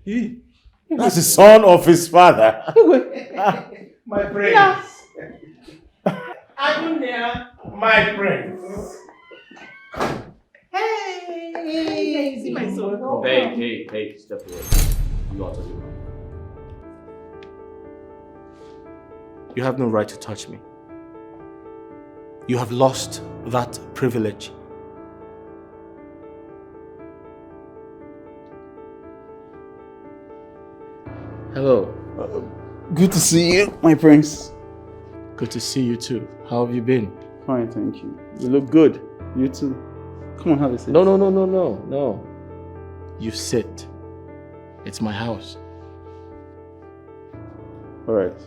That's the son of his father. My prince. My prince. Hey, see my son. Hey, step away. You are touching me. You have no right to touch me. You have lost that privilege. Hello. Good to see you, my prince. Good to see you too. How have you been? Fine, thank you. You look good. You too. Come on, have a seat. No. You sit. It's my house. All right.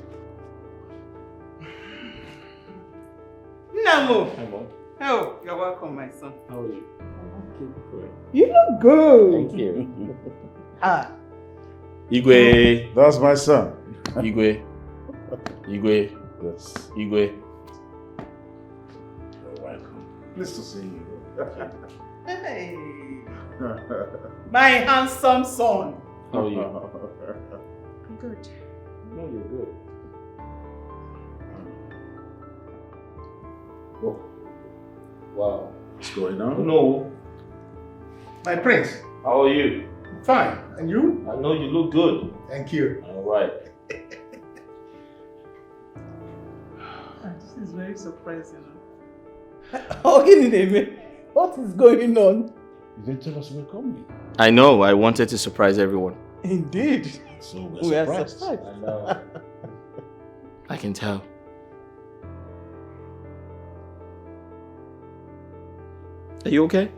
Namo. Hi, Mom. Oh, you're welcome, my son. How are you? You look good. Thank you. Igwe. That's my son. Igwe. Yes. Igwe. You're welcome. Pleased to see you. Hey. My handsome son. How are you? I'm good. No, you're good. Oh. Wow. What's going on? No. My prince. How are you? Fine. And you? I know you look good. Thank you. All right. This is very surprising. What is going on? You didn't tell us we're coming. I know. I wanted to surprise everyone. Indeed. So We are surprised. I know. I can tell. Are you okay?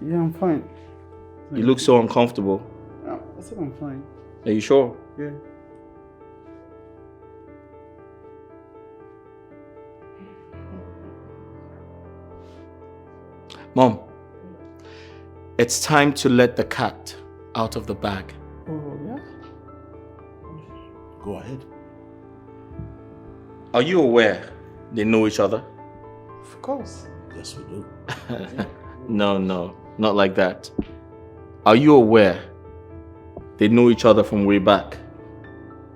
Yeah, I'm fine. You look so uncomfortable. Yeah, I said I'm fine. Are you sure? Yeah. Mom, it's time to let the cat out of the bag. Oh, yeah? Go ahead. Are you aware they know each other? Of course. Yes, we do. No, not like that. Are you aware they know each other from way back?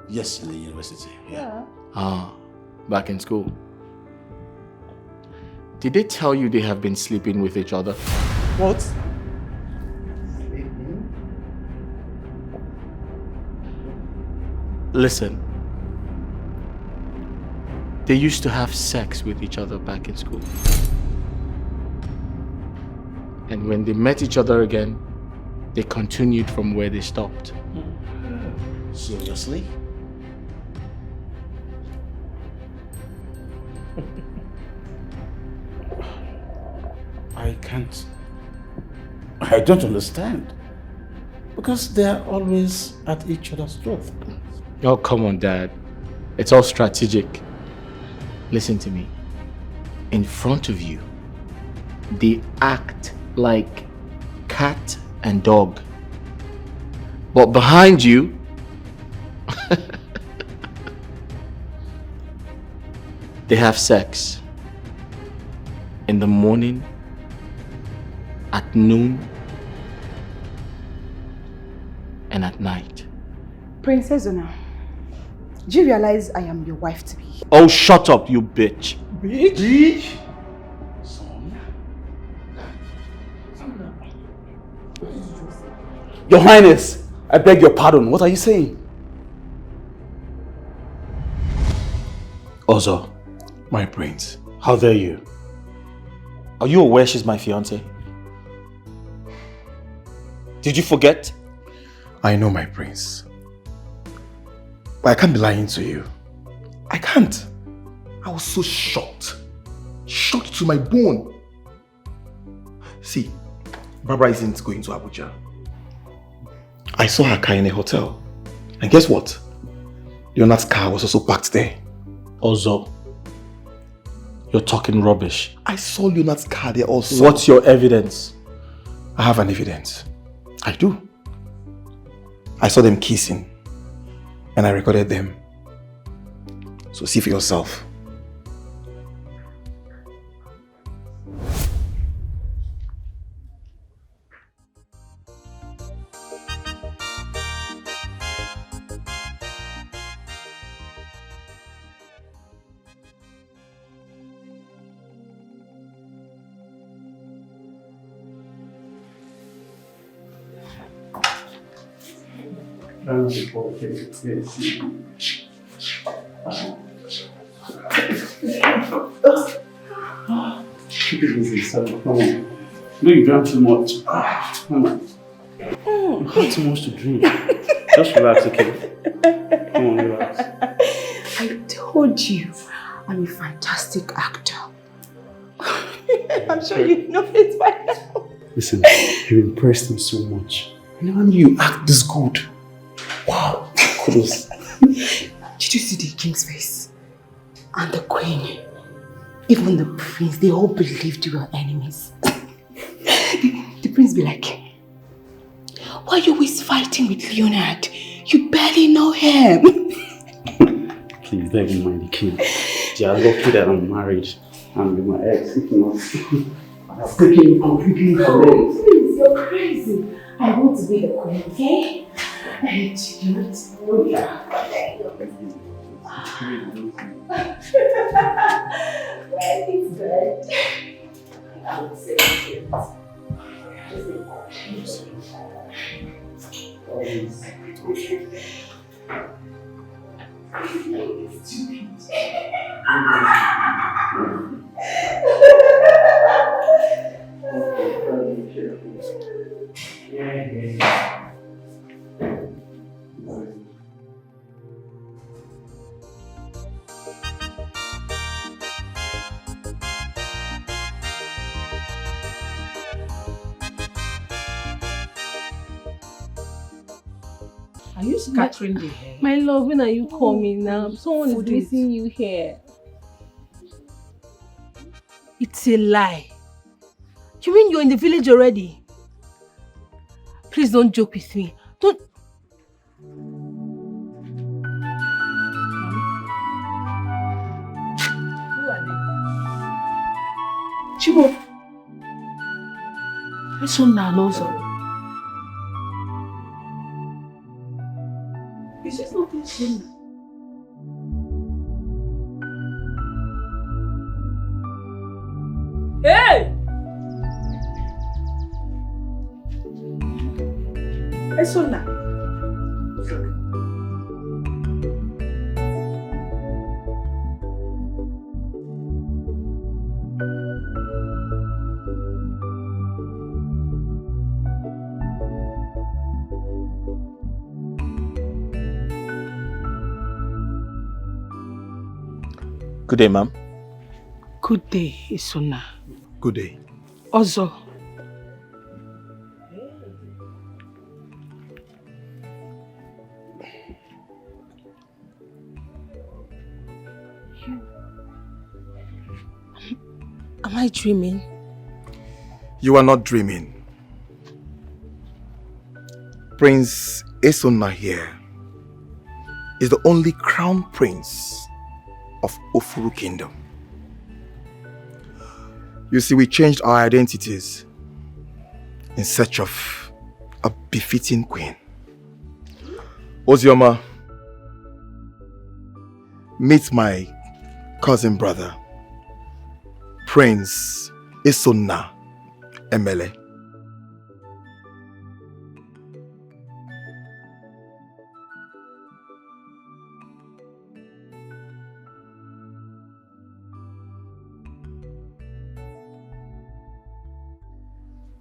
Yes, in the university. Yeah. Ah, back in school. Did they tell you they have been sleeping with each other? What? Listen. They used to have sex with each other back in school. And when they met each other again, they continued from where they stopped. Seriously? I can't. I don't understand. Because they're always at each other's throat. Oh, come on, Dad. It's all strategic. Listen to me. In front of you, they act like cat and dog. But behind you, they have sex. In the morning, at noon, and at night. Princess Ona, do you realize I am your wife to be? Oh, shut up, you bitch. Bitch? Your Highness, I beg your pardon. What are you saying? Ozo, My prince. how dare you? Are you aware she's my fiancée? Did you forget? I know, my prince. But I can't be lying to you. I can't. I was so shocked. Shocked to my bone. See, Barbara isn't going to Abuja. I saw her car in a hotel. And guess what? Leonard's car was also parked there. Ozo, you're talking rubbish. I saw Leonard's car there also. What's your evidence? I have an evidence. I do. I saw them kissing. And I recorded them. So see for yourself. Keep it easy, son. Come on. No, you drank too much. Come on. You had too much to drink. Just relax, okay? Come on, relax. I told you, I'm a fantastic actor. I'm sure you know it by now. Listen, you impressed me so much. I never knew you act this good. Wow. Kudos. Did you see the king's face? And the queen? Even the prince, they all believed you were enemies. the prince be like, why are you always fighting with Leonard? You barely know him. Please, don't even mind the king. They are lucky that I'm married. I'm with my ex. If not, I have taken you completely for them. Please, you're crazy. I want to be the queen, okay? And you not know ya. Well, it's good. I would say it. Are you scattering the hair? My love, when are you coming now? Someone is missing you here. It's a lie. You mean you're in the village already? Please don't joke with me. Don't. Who are they? Chibo. Eso Nalozo. Is this not this? Hey! Eso na. Good day, ma'am. Good day, Isuna. Good day. Ozo. Am I dreaming? You are not dreaming. Prince Esona here is the only crown prince of Ofuru Kingdom. You see, we changed our identities in search of a befitting queen. Ozioma, meet my cousin brother, Prince Esona Emele.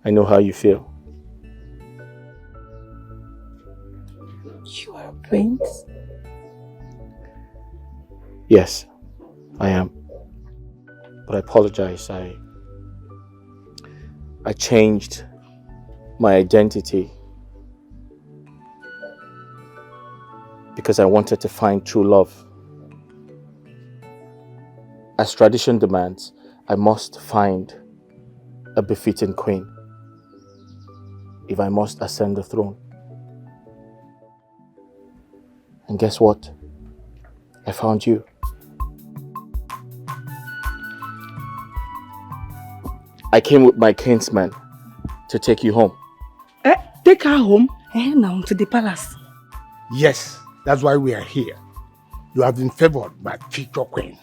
I know how you feel. You are a prince? Yes, I am. But I apologize. I changed my identity because I wanted to find true love. As tradition demands, I must find a befitting queen if I must ascend the throne. And guess what? I found you. I came with my kinsman to take you home. Take her home? Now to the palace. Yes, that's why we are here. You have been favored by future queen.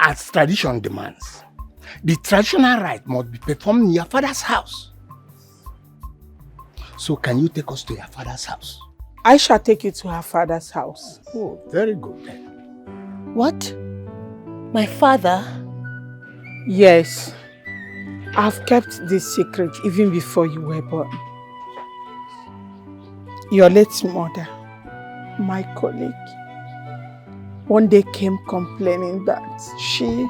As tradition demands, the traditional rite must be performed in your father's house. So can you take us to your father's house? I shall take you to her father's house. Oh, very good then. What? My father? Yes. I've kept this secret even before you were born. Your late mother, my colleague, one day came complaining that she...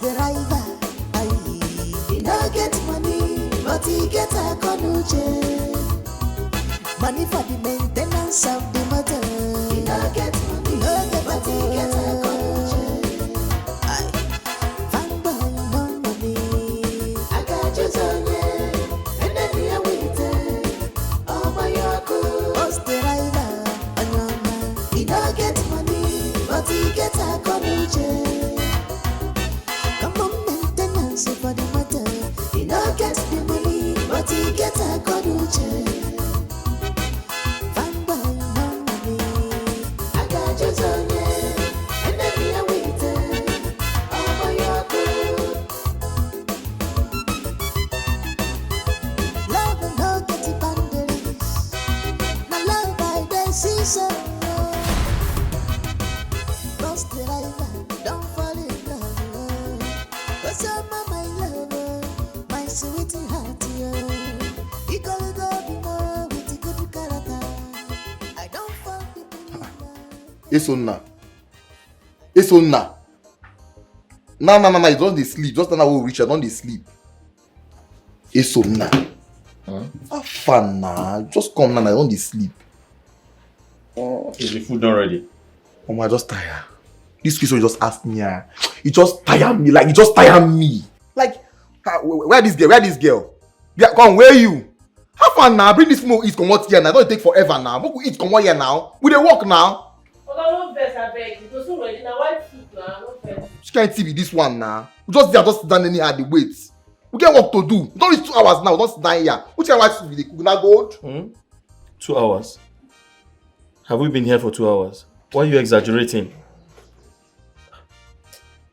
The rival, he no get money, but he get a conuche. Money for the maintenance of the motor. He no get money, but he get a conuche. Fanboy no money, I got just on you, and then we are waiting. Oh my God, what's the rival? He no get money, but he get a conuche. For the matter, he no get the money, but he get a conuche. Fanboy no money, I got just on you, and then we are waiting. Oh my God, love no get the boundaries. Now love by the season. Lost the rival, don't fall in love. Cause you're my lover, my sweet heart, you gotta go be more with the good character. I don't fall in love. It's on now. No, you don't dey sleep. Just now we reach, I don't dey sleep. It's on now. Have fun now. Just come now, I don't dey sleep. Is the food not ready? I just tired. This question just asked me. It just tired me. Like, it just tired me. Like, where this girl? Yeah, come, where you? Have fun now. Bring this food, eat, come out here now. Don't take forever now. Make we eat, come out here now. We dey work now. No vex, I beg. It was so ready now. Why food now? No vex. She can't see this one now. We just sit down anyhow, dey wait. We get work to do. Don't reach 2 hours now. We don't sit down here. Which kind of food we dey cook now, gold? 2 hours? Have we been here for 2 hours? Why are you exaggerating?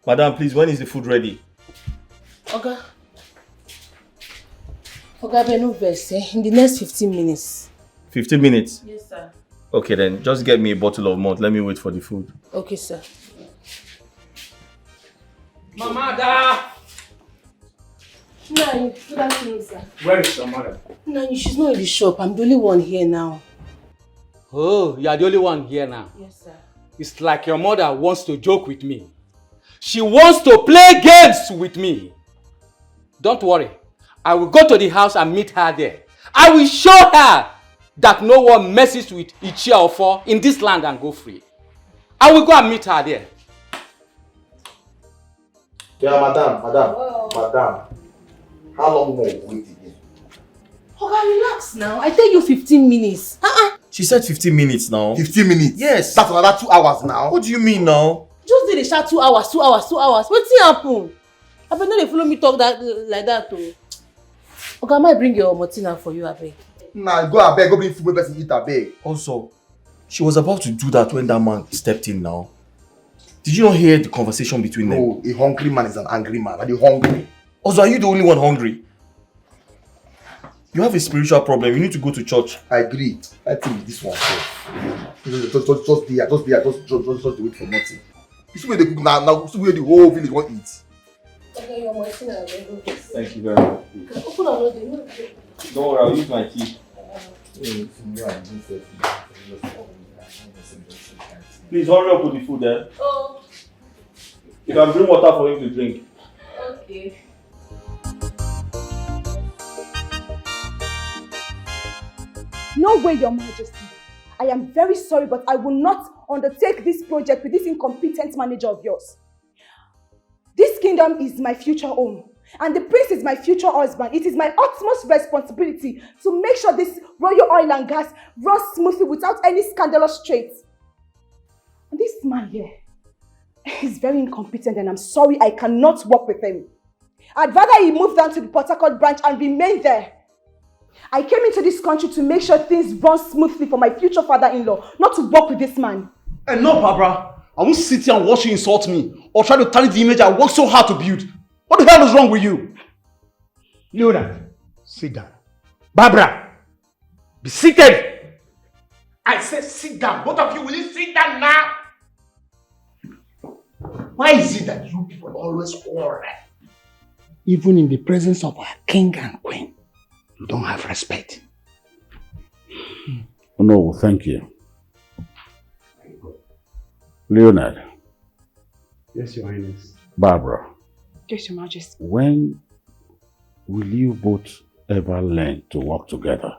Madam, please, when is the food ready? Oga, no vex, in the next 15 minutes. 15 minutes? Yes, sir. Okay then, just get me a bottle of malt. Let me wait for the food. Okay, sir. Mama, da! No, good afternoon, sir. Where is your mother? No, she's not in the shop. I'm the only one here now. Oh, you are the only one here now. Yes, sir. It's like your mother wants to joke with me. She wants to play games with me. Don't worry. I will go to the house and meet her there. I will show her that no one messes with Ichia or four in this land and go free. I will go and meet her there. Yeah, madam. How long more will wait again? Okay, relax now. I tell you 15 minutes. She said 15 minutes now. 15 minutes? Yes. That's another 2 hours now. What do you mean now? Just did a short 2 hours. What's happen? I bet no they follow me talk that like that too. Okay, I might bring your Martina for you, abeg. Nah, go bring food, person eat abeg. Also, she was about to do that when that man stepped in now. Did you not hear the conversation between them? No, a hungry man is an angry man. Are you hungry? Also, are you the only one hungry? You have a spiritual problem. You need to go to church. I agree. I think this one. Just wait for nothing. You see where they cook now. See where the whole village won't eat. Okay, your Martina. Thank you very much. Open and load it. Don't worry, I'll use my key. Please hurry up with the food there. Oh. You can bring water for him to drink. Okay. No way, Your Majesty. I am very sorry, but I will not undertake this project with this incompetent manager of yours. This kingdom is my future home, and the prince is my future husband. It is my utmost responsibility to make sure this royal oil and gas runs smoothly without any scandalous traits. And this man here is very incompetent, and I'm sorry I cannot work with him. I'd rather he move down to the Port Harcourt branch and remain there. I came into this country to make sure things run smoothly for my future father-in-law, not to work with this man. And no, Barbara. I won't sit here and watch you insult me or try to tarnish the image I worked so hard to build. What the hell is wrong with you? Leonard, sit down. Barbara, be seated. I said sit down. Both of you, will you sit down now? Why is it that you people always quarrel? Even in the presence of our king and queen, you don't have respect. No, thank you. Leonard. Yes, Your Highness. Barbara. Yes, Your Majesty. When will you both ever learn to work together?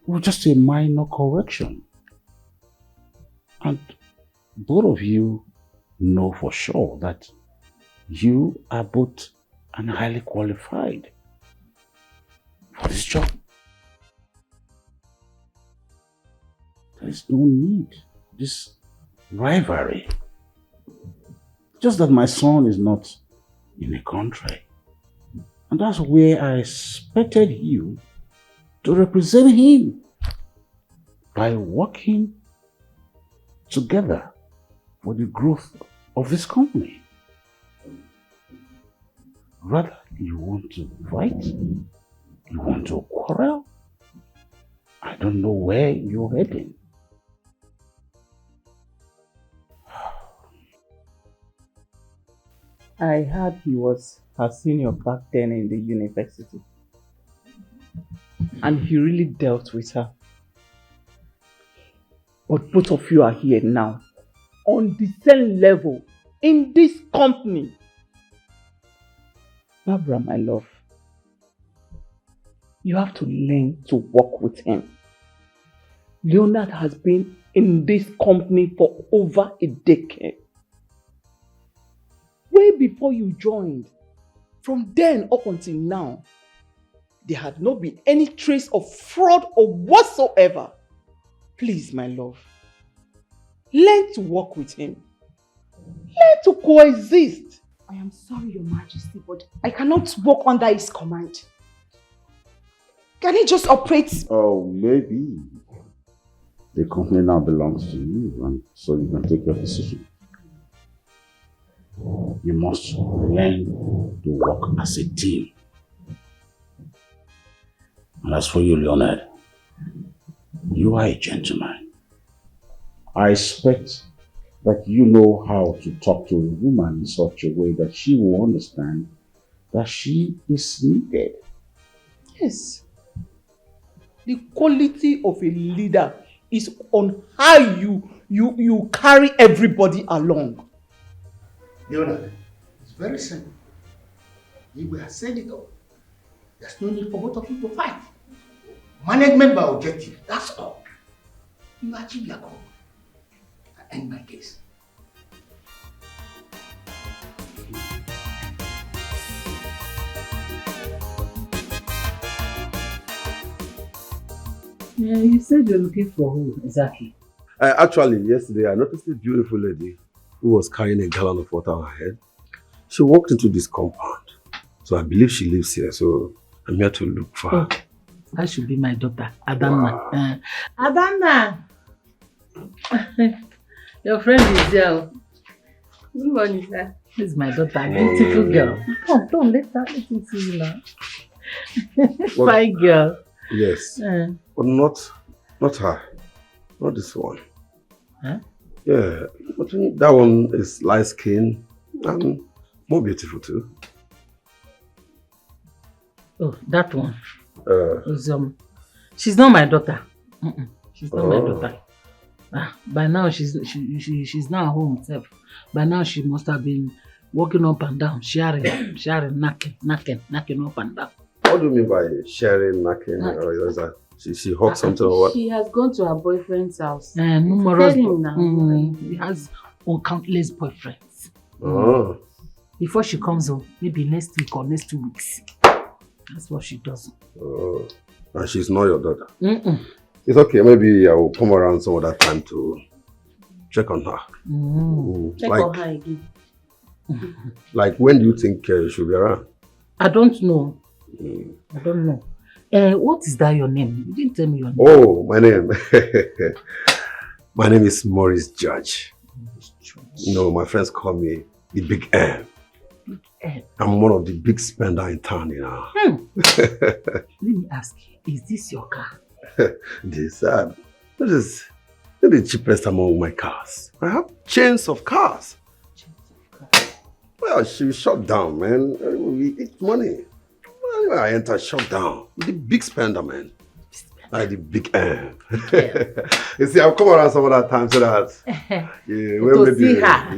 Well, just a minor correction. And both of you know for sure that you are both and highly qualified for this job. There is no need this rivalry. Just that my son is not in a country. And that's where I expected you to represent him by working together for the growth of this company. Rather, you want to fight? You want to quarrel? I don't know where you're heading. I heard he was her senior back then in the university. And he really dealt with her. But both of you are here now, on the same level, in this company. Barbara, my love, you have to learn to work with him. Leonard has been in this company for over a decade. Way before you joined, from then up until now, there had not been any trace of fraud or whatsoever. Please, my love, learn to work with him. Learn to coexist. I am sorry, Your Majesty, but I cannot work under his command. Can he just operate? Oh, maybe. The company now belongs to you, and so you can take your decision. You must learn to work as a team. And as for you, Leonard, you are a gentleman. I expect that you know how to talk to a woman in such a way that she will understand that she is needed. Yes. The quality of a leader is on how you carry everybody along. Leonard, it's very simple. If we have said it all, there's no need for both of you to fight. Management by objective, that's all. You achieve your goal. I end my case. Yeah, you said you're looking for who exactly? Actually, yesterday I noticed a beautiful lady who was carrying a gallon of water on her head. She walked into this compound. So I believe she lives here, so I'm here to look for her. Oh, that should be my daughter, Adanna. Wow. Adanna! Your friend is here. Good morning, sir. This is my daughter, beautiful girl. Come, let her see you now. Fine girl. Yes, but not her. Not this one. Huh? Yeah, but that one is light skin and more beautiful too. Oh, that one. She's not my daughter. She's not my daughter. By now she's now at home herself. By now she must have been walking up and down, sharing, knocking up and down. What do you mean by sharing, knocking? Or is that she hugged something or what? She has gone to her boyfriend's house. Numerous. Tell him now. He has countless boyfriends. Oh. Before she comes home, maybe next week or next 2 weeks. That's what she does. Oh. And she's not your daughter? It's okay, maybe I will come around some other time to check on her. Check on her again. Like, when do you think she should be around? I don't know. I don't know. What is that your name? You didn't tell me your name. Oh, my name. My name is Maurice Judge. No, my friends call me the Big M. Big M. I'm one of the big spender in town, you know. Let me ask you, is this your car? This is the cheapest among my cars. I have chains of cars. Well, she shut down, man. We eat money. When I enter, shut down. The big spender, man. Like the Big M. You see, I'll come around some other time so that to see her.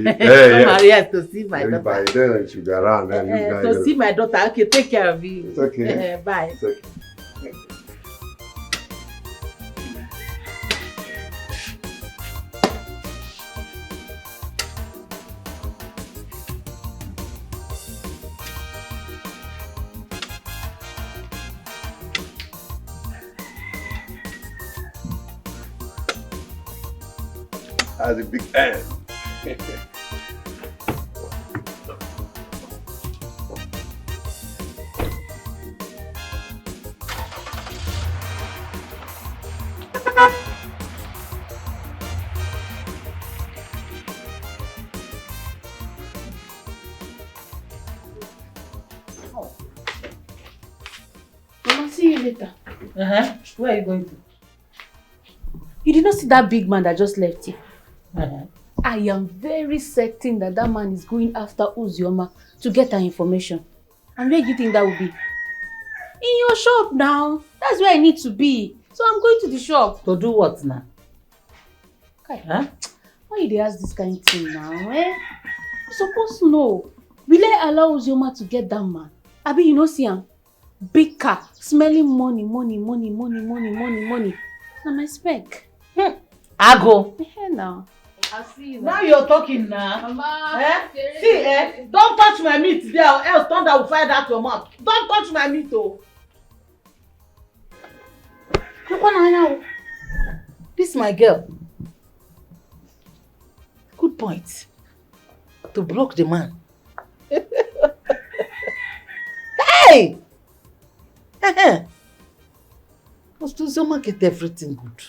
Yes, to see my daughter. By then, she should be around. To see my daughter. Okay, take care of you. It's okay. Bye. It's okay. As a big M. Mama, see you later. Where are you going to? You did not see that big man that just left here? I am very certain that that man is going after Uzioma to get her information. And where do you think that will be? In your shop now. That's where I need to be. So I'm going to the shop. To do what now? Okay. Why you dey ask this kind of thing now? You supposed to know. Will I allow Uzioma to get that man? Abi, you know, see him? Big car, smelling money. Na my spec. I go. Now. I'll see you now. You're talking now. Mama. See, don't touch my meat there or else thunder will fire out your mouth. Don't touch my meat, oh. This is my girl. Good point. To block the man. Hey! Must do Zoma get everything good.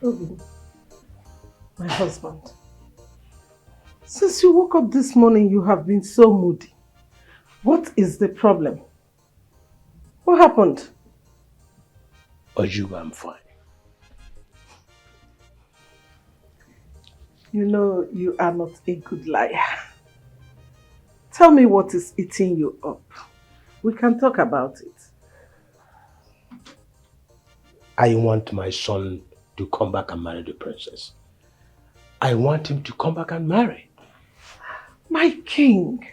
Obi, my husband. Since you woke up this morning, you have been so moody. What is the problem? What happened? Ojugo, I'm fine. You know, you are not a good liar. Tell me what is eating you up. We can talk about it. I want my son to come back and marry the princess. I want him to come back and marry. My king,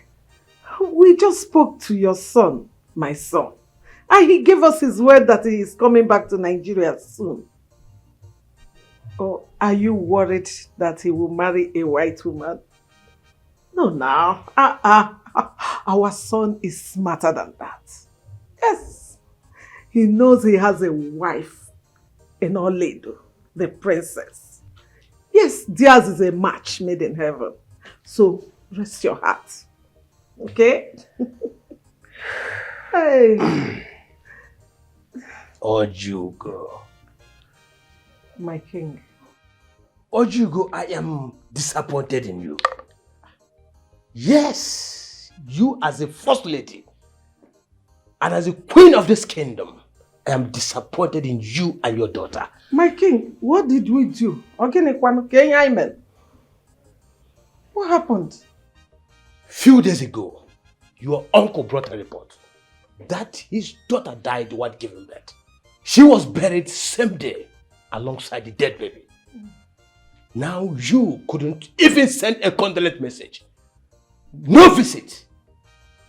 we just spoke to your son, my son. And he gave us his word that he is coming back to Nigeria soon. Or are you worried that he will marry a white woman? No, now. Our son is smarter than that. Yes. He knows he has a wife in Oledo, the princess. Yes, theirs is a match made in heaven. So rest your heart. Okay? Hey. Ojugo. My king. Ojugo, I am disappointed in you. Yes, you as a first lady and as a queen of this kingdom, I am disappointed in you and your daughter. My king, what did we do? What happened? Few days ago, your uncle brought a report that his daughter died while giving birth. She was buried same day alongside the dead baby. Now you couldn't even send a condolence message. No visit.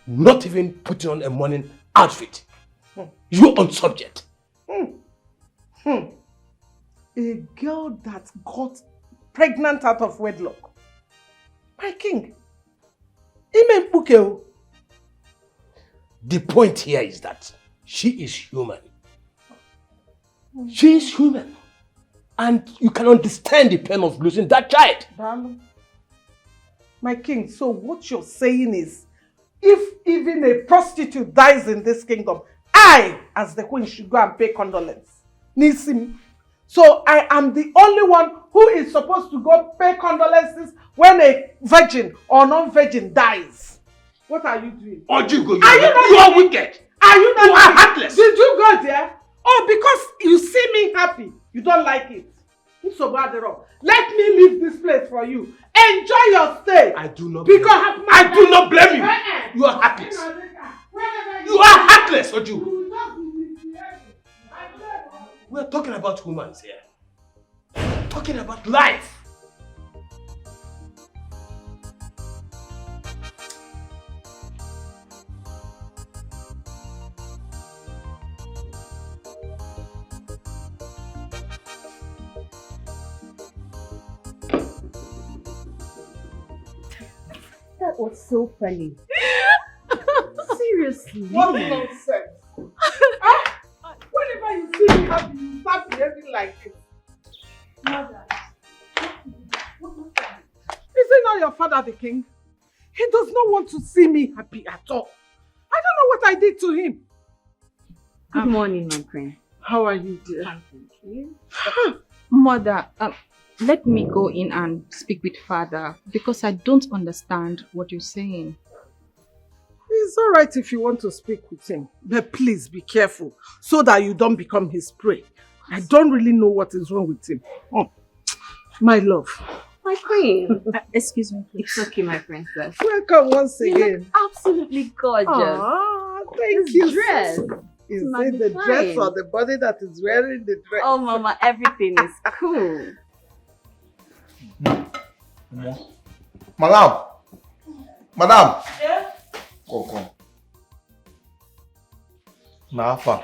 Not even putting on a morning outfit. You on subject. A girl that got pregnant out of wedlock. My king. The point here is that she is human. She is human. And you can understand the pain of losing that child. My king, so what you're saying is, if even a prostitute dies in this kingdom, I, as the queen, should go and pay condolence. Nisim. So I am the only one who is supposed to go pay condolences when a virgin or non-virgin dies. What are you doing? Ojugo, you are wicked. Are you not You are heartless. Did you go there? Oh, because you see me happy, you don't like it. Let me leave this place for you. Enjoy your stay. I do not blame you. I do not blame you. You are heartless. You are heartless, Ojugo. We are talking about humans here. Talking about life. That was so funny. Seriously. What nonsense. Whenever you see me happy, you start behaving like it. Mother. Is it not your father, the king? He does not want to see me happy at all. I don't know what I did to him. Good morning, my queen. How are you, dear? Fine, thank you. Mother, let me go in and speak with father because I don't understand what you're saying. It's all right if you want to speak with him, but please be careful so that you don't become his prey. I don't really know what is wrong with him. Oh, my love. My queen. Excuse me, please. It's okay, my princess. Welcome once again. You look absolutely gorgeous. Ah, thank you. Dress. Is it the dress or the body that is wearing the dress? Oh, Mama, everything is cool. Madam! Madam! Yeah? Come. Nah, Alpha.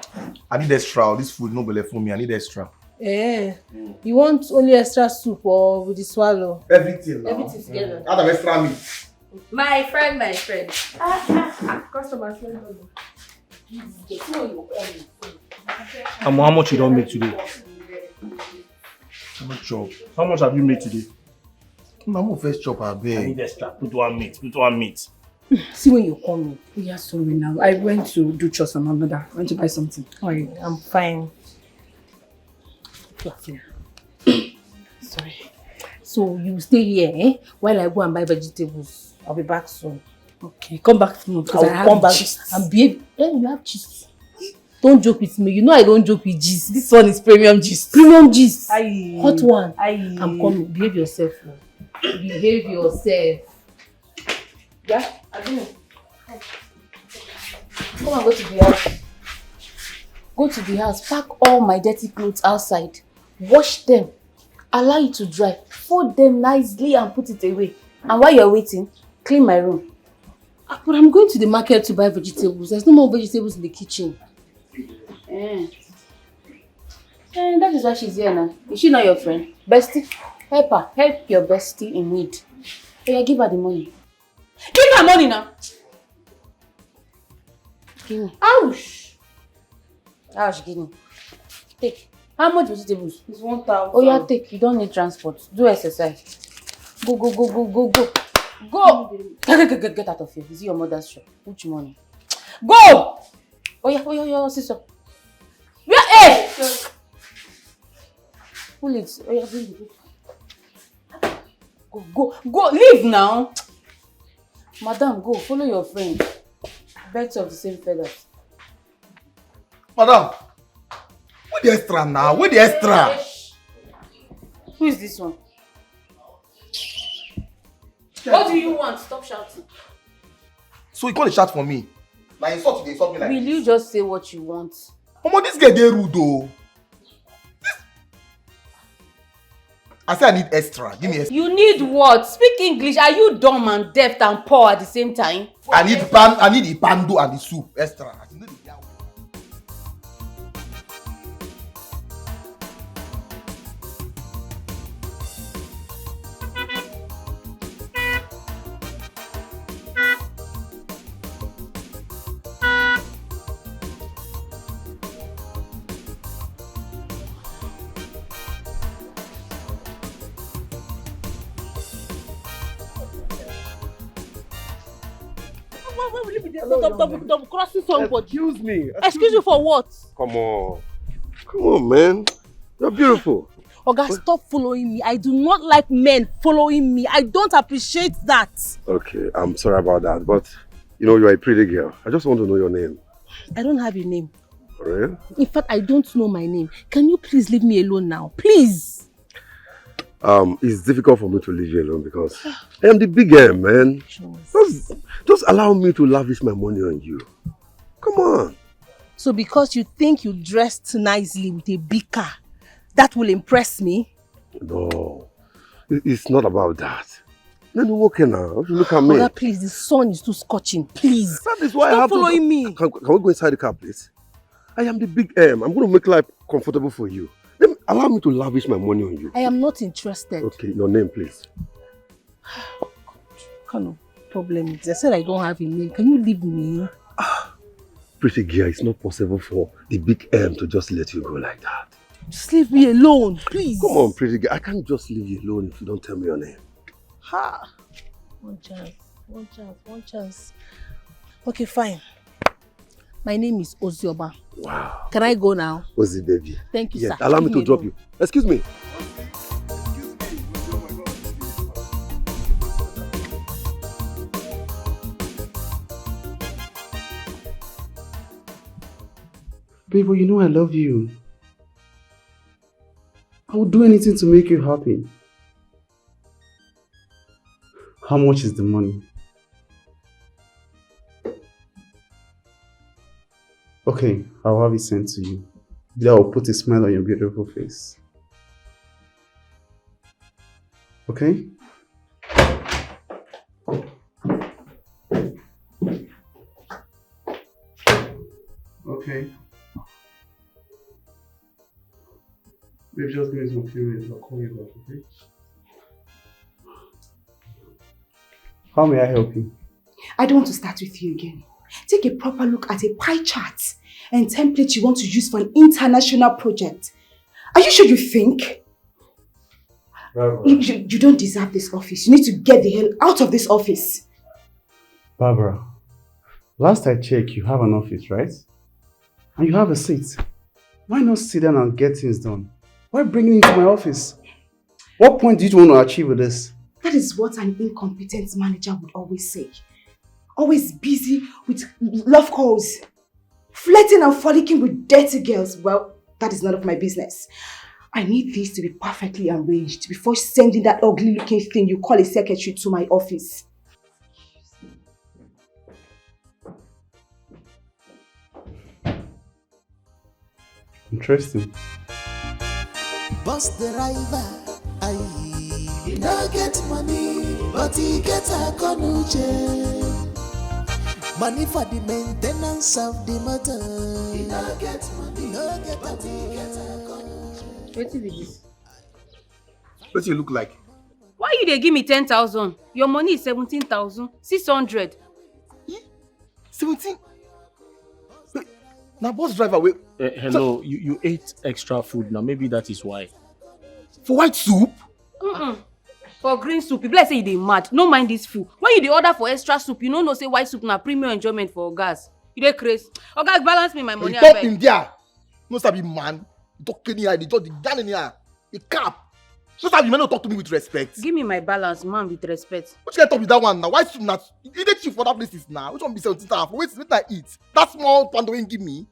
I need extra. This food no belly for me. I need extra. Eh, you want only extra soup or with the swallow? Everything now. Everything together. Add an extra meat. My friend. Customer friend. How much you don't make today? How much chop? How much have you made today? I'm first chop, I beg. I need extra. Put one meat. See when you call me. We are sorry now. I went to do chores for my mother. I went to buy something. Oh, I'm fine. Sorry. So you stay here, eh? While I go and buy vegetables. I'll be back soon. Okay, come back soon because I have gist. And behave. Eh, you have gist. Don't joke with me. You know I don't joke with gist. This one is premium gist. Premium gist. Aye. Hot one. Aye. I'm coming. Behave yourself. Behave yourself. Yeah? I don't know. Come and go to the house. Go to the house. Pack all my dirty clothes outside. Wash them. Allow it to dry. Fold them nicely and put it away. And while you're waiting, clean my room. But I'm going to the market to buy vegetables. There's no more vegetables in the kitchen. That is why she's here now. Is she not your friend? Bestie? Help her. Help your bestie in need. Yeah, give her the money. Give her money now! Give me. Ouch! Ouch, give me. Take. How much vegetables? It's 1,000. Oh yeah, take. You don't need transport. Do exercise. Go. Go! Get out of here. Is it your mother's shop? Which money? Go! Oh yeah, sister. Where? Hey! Pull it. Oh yeah, bring it. Go. Leave now. Madam, go. Follow your friend. Birds of the same feathers. Madam, where the extra now? Where the extra? Who is this one? What do you want? Stop shouting. So you call a shout for me? Now insult me like Will you just say what you want? Omo, this guy dey rude though. I say I need extra. Give me extra. You need what? Speak English. Are you dumb and deaf and poor at the same time? I need the pando and the soup. Extra. Stop crossing somebody. Excuse me. Excuse you for what? Come on, man. You're beautiful. Oga, stop following me. I do not like men following me. I don't appreciate that. Okay, I'm sorry about that, but you know you're a pretty girl. I just want to know your name. I don't have a name. Really? In fact, I don't know my name. Can you please leave me alone now? Please. It's difficult for me to leave you alone because I am the big game, man. Just allow me to lavish my money on you. Come on. So because you think you dressed nicely with a big car, that will impress me? No, it's not about that. Then you okay now. Look at me. Oga, please, the sun is too scorching. Please. That is why Stop I have following me. Can we go inside the car, please? I am the big M. I'm going to make life comfortable for you. Then allow me to lavish my money on you. I am not interested. Okay, your name, please. What kind of problem is this? I said I don't have a name. Can you leave me? Pretty girl, it's not possible for the big M to just let you go like that. Just leave me alone, please. Come on, pretty girl. I can't just leave you alone if you don't tell me your name. Ha! One chance. Okay, fine. My name is Ozioba. Wow. Can I go now? Ozzy, baby. Thank you, yes, sir. Allow me to drop you. Excuse me. Baby, you know I love you. I would do anything to make you happy. How much is the money? Okay, I'll have it sent to you. That will put a smile on your beautiful face. Okay? Okay. Babe, just give me some few minutes. I'll call you back, okay? How may I help you? I don't want to start with you again. Take a proper look at a pie chart and template you want to use for an international project. Are you sure you think? You don't deserve this office. You need to get the hell out of this office. Barbara, last I checked, you have an office, right? And you have a seat. Why not sit down and get things done? Why bringing it to my office? What point do you want to achieve with this? That is what an incompetent manager would always say. Always busy with love calls, flirting and frolicking with dirty girls. Well, that is none of my business. I need this to be perfectly arranged before sending that ugly looking thing you call a secretary to my office. Interesting. Boss the driver, he no get money, but he get a konuche. Money for the maintenance of the motor. He no get money, no get, but he get a konuche. What is this? What do you look like? Why you dey give me 10,000? Your money is 17,600. 17? Wait, now bus driver, wait. Hello, you ate extra food now. Maybe that is why. For white soup? For green soup. People like say you dey mad. No mind this food. When you dey order for extra soup, you no know say white soup na premium enjoyment for gas. You dey crazy. Oga, balance me my money. You talk in there. No sabi man. You talk in here. You talk the gun in here. The cap. No sabi man, no talk to me with respect. Give me my balance, man, with respect. What you can talk with that one now? White soup na. You dey cheap for that places now. Which one be 17,000? Wait, I eat. That small pan wey you give me.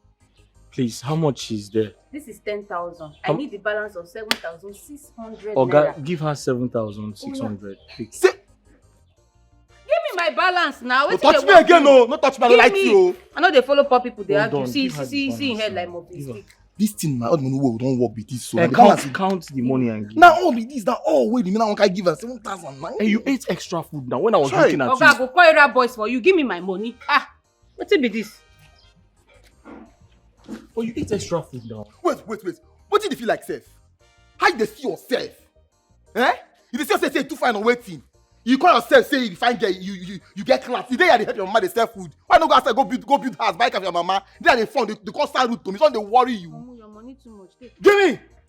Please, how much is there? This is 10,000. I need the balance of 7,600. Oga, give her 7,600. Give me my balance now. No touch me again, no. No touch me, I don't like you. I know they follow poor people, they Hold argue. on, See in head like mobility stick. This thing, man, all the money we don't work with this. So count the money and give. Now all with this, now all wait, me now one can give her 7,000. And you ate extra food now when I was looking at you. Okay, I go call area boys for you. Give me my money. What's it be this? Oh, you ate extra food now. Wait. What did you feel like, self? How you dey see yourself? Eh? You dey see yourself say you too fine or waiting. You call yourself say you find girl, you get class. You dey here dey help your mama dey sell food. Why no go outside go build house, buy car for your mama? They dey fund, they call start route to me. So they worry you. Omo, your money too much. Take.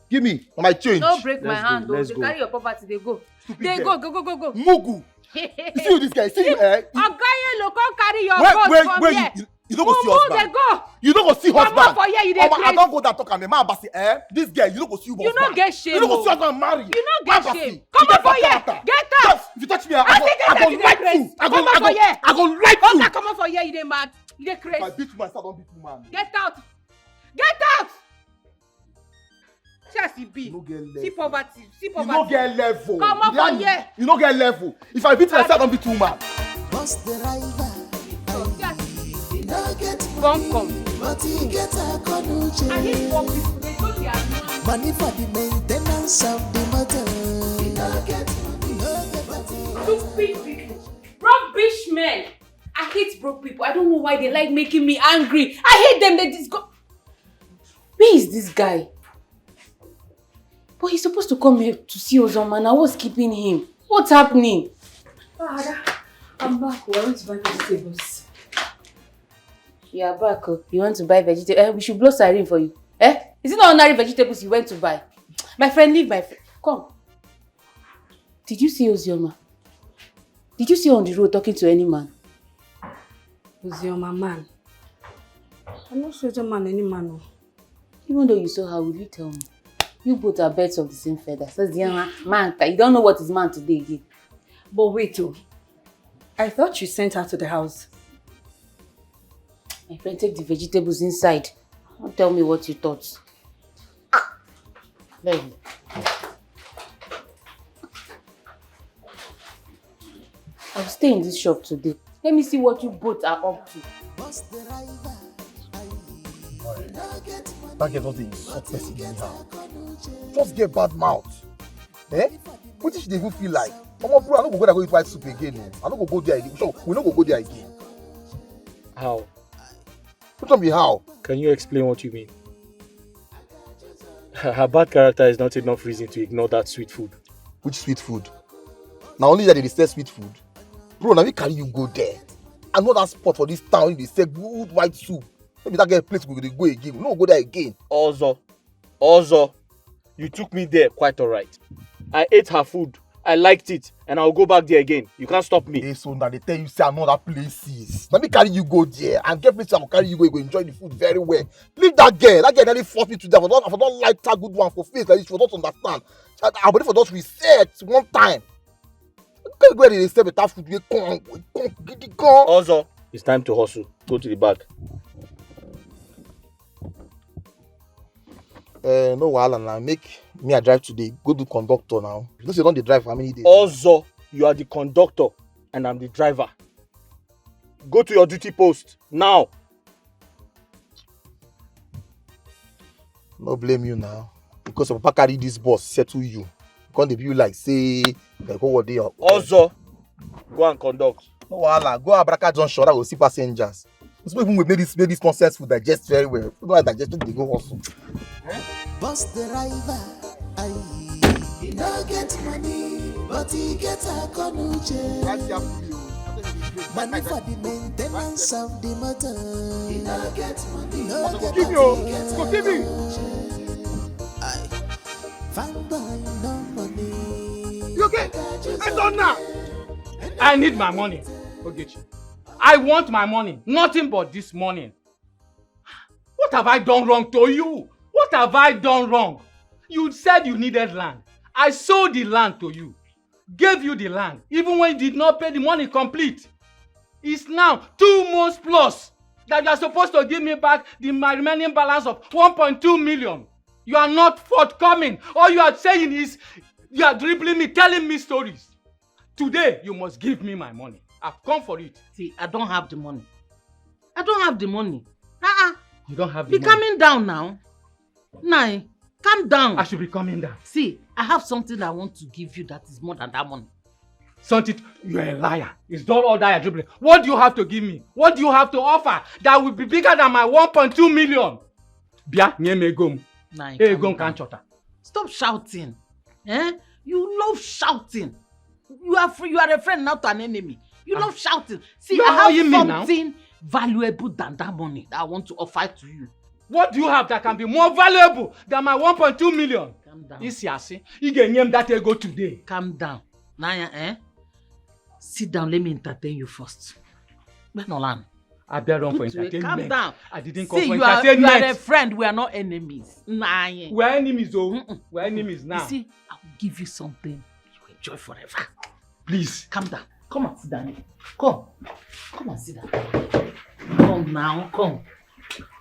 Give me. On my change. Don't break my hand, though. They carry your property, they go. They go. Mugu. You see you this guy? See you Oga Yellow, come carry your goods from here. You don't go see husband. They go. You don't go see husband. Come for here, you dey I don't go that talk and man say, this girl, you don't go see husband. You don't get shame. You don't go see husband marry. You don't get shame. Come on for here. Get out. If you touch me, I go like you. I go like you. Oga, come on for here, you dey mad. You dey crazy. If I beat you myself, don't beat you, man. Get out. See be. See poverty. You don't get level. Come on for here. You don't get level. If I beat myself, don't beat you, man. Boss the driver, he no get Come. but he get a konuche. I hate poor people. They go their money. Money for the maintenance of the motor. He no get money, no get money. Stupid people. Rubbish men. I hate broke people. I don't know why they like making me angry. I hate them. They disgust. Where is this guy? But he's supposed to come here to see Ozoma and I was keeping him. What's happening? Father, I'm back. We want to buy vegetables. You are back. You want to buy vegetables? We should blow siren for you. Is it not ordinary vegetables you went to buy? My friend, leave my friend. Come. Did you see Ozioma? Did you see her on the road talking to any man? Ozioma man. I'm not sure Ozioma man any man. No. Even though you saw her, will you tell me? You both are birds of the same feather. Says the man. You don't know what is man today again. But wait, I thought you sent her to the house. My friend, take the vegetables inside. Don't tell me what you thought. There you go. I'll stay in this shop today. Let me see what you both are up to. That girl doesn't insult person anyhow. Just get bad mouth. What did she even feel like? Bro, I don't go eat white soup again. No. I don't go there again. So we don't go there again. How? What don't be how? Can you explain what you mean? Her bad character is not enough reason to ignore that sweet food. Which sweet food? Now only that they sell sweet food. Bro, now we carry you go there. I know that spot for this town, they sell good white soup. Maybe that get a place we go again. We don't go there again. Also, you took me there quite alright. I ate her food I liked it, and I'll go back there again. You can't stop me. Hey, so now they tell you say another places. Let me carry you go there, and get places I will carry you go. You go enjoy the food very well. Leave that girl. That girl nearly forced me to death. I don't like that good one for face like this. For don't understand. I believe for those reset one time. Can't go and stay with that food. We come. Also, it's time to hustle. Go to the back. No wahala now. Make me a drive today. Go do conductor now. You know you don't drive for how many days? Also, you are the conductor and I'm the driver. Go to your duty post now. No blame you now. Because of Papa carry this bus settle you. Can't they be like say they go what they are. Also, go and conduct. No wahala. Go Abraka Junction. I will see passengers. So even we made this nonsense food digest very well. If you digest it, they go hustle. Boss the rival, he no get money, but he get a conuche. Money for the maintenance of the motor. He no get money, no get money. Fanboy no money. You okay? I don't know. I need my money. Ogechi. I want my money. Nothing but this morning. What have I done wrong to you? What have I done wrong? You said you needed land. I sold the land to you. Gave you the land. Even when you did not pay the money complete. It's now 2 months plus that you are supposed to give me back my remaining balance of 1.2 million. You are not forthcoming. All you are saying is you are dribbling me, telling me stories. Today, you must give me my money. I've come for it. See, I don't have the money. I don't have the money. You don't have the money. Be coming down now. Nai, calm down. I should be coming down. See, I have something I want to give you that is more than that money. Something? You're a liar. It's not all that you're dribbling. What do you have to give me? What do you have to offer that will be bigger than my 1.2 million? Bia, nye me gom. Nai, hey, gom kanchota. Stop shouting. You love shouting. You are a friend, not an enemy. You love shouting. See, I have something valuable than that money that I want to offer to you. What do you have that can be more valuable than my 1.2 million? Calm down. You can name that ego today. Calm down. Naya, sit down, let me entertain you first. Benolan. I bear on for entertainment. Calm down. I didn't come for entertainment. You are a friend, we are not enemies. Naya. We're enemies though. We're enemies now. You see, I will give you something you enjoy forever. Please. Calm down. Come and sit down. Come and sit down. Come now, come.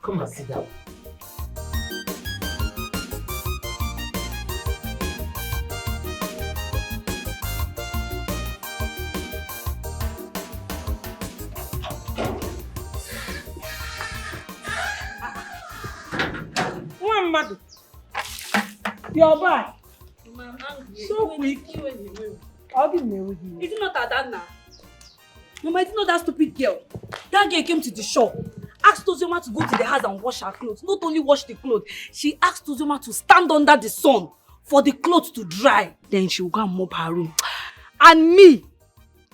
Come and sit down. Madu, you're back. So quick. I'll give me with you. Is it not Adana? Mama, it's not that stupid girl. That girl came to the shop, asked Ozioma to go to the house and wash her clothes. Not only wash the clothes, she asked Ozioma to stand under the sun for the clothes to dry. Then she will go and mop her room. And me,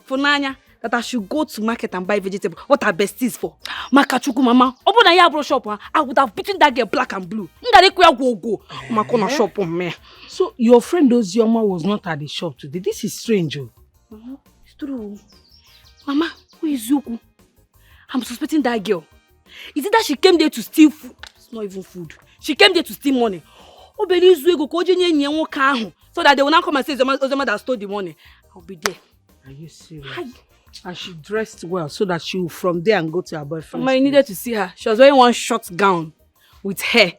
for Nanya, that I should go to market and buy vegetables. What are besties for? Makachuku mama. Open a yabro shop. I would have beaten that girl black and blue. Go. Makona shop on me. So your friend Ozioma was not at the shop today. This is strange. It's true. Mama, who is Zuku? I'm suspecting that girl. Is it that she came there to steal food? It's not even food. She came there to steal money. So that they will not come and say Ozioma that stole the money. I'll be there. Are you serious? And she dressed well so that she will from there and go to her boyfriend. Mama, I needed to see her. She was wearing one short gown with hair.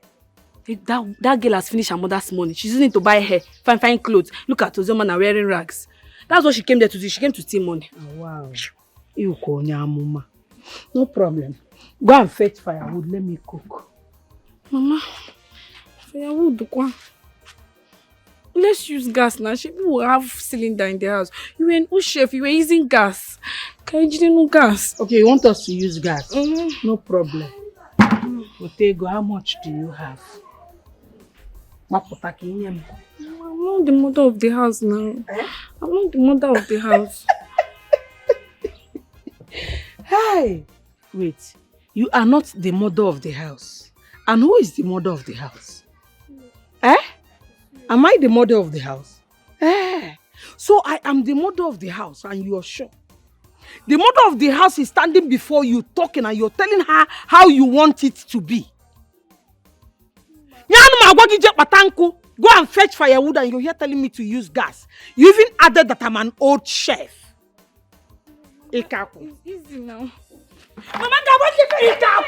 That girl has finished her mother's money. She's using it to buy hair, fine clothes. Look at Ozioma now wearing rags. That's what she came there to do. She came to steal money. Oh, wow. You call Mama. No problem. Go and fetch firewood. Let me cook. Mama, firewood. Let's use gas now. We will have cylinder in the house. You were an chef. You were using gas. Can you no gas? Okay, you want us to use gas? No problem. Otego, how much do you have? I'm not the mother of the house now. I'm not the mother of the house. Hey! Wait. You are not the mother of the house. And who is the mother of the house? Am I the mother of the house? So I am the mother of the house and you are sure. The mother of the house is standing before you talking and you're telling her how you want it to be. Go and fetch firewood and you're here telling me to use gas. You even added that I'm an old chef. It's easy now. Mama, leave that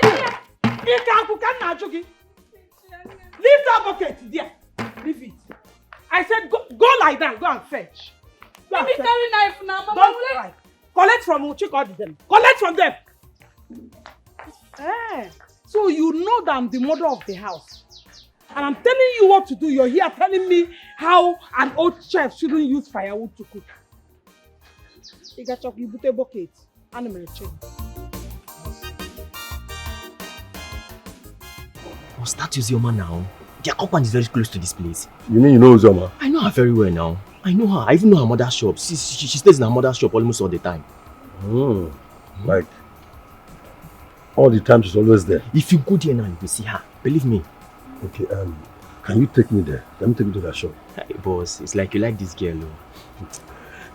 bucket there. Leave it. I said go like that. Go and fetch. Let me carry knife now. Mama, don't cry. Collect from them. Collect from them. So you know that I'm the mother of the house. And I'm telling you what to do. You're here telling me how an old chef shouldn't use firewood to cook. You got your bucket. Animal chicken. What's that Uzioma now? Their compound is very close to this place. You mean you know Uzioma? I know her very well now. I know her. I even know her mother's shop. She stays in her mother's shop almost all the time. Like, all the time she's always there? If you go there now, you will see her. Believe me. Okay, can you take me there? Let me take you to that shop. Hey, boss, it's like you like this girl.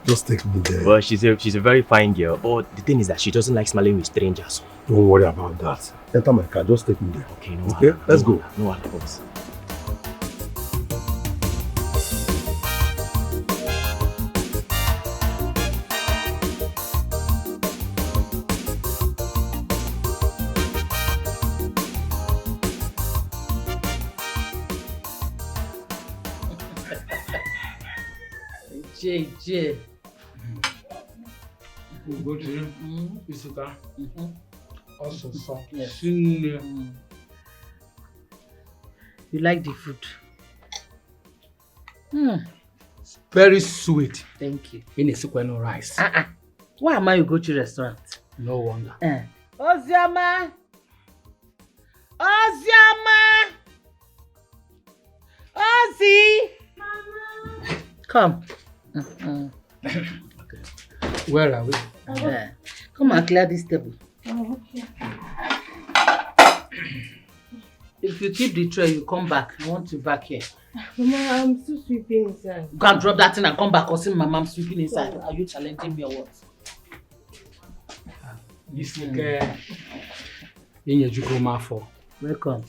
Just take me there. Well, she's a very fine girl. But the thing is that she doesn't like smiling with strangers. Don't worry about that. Enter my car, just take me there. Okay, no. Okay, let's go. No, boss. JJ. We'll go to Isuka. Also, yes. You like the food? It's very sweet. Thank you. In Isuka rice. Why am I go to restaurant? No wonder. Ozioma! Ozioma! Ozzy! Mama! Come. Okay. Where are we? Come and clear this table. Oh, okay. If you keep the tray, you come back. I want you back here. Mama, I'm still sweeping inside. Go and drop that thing and come back or see Mama, I'm sweeping inside. Are you challenging me or what? This is in your Jukoma for. Welcome.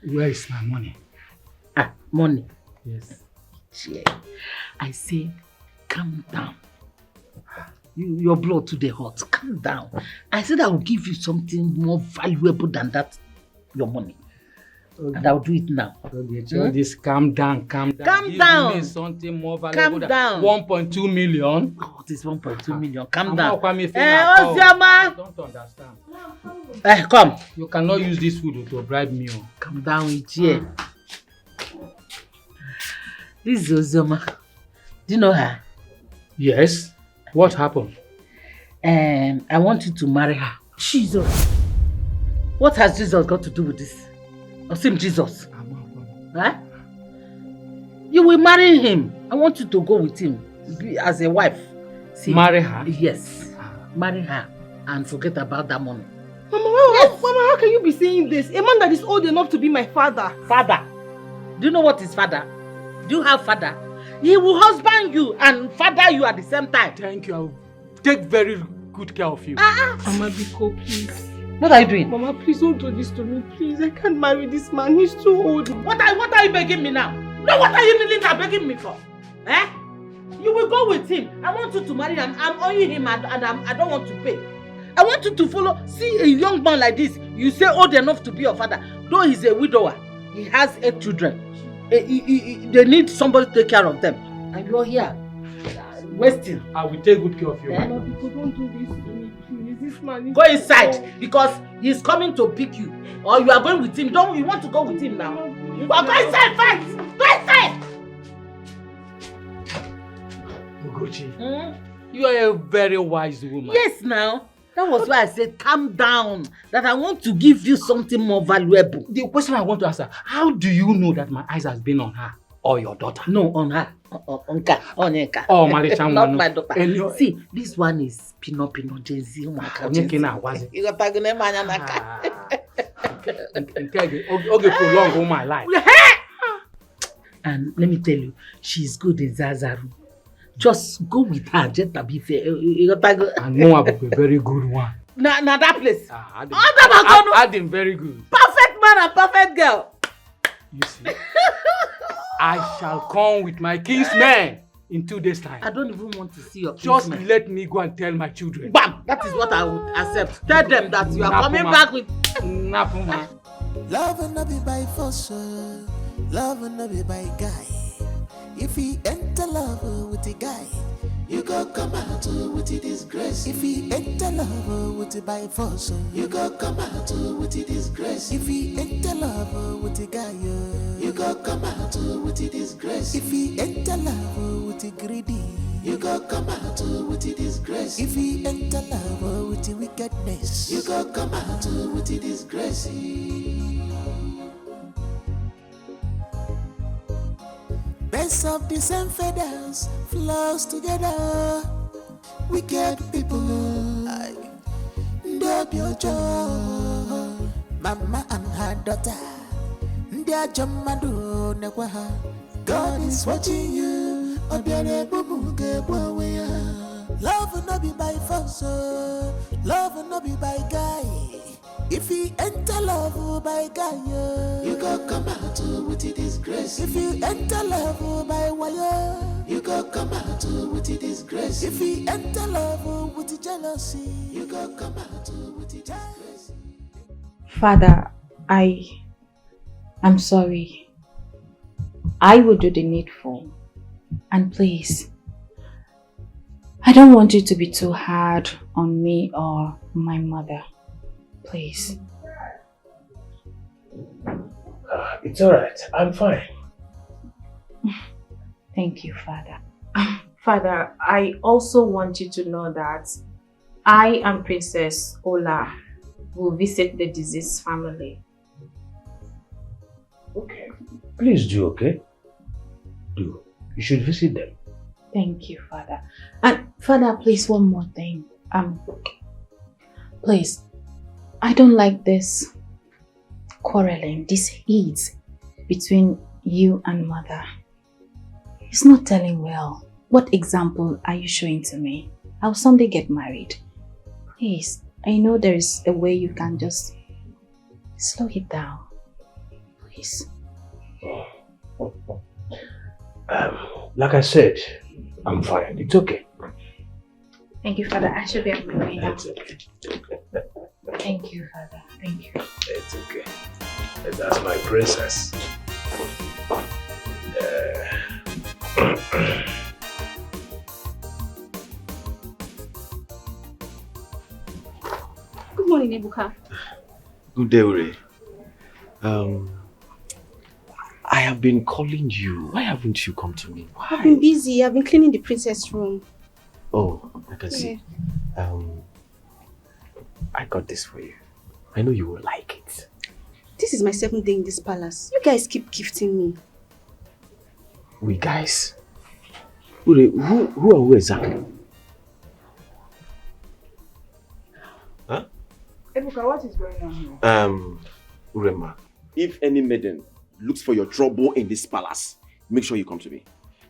Where is my money? Money? Yes. Yeah. I say, calm down. Your blood today hot. Calm down. I said I will give you something more valuable than that, your money. Okay. And I will do it now. Okay, this calm down. Calm give down. Me something more valuable Calm down. 1.2 million. Oh, this 1.2 million. Calm down. Ozioma! I don't understand. Come. You cannot use this food to bribe me. Calm down with here. This is Ozioma. Do you know her? Yes. What happened? I want you to marry her. Jesus. What has Jesus got to do with this? Or same Jesus? Huh? You will marry him. I want you to go with him as a wife. See, marry her? Yes. Marry her and forget about that money. Mama, Mama, how can you be saying this? A man that is old enough to be my father. Father? Do you know what is father? Do you have father? He will husband you and father you at the same time. Thank you. I'll take very good care of you. Mama, Biko, please. What are you doing? Mama, please don't do this to me, please. I can't marry this man. He's too old. What are you begging me now? No, what are you kneeling there begging me for? Eh? You will go with him. I want you to marry him. I'm owing him and I don't want to pay. I want you to follow. See a young man like this. You say old enough to be your father. Though he's a widower. He has 8 children. They need somebody to take care of them. And you're here. Wasting. I will take good care of you. Mama, Biko, don't do this to me, please. This man is... Go inside because he's coming to pick you. Or you are going with him. You want to go with him now? But go inside first! Go inside! Ugochi, you are a very wise woman. Yes, now. That was why I said calm down. That I want to give you something more valuable. The question I want to ask her, how do you know that my eyes has been on her or your daughter? No, on her. On Nka. Oh, Marisha. Not my daughter. See, this one is Pino Jenzi. Okay, for long all my life. And let me tell you, she's good in Zazaru. Just go with her, just to be fair. I know I'm a very good one. Now that place. Adam very good. Perfect man and perfect girl. You see, I shall come with my kinsmen in 2 days' time. I don't even want to see your Just kinsmen. let me go and tell my children. Bam! That is what I would accept. Tell them that you are coming back with Napuma. Love will not be by force, love will not be by guy. If he enter love with a guy, you go come out with a disgrace. If he enter love with a by force, you go come out with a disgrace. If he enter love with a guy, you go come out with a disgrace. If he enter love with a greedy, you go come out with a disgrace. If he enter love with a wickedness, you go come out with a disgrace. Best of the same feathers flows together. Wicked people, Mama and her daughter, God is watching you. Love will not be by force, love will not be by guy. If he enter love by guy, you go come out with a disgrace. If you enter love by wire, you go come out with a disgrace. If he enter love with jealousy, you go come out with a disgrace. Father, I'm sorry. I will do the needful. And please, I don't want you to be too hard on me or my mother. Please. It's alright. I'm fine. Thank you, Father. Father, I also want you to know that I and Princess Ola will visit the deceased family. Okay. Please do, okay? Do. You should visit them. Thank you, Father. And Father, please, one more thing. Please, I don't like this quarreling, this heat between you and Mother. It's not telling well. What example are you showing to me? I'll someday get married. Please, I know there is a way you can just slow it down. Please. Like I said, I'm fine. It's okay. Thank you, Father. I should be on my way now. It's okay. Thank you, Father. Thank you. It's okay. That's my princess. Good morning, Ebuka. Good day, Uri. I have been calling you. Why haven't you come to me? Why? I've been busy. I've been cleaning the princess room. Oh, I can see. I got this for you. I know you will like it. This is my 7th day in this palace. You guys keep gifting me. We guys? Uri, who are we exactly? Huh? Ebuka, what is going on here? Urema, if any maiden looks for your trouble in this palace, make sure you come to me.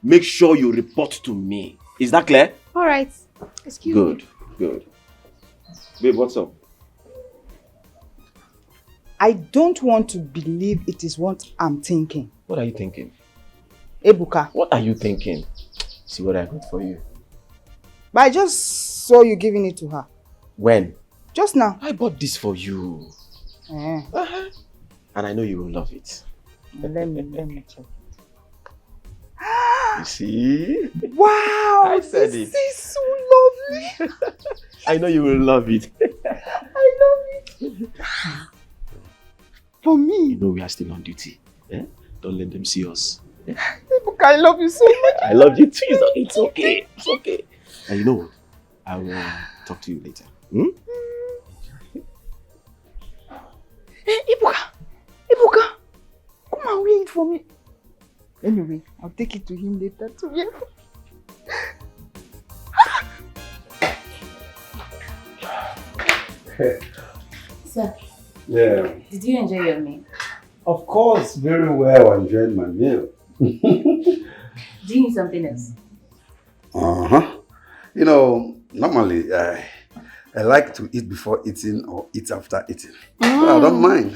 Make sure you report to me. Is that clear? Alright. Excuse me. Good. Babe, what's up? I don't want to believe it is what I'm thinking. What are you thinking? Ebuka. What are you thinking? See what I got for you. But I just saw you giving it to her. When? Just now. I bought this for you. And I know you will love it. Let me check. You see? Wow! I said this it. is so lovely. I know you will love it. I love it. For me. You know we are still on duty. Don't let them see us. Ebuka, I love you so much. I love you too. It's okay. It's okay. And you know what? I will talk to you later. Hey, Ebuka, come and wait for me. Anyway, I'll take it to him later too. Yeah. Sir. Yeah. Did you enjoy your meal? Of course, very well. I enjoyed my meal. Do you need something else? Uh-huh. You know, normally I like to eat before eating or eat after eating. So I don't mind.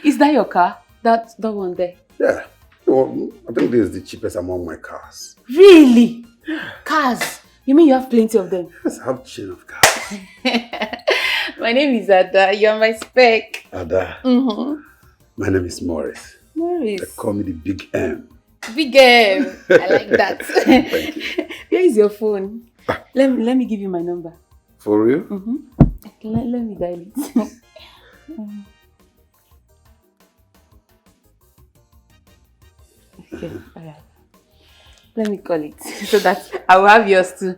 Is that your car? That one there? Yeah. Well, I think this is the cheapest among my cars. Really? Cars? You mean you have plenty of them? Yes, I have a chain of cars. My name is Ada. You're my spec. Ada. My name is Morris. Morris. They call me the Big M. Big M. I like that. Thank you. Where is your phone? Let me give you my number. For real? Let me dial it. Okay, alright. Let me call it so that I will have yours too.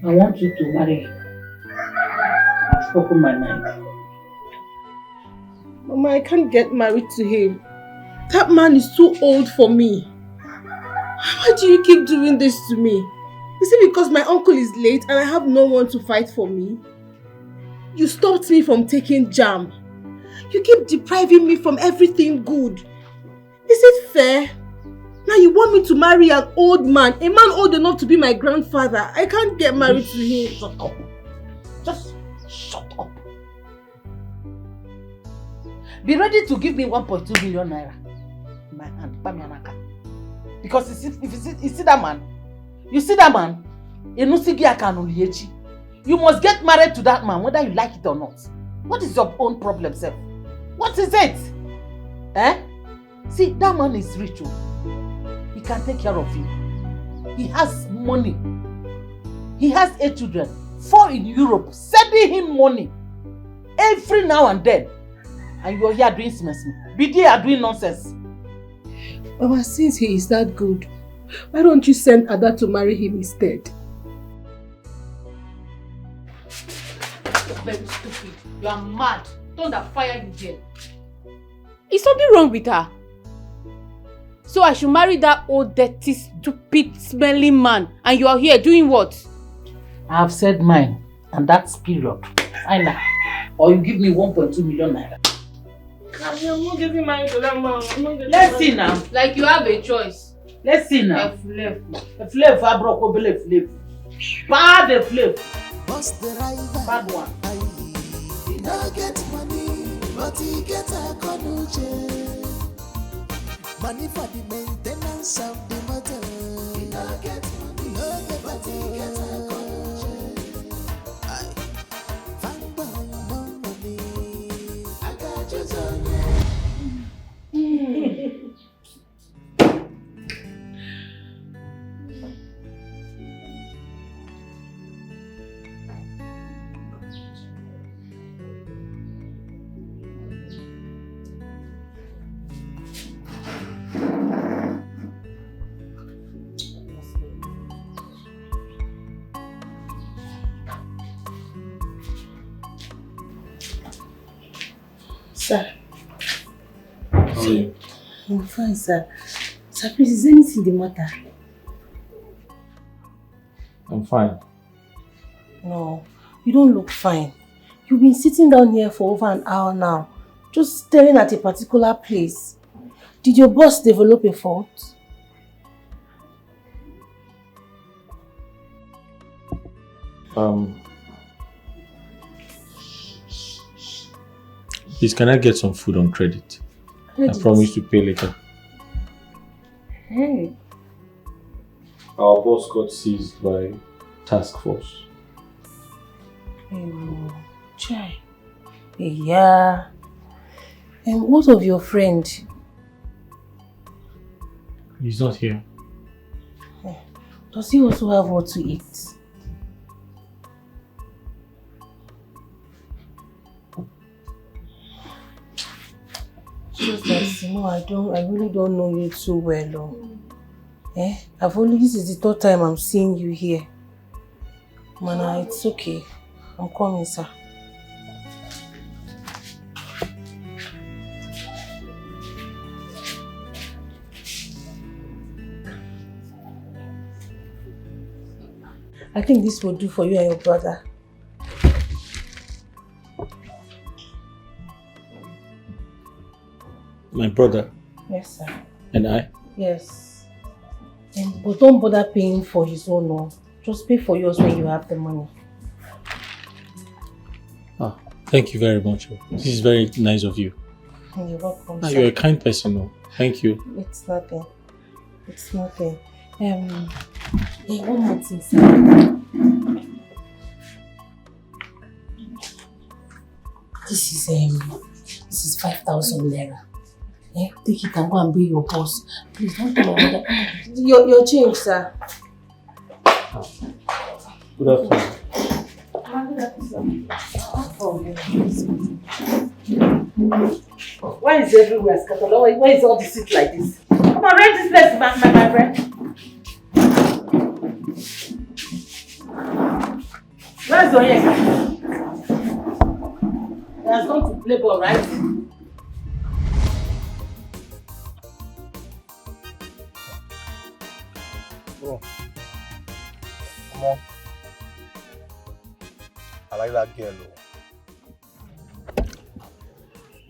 I want you to marry. I've spoken my mind. Mama, I can't get married to him. That man is too old for me. Why do you keep doing this to me? Is it because my uncle is late and I have no one to fight for me? You stopped me from taking jam. You keep depriving me from everything good. Is it fair? Now you want me to marry an old man, a man old enough to be my grandfather. I can't get married to him. Shut up. Just shut up. Be ready to give me 1.2 billion naira in my hand. Because you see that man, you must get married to that man whether you like it or not. What is your own problem, sir? What is it? Eh? See, that man is rich. He can take care of you. He has money. He has 8 children, 4 in Europe, sending him money every now and then. And you are here doing semester. BD are doing nonsense. Mama, since he is that good, why don't you send Ada to marry him instead? You're very stupid. You are mad. Thunder fire you there. Is something wrong with her? So I should marry that old, dirty, stupid, smelling man, and you are here doing what? I have said mine, and that's period. Aina, or you give me 1.2 million naira. I'm not getting married to that man. Let's see now. Like you have a choice. Let's see now. Flip. I broke over flip. Bad flip. What's the rival? Bad one. He no get money, but he get a conuche. Money for the maintenance of the motor. He no get money, but he get a conuche. Fine boy, no money. I got you so Sir. How are you? I'm fine, sir. Sir, please, is anything the matter? I'm fine. No, you don't look fine. You've been sitting down here for over an hour now, just staring at a particular place. Did your boss develop a fault? Please, can I get some food on credit? Credit? I promise to pay later. Hey. Our boss got seized by task force. Chai. Yeah. And what of your friend? He's not here. Does he also have what to eat? Just that, I really don't know you too well. This is the third time I'm seeing you here. Mana, it's okay. I'm coming, sir. I think this will do for you and your brother. my brother, Yes, sir. and I. Yes. But don't bother paying for his own, no. Just pay for yours when you have the money. Ah, thank you very much. This is very nice of you. You're welcome, Ah, sir. you're a kind person, no? Thank you. It's nothing. It's nothing. One more thing, sir. This is 5,000 naira. Yeah, take it and go and pay your boss. Please don't tell my mother. Your change, sir. Good afternoon. Why is everywhere scattered? Why is all the seat like this? Come on, rent this place, my friend. Where's your hair? He has gone to play ball, right? Bro, come on. I like that girl.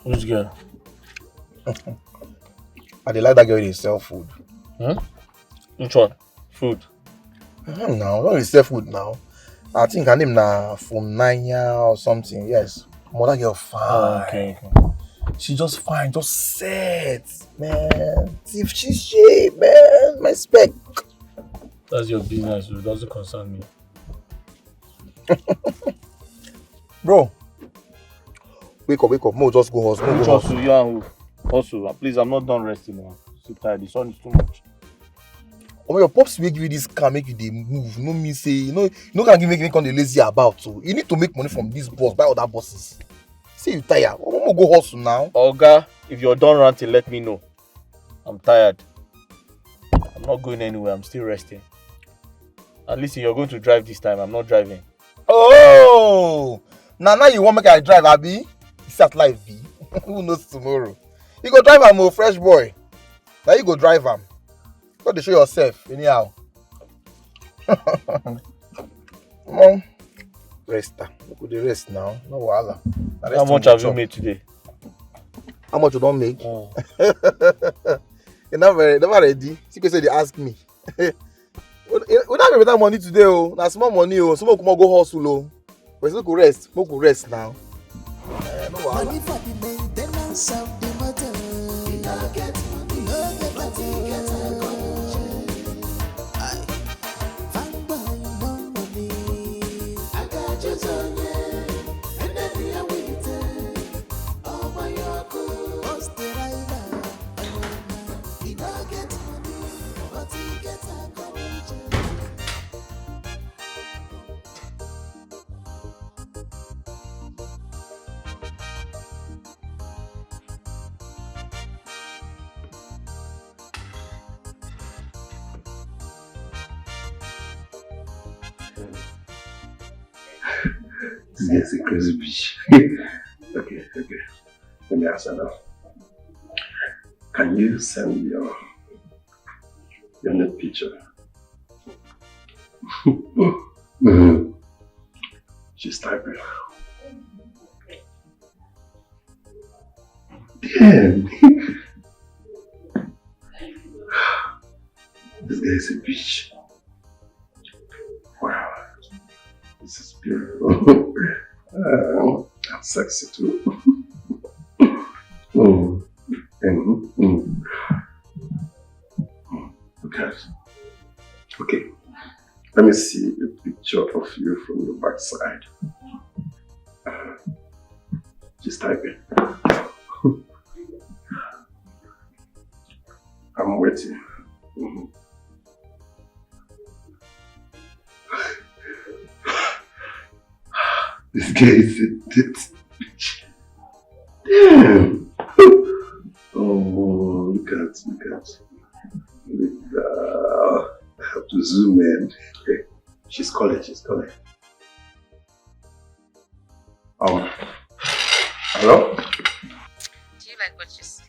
Which girl? I dey like that girl wey dey sell food. Huh? Which one? Food? Now, don't dey sell food now. I think her name na from Naija or something. Yes. Mother girl fine. Oh, okay. She just fine, just set, man. If she's shape, man, my spec. That's your business, it doesn't concern me. Bro, wake up. Mo just go hustle. Which hustle? You and who? Hustle. Please, I'm not done resting now. So tired. The sun is too much. Oh, your pops will give you this car, make you dey move. No me say, you know can give me come dey lazy about. So you need to make money from this boss, buy other bosses. Say you tired. I'm gonna go hustle now. Oga, if you're done ranting, let me know. I'm tired. I'm not going anywhere. I'm still resting. And listen, you're going to drive this time. I'm not driving. Oh, now you want make I drive, Abi? It's at life, be. Who knows tomorrow? You go drive am, fresh boy. Now you go drive am. Go to show yourself anyhow. Come on, rest. We go rest now. No wahala. How much have you made today? How much you don't make? You're never ready. See, say they ask me. We don't have better money today, oh. Now small money, oh. Some come go hustle, oh. But we go rest. We go rest now. No wahala. Money for the maintenance of the motor. You no get money, no get money, get a gun. Fanboy, no money. I got you on yeah, and then we are waiting. Oh my God, what's the rider? You no get money, but you get a gun. This guy's a crazy bitch. Okay. Let me ask her now. Can you send your nude picture? She's typing. Damn. This guy is a bitch. Wow. This is beautiful. I'm sexy too. Okay. Let me see a picture of you from your backside. Just type it. I'm waiting. This guy is a dead bitch. Damn. Oh, look at. I have to zoom in. Okay. She's calling. Hello? Do you like what you see?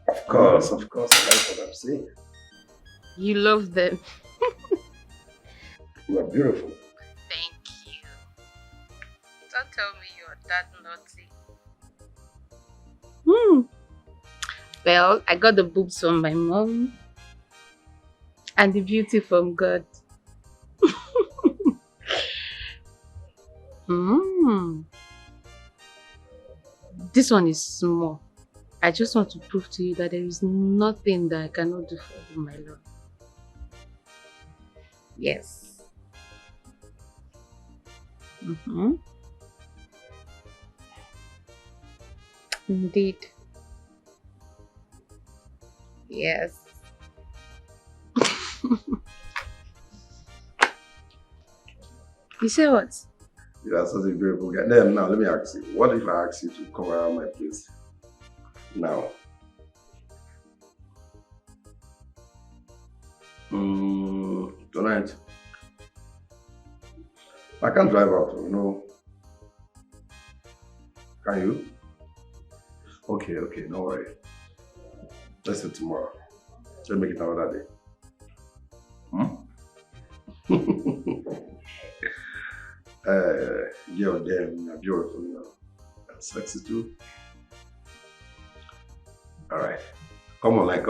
Of course, I like what I'm seeing. You love them. You are beautiful. Thank you. Don't tell me you're that naughty. Well, I got the boobs from my mom and the beauty from God. This one is small. I just want to prove to you that there is nothing that I cannot do for you, my love. Yes. Indeed. Yes. You say what? You're such a beautiful guy. Then now let me ask you. What if I ask you to come around my place now? Tonight. I can't drive out, you know. Can you? Okay, no worry. Let's do tomorrow. Let's make it another day. You're damn beautiful, you know. And sexy too. Alright. Come on, like.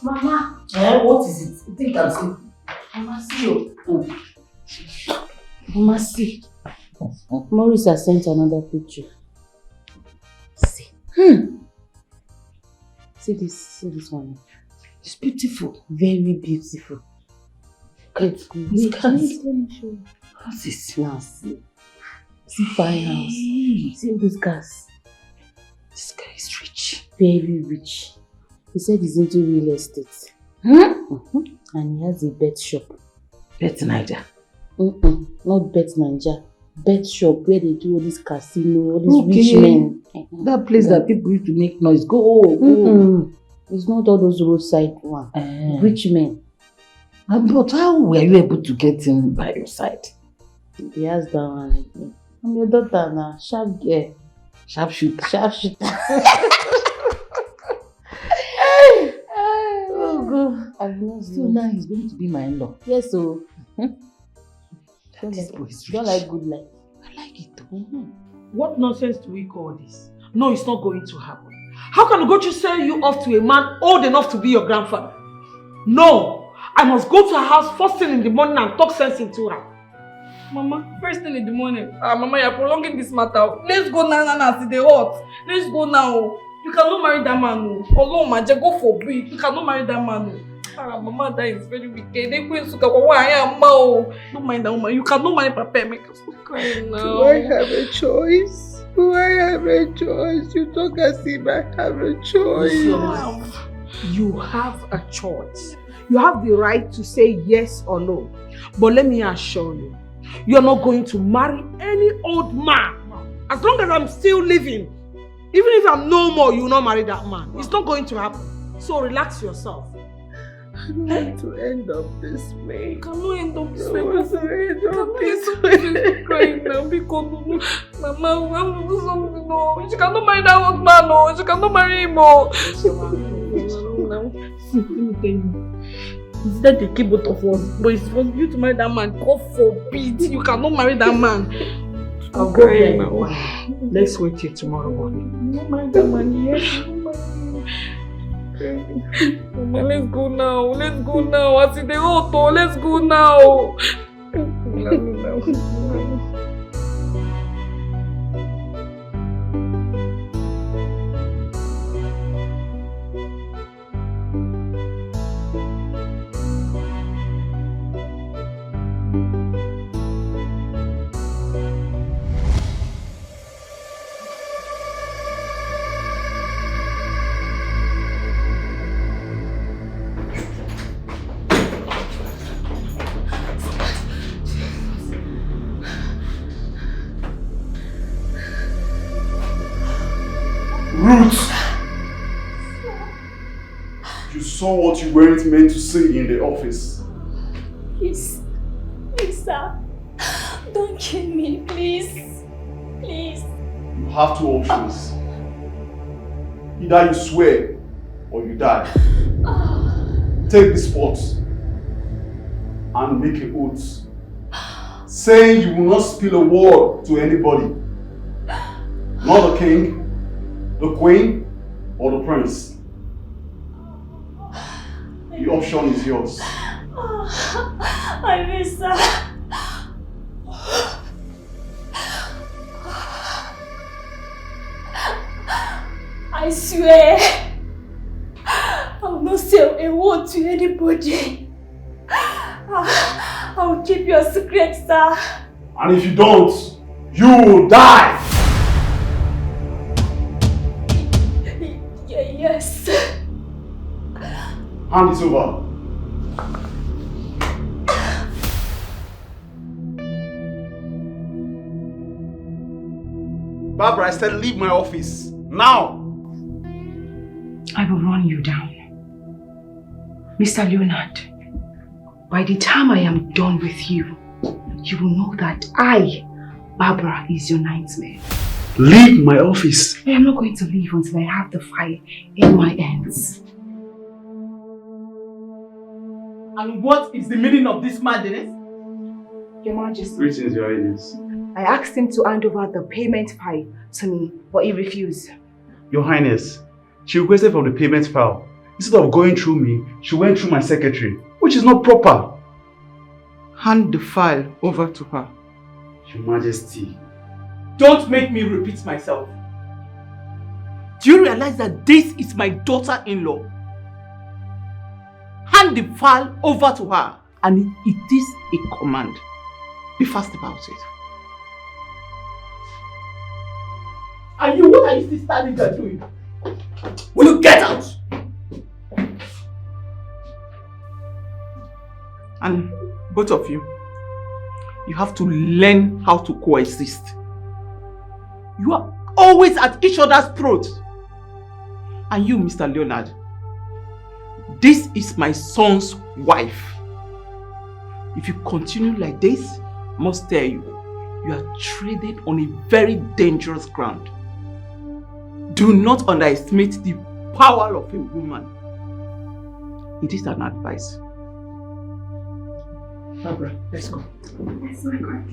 Mama. What is it? You think I'm sleeping? Mama, see you. Mama, see. Maurice has sent another picture. See. See this one. It's beautiful. Very beautiful. Wait, let me show you. What's this? Now see. See fine house. See those cars. This guy is rich. Very rich. He said he's into real estate. And he has a bet shop. Bet Naija? Not Bet Naija. Bet shop where they do all this casino, all these rich men. That place that people used to make noise. Go. It's not all those roadside ones. Rich men. But how were you able to get him by your side? He has that one. I'm your daughter now. Sharp girl. Sharp shooter. So now he's going to be my in-law. Yes, so. Don't like good life. I like it. What nonsense do we call this? No, it's not going to happen. How can Ugochi sell you off to a man old enough to be your grandfather? No! I must go to her house first thing in the morning and talk sense into her. Mama, first thing in the morning. Mama, you're prolonging this matter. Let's go now, see the hot. Let's go now. You cannot marry that man. Although, Maja, go for big. You cannot marry that man. Mama, that is very wicked. They go to don't mind that woman. You cannot marry Papa. Make us stop crying now. Do I have a choice? You talk as if I have a choice. You have a choice. You have the right to say yes or no. But let me assure you, you're not going to marry any old man. As long as I'm still living, even if I'm no more, you will not marry that man. It's not going to happen. So relax yourself. I don't want to end up this way. You cannot end up this way. Crying now because Mama, we have to do something. No, she cannot marry that old man. No, she cannot marry him. See, let me tell you. It's that they keep both of us, but it's for you to marry that man. God forbid, you cannot marry that man. I'll go there now. Let's wait till tomorrow morning. No marry that man, yes. Mama, let's go now. I see the auto. Let's go now. saw what you weren't meant to see in the office. Please, sir. Don't kill me, please. Please. You have two options. Either you swear or you die. Take this pot and make an oath, saying you will not spill a word to anybody. Not the king, the queen, or the prince. The option is yours. I miss her. I swear, I will not say a word to anybody. I will keep your secret, sir. And if you don't, you will die! Yes. Hand it over. Barbara, I said leave my office. Now! I will run you down. Mr. Leonard, by the time I am done with you, you will know that I, Barbara, is your nightmare. Leave my office. I am not going to leave until I have the fire in my hands. And what is the meaning of this madness? Your Majesty. Greetings, Your Highness. I asked him to hand over the payment file to me, but he refused. Your Highness, she requested from the payment file. Instead of going through me, she went through my secretary, which is not proper. Hand the file over to her. Your Majesty. Don't make me repeat myself. Do you realize that this is my daughter-in-law? Hand the file over to her, and it is a command. Be fast about it. And you, what are you still standing there doing? Will you get out? And both of you, you have to learn how to coexist. You are always at each other's throats. And you, Mr. Leonard, this is my son's wife. If you continue like this, I must tell you, you are treading on a very dangerous ground. Do not underestimate the power of a woman. It is an advice. Barbara, let's go. Yes, my God.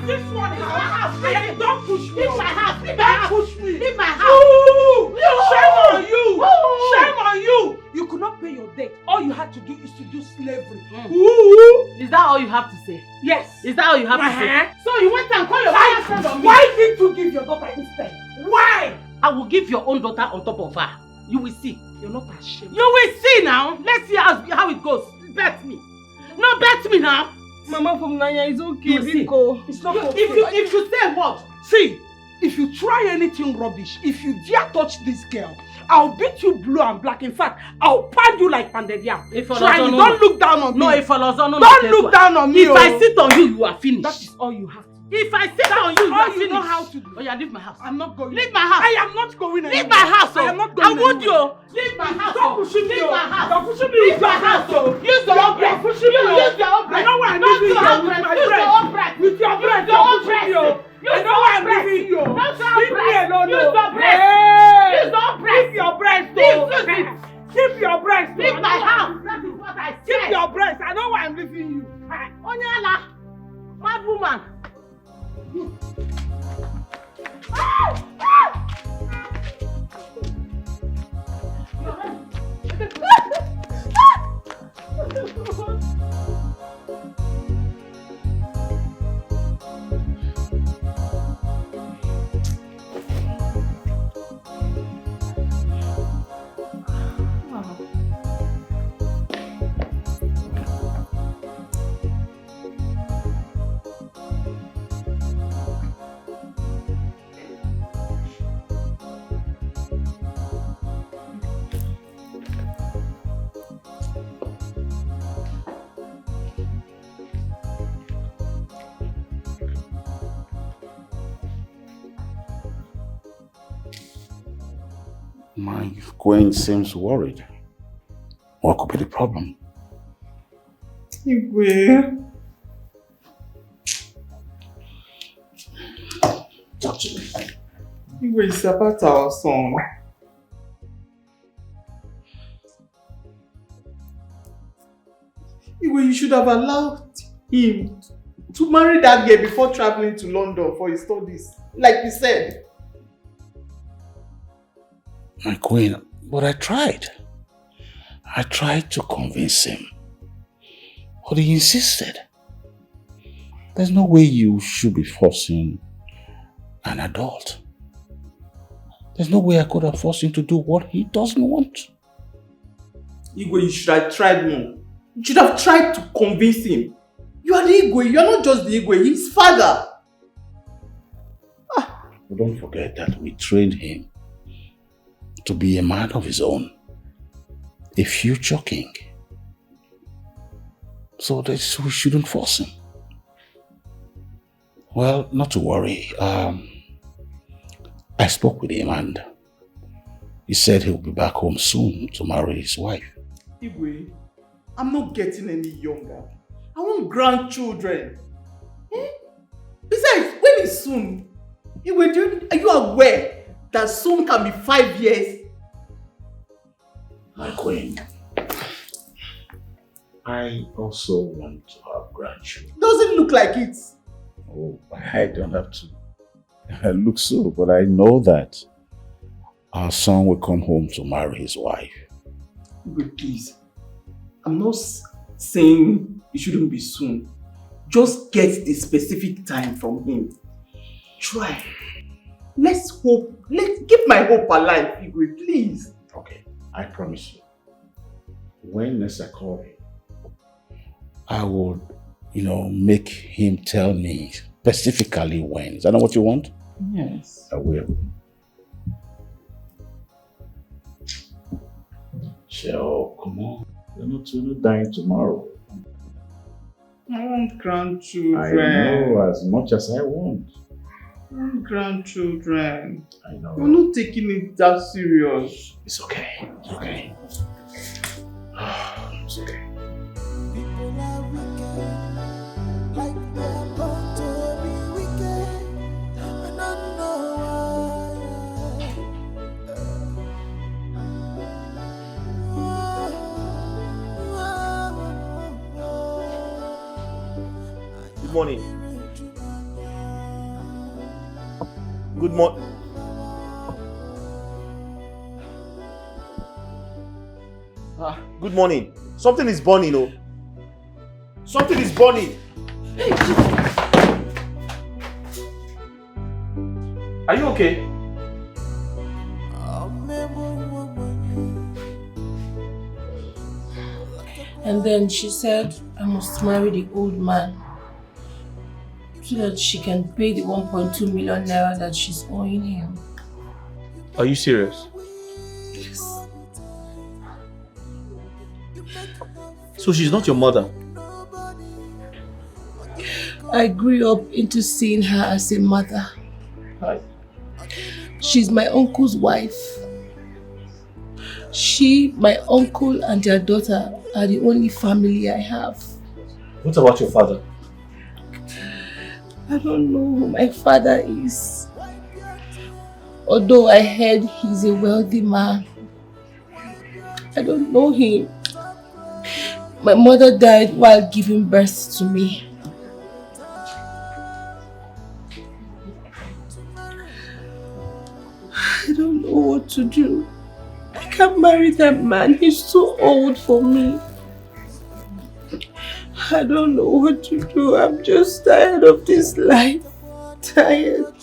This one is my house. Don't push me. Leave my house. Don't push me. Leave my house. Shame on you. Shame on you. You could not pay your debt. All you had to do is to do slavery. Is that all you have to say? Yes. Is that all you have to say? So you went and called your boyfriend on me. Why didn't you give your daughter instead? Why? I will give your own daughter on top of her. You will see. You're not ashamed. You will see now. Let's see how it goes. Bet me. No, bet me now. Mama from Naija is okay. It's not okay. If you say what? See, if you try anything rubbish, if you dare touch this girl, I'll beat you blue and black. In fact, I'll pound you like pounded yam. Don't look down on me. No, if I don't look down on me. If I sit on you, you are finished. That is all you have to do. If I sit down on you, you are you know finished. how to do. Oh yeah, leave my house. I'm not going. Leave my house. I am not going anywhere. Leave my house. I am not going I want anywhere. you. Leave my house. Stop pushing me. Leave my house. Stop pushing me. Leave my house. Use your own breath. Pushing me. Use your own breath. I know why I'm Don't leaving do you your with breath. my Use breath. your own breath. With your breath. Use your own Pushing me. breath. I know why I'm leaving you. Leave me alone. Use your breath. Hey. Use your breath. Keep your breath. Keep your breath. Leave my house. That is what I said. Keep your breath. I know why I'm leaving you. Onyala, mad woman. My queen seems worried. What could be the problem? Igwe. Talk to me. Igwe, it's about our son. Igwe, you should have allowed him to marry that girl before traveling to London for his studies. Like you said. My queen, but I tried. I tried to convince him. But he insisted. There's no way you should be forcing an adult. There's no way I could have forced him to do what he doesn't want. Igwe, you should have tried more. You should have tried to convince him. You are the Igwe, you are not just the Igwe, he's father. But don't forget that we trained him to be a man of his own, a future king. So we shouldn't force him. Well, not to worry. I spoke with him and he said he'll be back home soon to marry his wife. Igwe, I'm not getting any younger. I want grandchildren. Besides, when is soon? Igwe, are you aware that soon can be 5 years? My queen, I also want to have grandchildren. Doesn't look like it. Oh, I don't have to look so, but I know that our son will come home to marry his wife. Igwe, please. I'm not saying it shouldn't be soon. Just get the specific time from him. Try. Let's hope. Let's keep my hope alive, Igwe, please. Okay, I promise you. When next I call him, I will, make him tell me specifically when. Is that not what you want? Yes. I will. Joe, come on. You're not dying tomorrow. I want grandchildren. I know as much as I want. I want grandchildren. I know. You're not taking it that serious. It's okay. It's okay. It's okay. People are wicked, like they're born to be wicked. I don't know Good morning. Good morning. Good morning. Something is burning, oh. Something is burning. Are you okay? And then she said I must marry the old man so that she can pay the 1.2 million naira that she's owing him. Are you serious? Yes. So she's not your mother? I grew up into seeing her as a mother. Hi. She's my uncle's wife. She, my uncle and their daughter are the only family I have. What about your father? I don't know who my father is. Although I heard he's a wealthy man. I don't know him. My mother died while giving birth to me. I don't know what to do. I can't marry that man. He's too old for me. I don't know what to do. I'm just tired of this life. Tired.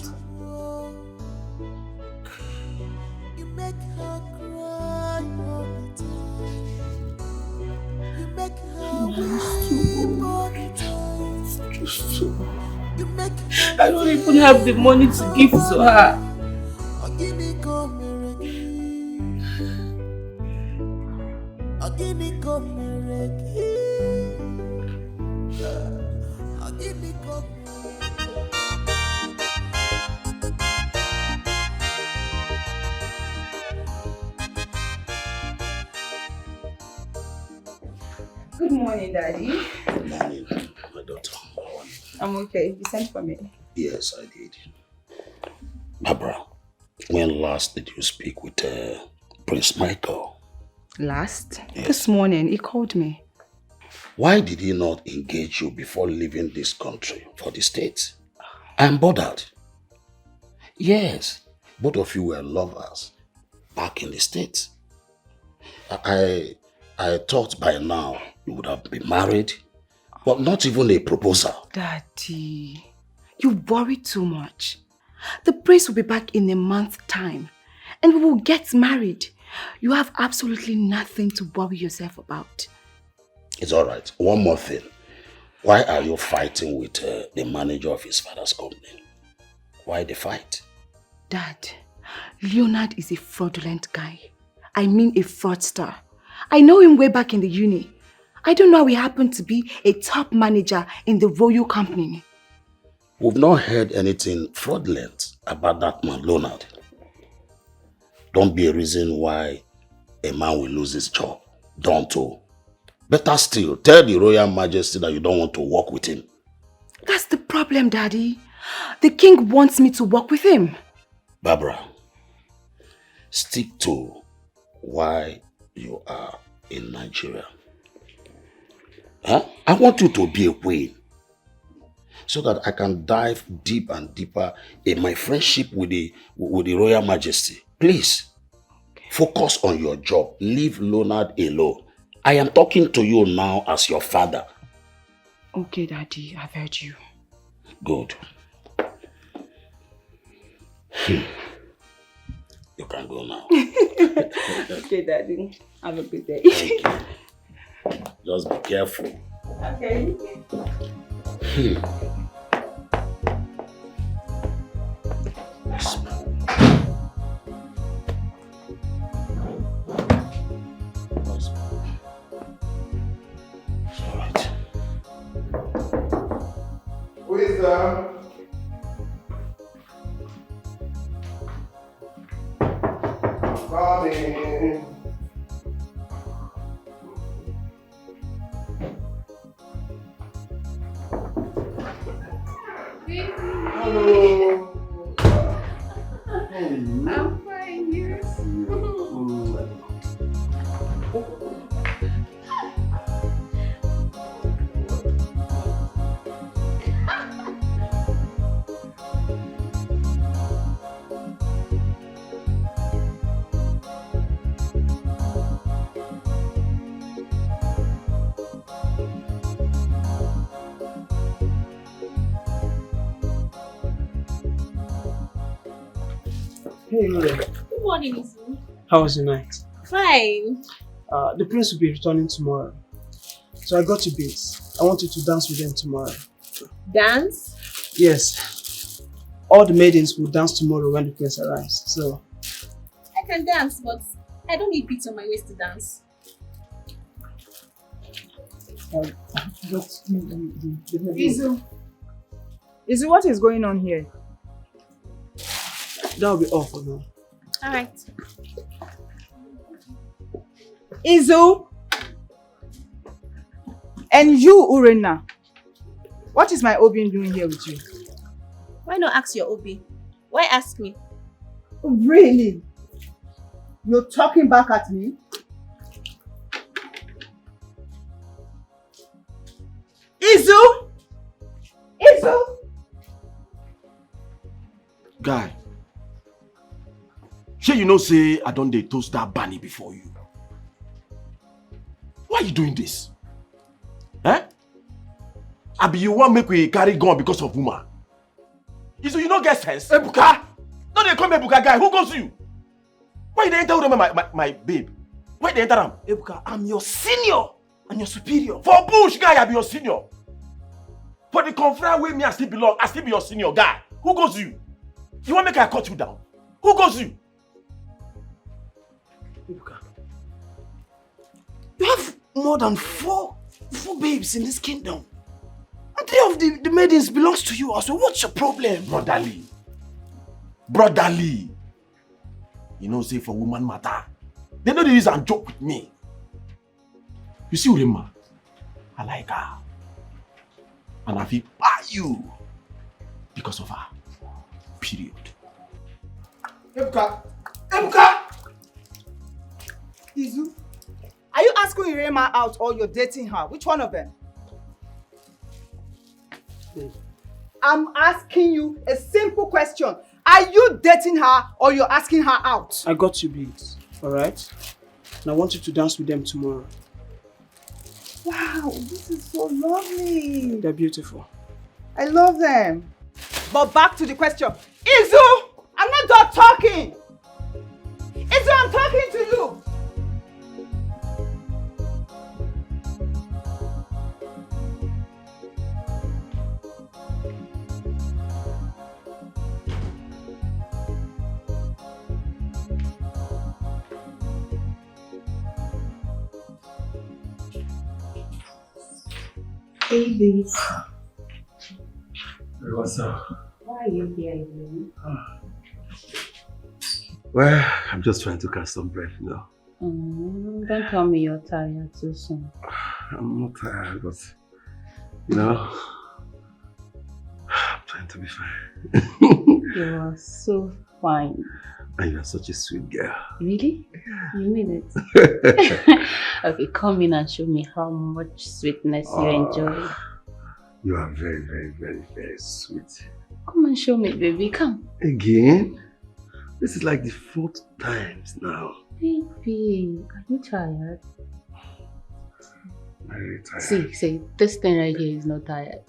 I don't even have the money to give to her. Good morning, Daddy. Good morning, my daughter. I'm okay. You sent for me? Yes, I did. Barbara, when last did you speak with Prince Michael? Last? Yes. This morning, he called me. Why did he not engage you before leaving this country for the States? I'm bothered. Yes, both of you were lovers back in the States. I thought by now you would have been married, but not even a proposal. Daddy, you worry too much. The prince will be back in a month's time and we will get married. You have absolutely nothing to worry yourself about. It's all right. One more thing. Why are you fighting with the manager of his father's company? Why the fight? Dad, Leonard is a fraudulent guy. I mean a fraudster. I know him way back in the uni. I don't know how he happened to be a top manager in the royal company. We've not heard anything fraudulent about that man, Leonard. Don't be a reason why a man will lose his job. Don't. Better still, tell the Royal Majesty that you don't want to work with him. That's the problem, Daddy. The king wants me to work with him. Barbara, stick to why you are in Nigeria. Huh? I want you to be a queen so that I can dive deep and deeper in my friendship with the Royal Majesty. Please, focus on your job. Leave Leonard alone. I am talking to you now as your father. Okay, Daddy, I've heard you. Good. You can go now. Okay, Daddy. Have a good day. Thank you. Just be careful. Okay. Who is there? Coming. Hello. I'm fine, yes. Hey, Lulu. Good morning, Izzy. How was your night? Fine. The prince will be returning tomorrow. So I got you beats. I want you to dance with them tomorrow. Dance? Yes. All the maidens will dance tomorrow when the prince arrives. So I can dance, but I don't need beats on my waist to dance. just Izu, Is what is going on here? That'll be all for now. Alright. Izu! And you, Urena. What is my Obi doing here with you? Why not ask your Obi? Why ask me? Really? You're talking back at me? Izu! Izu! Guy, sure you know say I don't dey toast that bunny before you. Why you doing this? Eh? Abi you want make we carry gun because of woman? Izu, you no get sense? Ebuka! No dey come Ebuka guy, who goes you? Why you dey enter with my babe? Why you dey enter am? Ebuka, I'm your senior and your superior. For bush guy, I be your senior. For the confront where me I still belong, I still be your senior guy. Who goes you? You want make I cut you down? Who goes you? Ebuka, you have more than four babes in this kingdom. And 3 of the maidens belongs to you also. What's your problem? Brotherly. Brotherly. You know, say for woman matter. They know the reason joke with me. You see Urema? I like her. And I feel buy you because of her. Period. Ebuka! Ebuka! Izu, are you asking Urema out or you're dating her? Which one of them? I'm asking you a simple question. Are you dating her or you're asking her out? I got you, babes. Alright? And I want you to dance with them tomorrow. Wow, this is so lovely. They're beautiful. I love them. But back to the question. Izu! I'm not done talking! Izu, I'm talking to you! Baby. What's up? Why are you here alone? Well, I'm just trying to catch some breath, you know. Don't tell me you're tired too soon. I'm not tired, but, you know, I'm trying to be fine. You are so fine. And you're such a sweet girl. Really? You mean it? Okay, come in and show me how much sweetness you enjoy. You are very, very, very, very sweet. Come and show me, baby. Come. Again? This is like the 4th time now. Baby, are you tired? Very tired. See, this thing right here is not tired.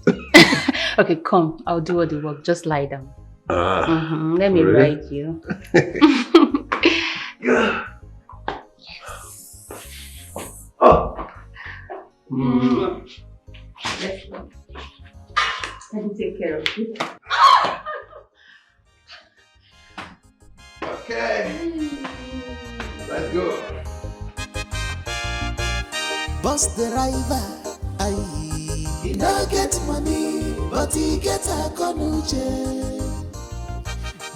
Okay, come. I'll do all the work. Just lie down. Let me really? ride you. Yes. Oh. Let's go. Let me take care of you. Okay. Let's go. Boss the driver, he no get money, but he get a konuche.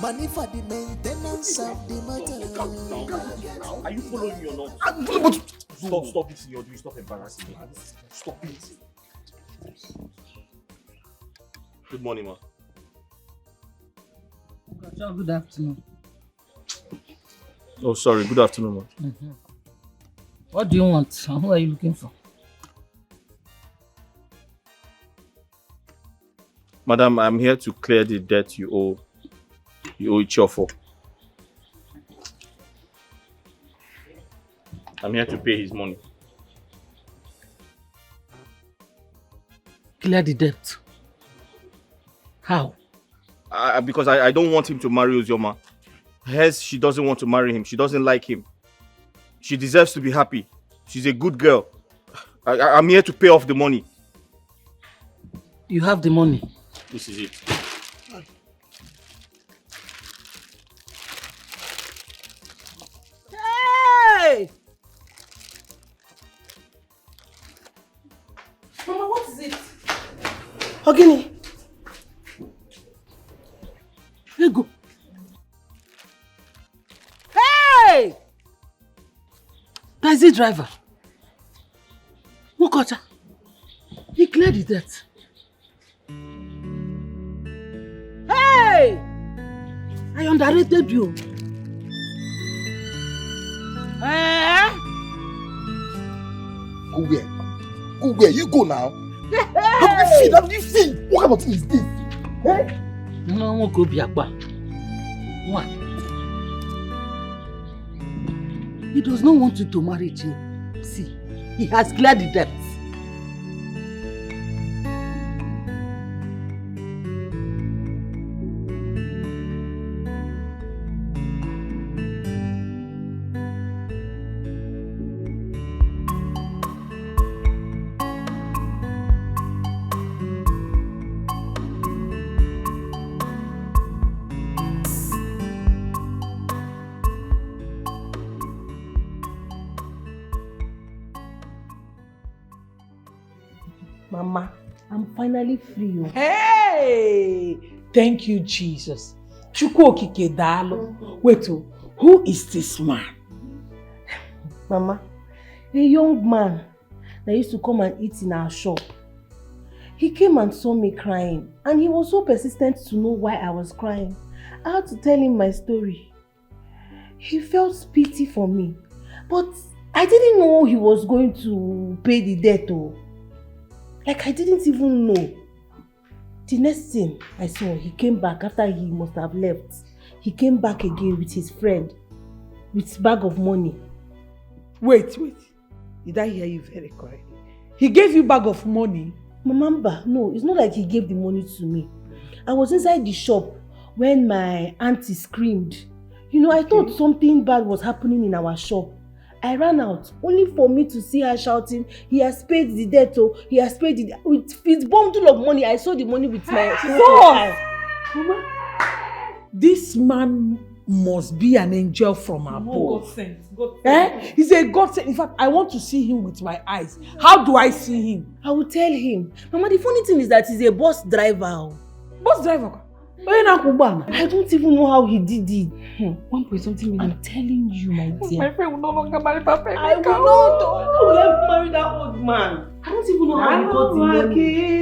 Money for the maintenance of the motor. Are you following me or not? Stop it, Senor. Do you stop embarrassing me? Stop it. Good morning, ma. Good afternoon. Oh, sorry. Good afternoon, ma. What do you want? And who are you looking for? Madam, I'm here to clear the debt you owe Ichofo. I'm here to pay his money. Clear the debt. How? Because I don't want him to marry Uzioma. Hence, she doesn't want to marry him. She doesn't like him. She deserves to be happy. She's a good girl. I'm here to pay off the money. You have the money. This is it. Hey! Mama, what is it? Ogini, Here go. Hey! Taxi driver. Mukota. He cleared the debt. Hey! I underrated you. Eh? Go where? Go where? You go now. How do you feel? How do you feel? What kind of thing is this? Eh? No, I won't go be Akba. What? He does not want you to marry him. See, he has cleared the debt. Mama, I'm finally free. Hey! Thank you, Jesus. Chukwu okike daalụ. Wait, who is this man? Mama, a young man that used to come and eat in our shop. He came and saw me crying, and he was so persistent to know why I was crying. I had to tell him my story. He felt pity for me, but I didn't know he was going to pay the debt. Like, I didn't even know. The next thing I saw, he came back after he must have left. He came back again with his friend, with a bag of money. Wait. Did I hear you very correctly? He gave you a bag of money? Mama, no, it's not like he gave the money to me. I was inside the shop when my auntie screamed. You know, I thought something bad was happening in our shop. I ran out, only for me to see her shouting, he has paid the debt, he has paid the debt. With his bundle of money, I saw the money with my eyes. Mama, this man must be an angel from above. God sent. He's a God sent. In fact, I want to see him with my eyes. How do I see him? I will tell him. Mama, the funny thing is that he's a bus driver. Bus driver? I don't even know how he did it. 1.something million. I'm telling you, my dear. My friend will no longer marry Papa. I will not. How will I marry that old man? I don't even know how he got the money.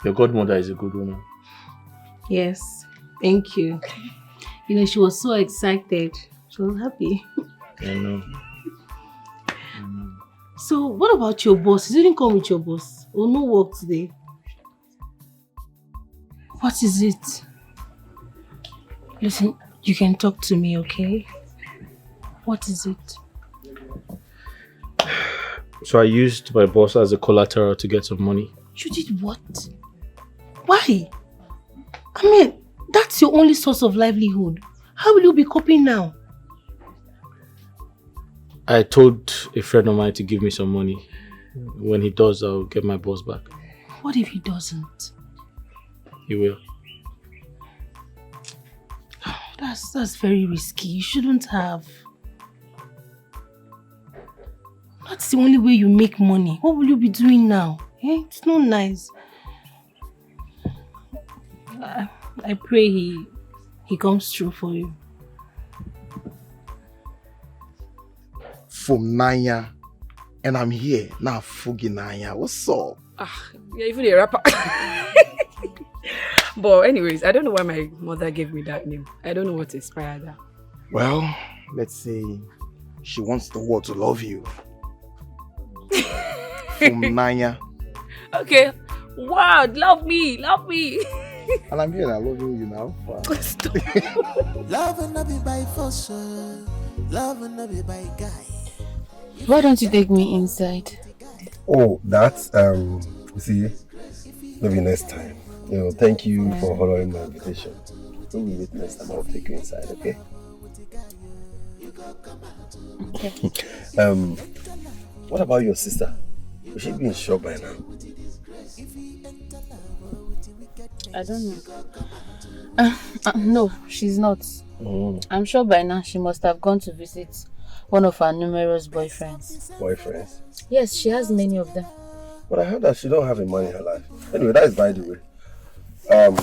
Your godmother is a good woman. Yes, thank you. You know, she was so excited. She was happy. I know. So, what about your boss? You didn't come with your boss. Oh, no work today. What is it? Listen, you can talk to me, okay? What is it? So I used my boss as a collateral to get some money. You did what? Why? I mean, that's your only source of livelihood. How will you be coping now? I told a friend of mine to give me some money. When he does, I'll get my boss back. What if he doesn't? He will. That's very risky. You shouldn't have. That's the only way you make money. What will you be doing now? Eh? It's not nice. I pray he comes through for you. From Naija, and I'm here now. Fugi Naija, what's up? You're even a rapper. But anyways, I don't know why my mother gave me that name. I don't know what inspired her. Well, let's say she wants the world to love you. From Naija. Okay. Wow, love me. And I'm here now, loving you now. Wow. Love and not be by force, love and not be by guy. Why don't you take me inside? Oh, that's you see, maybe next time. You know, thank you for honoring my invitation. When we meet next time, I'll take you inside, okay? Okay. What about your sister? Will she be in shock by now? I don't know. No, she's not. I'm sure by now she must have gone to visit one of her numerous boyfriends. Boyfriends? Yes, she has many of them. But I heard that she don't have a man in her life. Anyway, that is by the way.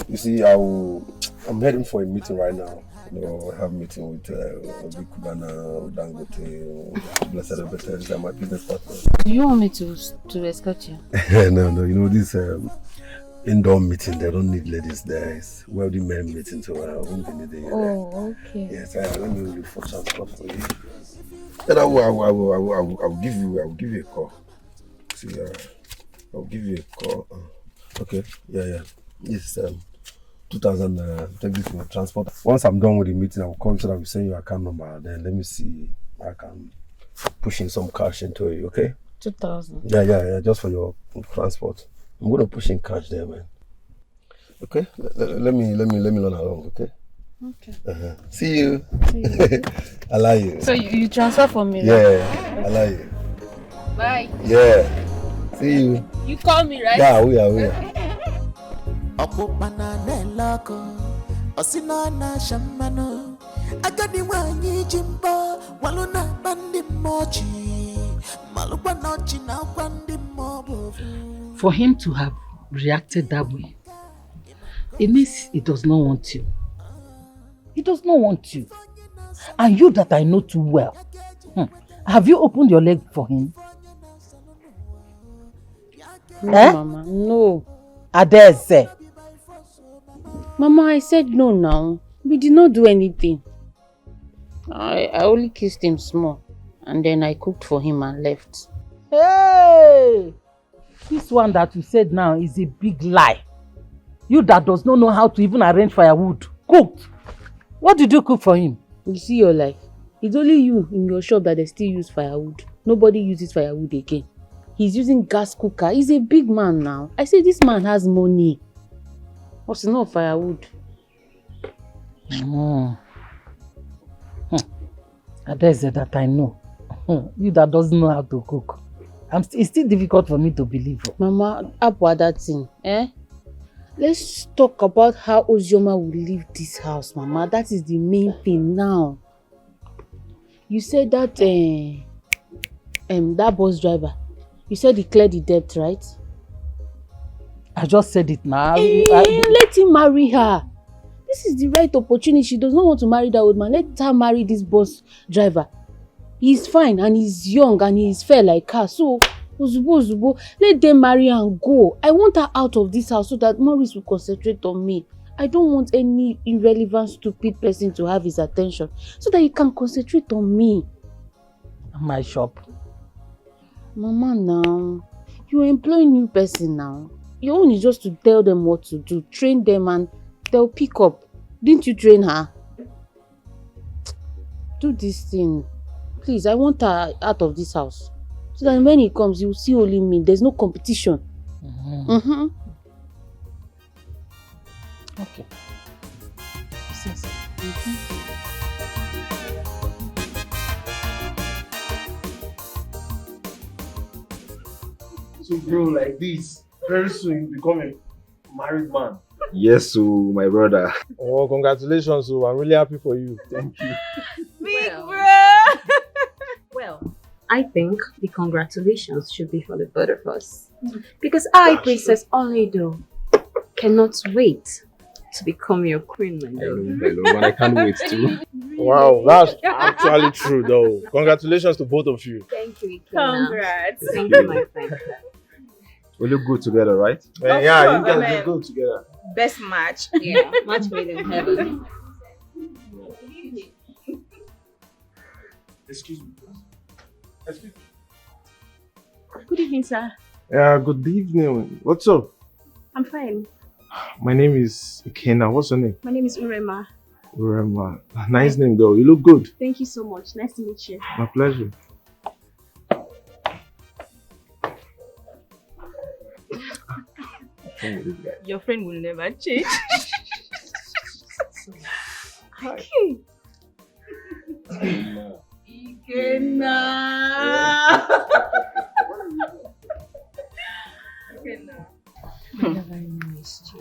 You see, I'm heading for a meeting right now. You know, I have a meeting with Kubana, Dangote, Blessed Better. These are my business partners. Do you want me to escort you? No. You know, this indoor meeting, they don't need ladies there. It's wealthy men meeting, so I won't be needing you there. Oh, okay. Yes, let me look for transport for you. Then I will give you a call. See, I'll give you a call. Okay, yeah. Yes, 2,000. Take this for transport. Once I'm done with the meeting, I'll come so that I will send you an account number. Then let me see. I can push in some cash into you. Okay? 2,000. Yeah. Just for your transport. I'm gonna push in cash there, man. Okay? Let me run along. Okay? Okay. See you. I like you. So you transfer for me? Yeah, I like you. Bye. Yeah. See you. You call me, right? Yeah, we are. For him to have reacted that way, It means he does not want you. He does not want you. And you that I know too well. Have you opened your leg for him? No, Mama, no. Adeze. Mama, I said no now. We did not do anything. I only kissed him small. And then I cooked for him and left. Hey! This one that you said now is a big lie. You that does not know how to even arrange firewood. Cooked. What did you cook for him? You see your life. It's only you in your shop that they still use firewood. Nobody uses firewood again. He's using gas cooker. He's a big man now. I say this man has money. What's not firewood? Adeze that I know. You that doesn't know how to cook. It's still difficult for me to believe. Mama, about that thing, eh? Let's talk about how Ozioma will leave this house, Mama. That is the main thing now. You said that that bus driver, you said he cleared the debt, right? I just said it now. Let him marry her. This is the right opportunity. She does not want to marry that old man. Let her marry this bus driver. He's fine and he's young and he's fair like her. So, Ozubo, let them marry and go. I want her out of this house so that Maurice will concentrate on me. I don't want any irrelevant, stupid person to have his attention so that he can concentrate on me. My shop. Mama, now, you employ new person now. Your own is just to tell them what to do, train them and they'll pick up. Didn't you train her? Do this thing. Please, I want her out of this house. So that when he comes, you'll see only me. There's no competition. Okay. So bro, like this, very soon you become a married man. Yes, so my brother. Oh, congratulations, so I'm really happy for you. Thank you. Big bro! Well, I think the congratulations should be for the both of us. Because I, Princess Onido, cannot wait to become your queen, my love. Hello, I can't wait too. Wow, that's actually true though. Congratulations to both of you. Thank you, Ikena. Congrats. Thank you, my friend. We look good together, right? Yeah, you guys look good together. Best match. Yeah, match made in heaven. Excuse me. Excuse me. Good evening, sir. Yeah, good evening. What's up? I'm fine. My name is Ikena. What's your name? My name is Urema. Urema. Nice name though. You look good. Thank you so much. Nice to meet you. My pleasure. Your friend will never change. Okay. Ikena. I missed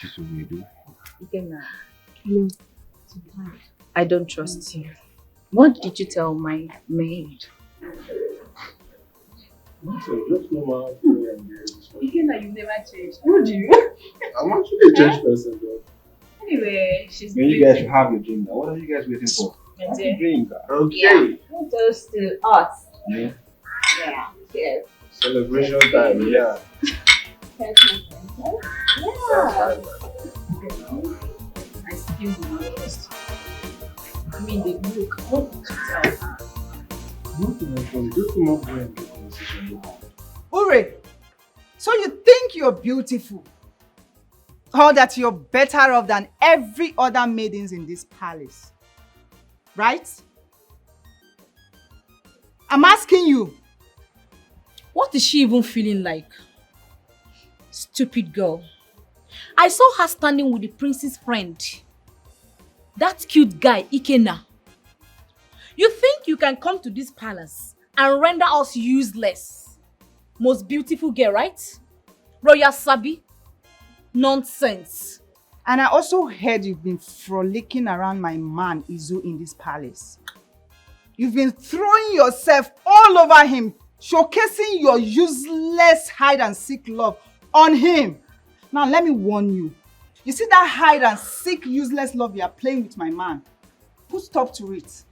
you so we do. Ikena. I don't trust you. What did you tell my maid? Ikena, you never changed. Would you? I'm actually a changed person though. Anyway, she's When you guys should have your drink now. What are you guys waiting for? My dear. Drink. Okay. Yeah. Toast to us. Yeah. Yeah. Cheers. Celebration time, yeah. Yeah. I still do not trust you. I mean, the look. What did you tell her? Ure, so you think you're beautiful? Or that you're better off than every other maidens in this palace? Right? I'm asking you. What is she even feeling like? Stupid girl. I saw her standing with the prince's friend. That cute guy, Ikena. You think you can come to this palace and render us useless? Most beautiful girl, right? Royal Sabi? Nonsense. And I also heard you've been frolicking around my man, Izu, in this palace. You've been throwing yourself all over him, showcasing your useless hide-and-seek love on him. Now, let me warn you. You see that hide and seek useless love you are playing with my man? Put stop to it.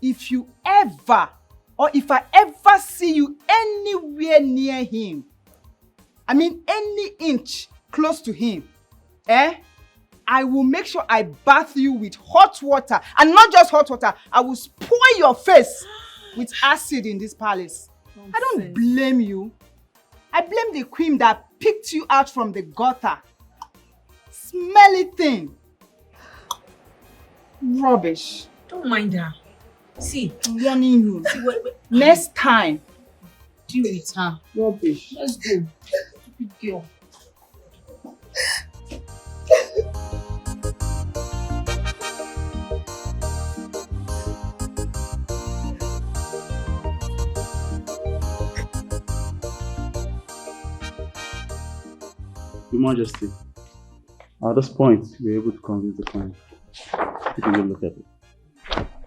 If you ever, or if I ever see you anywhere near him, I mean any inch close to him, I will make sure I bath you with hot water. And not just hot water, I will spoil your face with acid in this palace. I don't blame you. I blame the queen that picked you out from the gutter. Smelly thing. Rubbish. Don't mind her. See, I'm warning you. Next time, deal with her. Rubbish. Let's go. Stupid girl. Your Majesty, at this point, we're able to convince the client. Take a good look at it.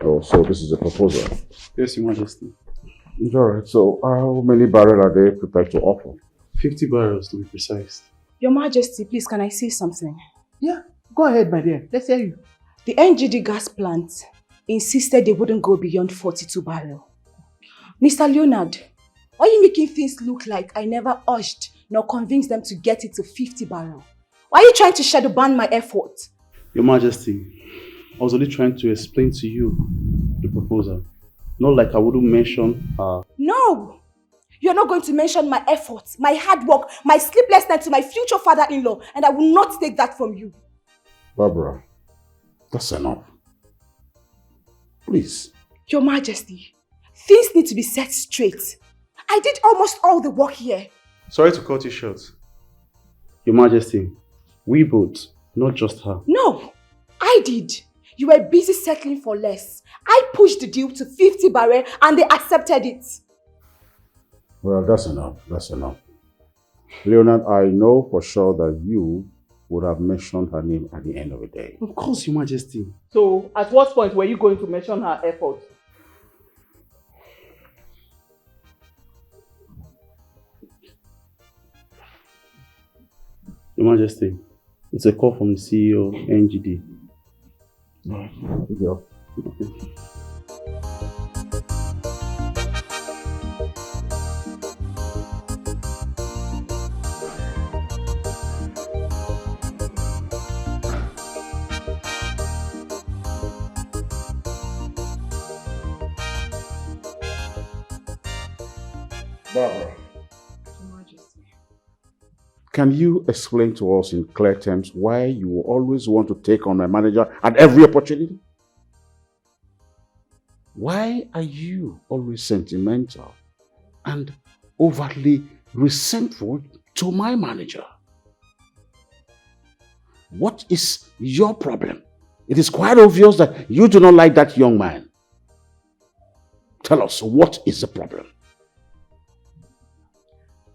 Oh, so this is a proposal? Yes, Your Majesty. It's alright. So how many barrels are they prepared to offer? 50 barrels to be precise. Your Majesty, please, can I say something? Yeah, go ahead, my dear. Let's hear you. The NGD gas plant insisted they wouldn't go beyond 42 barrels. Mr. Leonard, why are you making things look like I never urged nor convinced them to get it to 50 barrels? Why are you trying to shadow ban my effort? Your Majesty, I was only trying to explain to you the proposal. Not like I wouldn't mention No! You're not going to mention my efforts, my hard work, my sleepless night to my future father-in-law, and I will not take that from you. Barbara, that's enough. Please. Your Majesty, things need to be set straight. I did almost all the work here. Sorry to cut you short. Your Majesty, we both, not just her. No, I did. You were busy settling for less. I pushed the deal to 50 barrels and they accepted it. Well, that's enough. That's enough. Leonard, I know for sure that you would have mentioned her name at the end of the day. Of course, Your Majesty. So, at what point were you going to mention her effort? Your Majesty, it's a call from the CEO, NGD. Good girl. Okay. Barbara. Can you explain to us in clear terms why you always want to take on a manager at every opportunity? Why are you always sentimental and overtly resentful to my manager? What is your problem? It is quite obvious that you do not like that young man. Tell us, what is the problem?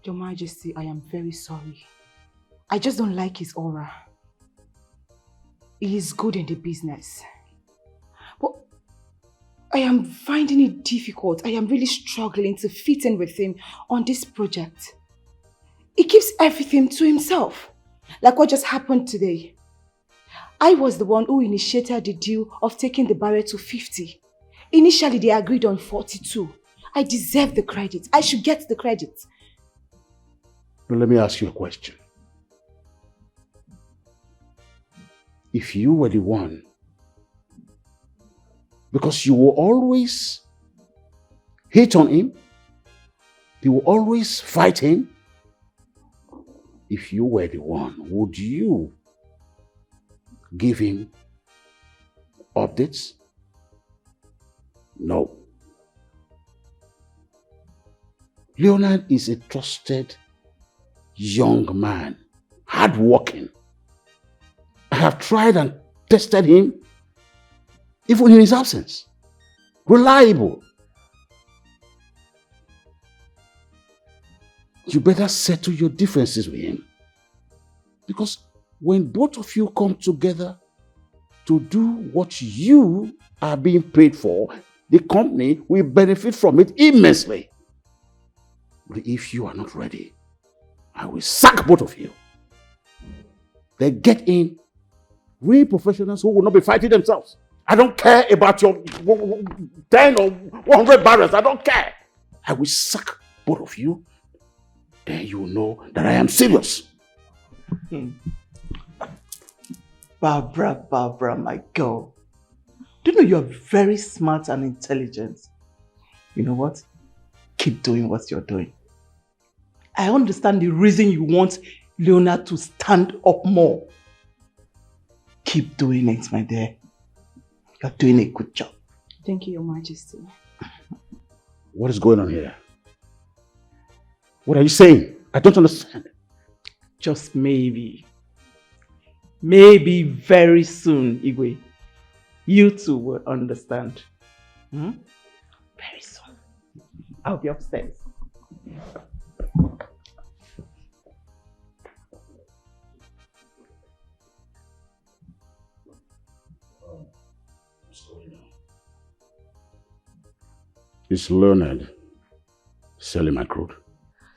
Your Majesty, I am very sorry. I just don't like his aura. He is good in the business. But I am finding it difficult. I am really struggling to fit in with him on this project. He keeps everything to himself, like what just happened today. I was the one who initiated the deal of taking the barrel to 50. Initially, they agreed on 42. I deserve the credit. I should get the credit. Now, let me ask you a question. If you were the one, because you will always hit on him, you will always fight him, if you were the one, would you give him updates? No. Leonard is a trusted young man, hardworking. I have tried and tested him, even in his absence. Reliable. You better settle your differences with him. Because when both of you come together to do what you are being paid for, the company will benefit from it immensely. But if you are not ready, I will sack both of you. They get in real professionals who will not be fighting themselves. I don't care about your 10 or 100 barrels. I don't care. I will sack both of you. Then you will know that I am serious. Barbara, my girl. Do you know you're very smart and intelligent? You know what? Keep doing what you're doing. I understand the reason you want Leonard to stand up more. Keep doing it, my dear. You're doing a good job. Thank you, Your Majesty. What is going on here? What are you saying? I don't understand. Just maybe very soon, Igwe, you two will understand. Very soon. I'll be upstairs. Is Leonard selling my crude?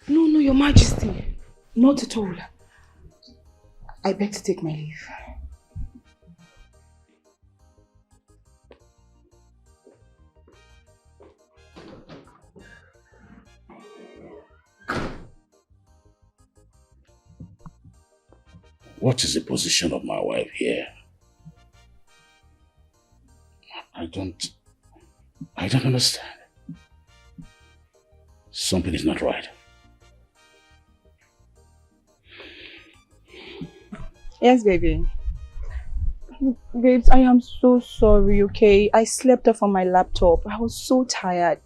No, Your Majesty. Not at all. I beg to take my leave. What is the position of my wife here? I don't understand. Something is not right. Yes, baby. Babes, I am so sorry, okay? I slept off on my laptop. I was so tired.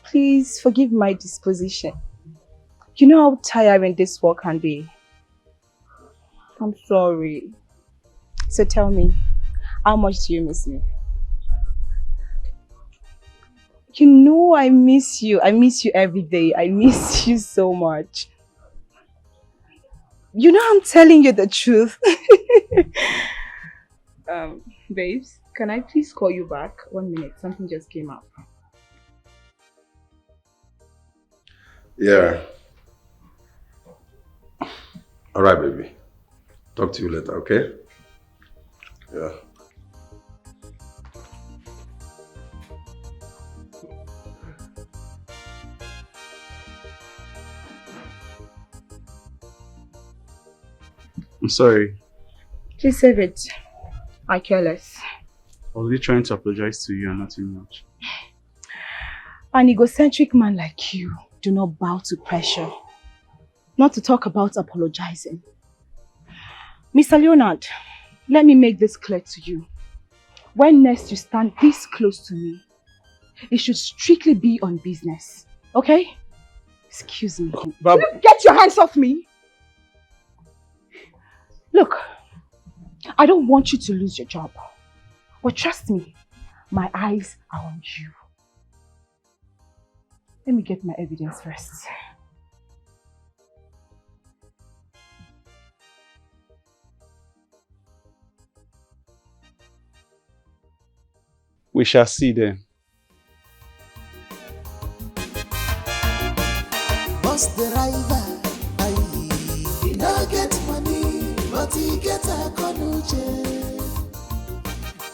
Please forgive my disposition. You know how tiring this work can be. I'm sorry. So tell me, how much do you miss me? You know I miss you. I miss you every day. I miss you so much. You know I'm telling you the truth. Babes, can I please call you back? 1 minute, something just came up. Yeah. All right, baby. Talk to you later, okay? Yeah. I'm sorry. Please save it. I care less. I was really trying to apologize to you and nothing much. An egocentric man like you do not bow to pressure. Not to talk about apologizing. Mr. Leonard, let me make this clear to you. When next you stand this close to me, it should strictly be on business. Okay? Excuse me. Get your hands off me! Look, I don't want you to lose your job. But trust me, my eyes are on you. Let me get my evidence first. We shall see then. What's the rival? He no get money, but he get a conuche.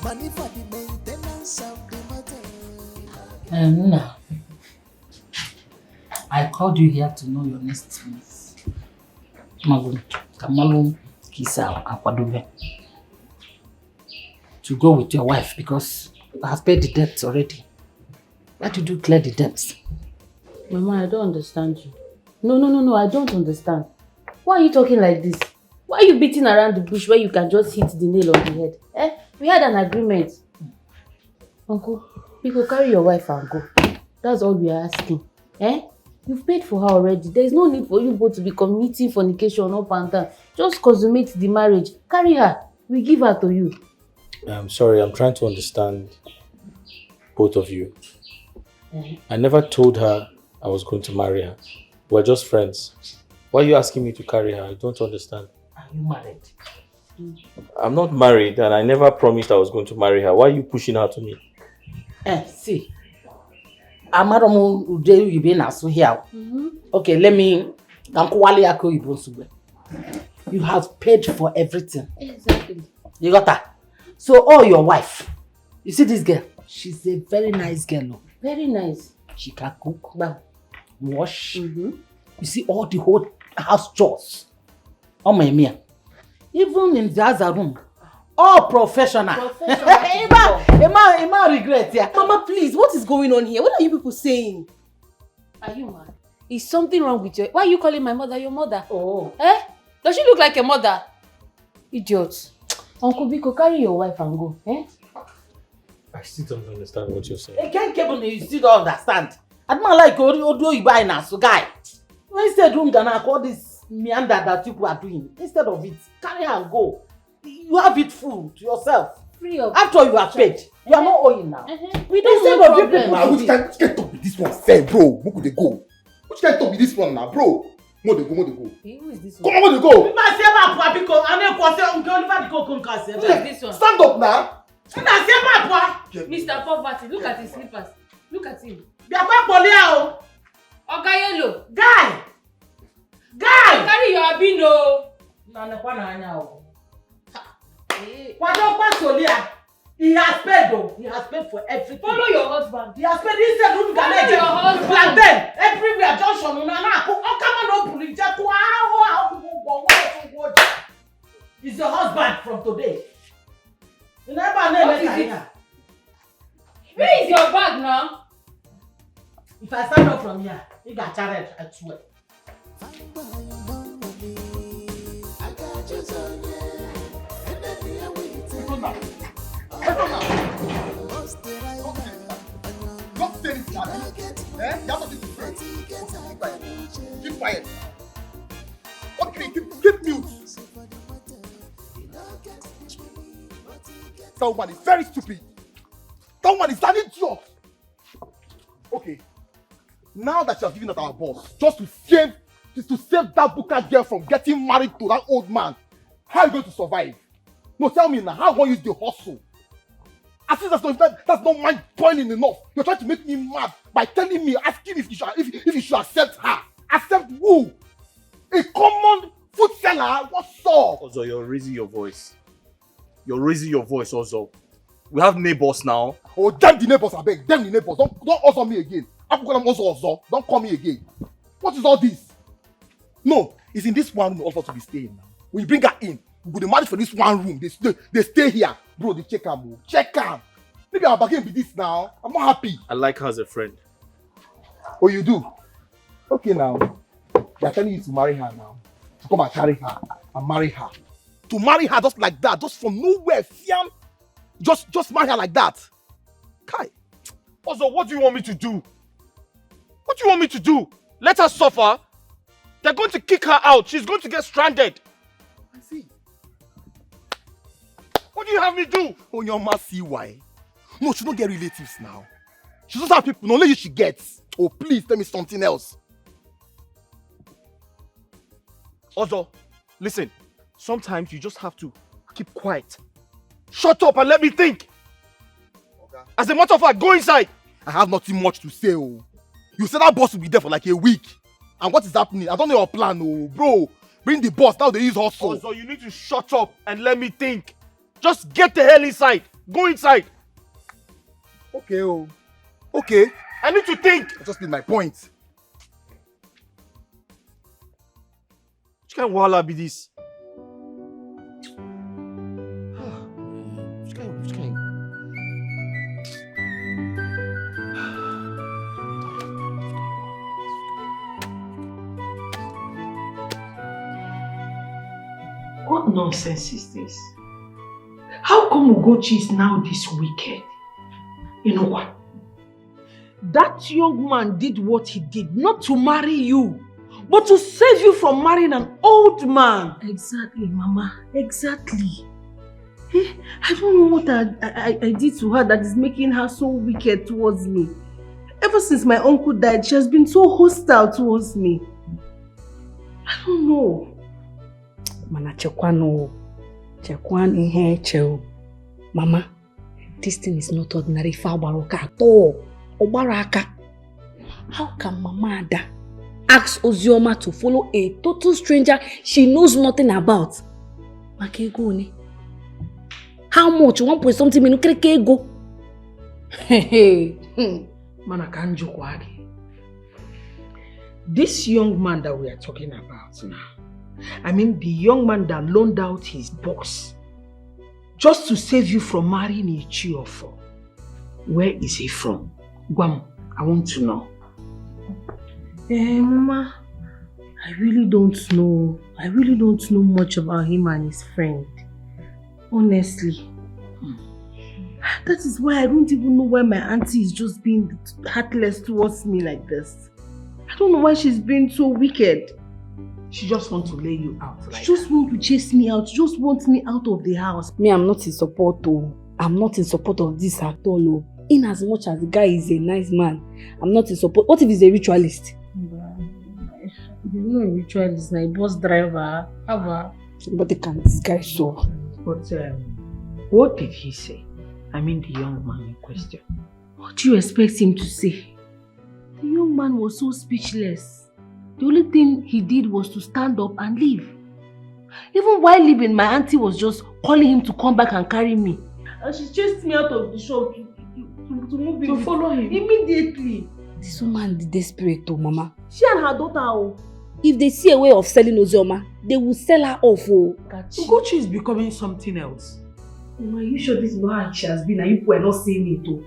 Money for the maintenance of the motor. Nuna, I called you here to know your next moves. Kamalu Kisa Akwadobe. To go with your wife because I have paid the debts already. Why did you clear the debts? Mama, I don't understand you. No, I don't understand. Why are you talking like this? Why are you beating around the bush where you can just hit the nail on the head? We had an agreement. Uncle, you go carry your wife and go. That's all we are asking. You've paid for her already. There's no need for you both to be committing fornication up and down. Just consummate the marriage. Carry her. We give her to you. I'm sorry, I'm trying to understand both of you. I never told her I was going to marry her. We're just friends. Why are you asking me to carry her? I don't understand. Are you married? I'm not married and I never promised I was going to marry her. Why are you pushing her to me? See. Amaromo ude you be na so here. Okay, let me You have paid for everything. Exactly. You got that? So, all your wife, you see this girl? She's a very nice girl. Very nice. She can cook, wash. You see all the whole house chores. Oh my mia. Even in the other room, all professional. Emma regret, yeah. Mama, please, what is going on here? What are you people saying? Are you mad? Is something wrong with you? Why are you calling my mother your mother? Oh. Eh? Does she look like a mother? Idiot. Uncle Biko, carry your wife and go. Eh? I still don't understand what you're saying. I can't cable you still don't understand. I don't like Odo you buy now, so guy. Instead room gonna call this meander that people are doing. Instead of it, carry her and go. You have it full to yourself. Free of. After you are paid, you are not owing now. We don't Instead know of you people now, which can't talk with this one? Say, bro, who could they go? Which can't talk with this one now, bro? More they go. Who is this Come one? on, more they go. Who is this one? Stand up now. Mr. Poverty, look at his slippers. Look at him. Oga Yellow. Guy! Carry your abino. He has paid though. He has paid for everything. Follow your husband. He has paid. He said, "Don't Follow your husband." Plantain everywhere. Junction. He's your husband from today. You never know. What is it? Where is your bag now? If I stand up from here, you got challenge. I swear. Keep quiet. Okay, keep mute. That woman is very stupid. That woman is an idiot. Okay. Now that you have given us our boss, just to save that Buka girl from getting married to that old man, how are you going to survive? No, tell me now, how are you going to use the hustle? As if that's not mind boiling enough. You're trying to make me mad by telling me, asking if you should accept her. Accept who? A common food seller? What's up? Ozo, you're raising your voice. You're raising your voice, Ozo. We have neighbors now. Oh, damn the neighbors, I beg. Damn the neighbors. Don't also me again. I'm going to Ozo. Don't call me again. What is all this? No, it's in this one room we offer to be staying now. When you bring her in, we go manage for this one room. They stay here. Bro, they check her, bro. Check her. Maybe I'm back in with this now. I'm not happy. I like her as a friend. Oh, you do? Okay now. They're telling you to marry her now. To come and carry her and marry her. To marry her just like that, just from nowhere, fiam. Just marry her like that. Kai. Ozo, what do you want me to do? What do you want me to do? Let her suffer? They're going to kick her out. She's going to get stranded. I see. What do you have me do? Oh, your ma see why? No, she don't get relatives now. She doesn't have people. Only you she gets. Oh, please tell me something else. Ozo, listen. Sometimes you just have to keep quiet. Shut up and let me think. Okay. As a matter of fact, go inside. I have nothing much to say. Oh, you said that boss will be there for like a week. And what is happening? I don't know your plan. Oh, bro. Bring the boss. Now they use hustle. Ozo, you need to shut up and let me think. Just get the hell inside. Go inside. Okay, oh. Okay. I need to think. I just need my point. Which kind of wahala be this? Which kind? What nonsense is this? How come Ugochi is now this wicked? You know what? That young man did what he did, not to marry you, but to save you from marrying an old man. Exactly, Mama. Exactly. I don't know what I did to her that is making her so wicked towards me. Ever since my uncle died, she has been so hostile towards me. I don't know. Mana chekwano. Chekwan ihe cheo. Mama, this thing is not ordinary Fawaroka at all. Obaraka. How can Mama Ada ask Ozioma to follow a total stranger she knows nothing about. Makego. How much? 1 something million kreke Hey, man, I can't joke. This young man that we are talking about now, I mean the young man that loaned out his box just to save you from marrying a Chiofo. Where is he from? Guam, I want to know. Mama, I really don't know. I really don't know much about him and his friend. Honestly. That is why I don't even know why my auntie is just being heartless towards me like this. I don't know why she's being so wicked. She just wants to lay you out. She just wants to chase me out. She just wants me out of the house. Me, I'm not in support though. I'm not in support of this at all. In as much as the guy is a nice man, I'm not in support. What if he's a ritualist? He's not a ritualist, he's a bus driver. But they can't disguise so. But what did he say? I mean the young man in question. What do you expect him to say? The young man was so speechless. The only thing he did was to stand up and leave. Even while leaving, my auntie was just calling him to come back and carry me. And she chased me out of the shop to move to follow him immediately. This woman is desperate though, Mama. She and her daughter. If they see a way of selling Ozioma, they will sell her off. Ugochi is becoming something else. Mama, are you sure this is not how she has been and you people are not seeing it though?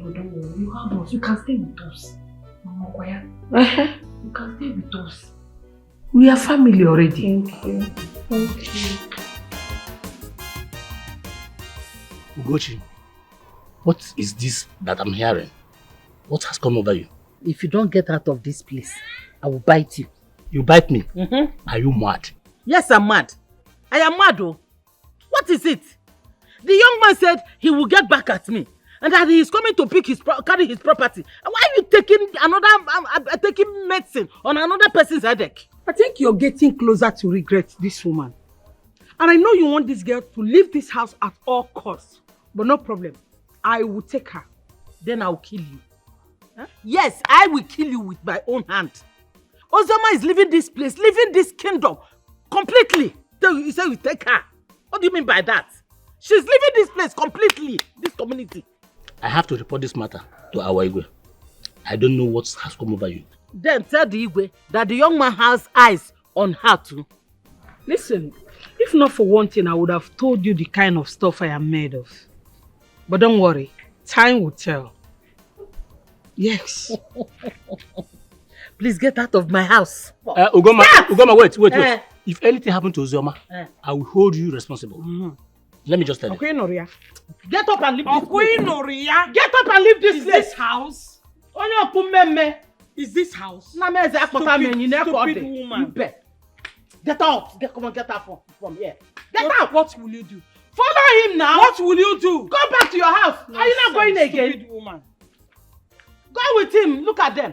But don't worry, you have us. You can stay with us. Mama, quiet. You can stay with us. We are family already. Thank you. Thank you. Ugochi, what is this that I'm hearing? What has come over you? If you don't get out of this place, I will bite you. You bite me? Are you mad? Yes, I'm mad. I am mad though. What is it? The young man said he will get back at me and that he is coming to carry his property. Why are you taking medicine on another person's headache? I think you're getting closer to regret this woman. And I know you want this girl to leave this house at all costs. But no problem. I will take her. Then I'll kill you. Huh? Yes, I will kill you with my own hand. Ozioma is leaving this place, leaving this kingdom completely. You say you take her. What do you mean by that? She's leaving this place completely, this community. I have to report this matter to our Igwe. I don't know what has come over you. Then tell the Igwe that the young man has eyes on her too. Listen, if not for one thing, I would have told you the kind of stuff I am made of. But don't worry, time will tell. Yes. Please get out of my house. Ugoma, wait. If anything happened to Ozioma, I will hold you responsible. Let me just tell you. Get up and leave this place. Get up and leave this place. This house? Is this house? Stupid woman. Get out. Come on, get out from here. Get out. What will you do? Follow him now. What will you do? Go back to your house. Are you not going again? Stupid woman. Go with him. Look at them.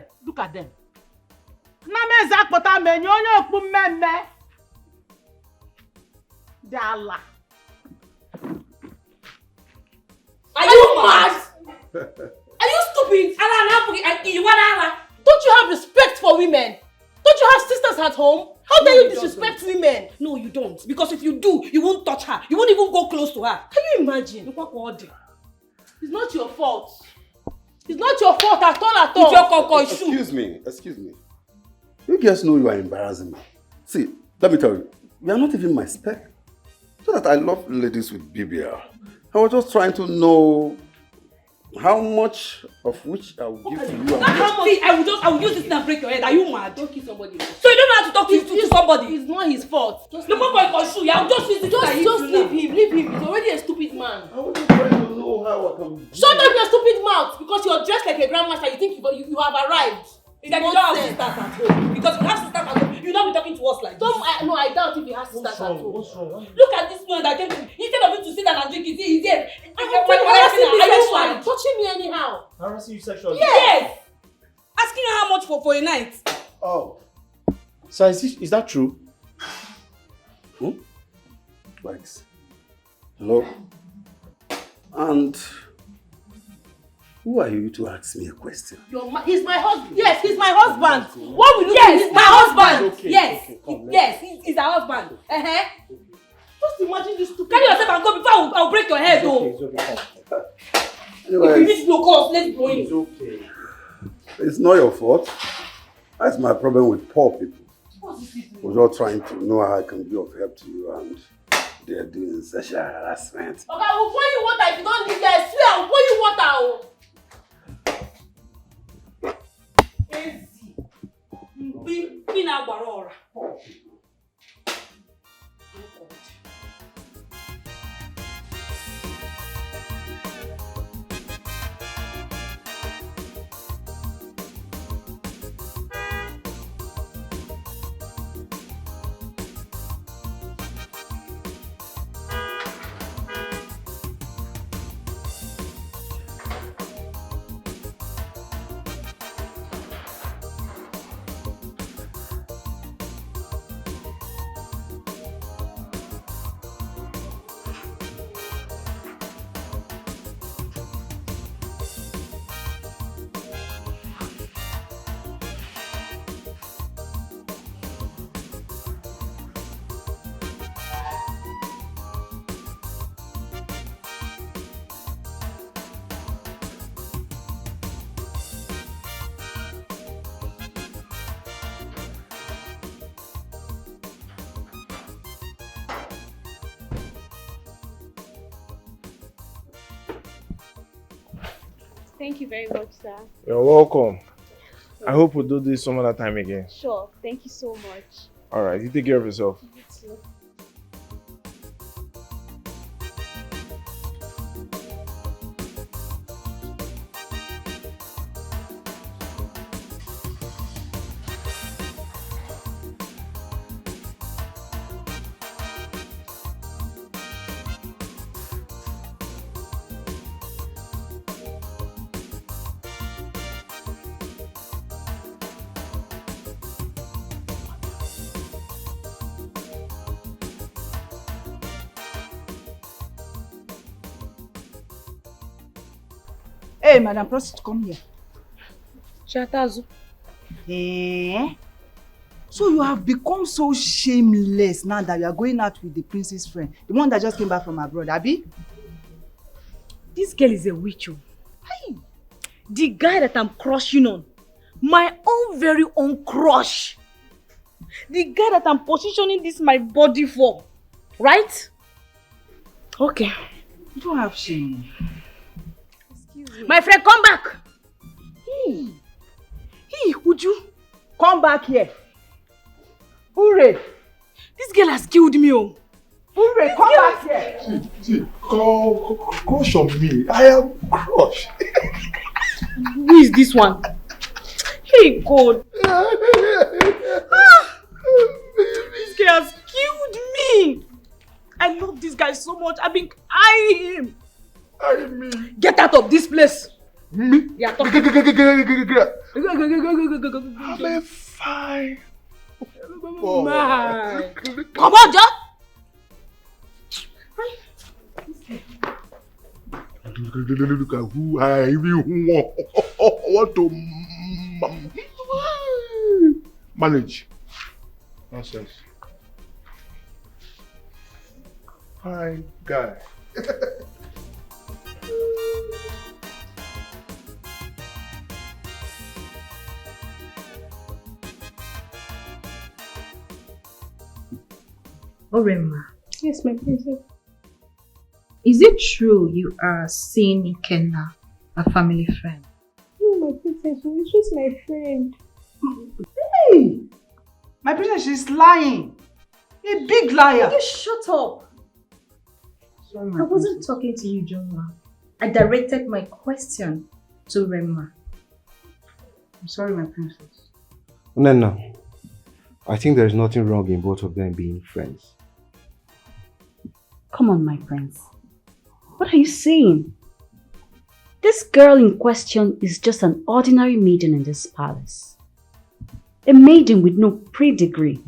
Are you mad? Are you stupid? Don't you have respect for women? Don't you have sisters at home? How dare you disrespect women? No, you don't. Because if you do, you won't touch her. You won't even go close to her. Can you imagine? It's not your fault. It's not your fault at all. Excuse me. You guys know you are embarrassing me. See, let me tell you, you are not even my spec. So that I love ladies with BBL. I was just trying to know how much of which I will give to you. I will use this and break your head. Are you mad? Don't kill somebody. So you don't know how to talk to somebody. It's not his fault. Just leave him. Leave him. He's already a stupid man. I was just trying to know how I can. Shut up your stupid mouth! Because you're dressed like a grandmaster. You think you have arrived. It's like you don't have sisters at home. Because if you have sisters at home, you'll not be talking to us like this. No, I doubt if you have sisters at home. What's wrong? Look at this man that came to me. Instead of him to sit down and drink, he's there. I'm touching me anyhow. Harassing you sexually? Yes! Asking her how much for a night. Oh. So is that true? Thanks. Hello? And Who are you to ask me a question? He's my husband. Yes, he's my husband. What will you do? He's my husband. Okay, Yes, okay, come, yes, he's our husband. Just imagine this stupid. Carry yourself and go before I'll break your head, though. It's okay. If you need to call, let's go in. It's okay. It's not your fault. That's my problem with poor people. We're all trying to know how I can be of help to you, and they're doing sexual harassment. Okay, I will pour you water if you don't leave here. I swear, I will pour you water. Thank you very much, sir. You're welcome. I hope we'll do this some other time again. Sure. Thank you so much. Alright, you take care of yourself. You too. Hey, Madam Prostitute, come here. Shatazu. So you have become so shameless now that you are going out with the prince's friend, the one that just came back from abroad, Abby? This girl is a witch. Hey, the guy that I'm crushing on, my own very own crush, the guy that I'm positioning this my body for, right? Okay. You don't have shame. My friend, come back. Hey, would you come back here? Hooray! This girl has killed me. Hooray! Come back here. See, crush on me. I am crushed. Who is this one? Hey God! This guy has killed me. I love this guy so much. I've been eyeing him. Me. Get out of this place. Me? Yeah, talk. I'm fine. Oh. Man. Come on, John. Look at who I even want to manage. Nonsense. Hi, guy. Orema. Yes, my princess. Is it true you are seeing Ikenna, a family friend? No, my princess, she's just my friend. Hey! My princess, she's lying. A big liar. Will you shut up? Sorry, I wasn't talking to you, Jonah. I directed my question to Rema. I'm sorry, my princess. Nana, I think there's nothing wrong in both of them being friends. Come on, my prince. What are you saying? This girl in question is just an ordinary maiden in this palace. A maiden with no pedigree.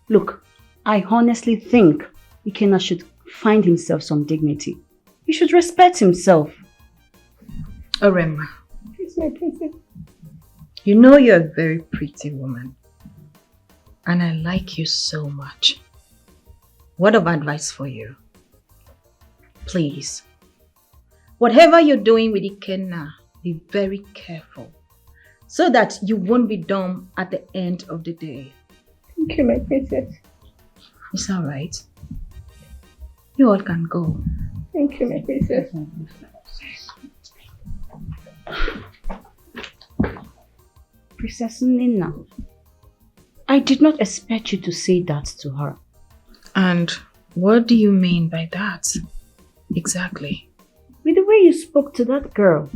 Look, I honestly think Ikenna should find himself some dignity. He should respect himself. Orema, Yes, my princess. you know you're a very pretty woman. And I like you so much. Word of advice for you. Please, whatever you're doing with Ikenna, be very careful so that you won't be dumb at the end of the day. Thank you, my princess. It's alright. You all can go. Thank you, my princess. Princess Nina, I did not expect you to say that to her. And what do you mean by that? Exactly. With the way you spoke to that girl,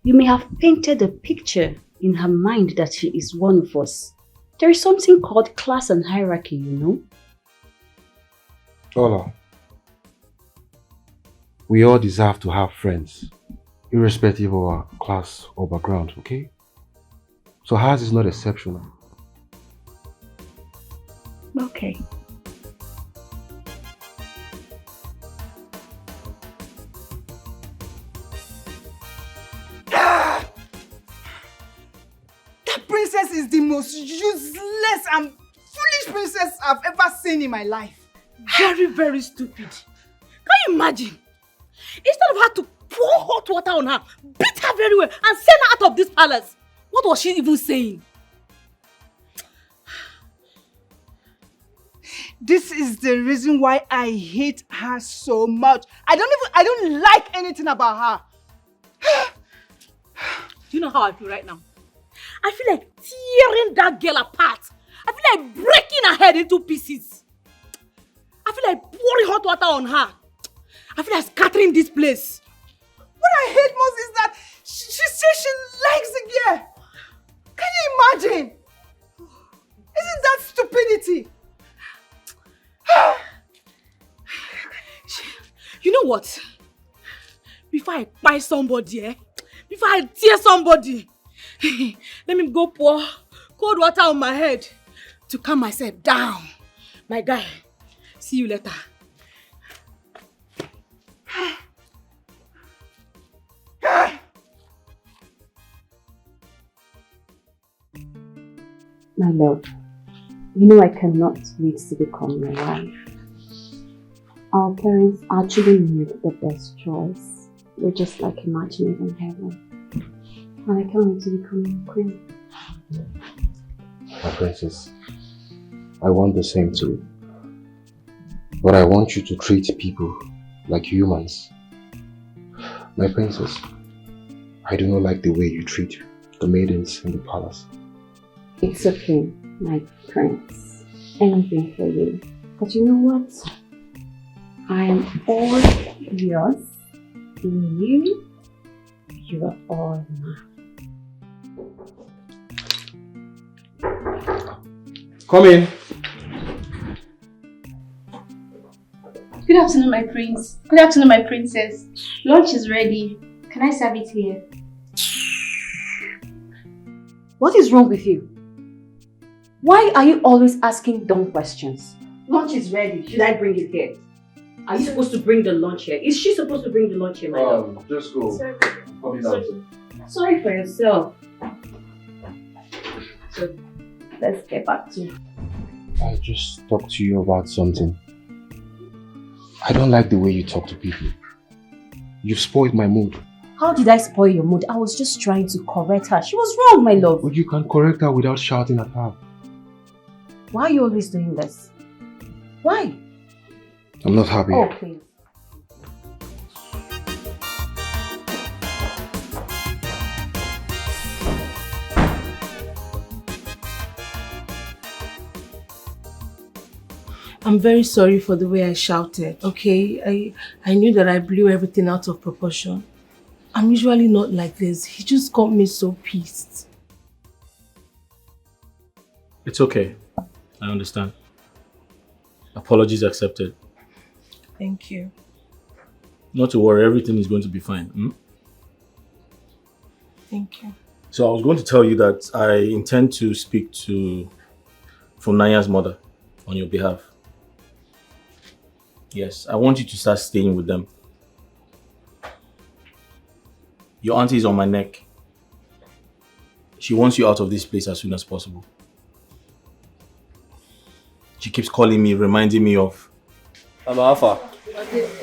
you may have painted a picture in her mind that she is one of us. There is something called class and hierarchy, you know? Ola, we all deserve to have friends, irrespective of our class or background, okay? So hers is not exceptional. Okay. That princess is the most useless and foolish princess I've ever seen in my life. Very, very stupid. Can you imagine? Instead of her to pour hot water on her, beat her very well, and send her out of this palace, what was she even saying? This is the reason why I hate her so much. I don't like anything about her. Do you know how I feel right now? I feel like tearing that girl apart. I feel like breaking her head into pieces. I feel like pouring hot water on her. I feel like scattering this place. What I hate most is that she says she likes the girl. Can you imagine? Isn't that stupidity? You know what? Before I buy somebody, before I tear somebody, let me go pour cold water on my head to calm myself down. My guy, see you later. My love, you know I cannot wait to become your wife. Our parents actually made the best choice. We're just like a match made in heaven. And I can't wait to become your queen. My princess, I want the same too. But I want you to treat people like humans. My princess, I do not like the way you treat the maidens in the palace. It's okay, my prince. Anything for you. But you know what? I am all yours. In you, you are all mine. Come in. Good afternoon, my prince. Good afternoon, my princess. Lunch is ready. Can I serve it here? What is wrong with you? Why are you always asking dumb questions? Lunch is ready. Should I bring it here? Are you supposed to bring the lunch here? Is she supposed to bring the lunch here, my love? Just go. Sorry for yourself. So, let's get back to it. I just talked to you about something. I don't like the way you talk to people. You've spoiled my mood. How did I spoil your mood? I was just trying to correct her. She was wrong, my love. But you can correct her without shouting at her. Why are you always doing this? Why? I'm not happy. Oh, please. I'm very sorry for the way I shouted, okay? I knew that I blew everything out of proportion. I'm usually not like this. He just got me so pissed. It's okay. I understand. Apologies accepted. Thank you. Not to worry, everything is going to be fine. Hmm? Thank you. So I was going to tell you that I intend to speak to Funaya's mother on your behalf. Yes, I want you to start staying with them. Your auntie is on my neck. She wants you out of this place as soon as possible. She keeps calling me, reminding me of... Mama, how far?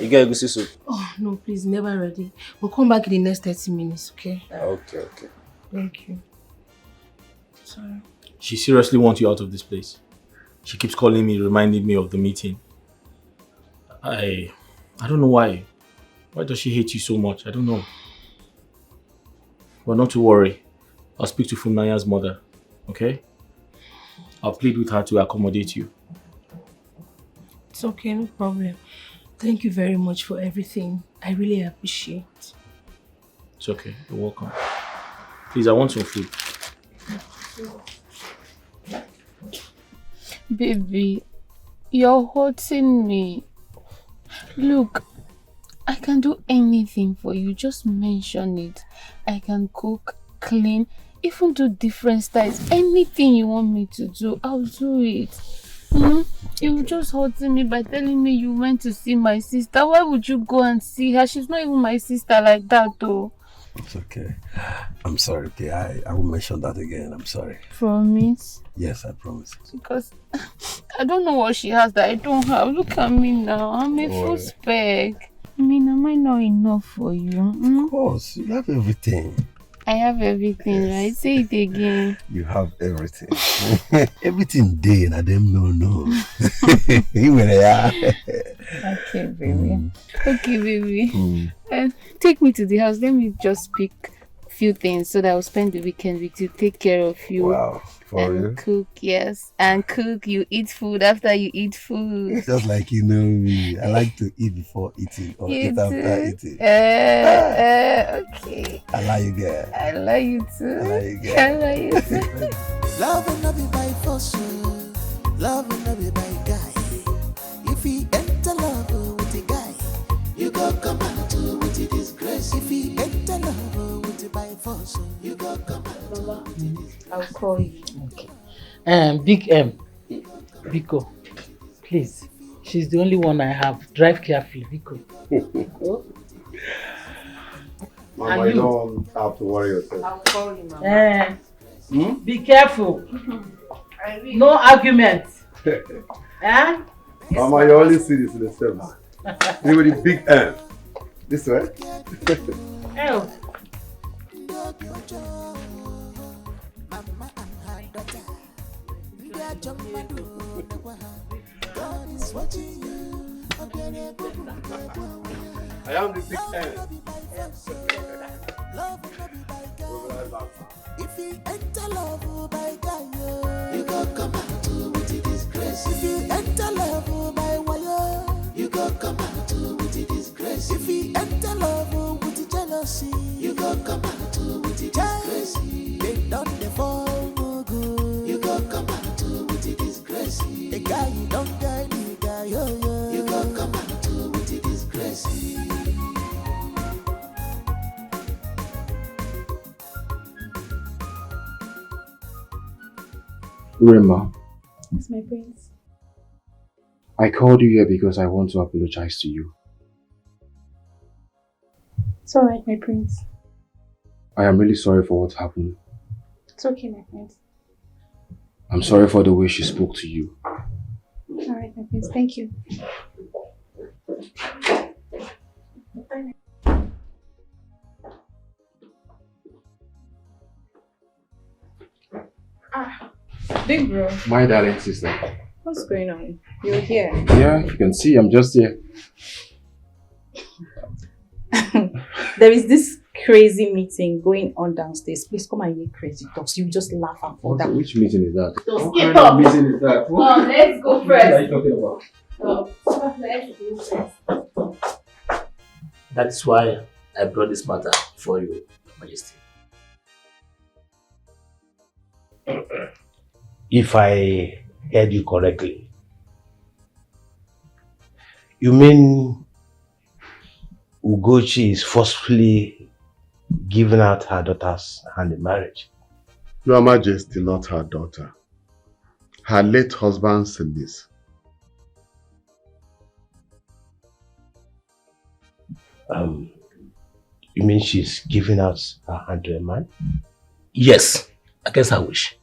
You get egusi soup? Oh, no, please, never ready. We'll come back in the next 30 minutes, okay? Okay. Thank you. Sorry. She seriously wants you out of this place. She keeps calling me, reminding me of the meeting. I don't know why. Why does she hate you so much? I don't know. But not to worry. I'll speak to Funnaya's mother, okay? I'll plead with her to accommodate you. It's okay, no problem. Thank you very much for everything. I really appreciate. It's okay. You're welcome. Please, I want some food. Baby, you're hurting me. Look, I can do anything for you. Just mention it. I can cook, clean, even do different styles. Anything you want me to do, I'll do it. You just hurting me by telling me you went to see my sister. Why would you go and see her? She's not even my sister like that though. It's okay. I'm sorry, okay? I won't mention that again. I'm sorry. Promise? Yes, I promise. Because I don't know what she has that I don't have. Look at me now. I'm a full spec. I mean, am I not enough for you? Of course, you have everything. I have everything, right? Say it again. You have everything. Everything day and I don't know. You were there. Okay, baby. Okay, baby. Take me to the house. Let me just pick a few things so that I'll spend the weekend with you. Take care of you. Wow. For real? Cook, yes. And cook. You eat food after you eat food. Just like you know me. I like to eat before eating or You eat after too? eating. Okay. I like you, girl. I love you too. I like you, girl. I love you too. Love will not be by force, love will not be by guy. If he enter love with a guy, you go come out with a disgrace. If he enter love with a by force, you go come out with a disgrace. I'll call you. Okay. Big M. Biko, please. She's the only one I have. Drive carefully, Biko. Mama, And you don't have to worry yourself. I'll call you, Mama. Be careful. No arguments. Mama, you only see this in the cinema. You with the big M. This way? Oh. God is watching you. I am the big M. Love will not be by God. If he enter love by God, you go come out with the disgrace. If he enter love by wire, you go come out with the disgrace. If he enter love with the jealousy, you go come out with the disgrace. They don't they fall no good. You go come out with the disgrace. The guy you don't get the guy, you go come out with the disgrace. Rema, It's my prince. I called you here because I want to apologize to you. It's alright, my prince. I am really sorry for what happened. It's okay, my prince. I'm sorry for the way she spoke to you. Alright, my prince. Thank you. Big bro, My darling sister. what's going on? You're here. Yeah, you can see I'm just here. There is this crazy meeting going on downstairs. Please come and hear crazy talks. You just laugh and fall down. Which meeting is that? Just What get kind of up. meeting is that? Oh, let's go What are you first. talking about? Oh, let's go first. That is why I brought this matter before you, Your Majesty. If I heard you correctly, you mean Ugochi is forcefully giving out her daughter's hand in marriage? Your Majesty, not her daughter. Her late husband's niece. You mean she's giving out her hand to a man? Yes, against her wish.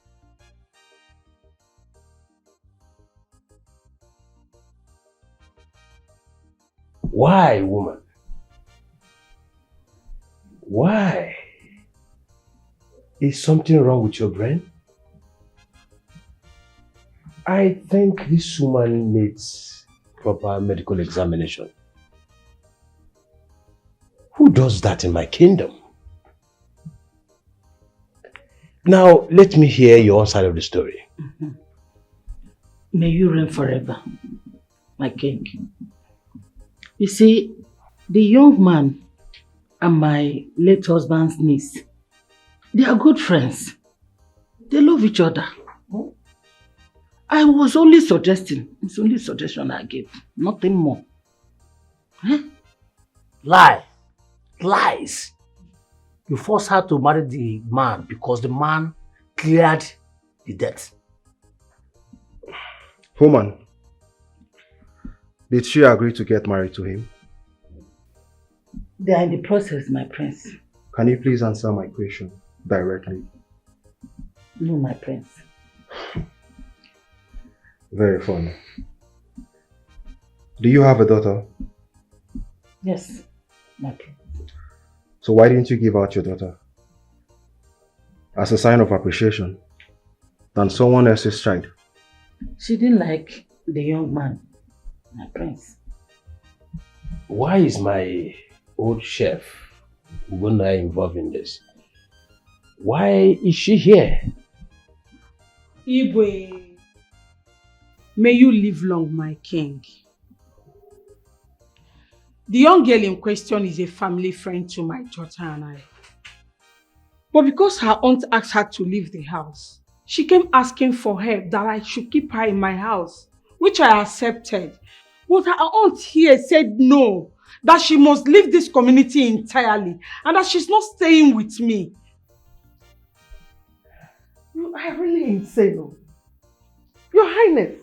Why, woman? Why? Is something wrong with your brain? I think this woman needs proper medical examination. Who does that in my kingdom? Now, let me hear your side of the story. May you reign forever, my king. You see, the young man and my late husband's niece, they are good friends. They love each other. I was only suggesting, it's only suggestion I gave, nothing more. Lie. Lies. You forced her to marry the man because the man cleared the debt. Woman, did she agree to get married to him? They are in the process, my prince. Can you please answer my question directly? No, my prince. Very funny. Do you have a daughter? Yes, my prince. So why didn't you give out your daughter? As a sign of appreciation than someone else's child. She didn't like the young man, my prince. Why is my old chef Ugonna involved in this? Why is she here? Igwe, may you live long, my king. The young girl in question is a family friend to my daughter and I. But because her aunt asked her to leave the house, she came asking for help that I should keep her in my house, which I accepted. But her aunt here said no, that she must leave this community entirely and that she's not staying with me. You are really insane. Your Highness,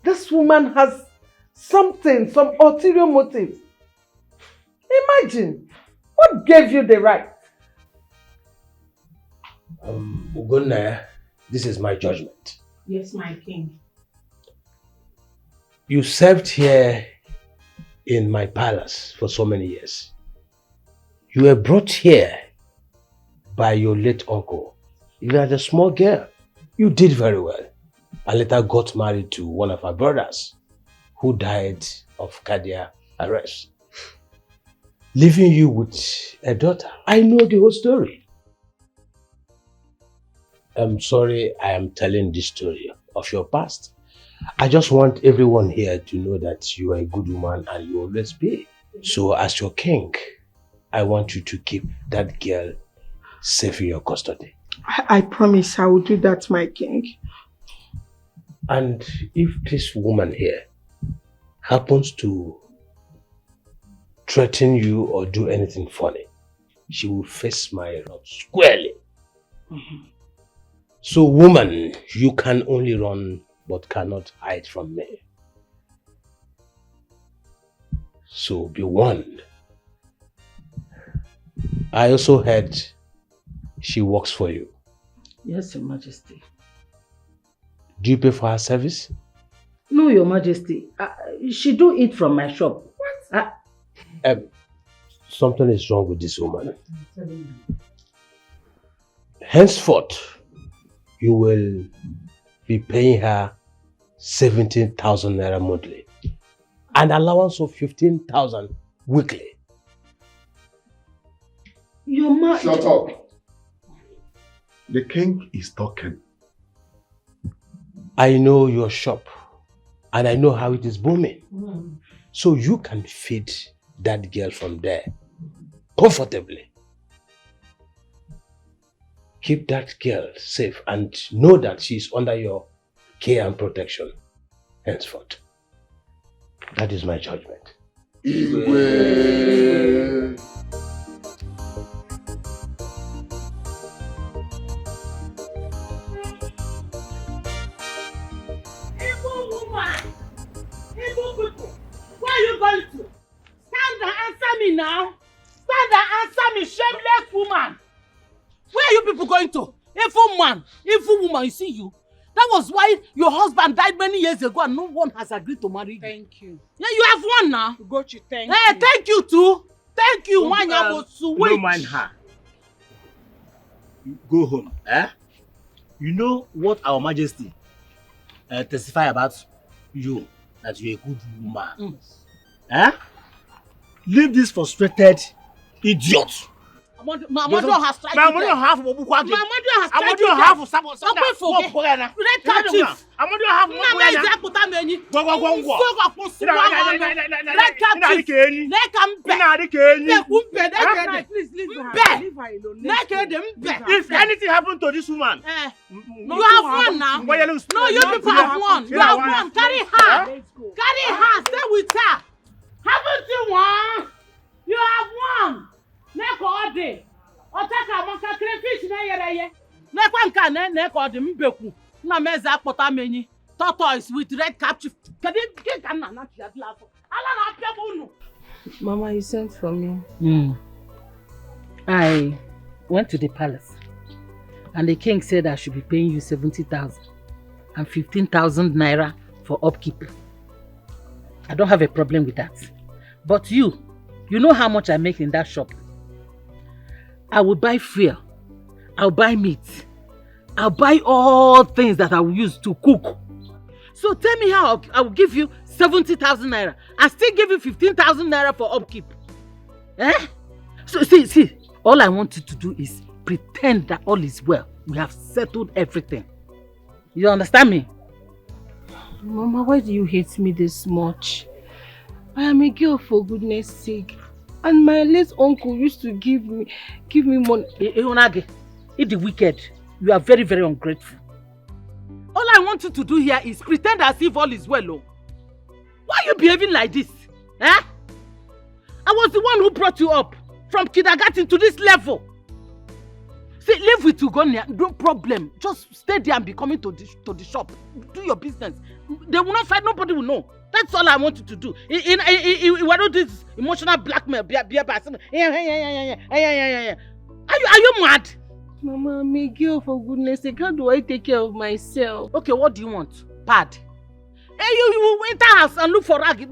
this woman has something, some ulterior motives. Imagine, what gave you the right? Ugonna, this is my judgment. Yes, my king. You served here in my palace for so many years. You were brought here by your late uncle. You were a small girl. You did very well. And later got married to one of our brothers who died of cardiac arrest, leaving you with a daughter. I know the whole story. I'm sorry I am telling this story of your past. I just want everyone here to know that you are a good woman and you always be. So as your king, I want you to keep that girl safe in your custody. I promise I will do that, my king. And if this woman here happens to threaten you or do anything funny, she will face my wrath squarely. So woman, you can only run but cannot hide from me. So be warned. I also heard she works for you. Yes, Your Majesty. Do you pay for her service? No, Your Majesty. She do eat from my shop. What? Something is wrong with this woman. Henceforth, you will be paying her 17,000 naira monthly. An allowance of 15,000 weekly. Shut up. The king is talking. I know your shop and I know how it is booming. So you can feed that girl from there comfortably. Keep that girl safe and know that she is under your care and protection henceforth. That is my judgment. Igwe. Where are you going to? Stand and answer me now. Stand and answer me, shameless woman. Where are you people going to? Evil man, evil woman, you see you? That was why your husband died many years ago and no one has agreed to marry you. Thank you. Yeah, you have one now. Ugochi, thank Hey, you. thank you too. Thank you, Don't mind her. Go home. You know what our majesty testify about you, that you're a good woman. Leave this frustrated idiot. My mother has tried My mother have My mother has tried to have Red Cap Chief. My mother have Red Cap Chief. If anything happened to this woman, you have one now. No, you people have one. You have one. Carry her. Carry her. Stay with her. Haven't you one? You have one. Neko ode. Otaka monka crayfish na yereye. Nekwa nka neko ode mbeku. Na meza akpota menyi. Tortoise with red cap chief. Kedi ke na na tia glafo. Ala na apia unu. Mama, you sent for me. I went to the palace and the king said I should be paying you 70,000 and 15,000 naira for upkeep. I don't have a problem with that. But you know how much I make in that shop. I will buy fuel, I'll buy meat, I'll buy all things that I will use to cook. So tell me how I will give you 70,000 naira. I still give you 15,000 naira for upkeep. So see, all I want you to do is pretend that all is well. We have settled everything. You understand me? Mama, why do you hate me this much? I am a girl, for goodness sake. And my late uncle used to give me money. Ihunage, the wicked. You are very, very ungrateful. All I want you to do here is pretend as if all is well. Oh. Why are you behaving like this? I was the one who brought you up from kindergarten to this level. See, live with Ugonia, no problem. Just stay there and be coming to the shop. Do your business. They will not fight, nobody will know. That's all I want you to do. Why don't this emotional blackmail? Are you mad? Mama, I'm a girl, for goodness sake. How do I take care of myself? Okay, what do you want? Pad. Hey, you enter house and look for rag. You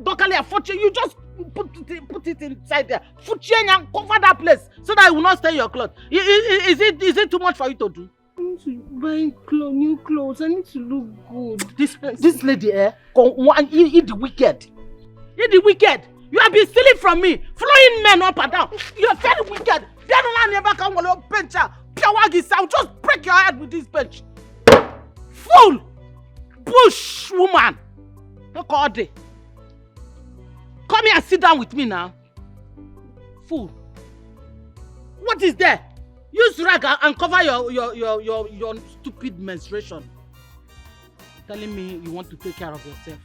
just put it inside there. And cover that place so that it will not stain your clothes. Is it too much for you to do? I need to buy new clothes. I need to look good. This lady, eat the wicked. Eat the wicked. You have been stealing from me, flowing men up and down. You are very wicked. I'll just break your head with this bench. Fool! Bush woman! Come here and sit down with me now. Fool. What is there? Use rag and cover your stupid menstruation. Telling me you want to take care of yourself.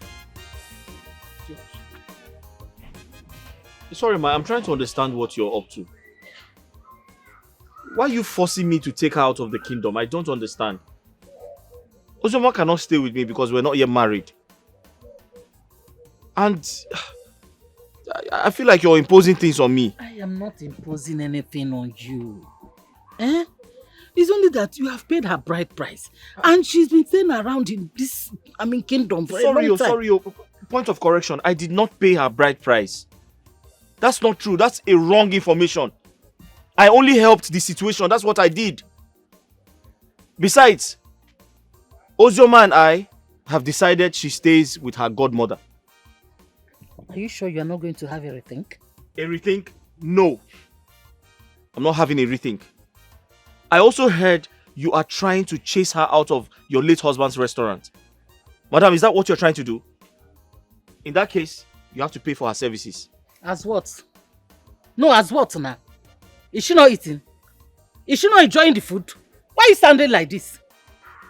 Sorry, ma, I'm trying to understand what you're up to. Why are you forcing me to take her out of the kingdom? I don't understand. Ozoma cannot stay with me because we're not yet married. And I feel like you're imposing things on me. I am not imposing anything on you. It's only that you have paid her bride price. And she's been staying around in this, kingdom for a long time. Sorry. Point of correction. I did not pay her bride price. That's not true. That's a wrong information. I only helped the situation. That's what I did. Besides, Ozioma and I have decided she stays with her godmother. Are you sure you're not going to have a rethink? A rethink? No. I'm not having a rethink. I also heard you are trying to chase her out of your late husband's restaurant. Madam, is that what you're trying to do? In that case, you have to pay for her services. As what? No, as what now? Is she not eating? Is she not enjoying the food? Why are you standing like this?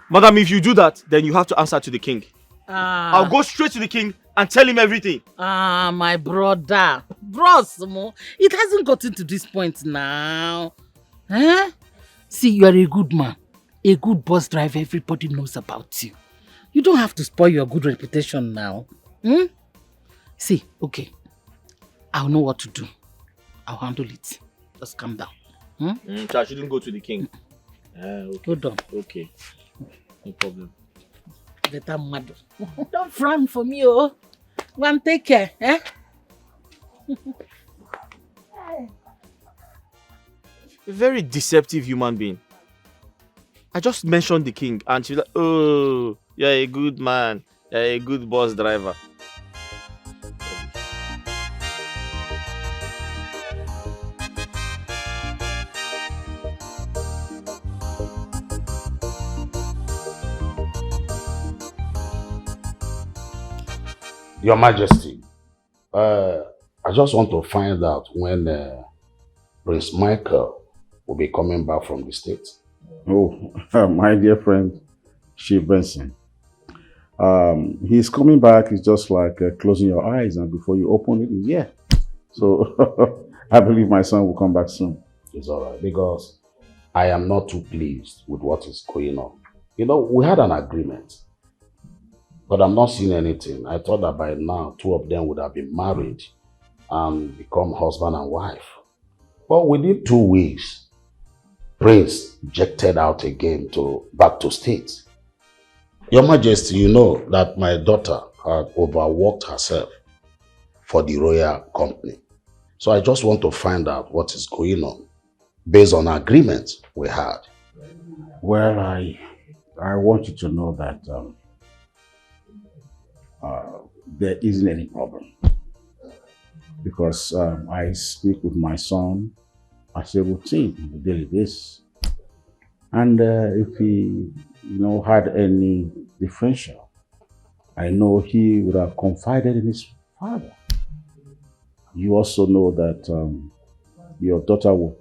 Madam, if you do that, then you have to answer to the king. I'll go straight to the king and tell him everything. My brother. Bros, it hasn't gotten to this point now. See, you are a good man. A good bus driver, everybody knows about you. You don't have to spoil your good reputation now. See, okay. I'll know what to do. I'll handle it. Just calm down. So I shouldn't go to the king. Okay. Hold on. Okay. No problem. Better mad. Don't frown for me, oh. Go and take care, eh? A very deceptive human being. I just mentioned the king and she's like, oh, you're a good man. You're a good bus driver. Your Majesty, I just want to find out when Prince Michael will be coming back from the States. Oh, my dear friend, Chief Benson. He's coming back. It's just like closing your eyes and before you open it, he's here. So I believe my son will come back soon. It's all right, because I am not too pleased with what is going on. You know, we had an agreement, but I'm not seeing anything. I thought that by now, two of them would have been married and become husband and wife. But within 2 weeks, Prince ejected out again back to States. Your Majesty, you know that my daughter had overworked herself for the royal company. So I just want to find out what is going on based on agreement we had. Well, I want you to know that there isn't any problem. Because I speak with my son as a routine on a daily basis. And if he had any differential, I know he would have confided in his father. You also know that your daughter will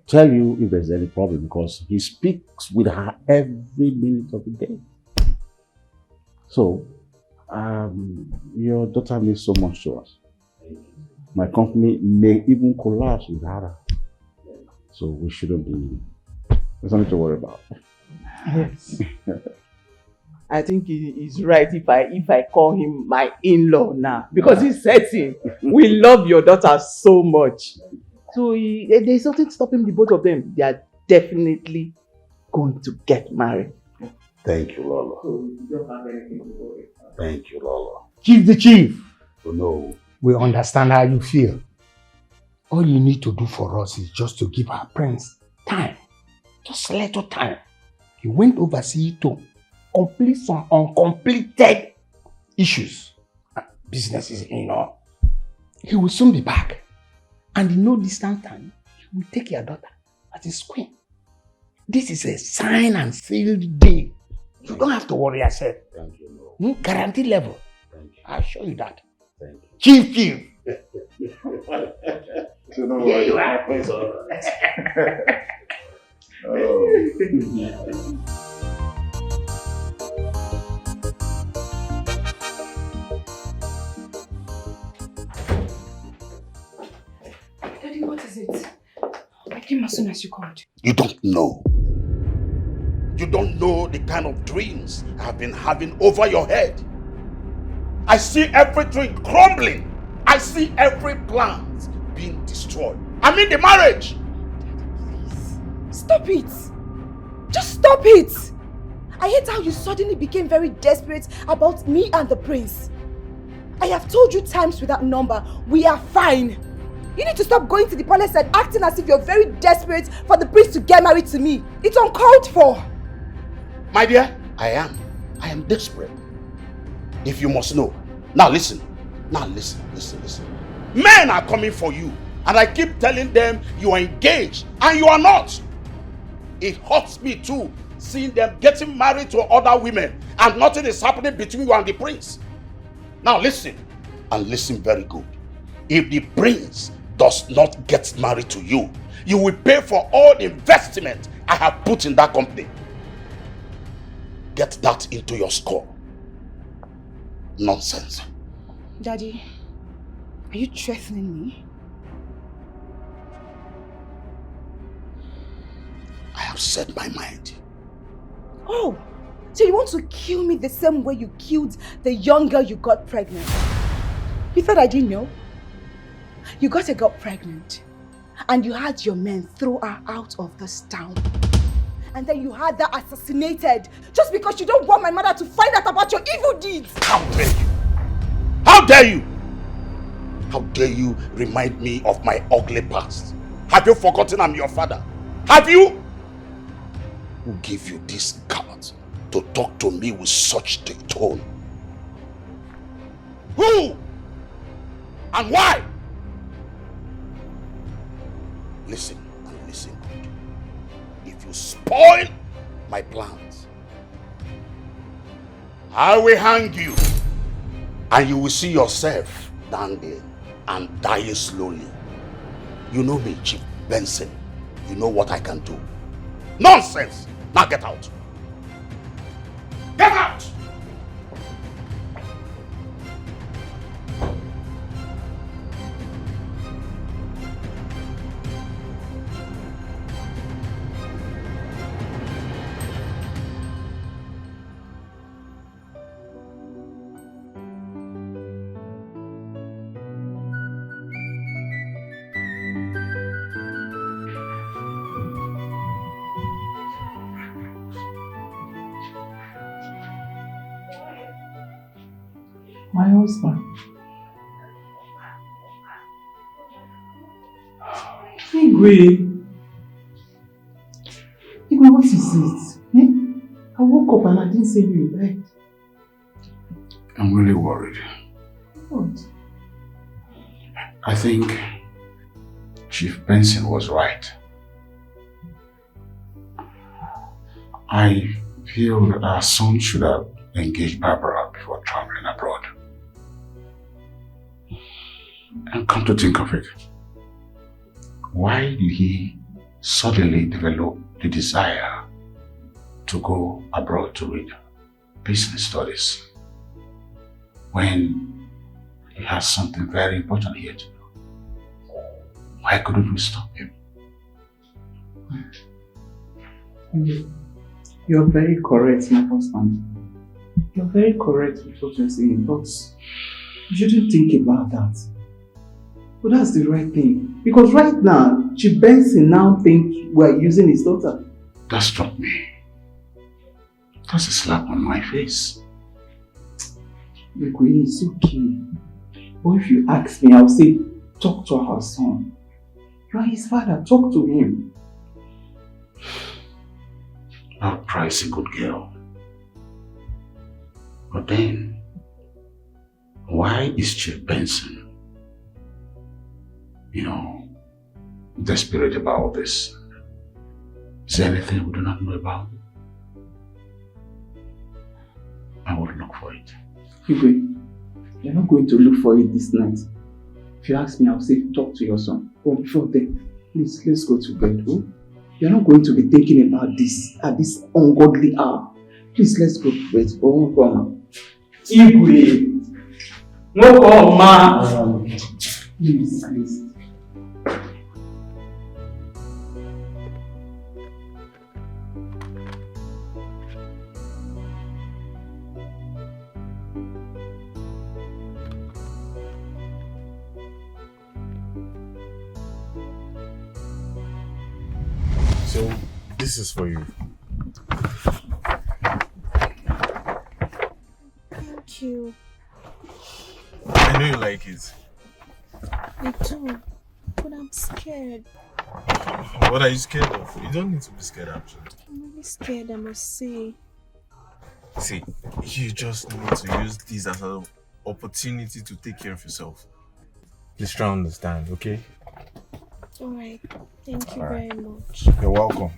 tell you if there's any problem because he speaks with her every minute of the day. So, your daughter means so much to us. My company may even collapse without her. So we shouldn't be, there's nothing to worry about. Yes. I think he's right if I call him my in-law now. Because he's certain we love your daughter so much. So there's nothing stopping the both of them. They are definitely going to get married. Thank you, Lolo. So you don't have anything to worry about. Thank you, Lolo. Chief the chief. Oh, no. We understand how you feel. All you need to do for us is just to give our prince time. Just a little time. He went overseas to complete some uncompleted issues. Businesses, He will soon be back. And in no distant time, he will take your daughter as his queen. This is a sign and sealed deal. You don't have to worry yourself. Thank you, Lord. Guarantee level. Thank you. I'll show you that. Thank you. Chief. Yeah, you are. Daddy, what is it? I came as soon as you called. You don't know. You don't know the kind of dreams I've been having over your head. I see everything crumbling. I see every plan being destroyed. I mean the marriage. Please, stop it. Just stop it. I hate how you suddenly became very desperate about me and the prince. I have told you times without number, we are fine. You need to stop going to the palace and acting as if you're very desperate for the prince to get married to me. It's uncalled for. My dear, I am desperate. If you must know. Now listen. Listen. Men are coming for you. And I keep telling them you are engaged. And you are not. It hurts me too, seeing them getting married to other women. And nothing is happening between you and the prince. Now listen. And listen very good. If the prince does not get married to you, you will pay for all the investment I have put in that company. Get that into your score. Nonsense. Daddy, are you threatening me? I have said my mind. Oh, so you want to kill me the same way you killed the young girl you got pregnant? You thought I didn't know? You got a girl pregnant. and you had your men throw her out of this town. And then you had her assassinated just because you don't want my mother to find out about your evil deeds. How dare you? How dare you? How dare you remind me of my ugly past? Have you forgotten I'm your father? Have you? Who gave you this guts to talk to me with such a tone? Who? And why? Listen and listen good. If you spoil my plans, I will hang you, and you will see yourself dangling and dying slowly. You know me, Chief Benson. You know what I can do. Nonsense! Now get out. Get out! My husband. Igwe, what is it? Eh? I woke up and I didn't see you in bed. I'm really worried. What? I think Chief Benson was right. I feel that our son should have engaged Barbara before traveling abroad. And come to think of it, why did he suddenly develop the desire to go abroad to read business studies when he has something very important here to do? Why couldn't we stop him? You're very correct, my husband. You're very correct with what you're saying, but you shouldn't think about that. But that's the right thing. Because right now, Chief Benson now thinks we're using his daughter. That struck me. That's a slap on my face. Igwe, it's okay. But if you ask me, I'll say, talk to our son. You are his father, talk to him. Barbara is a good girl. But then, why is Chief Benson, desperate about this? Is there anything we do not know about? I will look for it. Igwe, you're not going to look for it this night. If you ask me, I'll say, talk to your son. But before then, please, let's go to bed. Oh? You're not going to be thinking about this at this ungodly hour. Please, let's go to bed. Oh, come on. Igwe! No, come on. Please, please. So, this is for you. Thank you. I know you like it. I do, but I'm scared. What are you scared of? You don't need to be scared, actually. I'm really scared, I must say. See, you just need to use this as an opportunity to take care of yourself. Please try to understand, okay? Alright, thank you Alright. very much. You're welcome.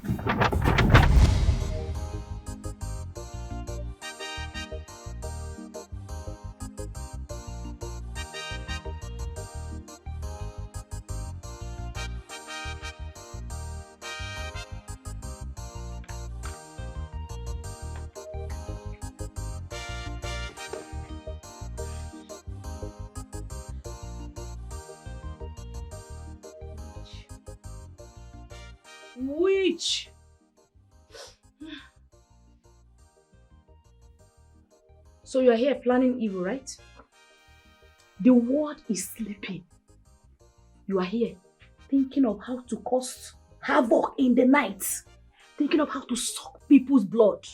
Witch! So you are here planning evil, right? The world is sleeping. You are here thinking of how to cause havoc in the night, thinking of how to suck people's blood.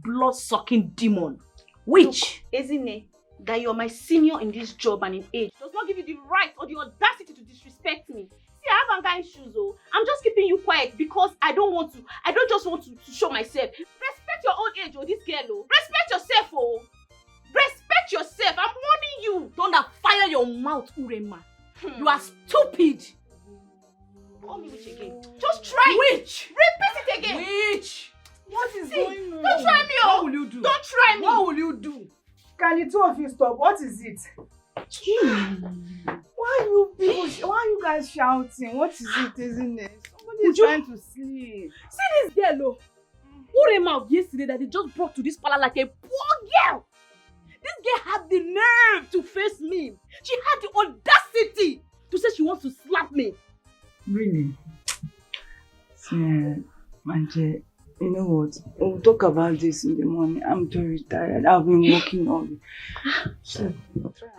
Blood-sucking demon. Which? Isn't it that you're my senior in this job and in age does not give you the right or the audacity to disrespect me? See, I have anger issues, oh. I'm just keeping you quiet because I don't just want to show myself. Respect your own age, oh, this girl, oh. Respect yourself, oh. Respect yourself. I'm warning you. Don't fire your mouth, Urema. You are stupid. Call me witch again. Just try it. Witch. Repeat it again. Witch. What is going on? Don't try me, oh. What will you do? Don't try me. What will you do? Can the two of you stop? What is it? Why are you guys shouting? What is it, isn't it? Somebody is trying to sleep. See this girl, oh. Urema of yesterday that they just brought to this parlor like a poor girl. This girl had the nerve to face me. She had the audacity to say she wants to slap me. Really? See, Manje, you know what? We'll talk about this in the morning. I'm very tired. I've been working all day. So,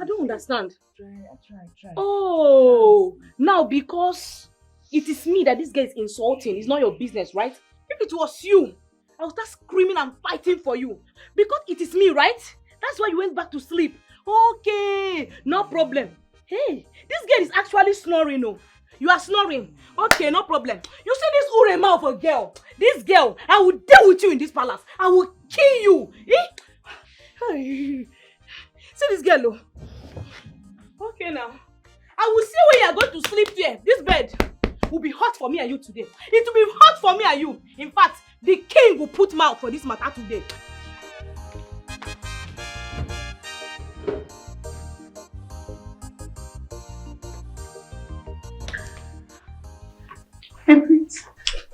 I don't understand. Try. Oh, now because it is me that this guy is insulting, it's not your business, right? If it was you, I would start screaming and fighting for you. Because it is me, right? That's why you went back to sleep. Okay, no problem. Hey, this girl is actually snoring, oh. You are snoring. Okay, no problem. You see this Urema of a girl. This girl, I will deal with you in this palace. I will kill you. Eh? See this girl, oh. Okay now. I will see where you are going to sleep there. This bed will be hot for me and you today. It will be hot for me and you. In fact, the king will put mouth for this matter today.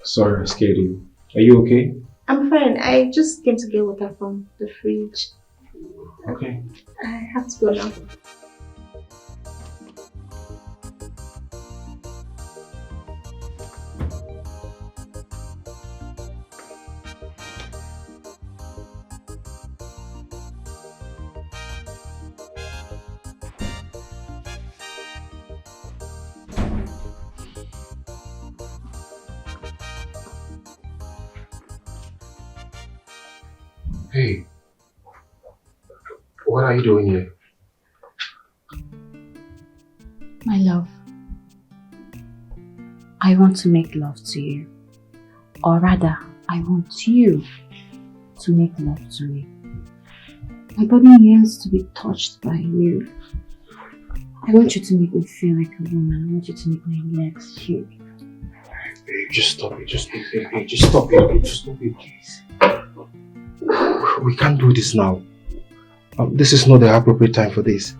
Sorry I scared you. Are you okay? I'm fine. I just came to get water from the fridge. Okay. I have to go now. Hey, what are you doing here? My love, I want to make love to you. Or rather, I want you to make love to me. My body yearns to be touched by you. I want you to make me feel like a woman. I want you to make my legs shake. Babe, just stop it. Just stop it. Just stop it, please. We can't do this now. This is not the appropriate time for this.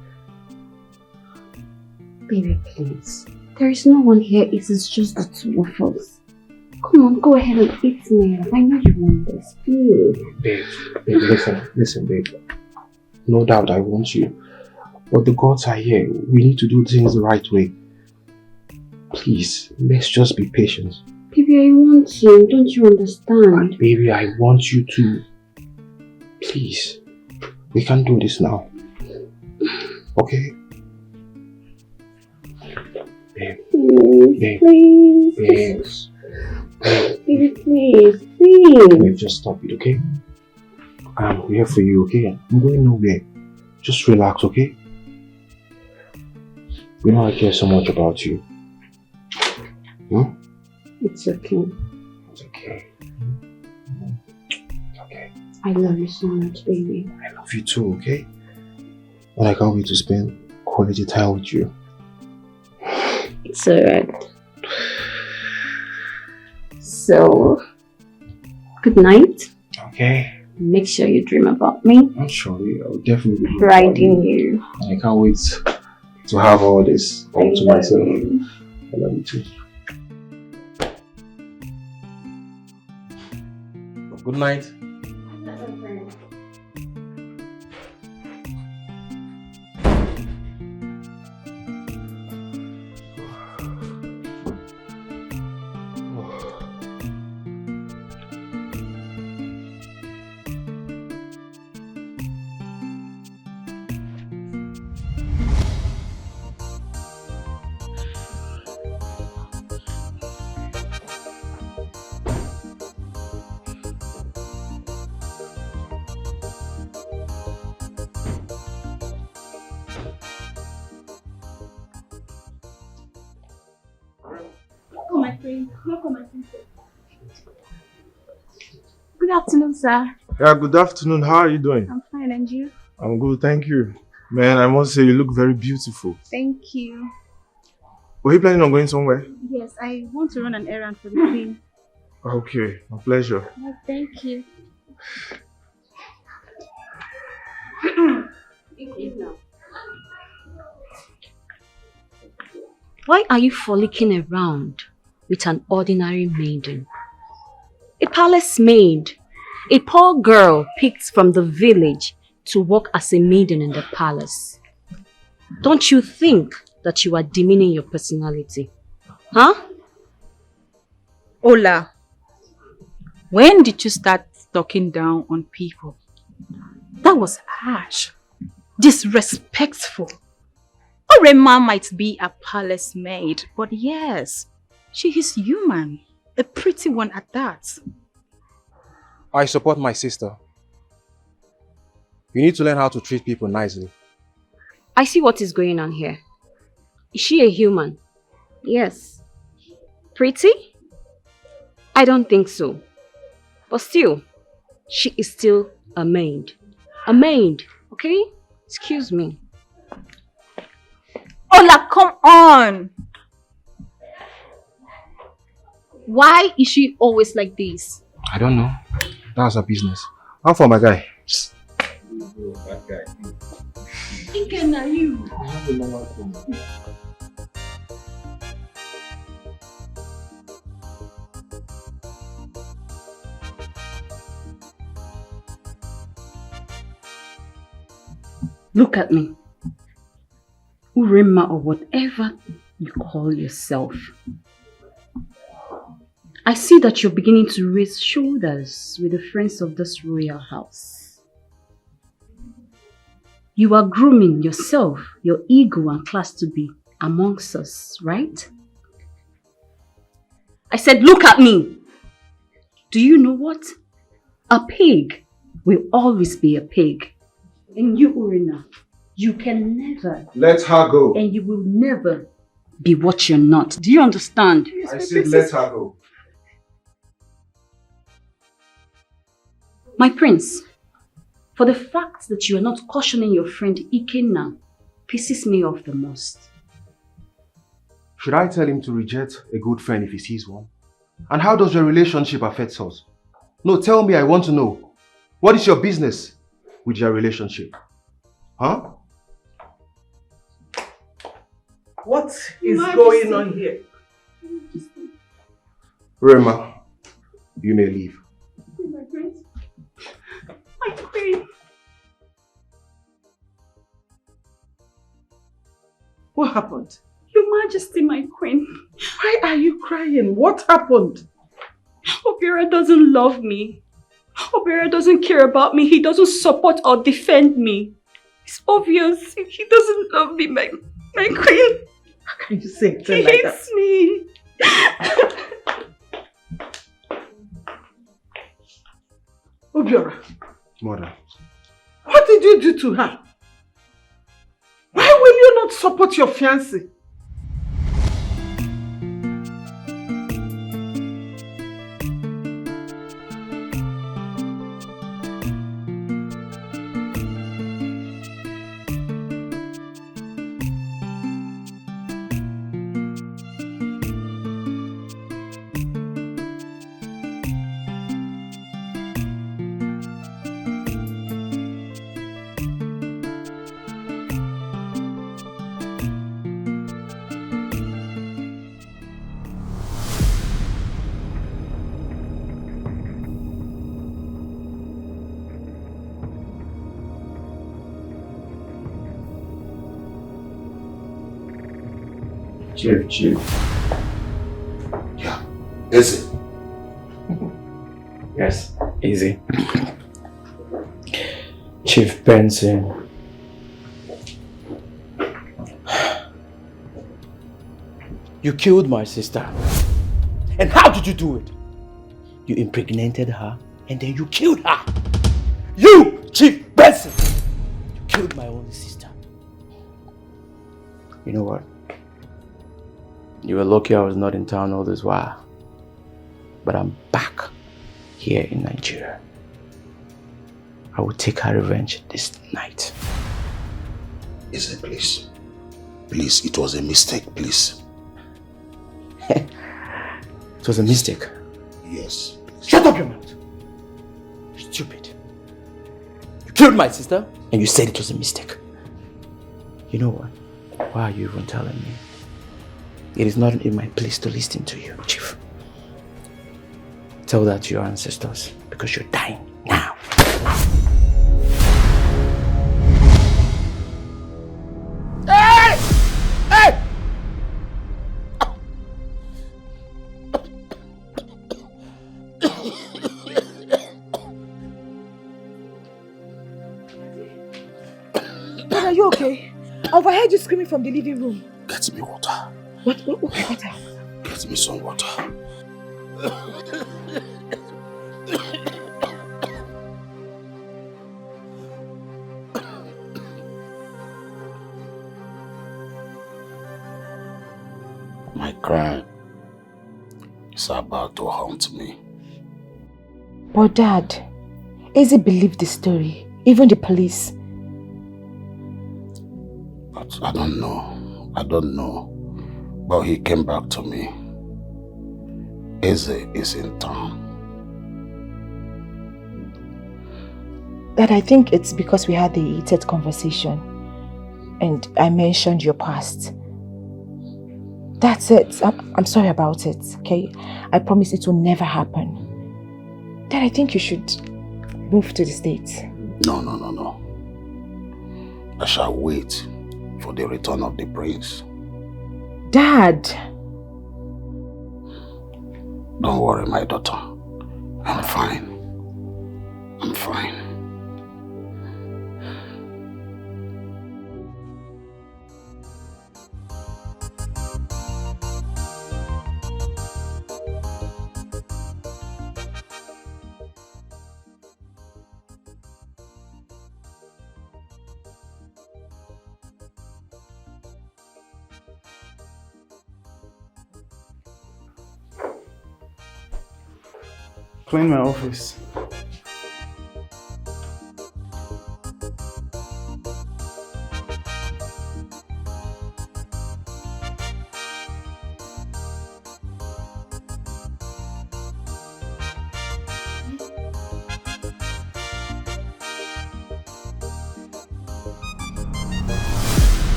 Baby, please. There is no one here. It is just the two of us. Come on, go ahead and eat me. I know you want this. Please. Babe, listen, babe. No doubt I want you. But the gods are here. We need to do things the right way. Please, let's just be patient. Baby, I want you. Don't you understand? But baby, I want you to. Please. We can't do this now. Okay? Babe. Babe. Please. Babe. Baby, please. Please. Babe, just stop it, okay? I'm here for you, okay? I'm going nowhere. Just relax, okay? You know I care so much about you. Hmm? It's okay. It's okay. Okay. I love you so much, baby. I love you too, okay? And I can't wait to spend quality time with you. It's alright. So, good night. Okay. Make sure you dream about me. I'm sure I'll definitely be Riding you. I can't wait to have all this all to myself. I love you too. Good night. my friend. Welcome, my sister. Good afternoon, sir. Yeah, good afternoon. How are you doing? I'm fine, and you? I'm good, thank you. Man, I must say you look very beautiful. Thank you. Were you planning on going somewhere? Yes, I want to run an errand for the queen. Okay, my pleasure. Oh, thank you. Why are you frolicking around with an ordinary maiden? A palace maid, a poor girl picked from the village to work as a maiden in the palace. Don't you think that you are demeaning your personality? Huh? Ola, when did you start talking down on people? That was harsh, disrespectful. Orema might be a palace maid, but yes, she is human, a pretty one at that. I support my sister. You need to learn how to treat people nicely. I see what is going on here. Is she a human? Yes. Pretty? I don't think so. But still, she is still a maid. A maid, okay? Excuse me. Ola, come on! Why is she always like this? I don't know. That's her business. How for my guy? That guy. Thinking are you? Look at me. Urema or whatever you call yourself. I see that you're beginning to raise shoulders with the friends of this royal house. You are grooming yourself, your ego and class to be amongst us, right? I said, look at me. Do you know what? A pig will always be a pig. And you, Urena, you can never let her go. And you will never be what you're not. Do you understand? I said let her go. My prince, for the fact that you are not cautioning your friend Ikenna pisses me off the most. Should I tell him to reject a good friend if he sees one? And how does your relationship affect us? No, tell me, I want to know. What is your business with your relationship? Huh? What is going on here? Rema, you may leave. My prince. My queen. What happened? Your Majesty, my queen. Why are you crying? What happened? Obira doesn't love me. Obira doesn't care about me. He doesn't support or defend me. It's obvious. He doesn't love me, my queen. How can you say it He like hates that? me. Obiora, Mother. what did you do to her? Why will you not support your fiancé? Chief. Yeah, easy. Yes, easy. Chief Benson. You killed my sister. And how did you do it? You impregnated her and then you killed her. You, Chief Benson! You killed my only sister. You know what? You were lucky I was not in town all this while. But I'm back here in Nigeria. I will take her revenge this night. Eze, please. Please, it was a mistake, please. It was a mistake? Yes. Please. Shut up your mouth! Stupid. You killed my sister and you said it was a mistake. You know what? Why are you even telling me? It is not in my place to listen to you, Chief. Tell that to your ancestors because you're dying now. Hey! Hey! Dad, are you okay? I overheard you screaming from the living room. Get me water. What? Okay, water. Get me some water. My crime is about to haunt me. But Dad, Eze believed the story, even the police. But I don't know. But he came back to me. Eze is in town. Dad, I think it's because we had the heated conversation and I mentioned your past. That's it. I'm sorry about it, okay? I promise it will never happen. Dad, I think you should move to the States. No. I shall wait for the return of the prince. Dad! Don't worry, my daughter. I'm fine. Clean my office.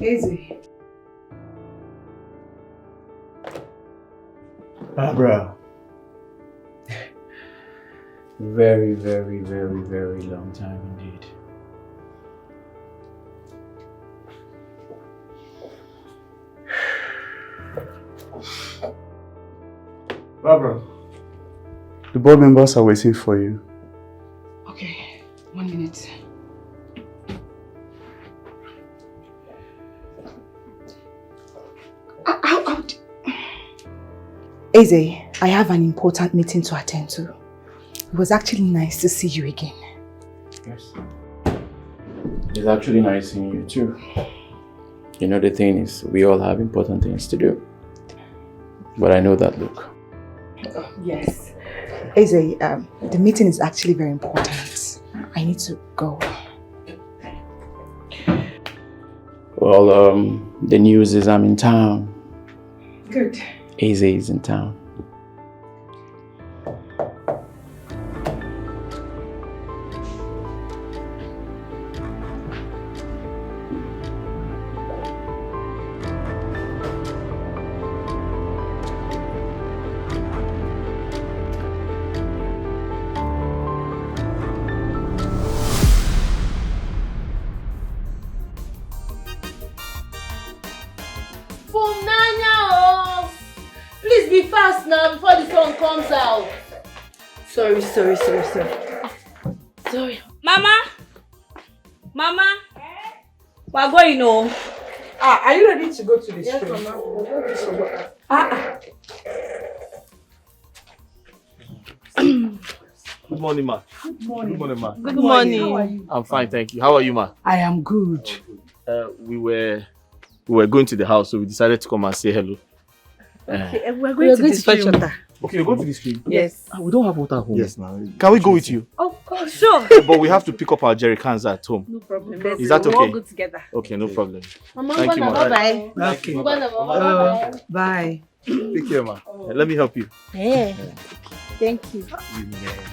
Easy. Barbara. Very, very, very, very long time indeed. Barbara, the board members are waiting for you. Okay, 1 minute. Eze, I have an important meeting to attend to. It was actually nice to see you again. Yes. It's actually nice seeing you too. You know, the thing is, we all have important things to do. But I know that look. Oh, yes. Eze, the meeting is actually very important. I need to go. Well, the news is I'm in town. Good. Eze is in town. Please be fast now before the sun comes out. Sorry. Sorry. Mama? We're going home. Are you ready to go to the Yes, street? Mama. Good morning, ma. Good morning. Good morning, ma. Good morning. How are you? I'm fine, thank you. How are you, ma? I am good. We were going to the house, so we decided to come and say hello. Okay, we're going to the stream. Okay, we're going to the stream? Yes. We don't have water at home. Yes, now. Can we go with you? Oh, sure. But we have to pick up our jerry cans at home. No problem. Is that okay? We'll all go together. Okay, no problem. Mama, Thank you, ma. bye-bye. Okay. Bye. Bye. Take care, ma. Let me help you. Yeah. Thank you.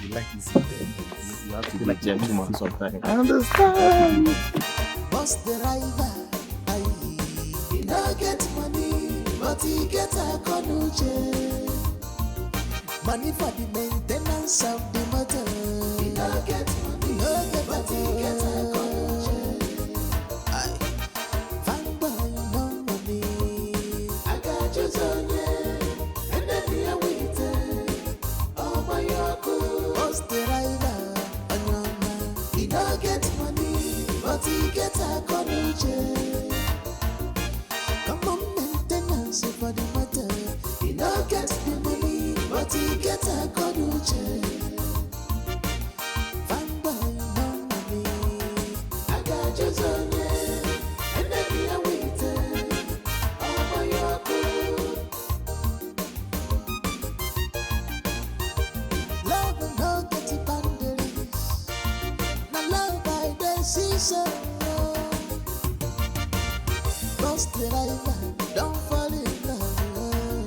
You like this. You have to be like gentleman sometimes. I understand. What's the rival? He not get money, but he get a conuche. Money for the maintenance of the motor. He not get money, but he get a conuche. Fine boy, no money. I got you on it, and then we are waiting. Oh my God, what's the rival? He not get money, but he get a conuche. Come on, maintenance for the matter. He not get the money, but he get a conuche. Fine boy, no money. I got you on it, and then we are waiting. Oh my God. Love no get boundaries. Now love by decision. Trust the right, don't fall in love.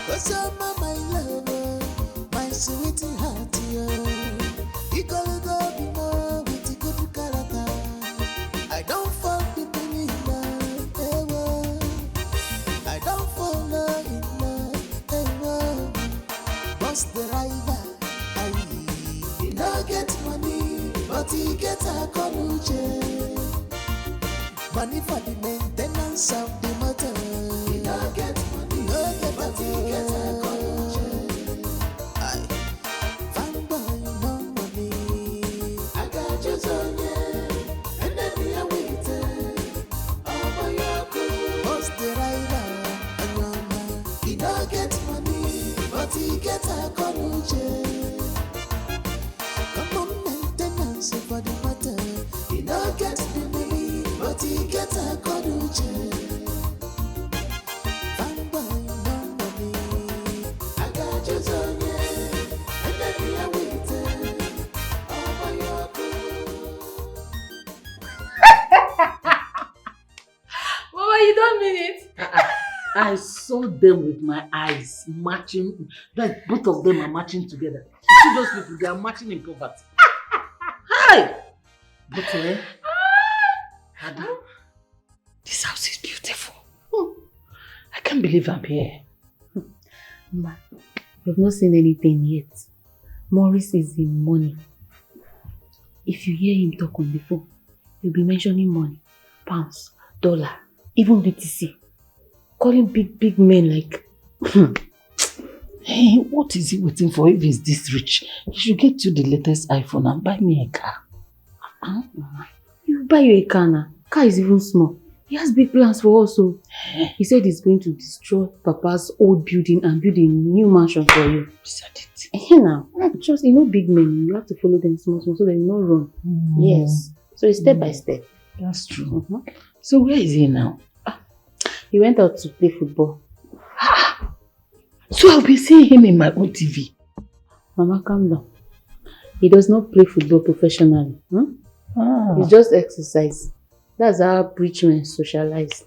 Cause you're my love, my sweet heart. You gotta go be more with the good character. I don't fall in love, I don't fall in love, Trust the right, he not get money, but he get a conuche. Money for the maintenance of the motor. He not get money, but he get a conuche. Fine boy, no money. I got you on it, and then we are waiting. Oh my God, what's the rider? He not get money, but he get a conuche. Come on, maintenance for the motor. He not get the money, but he get a conuche. Fine boy, no money. I got you on it, and then we are waiting. Oh my God. Mama, you don't mean it. I saw them with my eyes matching, like both of them are matching together. You see those people, they are matching in poverty. Hi! But Adam, this house is beautiful. I can't believe I'm here. Ma, we've not seen anything yet. Maurice is in money. If you hear him talk on the phone, he'll be mentioning money, pounds, dollar, even BTC. Calling big men like... Hey, what is he waiting for if he's this rich? He should get you the latest iPhone and buy me a car. You buy you a car now. Car is even small. He has big plans for us. So he said he's going to destroy Papa's old building and build a new mansion for you. Now, just big men. You have to follow them small so they will not run. Yes. So it's step by step. That's true. So where is he now? He went out to play football. So I'll be seeing him in my own TV. Mama, calm down. He does not play football professionally. It's just exercise. That's how rich men socialize.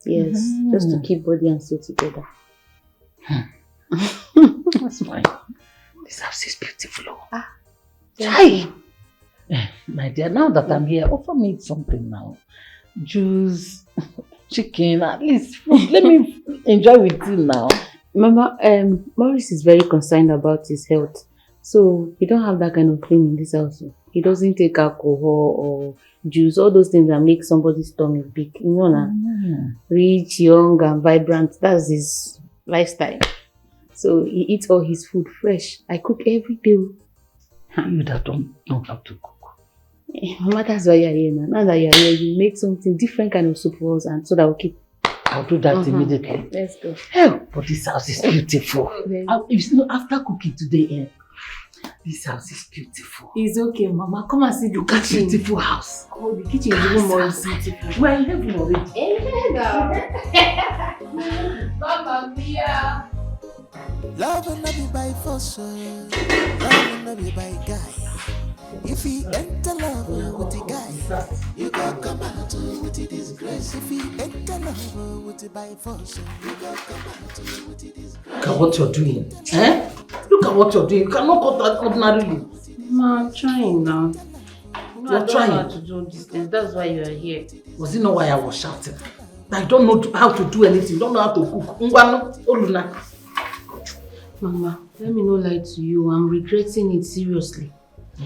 Yes, just to keep body and soul together. That's fine. This house is beautiful. Hi! My dear, now that I'm here, offer me something now. Juice, chicken, at least food. Let me enjoy with you now. Mama, Maurice is very concerned about his health. So we don't have that kind of thing in this house. He doesn't take alcohol or juice, all those things that make somebody's stomach big. You know now, rich, young and vibrant. That's his lifestyle. So he eats all his food fresh. I cook every day. You that don't have to cook. Mama, that's why you're here now. Now that you're here, you make something different kind of soup for us and so that we'll keep. I'll do that immediately. Let's go. Hell, but this house is beautiful. After cooking today, This house is beautiful. It's okay, Mama. Come and see the kitchen. Beautiful house. Oh, the kitchen is even more beautiful. We're in heaven already. Mamma mia. Love will not be by force, love will not be by guy. If he enter love with the guy, you can come out with the disgrace. If he enter love with the by force, you can come out with the disgrace. Look at what you're doing. Eh? Look at what you're doing. You cannot cut that ordinarily. Ma, I'm trying now. No, You're I don't trying. know how to do this thing. That's why you are here. Was it not why I was shouting? I don't know how to do anything. Don't know how to cook. Oluna. Mama, let me not lie to you. I'm regretting it seriously.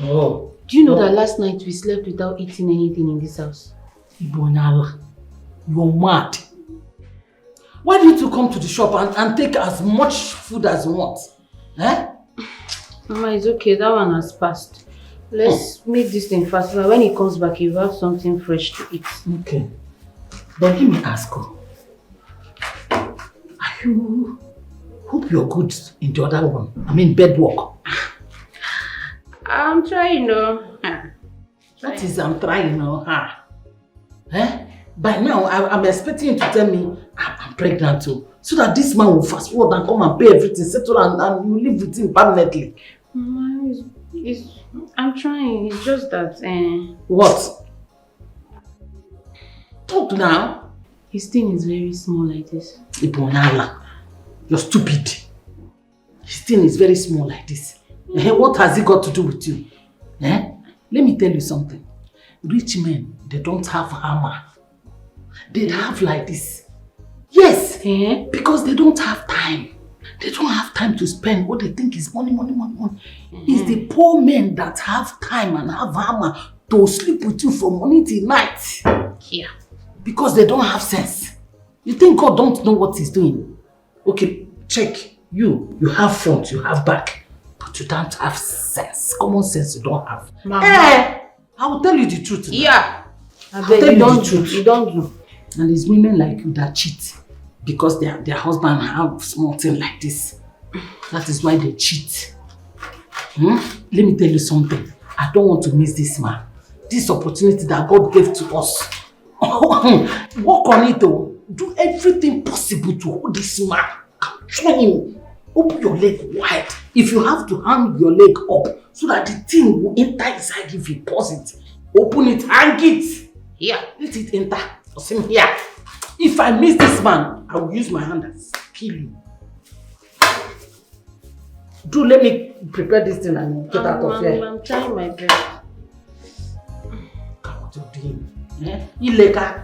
Oh. Do you know that last night we slept without eating anything in this house? Ibonala, you're mad. Why didn't you come to the shop and take as much food as you want? Eh? Mama, it's okay. That one has passed. Let's make this thing fast. So when he comes back, he'll have something fresh to eat. Okay. But let me ask you. Hope you're good in the other one. I mean, bed work. I'm trying, though. That is, I'm trying, no. Eh? By now, I'm expecting you to tell me I'm pregnant too. So that this man will fast forward and come and pay everything, settle and you live with him permanently. Mama, I'm trying. It's just that... What? Talk now. His thing is very small like this. Ibonala, you're stupid. His thing is very small like this. What has it got to do with you? Eh? Let me tell you something. Rich men, they don't have hammer. They have like this. Yes, because they don't have time. They don't have time to spend what they think is money. It's the poor men that have time and have hammer to sleep with you from morning till night. Yeah. Because they don't have sense. You think God don't know what he's doing? Okay, check. You have front, you have back. But you don't have sense. Common sense you don't have. Mama. I will tell you the truth. Yeah. I will tell you the truth. You don't do. And it's women like you that cheat. Because their husband have small thing like this. That is why they cheat. Let me tell you something. I don't want to miss this man. This opportunity that God gave to us. Work on it though. Do everything possible to hold this man. Join him. Open your leg wide. If you have to hang your leg up so that the thing will enter inside if you pause it. Open it, hang it. Here, let it enter. Here. If I miss this man, I will use my hand and kill you. Do let me prepare this thing and get out of here. I'm trying my best. Look at what you're doing. Ileka.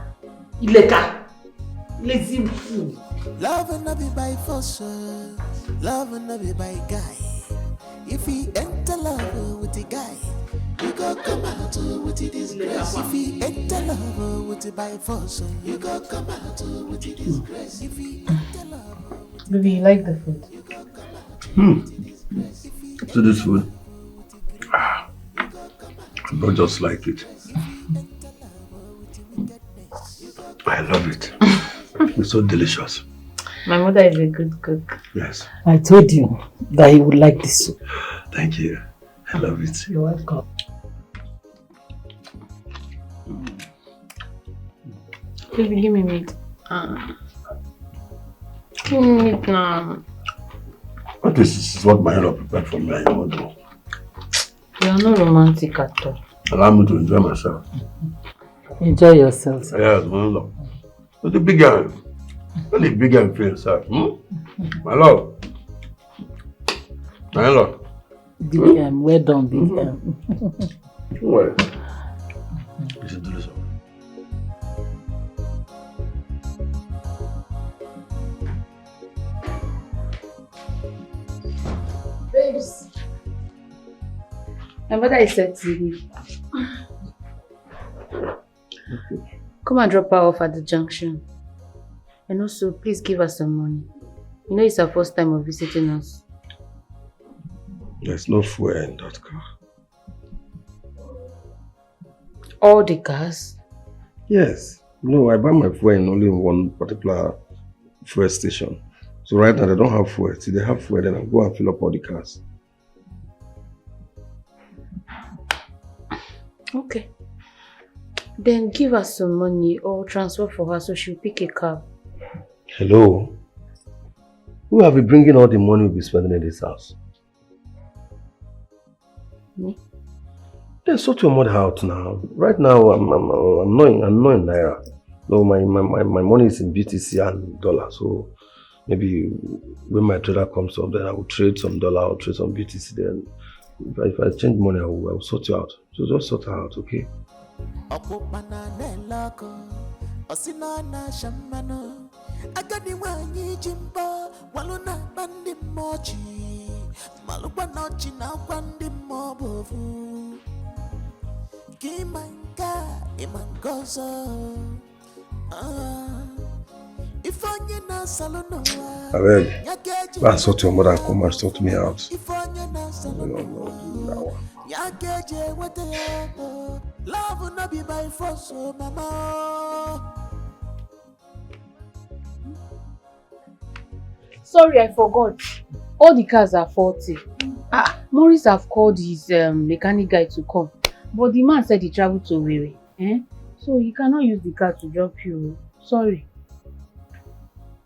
Lazy fool. Love will not be by force, love will not be by guy. If he enter love with the guy, you go come out with the disgrace. If he enter love with the by force, you go come out with the disgrace. If he enter love, Baby, you like the food? So this food, I don't just like it. I love it. It's so delicious. My mother is a good cook. Yes. I told you that he would like this soup. Thank you. I love it. You're welcome. Baby, give me meat. Give me meat now. But this is what my help prepared for me. I don't know. You are not romantic at all. Allow me to enjoy myself. Enjoy yourself. Yes, my love. But the big guy. Only big guy feel inside. My love. My love. Big well done, big Don't worry. You should do this. Babes. My mother is set to leave. Come and drop her off at the junction. And also, please give us some money. You know it's her first time of visiting us. There's no fuel in that car. All the cars? Yes. No, I buy my fuel only in one particular fuel station. So right now they don't have fuel. Till they have fuel, then I'll go and fill up all the cars. Okay. Then give her some money or transfer for her so she'll pick a cab. Hello? Who have been bringing all the money we'll be spending in this house? Me? Then sort your mother out now. Right now, I'm not in Naira. No, my money is in BTC and dollar. So maybe when my trader comes up, then I will trade some dollar or trade some BTC. Then if I change money, I will sort you out. So just sort her out, okay? I beg, go and sort your mother and come and sort me out. Love will not be by force, oh mama. Sorry, I forgot. All the cars are faulty. Maurice have called his mechanic guy to come. But the man said he traveled to Owerri. So he cannot use the car to drop you. Sorry.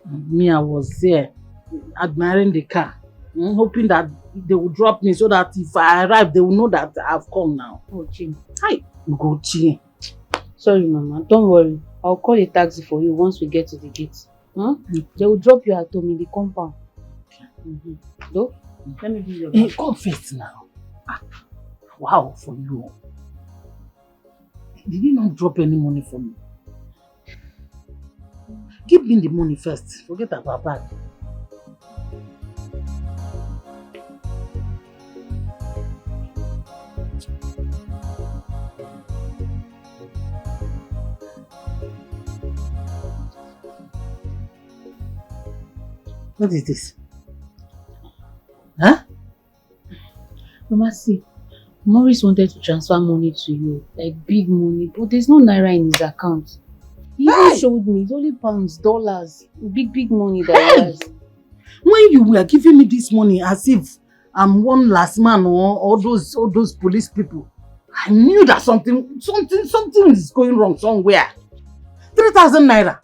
Me, I was there, admiring the car, hoping that they would drop me so that if I arrive, they will know that I've come now. Oh, Jim. Hi, go Jim. Sorry, Mama. Don't worry. I'll call a taxi for you once we get to the gate. They will drop you at home in the compound. Though, let me do your bag. Come first now. Wow, for you. Did you not drop any money for me? Give me the money first. Forget about bag. What is this? Huh? Mama, see, Maurice wanted to transfer money to you, like big money, but there's no Naira in his account. He even showed me, it's only pounds, dollars, big money that he has. When you were giving me this money as if I'm one last man or all those police people, I knew that something is going wrong somewhere. 3,000 Naira.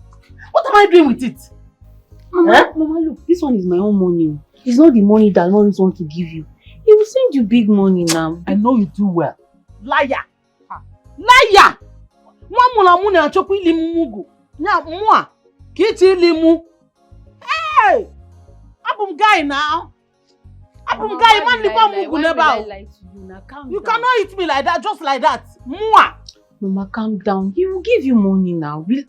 What am I doing with it? Mama, look, this one is my own money. It's not the money that Maurice wants to give you. He will send you big money now. I know you too well. Liar! Liar! Hey! I'm guy now. I'm guy. Man, you cannot hit me like that, just like that. Mama, calm down. He will give you money now. Please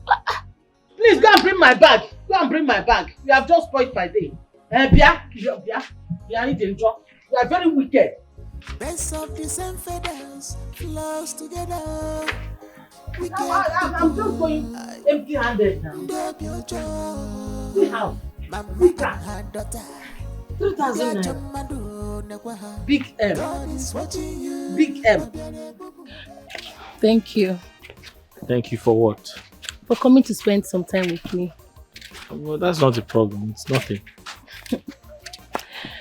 go and bring my bag. Go and bring my bag. You have just spoiled my day. You are very wicked. Best of the same feathers flows together. I'm just going empty-handed now. See how? 3,000 Naira. Big M. Big M. Thank you. Thank you for what? For coming to spend some time with me. Well, that's not a problem. It's nothing.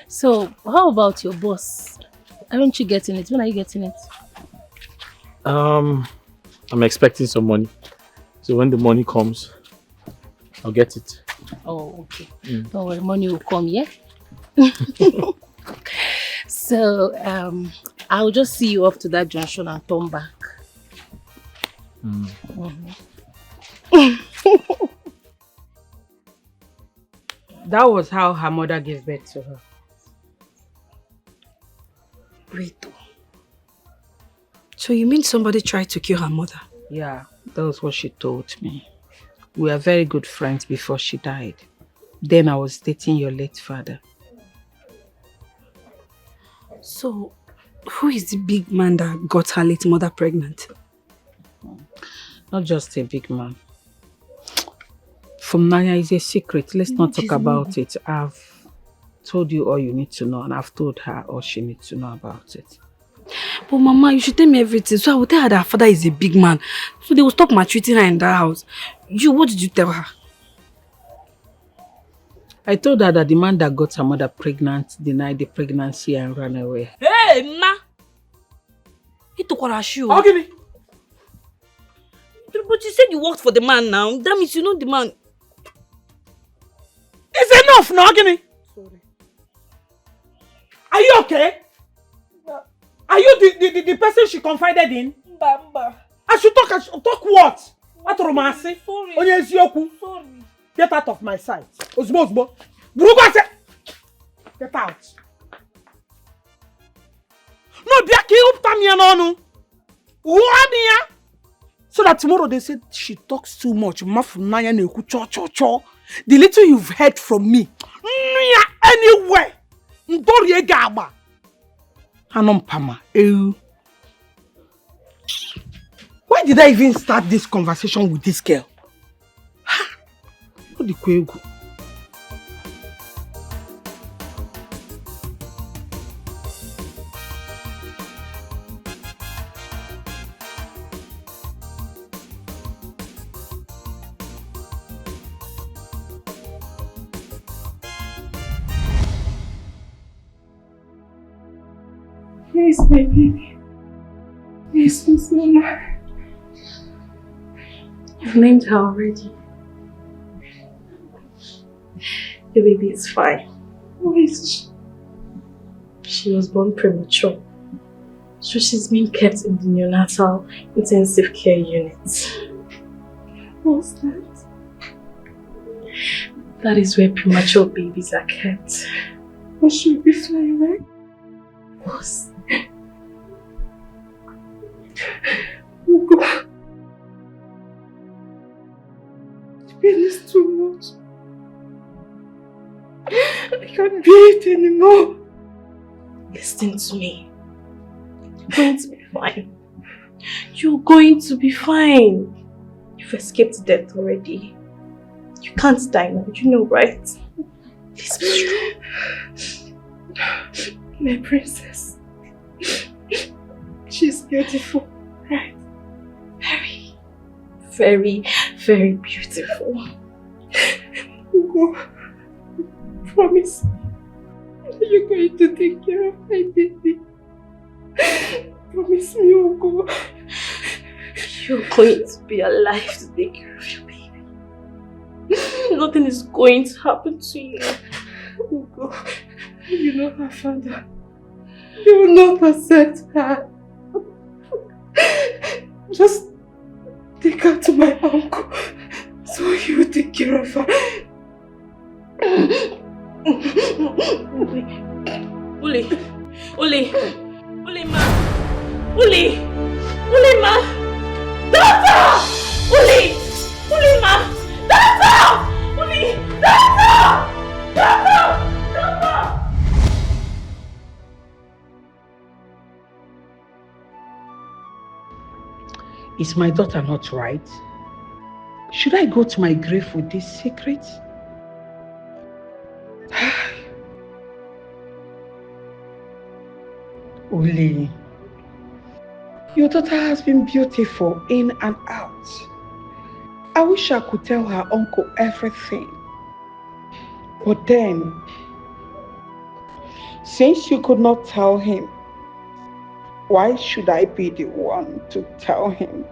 So, how about your boss? Aren't you getting it? When are you getting it? I'm expecting some money. So when the money comes, I'll get it. Oh, okay. Don't worry, money will come, yeah? So, I'll just see you up to that junction and turn back. That was how her mother gave birth to her. Wait. So you mean somebody tried to kill her mother? Yeah, that was what she told me. We were very good friends before she died. Then I was dating your late father. So, who is the big man that got her late mother pregnant? Not just a big man. From Naija is a secret. Let's not talk about it. I've told you all you need to know, and I've told her all she needs to know about it. But Mama, you should tell me everything, so I will tell her that her father is a big man. So they will stop maltreating her in that house. What did you tell her? I told her that the man that got her mother pregnant denied the pregnancy and ran away. Hey, Ma! He took her shoe. Okay. But you said you worked for the man now. That means you know the man. It's enough now, Gini. Sorry. Are you okay? Are you the person she confided in? Bamba. I should talk what? What romance? Sorry. Get out of my sight. Osbo. Get out. No, Biaki Uptamiano. So that tomorrow they said she talks too much. The little you've heard from me. Anywhere. Why did I even start this conversation with this girl? What the kwego? Yes, baby. Yes, Miss Mama. You've named her already. Your baby is fine. Who is she? She was born premature. So she's being kept in the neonatal intensive care unit. What's that? That is where premature babies are kept. But she'll be fine, right? Yes. Oh God. The pain is too much. I can't bear it anymore. Listen to me. You're going to be fine. You're going to be fine. You've escaped death already. You can't die now, you know, right? Please be strong. My princess. She's beautiful, right? Very, very, very beautiful. Ugo, promise. You're going to take care of my baby. Promise me, Ugo. You're going to be alive to take care of your baby. Nothing is going to happen to you. Ugo, you know her father. You will not accept her. Just take her to my uncle so he will take care of her. Uli ma, Dada! Uli ma, Dada! Dada! Is my daughter not right? Should I go to my grave with this secret? Uli, your daughter has been beautiful in and out. I wish I could tell her uncle everything. But then, since you could not tell him, why should I be the one to tell him?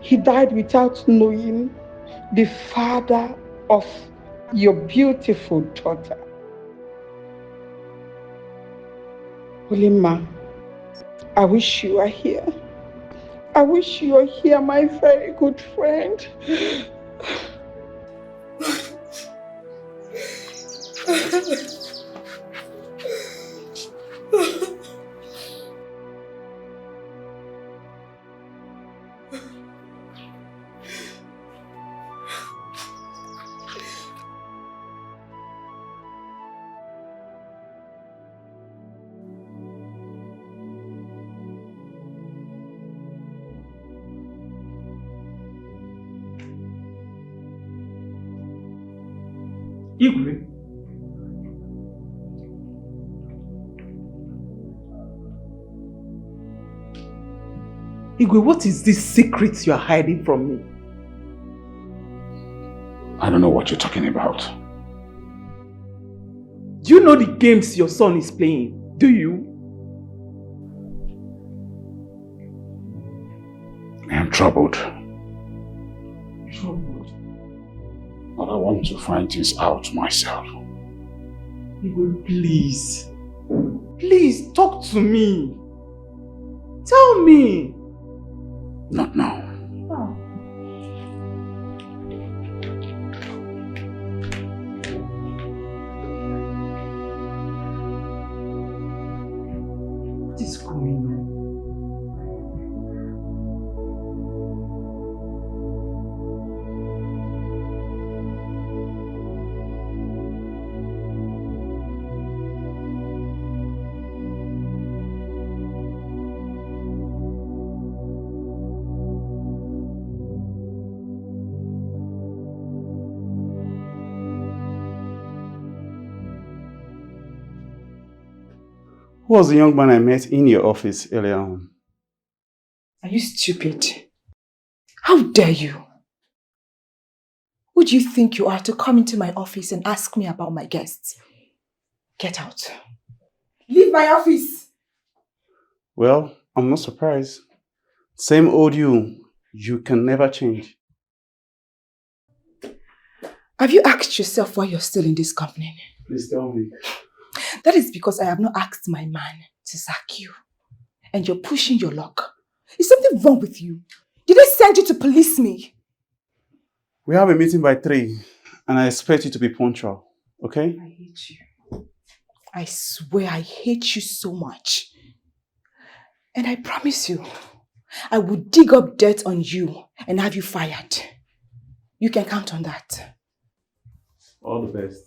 He died without knowing the father of your beautiful daughter. Ulima, I wish you are here. I wish you are here, my very good friend. Igwe. Igwe, what is this secret you are hiding from me? I don't know what you're talking about. Do you know the games your son is playing? Do you? I am troubled. But I want to find things out myself. Igwe, please. Please, talk to me. Tell me. Not now. Oh. What is going on? Who was the young man I met in your office earlier on? Are you stupid? How dare you? Who do you think you are to come into my office and ask me about my guests? Get out. Leave my office! Well, I'm not surprised. Same old you. You can never change. Have you asked yourself why you're still in this company? Please tell me. That is because I have not asked my man to sack you. And you're pushing your luck. Is something wrong with you? Did they send you to police me? We have a meeting by 3 and I expect you to be punctual, okay? I hate you. I swear I hate you so much. And I promise you, I will dig up dirt on you and have you fired. You can count on that. All the best.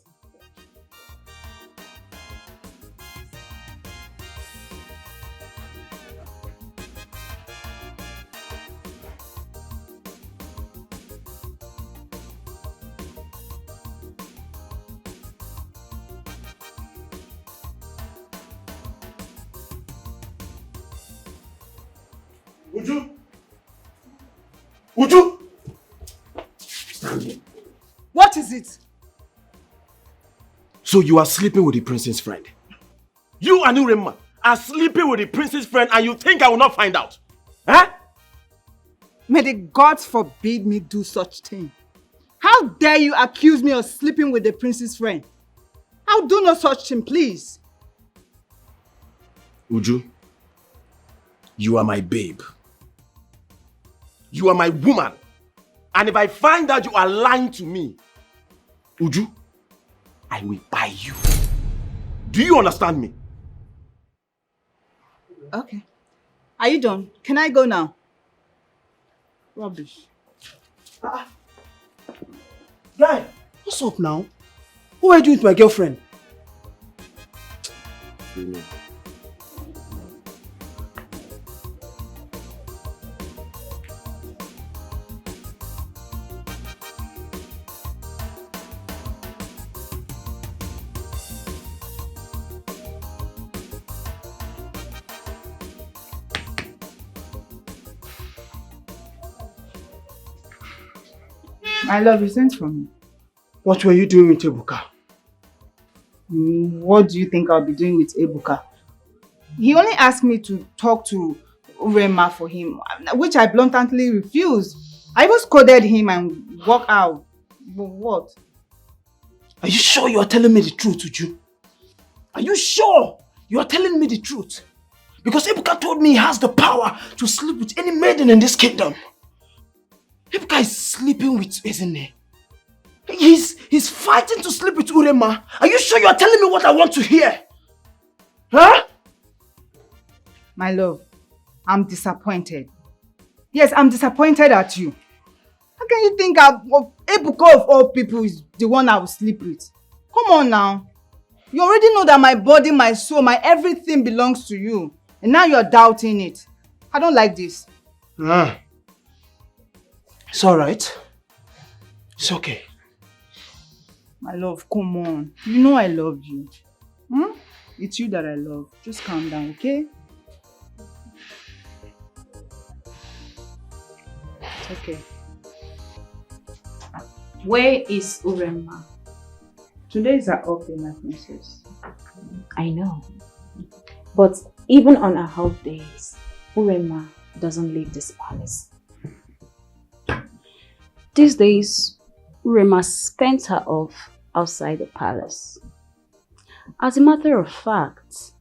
Uju! Uju! What is it? So you are sleeping with the prince's friend? You and Uremma are sleeping with the prince's friend and you think I will not find out? Huh? May the gods forbid me do such thing. How dare you accuse me of sleeping with the prince's friend? I'll do no such thing, please. Uju, you are my babe. You are my woman. And if I find out you are lying to me, Uju, I will buy you. Do you understand me? Okay. Are you done? Can I go now? Rubbish. Guy, what's up now? What are you doing with my girlfriend? My love, you sent for me. What were you doing with Ebuka? What do you think I'll be doing with Ebuka? He only asked me to talk to Uremma for him, which I bluntly refused. I even scolded him and walked out. But what? Are you sure you are telling me the truth, Uju? Are you sure you are telling me the truth? Because Ebuka told me he has the power to sleep with any maiden in this kingdom. Ebuka is sleeping with Ezine. He's fighting to sleep with Uremma. Are you sure you are telling me what I want to hear? Huh? My love, I'm disappointed. Yes, I'm disappointed at you. How can you think Ebuka of all people is the one I will sleep with? Come on now. You already know that my body, my soul, my everything belongs to you. And now you're doubting it. I don't like this. It's alright. It's okay. My love, come on. You know I love you. It's you that I love. Just calm down, okay? Okay. Where is Uremma? Today is her off day, my princess. I know. But even on her off days, Uremma doesn't leave this palace. These days, Rema spent her off outside the palace. As a matter of fact,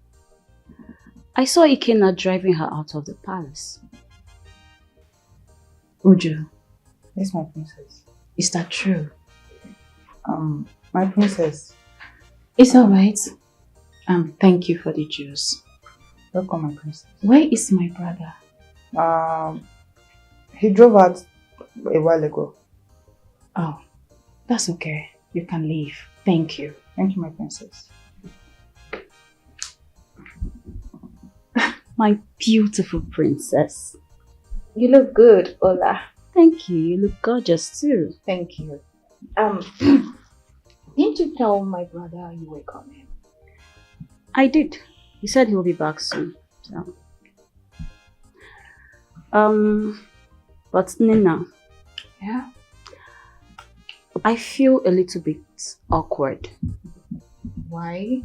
I saw Ikenna driving her out of the palace. Uju, yes, my princess. Is that true? My princess. It's alright. Thank you for the juice. Welcome, my princess. Where is my brother? He drove out a while ago. Oh, that's okay. You can leave. Thank you. Thank you, my princess. My beautiful princess. You look good, Ola. Thank you. You look gorgeous too. Thank you. Didn't you tell my brother you were coming? I did. He said he will be back soon. So. But Nina. Yeah? I feel a little bit awkward. Why?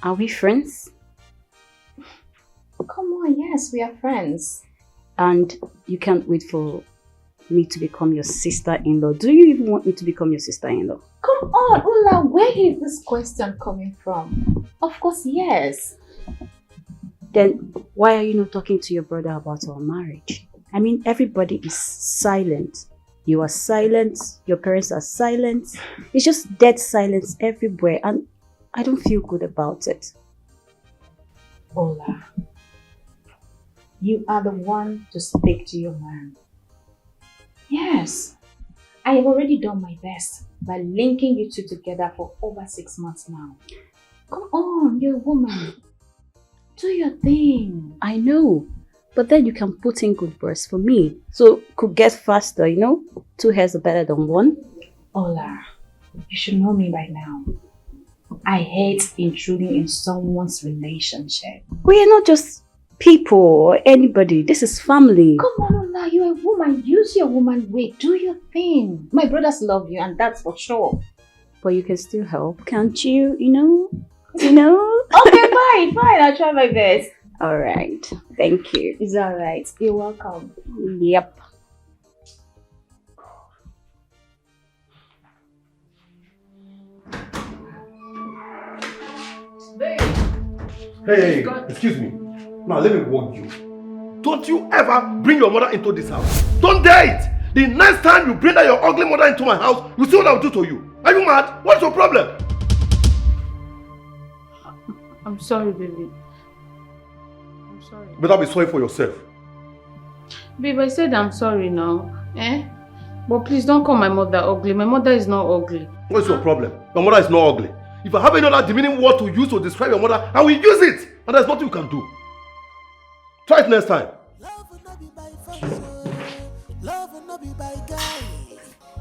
Are we friends? Come on, yes, we are friends. And you can't wait for me to become your sister-in-law. Do you even want me to become your sister-in-law? Come on, Ola, where is this question coming from? Of course, yes. Then why are you not talking to your brother about our marriage? I mean, everybody is silent. You are silent, your parents are silent. It's just dead silence everywhere and I don't feel good about it. Ola, you are the one to speak to your man. Yes, I have already done my best by linking you two together for over 6 months now. Come on, you're a woman. Do your thing. I know, but then you can put in good words for me. So could get faster, you know? 2 hairs are better than 1. Ola, you should know me by now. I hate intruding in someone's relationship. We are not just people or anybody. This is family. Come on, Ola, you're a woman. Use your woman weight. Do your thing. My brothers love you and that's for sure. But you can still help, can't you? You know? You know? Okay, fine. I'll try my best. Alright. Thank you. It's alright. You're welcome. Yep. Hey, excuse me. Now let me warn you. Don't you ever bring your mother into this house. Don't dare it. The next time you bring that your ugly mother into my house, you see what I'll do to you. Are you mad? What's your problem? I'm sorry, baby. I'm sorry. Better be sorry for yourself. Babe, I said I'm sorry now. But please don't call my mother ugly. My mother is not ugly. What's your problem? Your mother is not ugly. If I have any other demeaning word to use to describe your mother, I will use it. And there's nothing you can do. Try it next time. Love will not be by guy.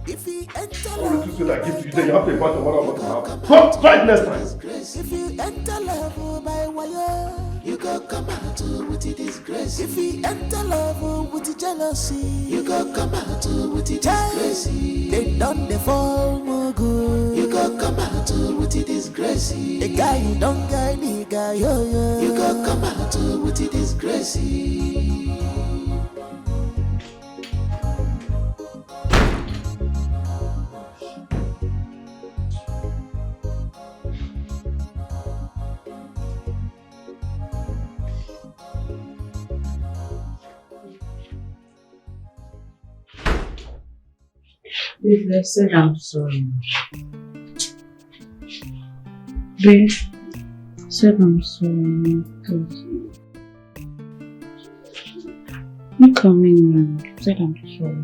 If he enter love, you like give you, then you have to invite your mother to the house. Try it next time. If you enter love by wire, you go come out with the disgrace. If he enter love with the jealousy, you go come out with the disgrace. They done the fall more good. You go come out with the disgrace. The guy you don't guy nigga, yo. You go come out with the disgrace. Babe, I said I'm sorry. Babe, I said I'm sorry. Please. You come in now. I said I'm sorry.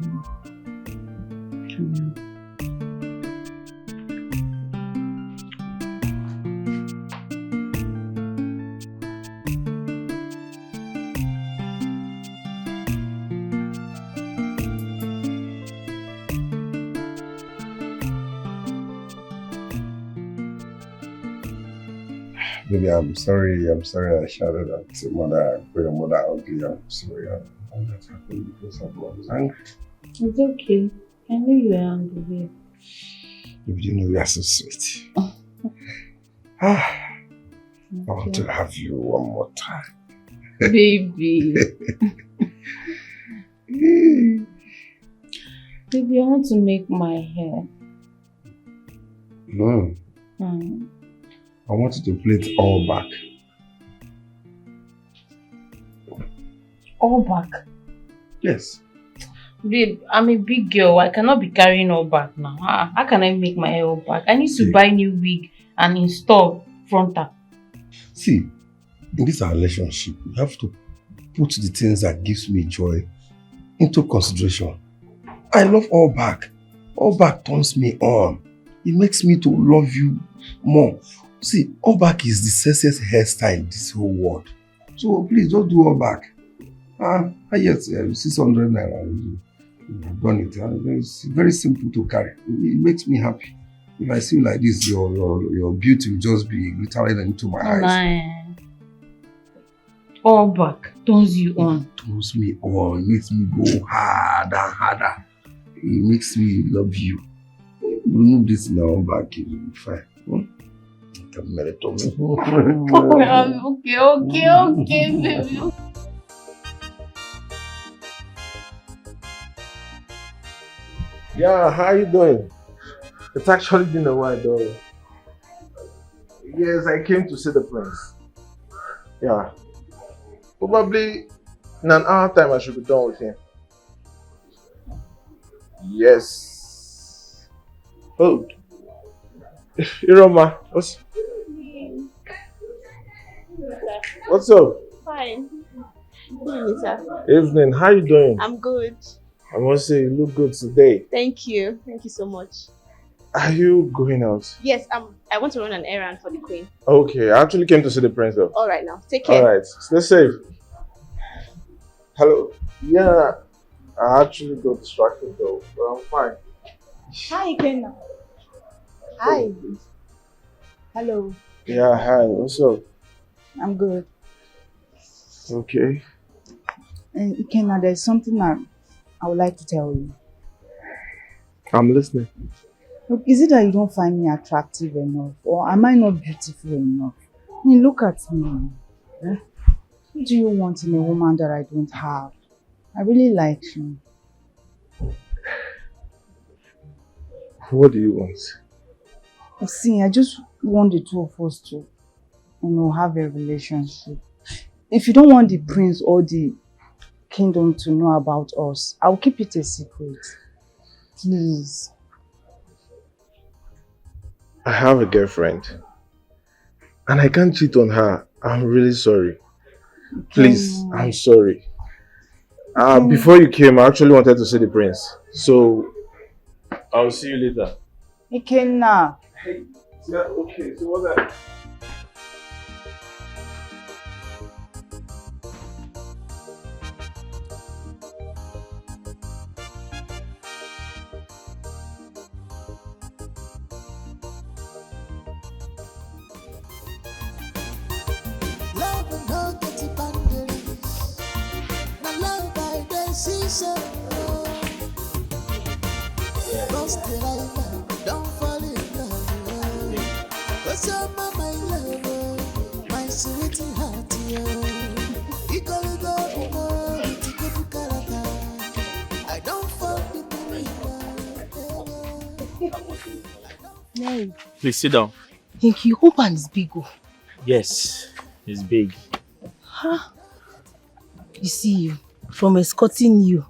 Baby, I'm sorry I shouted at your mother, for your mother ugly. I'm sorry. I'm not happy because I was angry. It's okay. I knew you were angry, babe. If you know you are so sweet. I want to have you one more time. Baby. Baby, I want to make my hair. No. I want you to plait all back. All back? Yes. Babe, I'm a big girl. I cannot be carrying all back now. How can I make my hair all back? I need to buy new wig and install frontal. See, in this our relationship, you have to put the things that gives me joy into consideration. I love all back. All back turns me on. It makes me to love you more. See, all back is the sexiest hairstyle in this whole world. So please don't do all back. Yes, 600 naira. You've done it. It's very simple to carry. It makes me happy. If I see you like this, your beauty will just be glittering into my eyes. All back turns you on. It turns me on. It makes me go harder, harder. It makes me love you. Remove this now back, it will be fine. You can merit on me. Okay, baby. Yeah, how you doing? It's actually been a while though. Yes, I came to see the prince. Yeah. Probably in an hour time I should be done with him. Yes. Oh. Iroma, what's up? Fine. Good evening, sir. Evening, how you doing? I'm good. I must say you look good today. Thank you. Thank you so much. Are you going out? Yes, I want to run an errand for the queen. Okay, I actually came to see the prince though. All right now. Take care. All right, stay safe. Hello. Yeah, I actually got distracted though, but I'm fine. Hi, Kenna. Hi. Hello. Yeah, hi. What's up? I'm good. Okay. And Kenna, there's something that I would like to tell you. I'm listening. Look, is it that you don't find me attractive enough, or am I not beautiful enough? I mean, look at me. Eh? What do you want in a woman that I don't have? I really like you. What do you want? See, I just want the two of us to, have a relationship. If you don't want the prince or the kingdom to know about us, I'll keep it a secret. Please. I have a girlfriend. And I can't cheat on her. I'm really sorry. Please, I'm sorry. Before you came, I actually wanted to see the prince. So, I'll see you later. Ikenna. Hey, yeah, okay, so what's that? Love no get boundaries. Now love by decision. Lost the life, don't fall in love. Cause you're my love, my sweet heart. You gotta go below, it's a good character. I don't fall No. Please sit down. Thank you. Hope and is big. Yes, it's big. Huh? You see, from escorting you,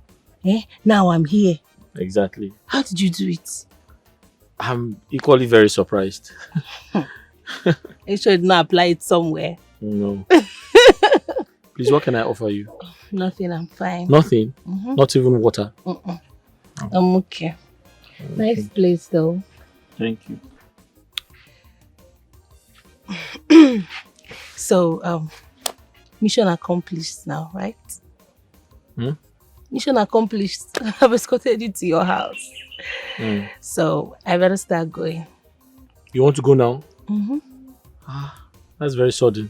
now I'm here. Exactly. How did you do it? I'm equally very surprised. Are you sure you did not apply it somewhere? No. Please, what can I offer you? Nothing, I'm fine. Nothing? Not even water? I'm okay. Nice place though. Thank you. So, mission accomplished now, right? Mission accomplished. I've escorted you to your house. So, I better start going. You want to go now? Ah, that's very sudden.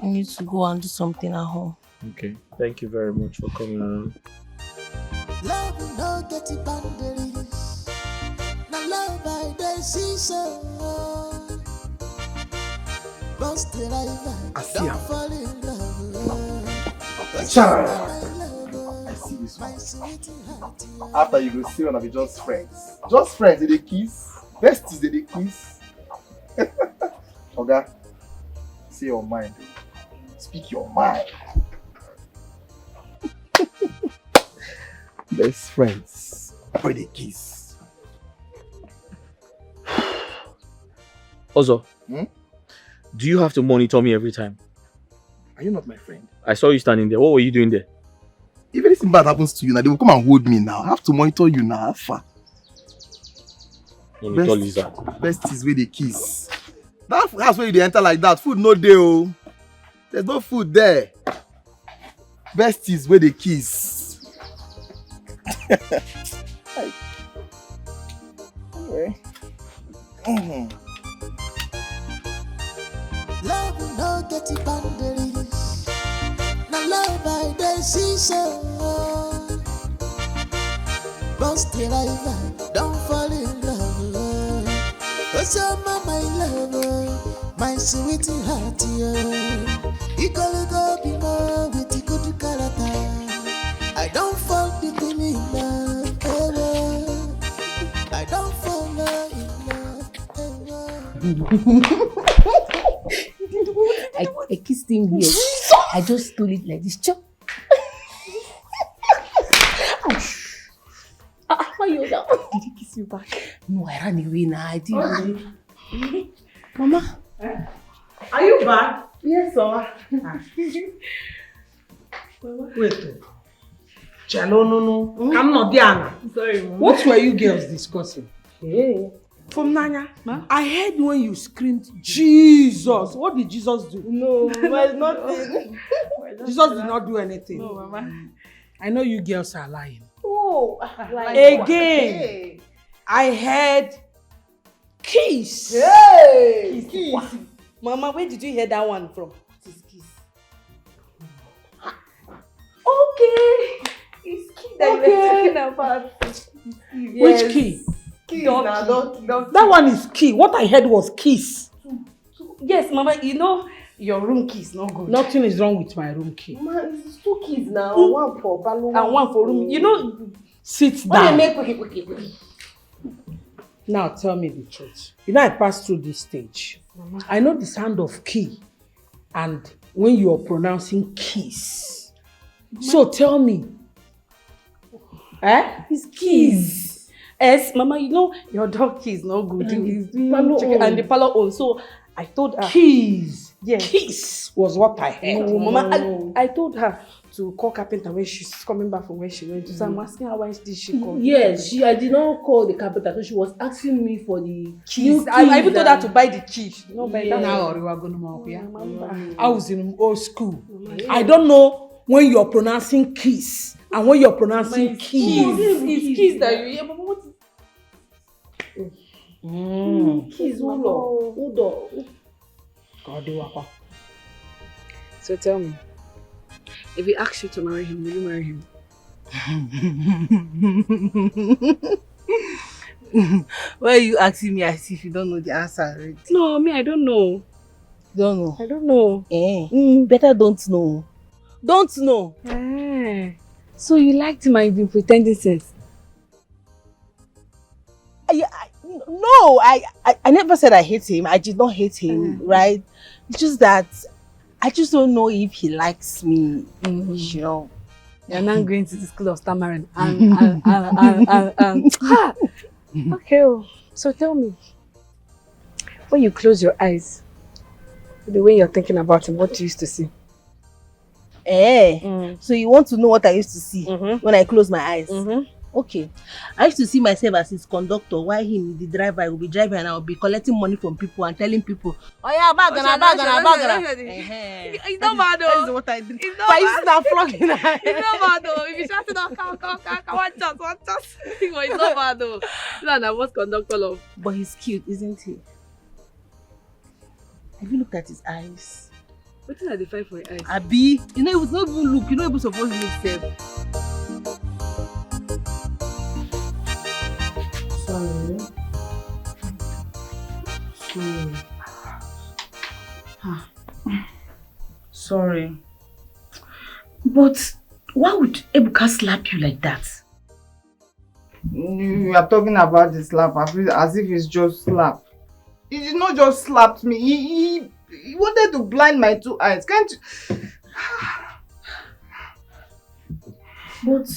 I need to go and do something at home. Okay. Thank you very much for coming around. Love no get boundaries. Now love by decision. Lost the life, don't fall in love. Child. I see this one. After you go see one of just friends. Just friends, they kiss. Besties, they kiss. Okay? Say your mind. Speak your mind. Best friends. Where they kiss. Also, do you have to monitor me every time? Are you not my friend? I saw you standing there. What were you doing there? If anything bad happens to you now, they will come and hold me now. I have to monitor you now. How far? Monitor lizard. Best is where they kiss. That's where they enter like that. Food no there. Oh. There's no food there. Best is where they kiss. Anyway. Love no get it boundaries. Now love by the season. Lost the life, don't fall in love. What's your my love, my sweet heart, you gotta go be more with the good character. I don't fall deep in love, I don't fall in love, I kissed him here. I just stole it like this. Chop. Why you down? Did he kiss you back? No, I ran away now. I didn't. Mama. Are you back? Yes, sir. Wait. Chalo, no. I'm not Diana. Sorry, Mama. What were you girls discussing? Hey. From Nanya, I heard when you screamed, Jesus. What did Jesus do? No, Mama, nothing. Jesus did not do anything. No, Mama. I know you girls are lying. Oh, again, I heard kiss. Hey, kiss. Mama, where did you hear that one from? What is kiss? Okay, it's key that you're talking about. Yes. Which key? Dog. That one is key. What I heard was kiss. Yes, Mama, you know your room key is not good. Nothing is wrong with my room key. Mama, it's 2 keys now. One for balloon and one for room. You know, sit down. Make quick. Now tell me the truth. You know I passed through this stage. Mama. I know the sound of key and when you are pronouncing kiss. Mama. So tell me. It's keys. Yes, Mama, you know your dog key is not good. He's doing and the parlor on. So I told her. Keys. Yes. Kiss was what I heard. No, Mama, I told her to call carpenter when she's coming back from where she went to. So I'm asking her why did she call? Yes, I did not call the carpenter, so she was asking me for the keys. I even told her to buy the key. No, buy that. Now we are going to I was in old school. I don't know when you're pronouncing kiss and when you're pronouncing keys. It's keys that you hear, but what is keys, Udo. So tell me, if he asks you to marry him, will you marry him? Why are you asking me as if you don't know the answer already? No, me, I don't know. Don't know? I don't know. Better don't know. Don't know. So you liked him and you've been pretending since? No, I never said I hate him. I did not hate him, right? It's just that I just don't know if he likes me. You know. You're not going to the school of stammering. Okay, so tell me, when you close your eyes, the way you're thinking about him, what do you used to see? So you want to know what I used to see when I close my eyes? Okay. I used to see myself as his conductor, while him, the driver, I will be driving and I will be collecting money from people and telling people, oh yeah, bagana. It's not bad though. That is what I do. It's not But I used to start flogging her. It's not bad though. If you shout it out, one chance. It's not bad though. No, I was conductor of. But he's cute, isn't he? Have you looked at his eyes? What did I define for your eyes? Abi, you know, it was not even look. You know, it was supposed to look safe. Sorry. But why would Ebuka slap you like that? You are talking about the slap as if it's just slap. He did not just slap me. He wanted to blind my two eyes. Can't you? But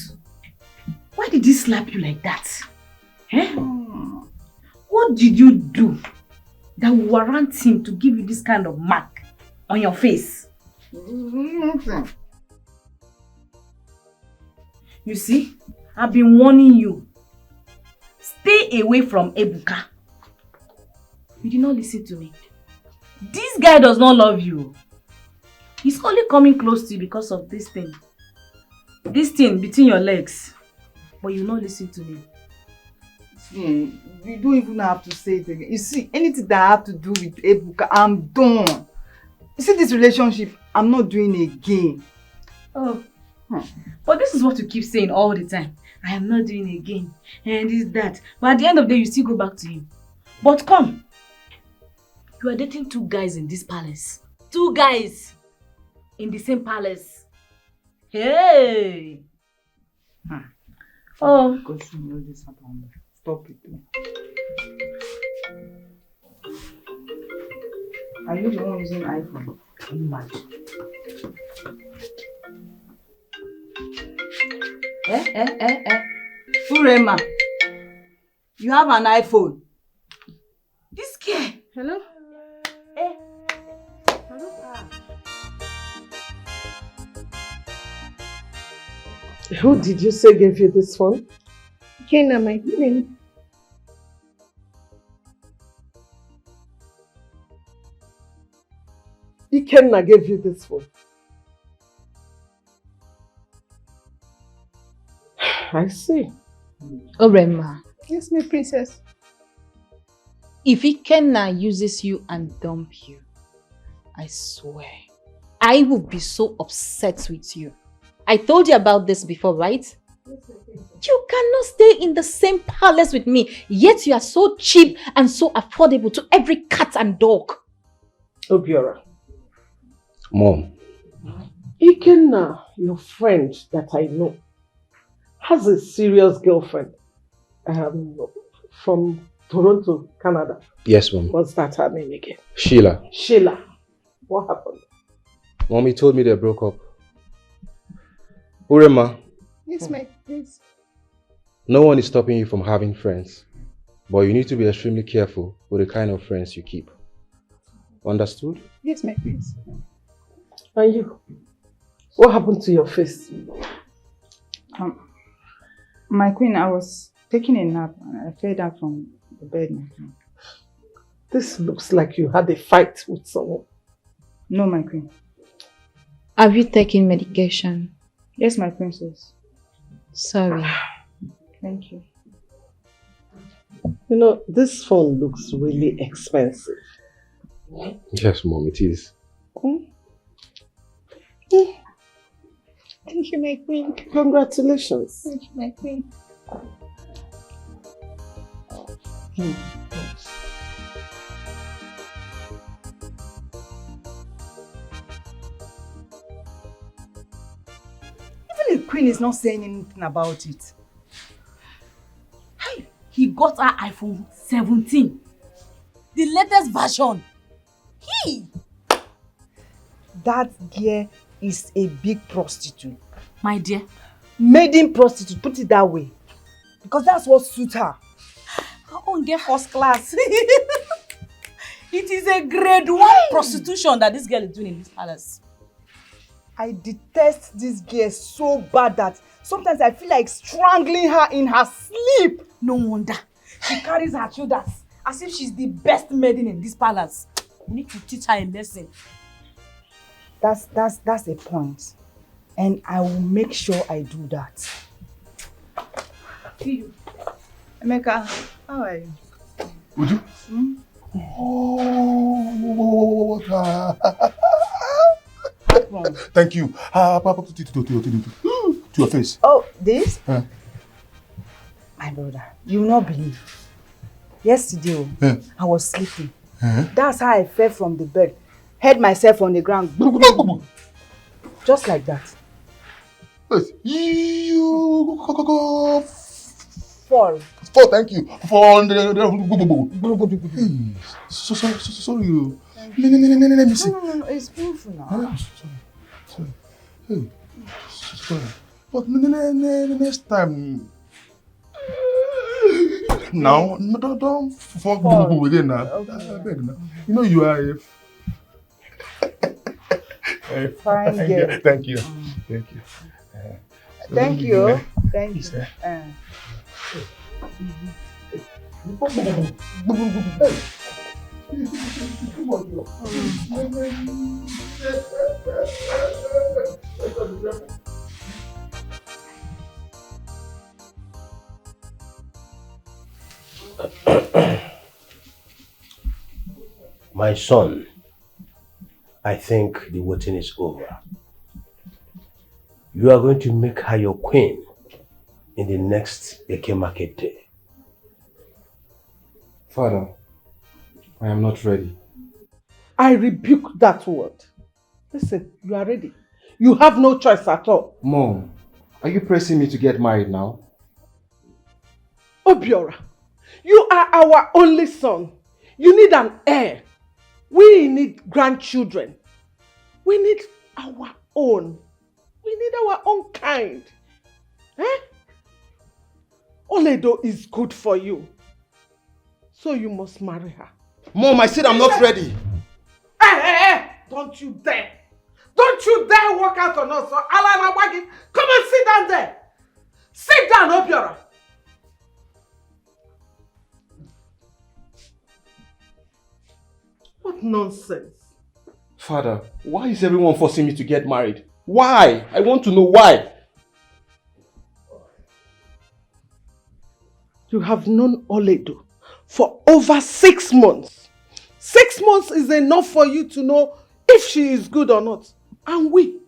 why did he slap you like that? Eh? What did you do that will warrant him to give you this kind of mark on your face? Nothing. You see, I've been warning you. Stay away from Ebuka. You did not listen to me. This guy does not love you. He's only coming close to you because of this thing. This thing between your legs. But you not listen to me. See, you don't even have to say it again. You see, anything that I have to do with Ebuka, I'm done. You see, this relationship, I'm not doing again. Oh. But this is what you keep saying all the time. I am not doing again. And this, that. But at the end of the day, you still go back to him. But come. You are dating two guys in this palace. Two guys in the same palace. Hey! Oh. Because you know this happened. Stop it. Are you the one using iPhone? Are you mad? Urema, you have an iPhone. This girl. Hello? Who did you say gave you this phone? Kenna, my queen. Ikenna gave you this phone. I see. Orema, Yes, my princess. if Ikenna uses you and dump you, I swear, I will be so upset with you. I told you about this before, right? You cannot stay in the same palace with me, yet you are so cheap and so affordable to every cat and dog. Obiora. Mom. Ikenna, your friend that I know, has a serious girlfriend from Toronto, Canada. Yes, Mom. What's that her name again? Sheila. Sheila. What happened? Mommy told me they broke up. Urema, Yes, my prince. no one is stopping you from having friends. But you need to be extremely careful with the kind of friends you keep. Understood? Yes, my prince. And you? What happened to your face? My queen, I was taking a nap and I fell down from the bed, my queen. This looks like you had a fight with someone. No, my queen. Have you taken medication? Yes, my princess. Sorry. Thank you. You know, this phone looks really expensive. Yes, Mom, it is. Thank you, my queen. Congratulations. Thank you, my queen. Even the queen is not saying anything about it. Hey, he got her iPhone 17. The latest version. That girl is a big prostitute. My dear. Maiden prostitute, put it that way. Because that's what suits her. Her own get first class. It is a grade 1 prostitution that this girl is doing in this palace. I detest this girl so bad that sometimes I feel like strangling her in her sleep. No wonder. She carries her shoulders as if she's the best maiden in this palace. We need to teach her a lesson. That's a point. And I will make sure I do that. Emeka, how are you? Would you? Oh, thank you. To your face. Oh, this? My brother, you will not believe. Yesterday, I was sleeping. That's how I fell from the bed. Head myself on the ground. Just like that. You Fall. Fall, thank you. Fall. Sorry. Let me see. No, it's painful now. Sorry. Hey, sorry. But next time. Now, don't fall again now. Okay. You know you are a fine girl. Thank you. Thank you. Thank you. My son, I think the waiting is over. You are going to make her your queen in the next Eke market day. Father, I am not ready. I rebuke that word. Listen, you are ready. You have no choice at all. Mom, are you pressing me to get married now? Obiora, you are our only son. You need an heir. We need grandchildren. We need our own. We need our own kind. Oledo is good for you. So you must marry her. Mom, I said I'm not ready. Hey! Don't you dare. Don't you dare walk out on us. Come and sit down there. Sit down, Obiora. What nonsense. Father, why is everyone forcing me to get married? Why? I want to know why. You have known Oledo for over 6 months. 6 months is enough for you to know if she is good or not. And we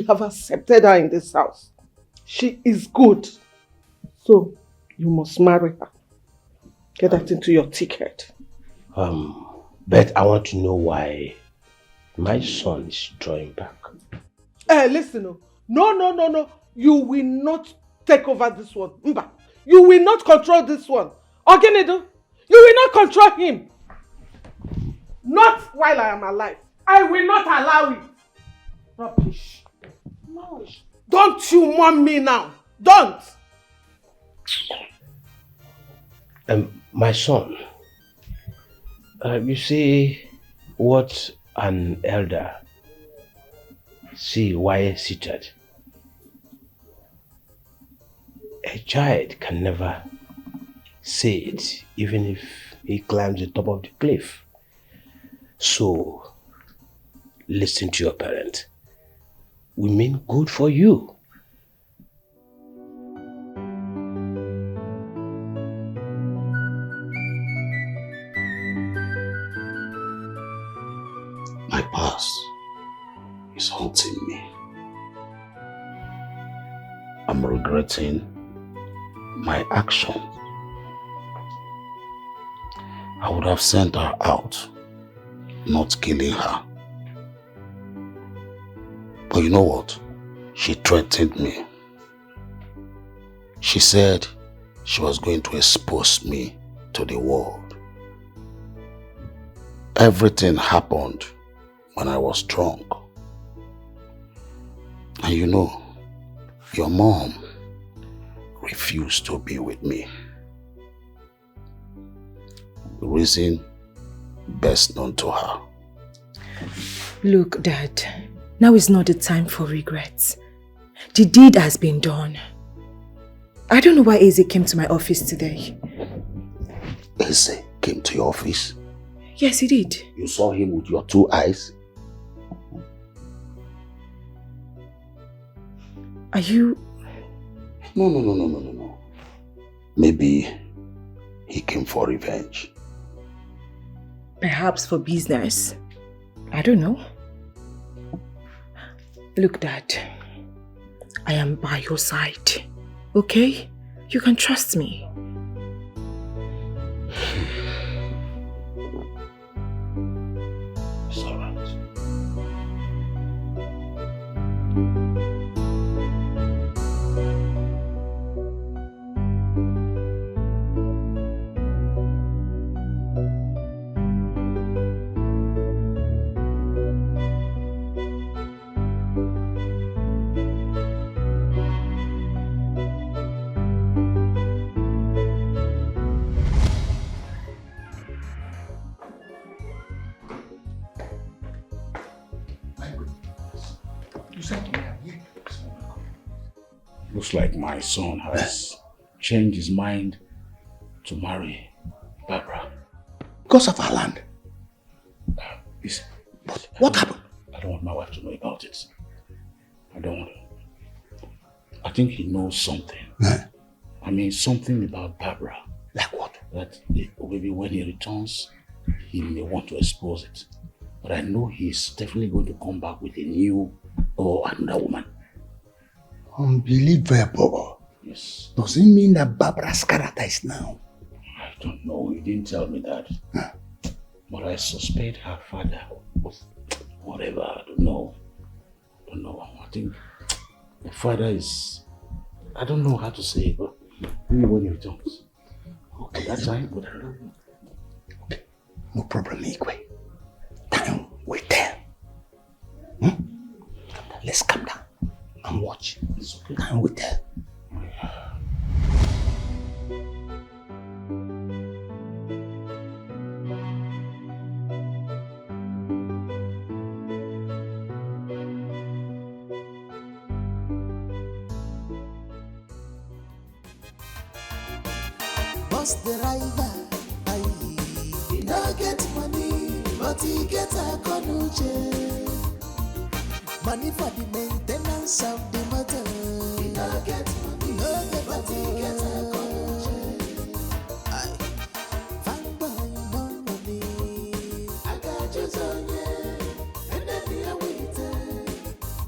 have accepted her in this house. She is good. So, you must marry her. Get that into your ticket. But I want to know why my son is drawing back. Listen, no. You will not take over this one. Mba. You will not control this one. Ogenedo, you will not control him. Not while I am alive. I will not allow it. Rubbish. No. Don't you want me now? Don't. My son, you see what an elder see why seated. A child can never say it, even if he climbs the top of the cliff. So, listen to your parent. We mean good for you. My past is haunting me. I'm regretting my action. I would have sent her out, not killing her. But you know what? She threatened me. She said she was going to expose me to the world. Everything happened when I was drunk. And you know, your mom refused to be with me. The reason best known to her. Look, Dad, now is not the time for regrets. The deed has been done. I don't know why Eze came to my office today. Eze came to your office? Yes, he did. You saw him with your 2 eyes? Are you... No. Maybe he came for revenge. Perhaps for business. I don't know. Look, Dad, I am by your side. Okay? You can trust me. It's all right. said to me, I'm here. Looks like my son has changed his mind to marry Barbara. Because of our land. Listen, but what happened? I don't want my wife to know about it. I don't want to. I think he knows something. I mean, something about Barbara. Like what? That maybe when he returns, he may want to expose it. But I know he's definitely going to come back with a new or another woman. Unbelievable. Yes. Does it mean that Barbara's character is now? I don't know. He didn't tell me that. But I suspect her father was whatever. I don't know. I think the father is... I don't know how to say it, but maybe when he returns. Okay. That's time, but I don't know. Okay. No problem, Igwe. Time, wait there. Let's calm down and watch. It's okay. Time, wait there. The rival, he no get money, but he get a conuche. Money for the maintenance of the motor. He no get money, but he get a conuche. Fine boy, no money. I got you on and then the wait.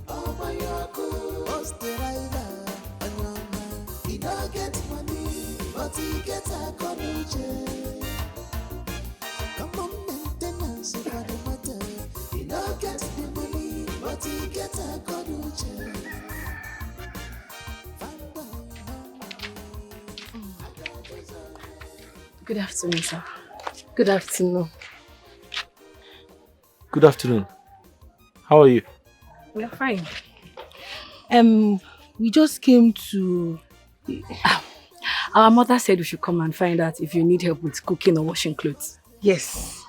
Oh my uncle, what's the rival? He no get money, but he get a conuche. Come on, maintenance for the matter. He no get the money, but he get a conuche. Good afternoon, sir. Good afternoon. Good afternoon. How are you? We're fine. We just came to... Our mother said we should come and find out if you need help with cooking or washing clothes. Yes.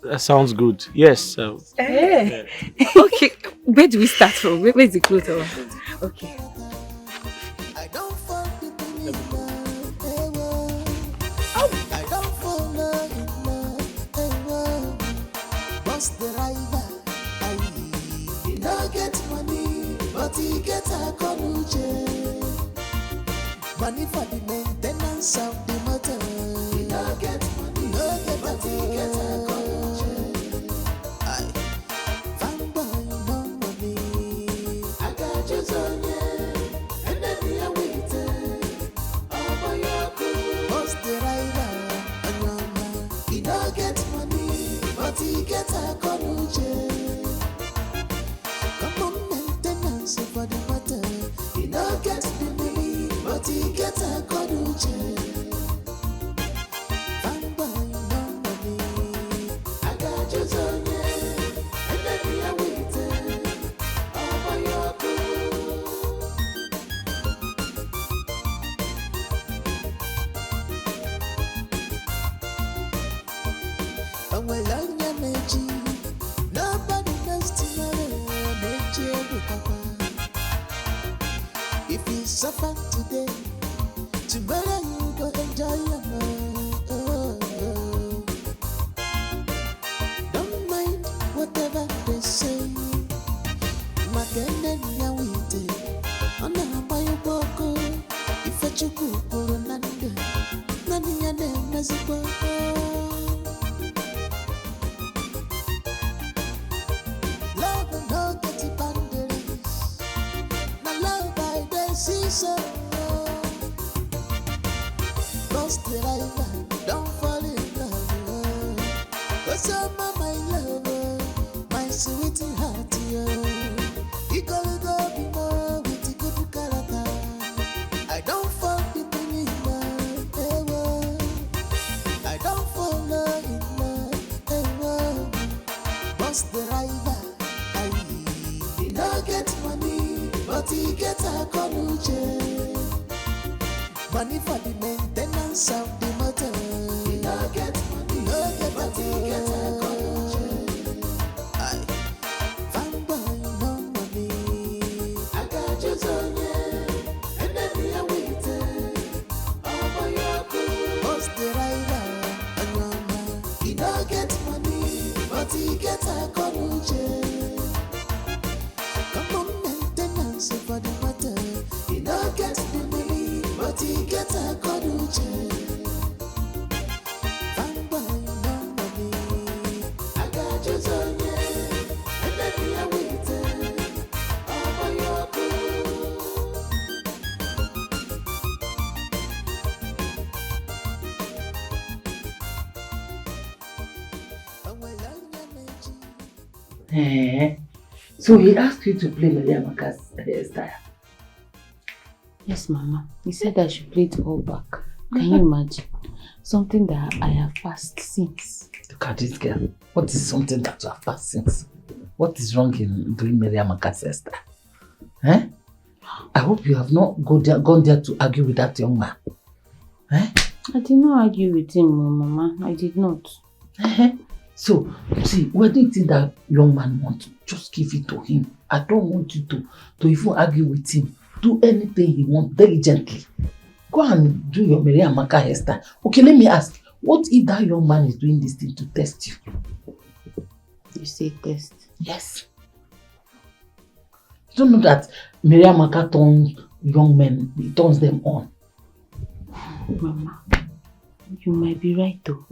That sounds good. Yes. Hey. Okay, where do we start from? Where's the clothes? Okay. The rival, he no get money, but he get a conuche. Money for the maintenance of the motor. He no get money, but he get a conuche. Fine boy, no money. I got you on and then the wait. Oh my uncle, what's the rival? He no get money, but he get a conuche. Come on, maintenance for the matter. He no get the money, but he get a conuche. Fine boy, no money. I got you on and then the wait. Oh my uncle. And we love you, Meji. Nobody knows tomorrow, Meji, if you suffer today, tomorrow you go enjoy your life. Don't mind whatever they say. Magene nyawite, ona bayo boko. Ife chuku poro nande, nani nyane mezipo. Love no get boundaries. Now love by the season. Lost the rival, don't fall in love. What's up, my love? My sweet heart, you go be more with the good character. I don't fall in love, I don't fall in love, Lost the rival, he no get money, but he get a conuche. Money for the maintenance of the motor. He no get money, but he get a conuche. So he asked you to play Mariamaka's hairstyle? Yes, Mama. He said I should play it all back. Can you imagine? Something that I have passed since. Look at this girl. What is something that you have passed since? What is wrong in doing Mariamaka's hairstyle? I hope you have not gone there to argue with that young man. I did not argue with him, Mama. I did not. So, see, what do you think that young man wants? Just give it to him. I don't want you to even argue with him. Do anything he wants diligently. Go and do your Mariamaka hairstyle. Okay, let me ask. What if that young man is doing this thing to test you? You say test? Yes. You don't know that Mariamaka turns young men, he turns them on. Mama, you might be right though.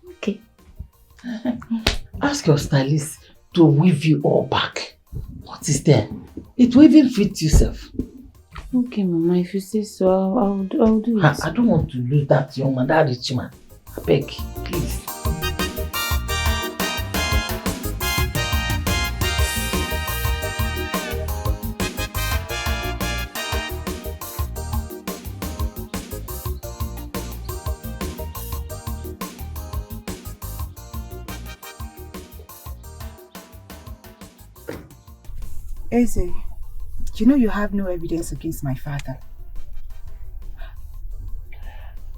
Okay. Ask your stylist to weave you all back. What is there? It will even fit yourself. Okay, Mama, if you say so, I'll do it. I don't want to lose that young man, that rich man. I beg, please. Eze, you know you have no evidence against my father.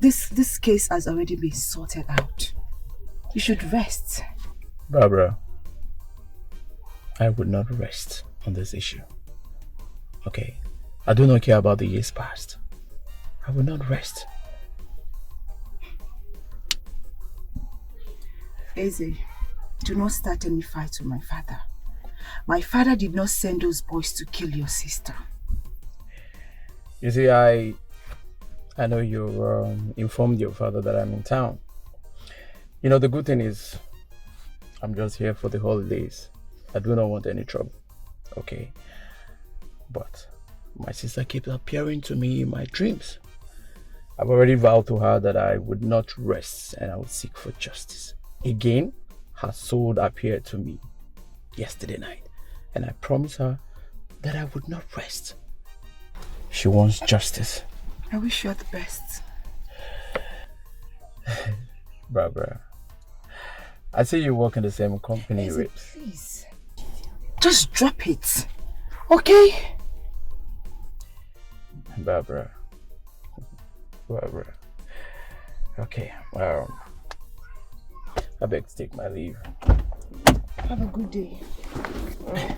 This case has already been sorted out. You should rest. Barbara, I would not rest on this issue. Okay? I do not care about the years past. I will not rest. Eze, do not start any fight with my father. My father did not send those boys to kill your sister. You see, I know you informed your father that I'm in town. You know, the good thing is, I'm just here for the holidays. I do not want any trouble, okay? But my sister keeps appearing to me in my dreams. I've already vowed to her that I would not rest and I would seek for justice. Again, her soul appeared to me yesterday night, and I promised her that I would not rest. She wants justice. I wish you all the best. Barbara, I see you work in the same company with... Please, just drop it, okay? Barbara. Okay, I beg to take my leave. Have a good day. All right.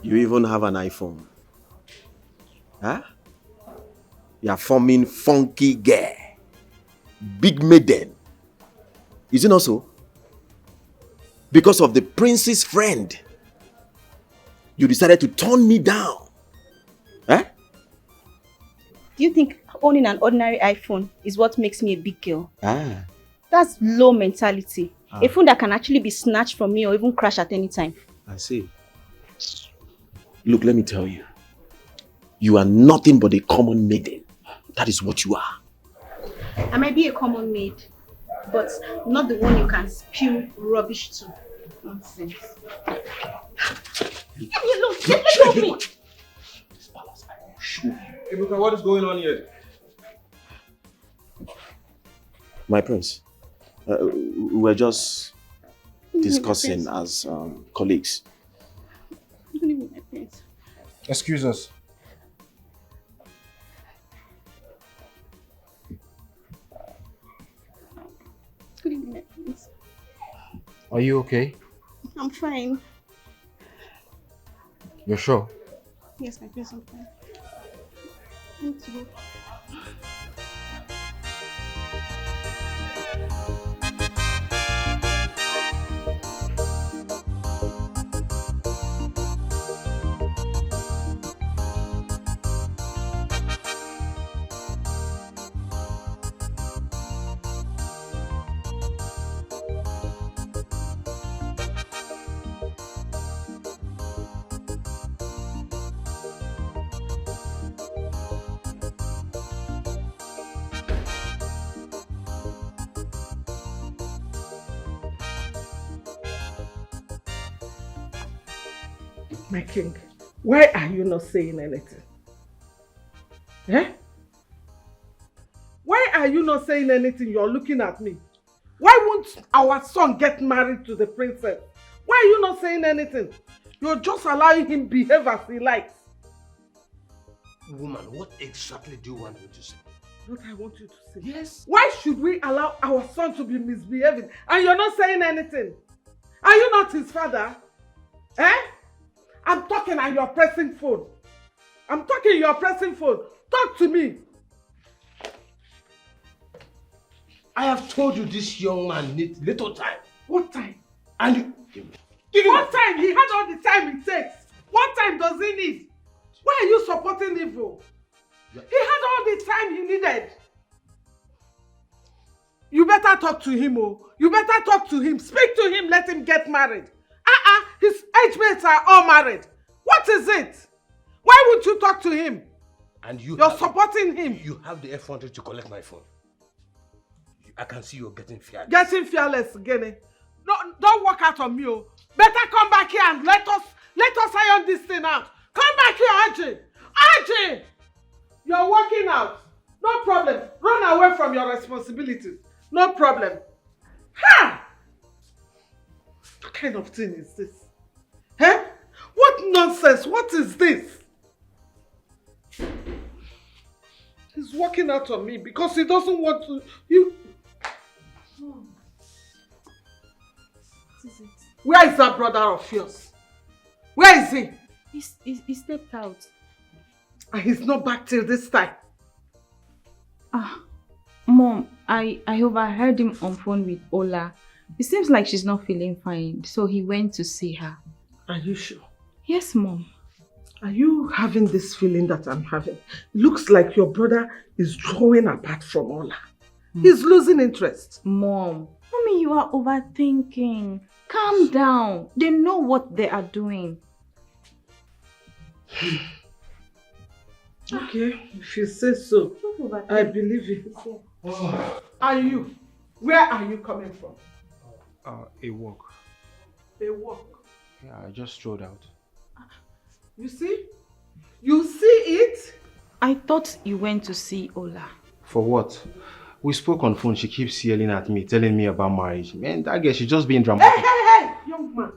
You even have an iPhone. Huh? You are forming funky girl. Big maiden. Is it not so? Because of the prince's friend, you decided to turn me down. Huh? Do you think owning an ordinary iPhone is what makes me a big girl? Ah. That's low mentality. A phone that can actually be snatched from me or even crash at any time. I see. Look, let me tell you. You are nothing but a common maiden. That is what you are. I might be a common maid, but not the one you can spew rubbish to. Nonsense. Leave me alone. Let go of me. Hey, Buka, what is going on here? My prince, we're just discussing as colleagues. Don't even my prince. Excuse us. Good evening, my prince. Are you okay? I'm fine. You're sure? Yes, my prince, I'm fine. I need to go. My king, why are you not saying anything? Eh? Why are you not saying anything? You're looking at me. Why won't our son get married to the princess? Why are you not saying anything? You're just allowing him behave as he likes. Woman, what exactly do you want me to say? What I want you to say. Yes. Why should we allow our son to be misbehaving and you're not saying anything? Are you not his father? Eh? I'm talking and you're pressing phone. I'm talking, you're pressing phone. Talk to me. I have told you this young man needs little time. What time? And you... What time? He had all the time it takes. What time does he need? Why are you supporting evil? He had all the time he needed. You better talk to him, oh. You better talk to him. Speak to him, let him get married. His age mates are all married. What is it? Why won't you talk to him? And you're supporting him. You have the effrontery to collect my phone. I can see you're getting fearless. Getting fearless, Gene. No, don't walk out on me, oh. Better come back here and let us iron this thing out. Come back here, Aji. Aji! You're walking out. No problem. Run away from your responsibilities. No problem. Ha! What kind of thing is this? Eh? What nonsense? What is this? He's walking out on me because he doesn't want to... What is it? Where is that brother of yours? Where is he? He stepped out. And he's not back till this time. Mom, I overheard him on phone with Ola. It seems like she's not feeling fine, so he went to see her. Are you sure? Yes, Mom. Are you having this feeling that I'm having? It looks like your brother is drawing apart from Ola. He's losing interest. Mommy, you are overthinking. Calm down. They know what they are doing. Okay, if you say so, I believe you. Are you? Where are you coming from? A walk. A walk? Yeah, I just strolled out. You see? You see it? I thought you went to see Ola. For what? We spoke on phone. She keeps yelling at me, telling me about marriage. Man, that girl, she's just being dramatic. Hey! Young man,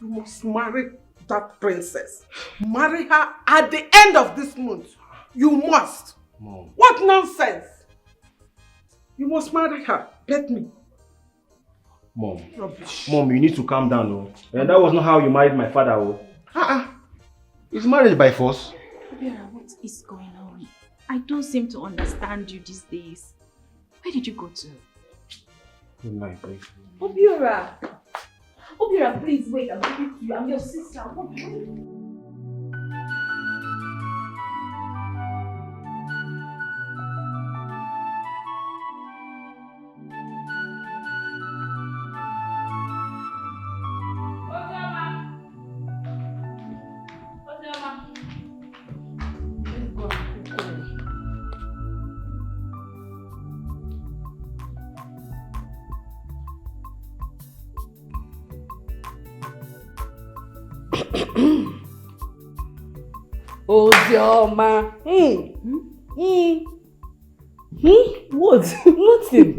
you must marry that princess. Marry her at the end of this month. You must. Mom. What nonsense? You must marry her. Bet me. Mom. Rubbish. Mom, you need to calm down, oh. And that was not how you married my father, oh. It's marriage by force. Obiora, what is going on? I don't seem to understand you these days. Where did you go to? Good night, babe. Obiora! Obiora, please wait. I'm talking to you. I'm your sister. Ozioma. What? Nothing.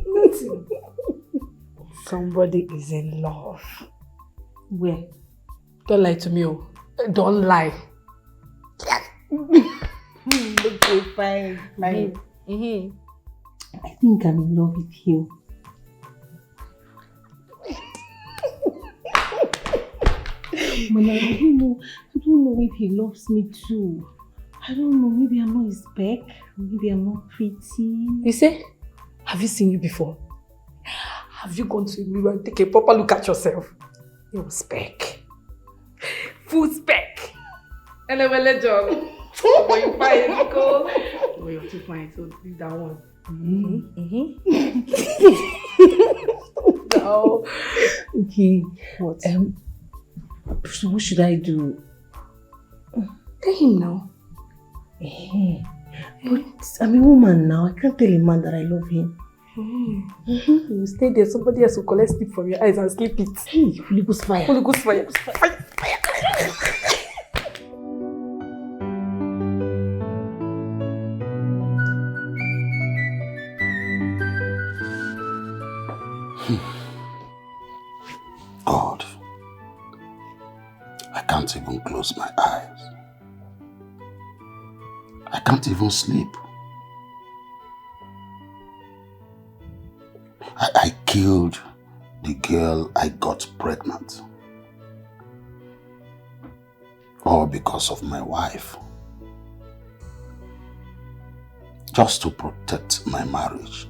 Nothing. Somebody is in love. Where? Don't lie to me, oh. Don't lie. Okay, fine. Fine. I think I'm in love with you. Man, I don't know if he loves me too. I don't know, maybe I'm not his spec, maybe I'm not pretty. You say, have you seen you before? Have you gone to a mirror and take a proper look at yourself? You're spec. Full spec. And then we'll job. But you fine, go. Oh, you're too fine, so leave that one. No. Okay. What? So what should I do? Tell him now. But I'm a woman now. I can't tell a man that I love him. You stay there. Somebody else will collect sleep from your eyes and sleep it. Holy Ghost fire. Holy Ghost fire. Fire. can't even close my eyes. I can't even sleep. I killed the girl I got pregnant. All because of my wife. Just to protect my marriage.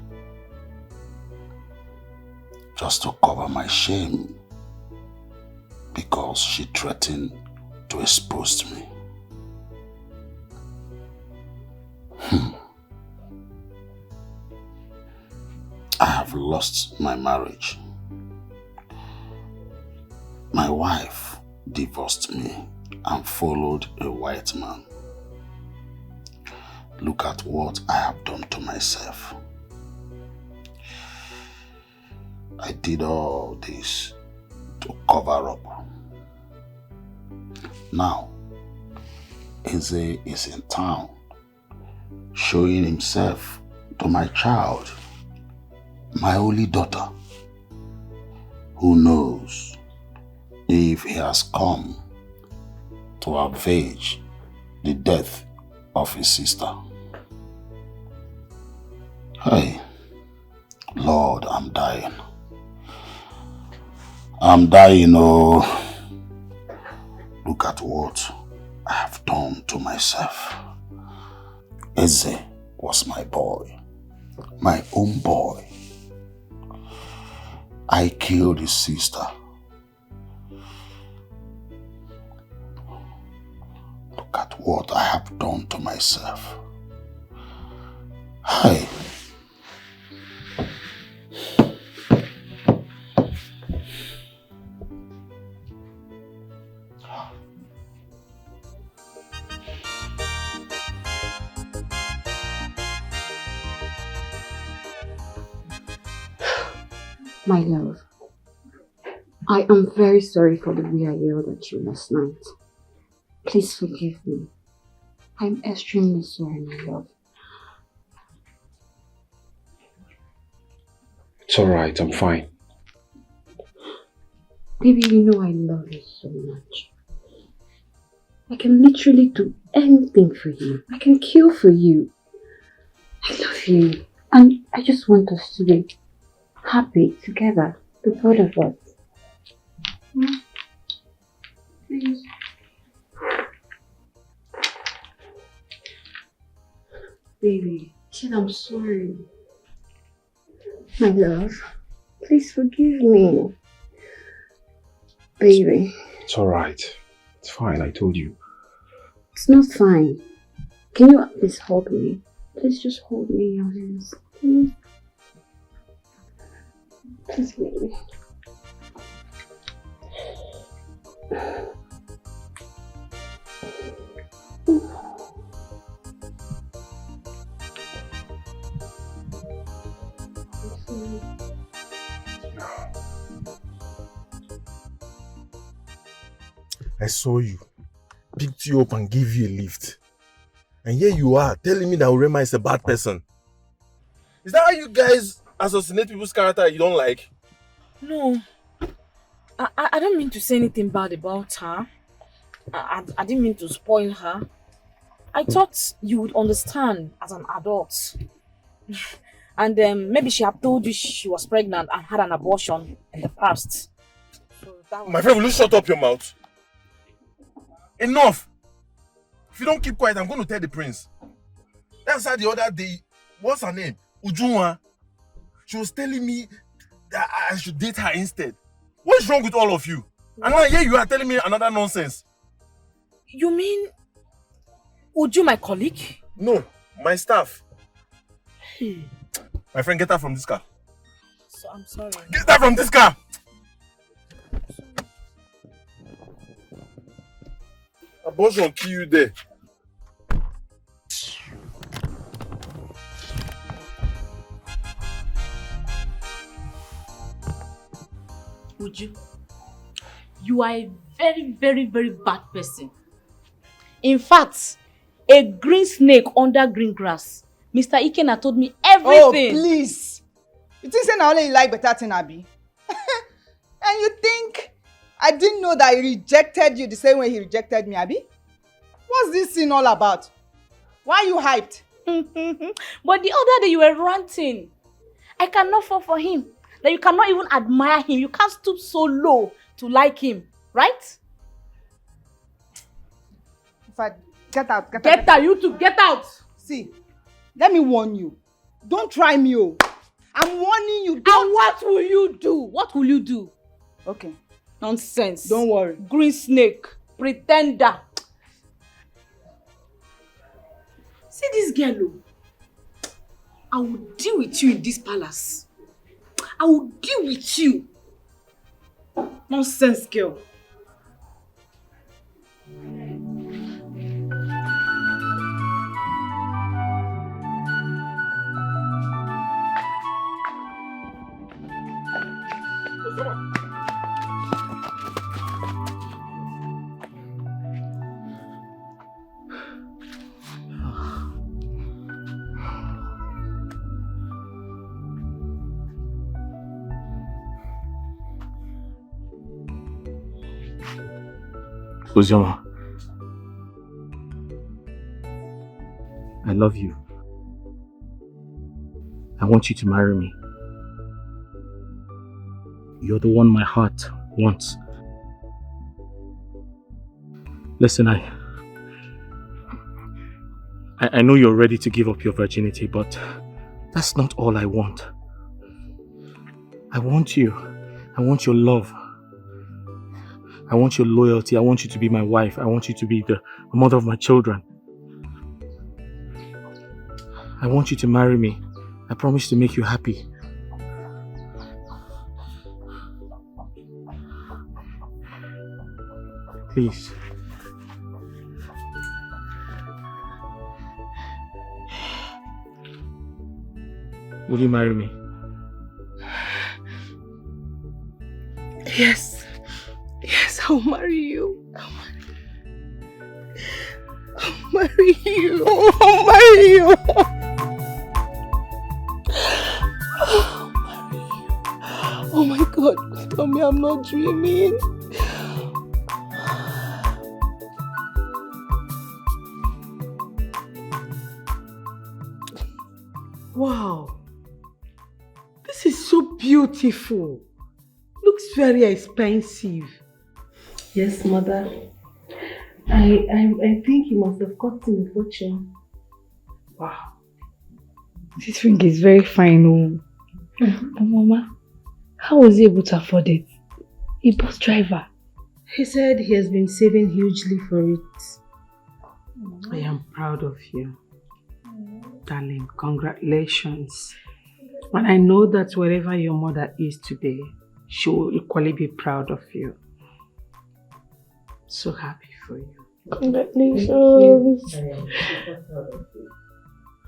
Just to cover my shame. Because she threatened to expose me. I have lost my marriage. My wife divorced me and followed a white man. Look at what I have done to myself. I did all this to cover up. Now, Eze is in town, showing himself to my child, my only daughter. Who knows if he has come to avenge the death of his sister. Hey, Lord, I'm dying. I'm dying, oh. Look at what I have done to myself. Eze was my boy, my own boy. I killed his sister. Look at what I have done to myself. Hey. My love, I am very sorry for the way I yelled at you last night. Please forgive me. I'm extremely sorry, my love. It's alright, I'm fine. Baby, you know I love you so much. I can literally do anything for you. I can kill for you. I love you. And I just want us to be happy together, the both of us. Please. Baby, said I'm sorry. My love, please forgive me. Baby. It's alright. It's fine, I told you. It's not fine. Can you at least hold me? Please just hold me in your hands. Please. Please, baby. I saw you, picked you up and gave you a lift. And here you are, telling me that Urema is a bad person. Is that how you guys assassinate people's character you don't like? No. I don't mean to say anything bad about her. I didn't mean to spoil her. I thought you would understand as an adult. And maybe she had told you she was pregnant and had an abortion in the past. So that was... My friend, will you shut up your mouth? Enough! If you don't keep quiet, I'm going to tell the prince. That's how the other day, what's her name? Ujunwa. She was telling me that I should date her instead. What's wrong with all of you? And now here you are telling me another nonsense. You mean Uju, my colleague? No, my staff. My friend, get her from this car. So I'm sorry. Get her from this car! Abortion kill you there. Uju, you are a very, very, very bad person. In fact, a green snake under green grass. Mr. Ikena told me everything. Oh, please. You think say na only you like better thing, Abi? And you think I didn't know that he rejected you the same way he rejected me, Abi. What's this scene all about? Why are you hyped? But the other day you were ranting. I cannot fall for him. That you cannot even admire him. You can't stoop so low to like him. Right? If I get out, Get out, you two, get out! See, let me warn you. Don't try me, oh. I'm warning you. Don't. And what will you do? What will you do? Okay. Nonsense. Don't worry. Green snake. Pretender. See this girl, oh. I will deal with you in this palace. I will deal with you. Nonsense, girl. Uzoma, I love you. I want you to marry me. You're the one my heart wants. Listen, I know you're ready to give up your virginity, but that's not all I want. I want you. I want your love. I want your loyalty. I want you to be my wife. I want you to be the mother of my children. I want you to marry me. I promise to make you happy. Please. Will you marry me? Yes. Yes, I'll marry you. I'll marry you. I'll marry you. I'll marry you. Oh my God, tell me I'm not dreaming. Wow. This is so beautiful. Looks very expensive. Yes, mother. I think you must have gotten a fortune. Wow. This ring is very fine. Oh. But Mama, how was he able to afford it? A bus driver. He said he has been saving hugely for it. I am proud of you. Darling, congratulations. And I know that wherever your mother is today, she will equally be proud of you. So happy for you. Congratulations.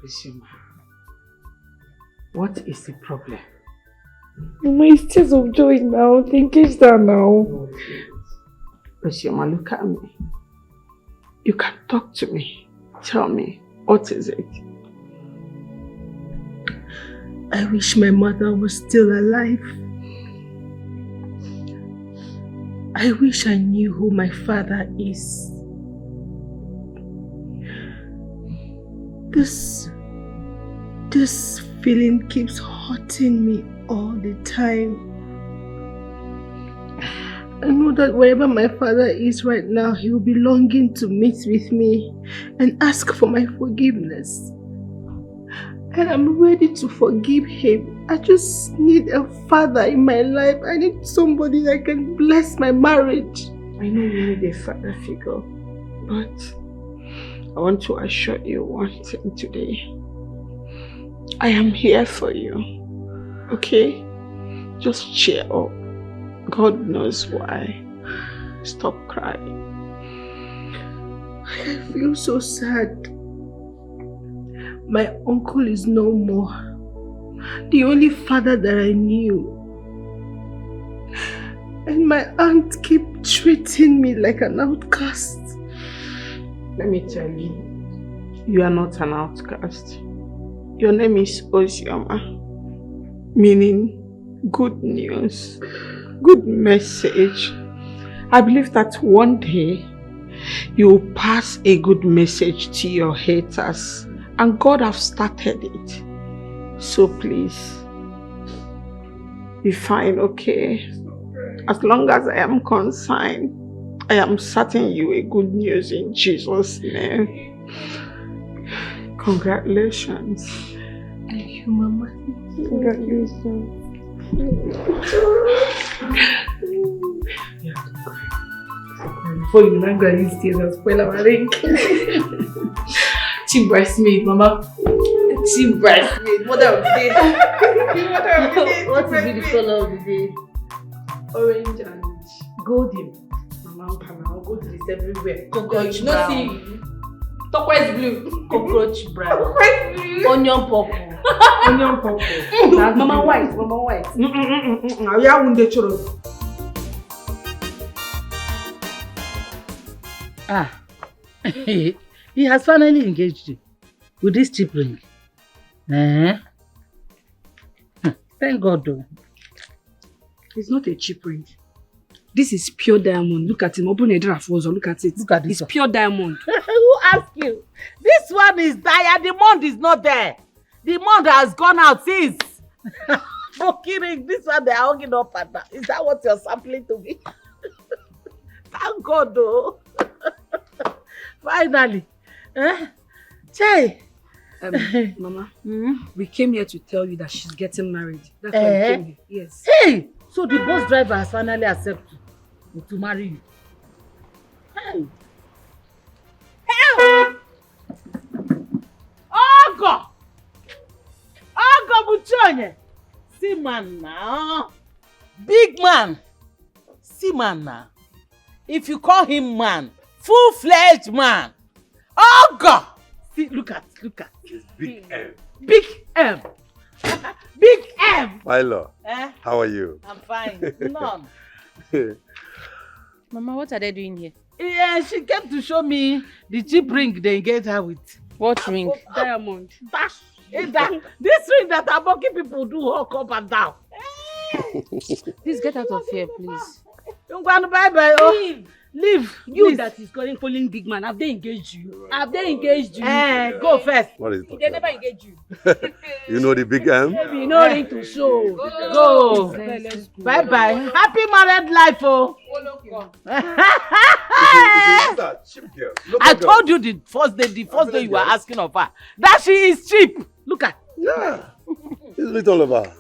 Resume. What is the problem? Mama, it's tears of joy now. Think it's that now. Resume, look at me. You can talk to me. Tell me, what is it? I wish my mother was still alive. I wish I knew who my father is. This feeling keeps hurting me all the time. I know that wherever my father is right now, he will be longing to meet with me and ask for my forgiveness. And I'm ready to forgive him. I just need a father in my life. I need somebody that can bless my marriage. I know you need a father figure, but I want to assure you one thing today. I am here for you, okay? Just cheer up. God knows why. Stop crying. I feel so sad. My uncle is no more. The only father that I knew. And my aunt keeps treating me like an outcast. Let me tell you, you are not an outcast. Your name is Ozioma, meaning good news, good message. I believe that one day you will pass a good message to your haters, and God have started it. So please, be fine, okay? As long as I am concerned, I am certain you a good news in Jesus' name. Congratulations. Thank you, Mama. Congratulations. Before you now go and use tears and spoil our ring. Cheap bridesmaid, Mama. Cheap bridesmaid. Mother of the day. Mother of the day. What will be the color of the day? Orange and golden. Mama, I'll go to this everywhere. Cockroach brown. Not see turquoise blue. Cockroach brown. Onion purple. Onion purple. Mama white. Mama white. Ah, he has finally engaged you with this cheap ring. Thank God though. It's not a cheap ring. This is pure diamond. Look at him. Open a draft. Look at it. Look at this. It's pure diamond. Who asked you? This one is dire. The month is not there. The month has gone out since. Okay, this one they are hanging up and down. Is that what you're sampling to me? Thank God though. Finally. Chai. Mama, we came here to tell you that she's getting married. That's why we came here. Yes. Hey! So the bus driver has finally accepted you to marry you. Hey! Ogo! Ogo Buchonye! See man now. Big man. See man now. If you call him man, full-fledged man. Ogo! See, look at. It's Big M. Big M. Big M. Milo, how are you? I'm fine. None. Mama, what are they doing here? Yeah, she came to show me the cheap ring they engaged her with. What ring? Diamond. This ring that Aboki people do walk up and down. Please get out of here, please. Bye-bye. Oh. Leave. You that is calling big man. Have they engaged you? Have they engaged you? Go first. What is They never engaged you. You know the Big M? Maybe no ring to show. Go. Bye-bye. Happy married life, oh. I told you the first day you were asking of her that she is cheap. Look at. Yeah. It's little of her.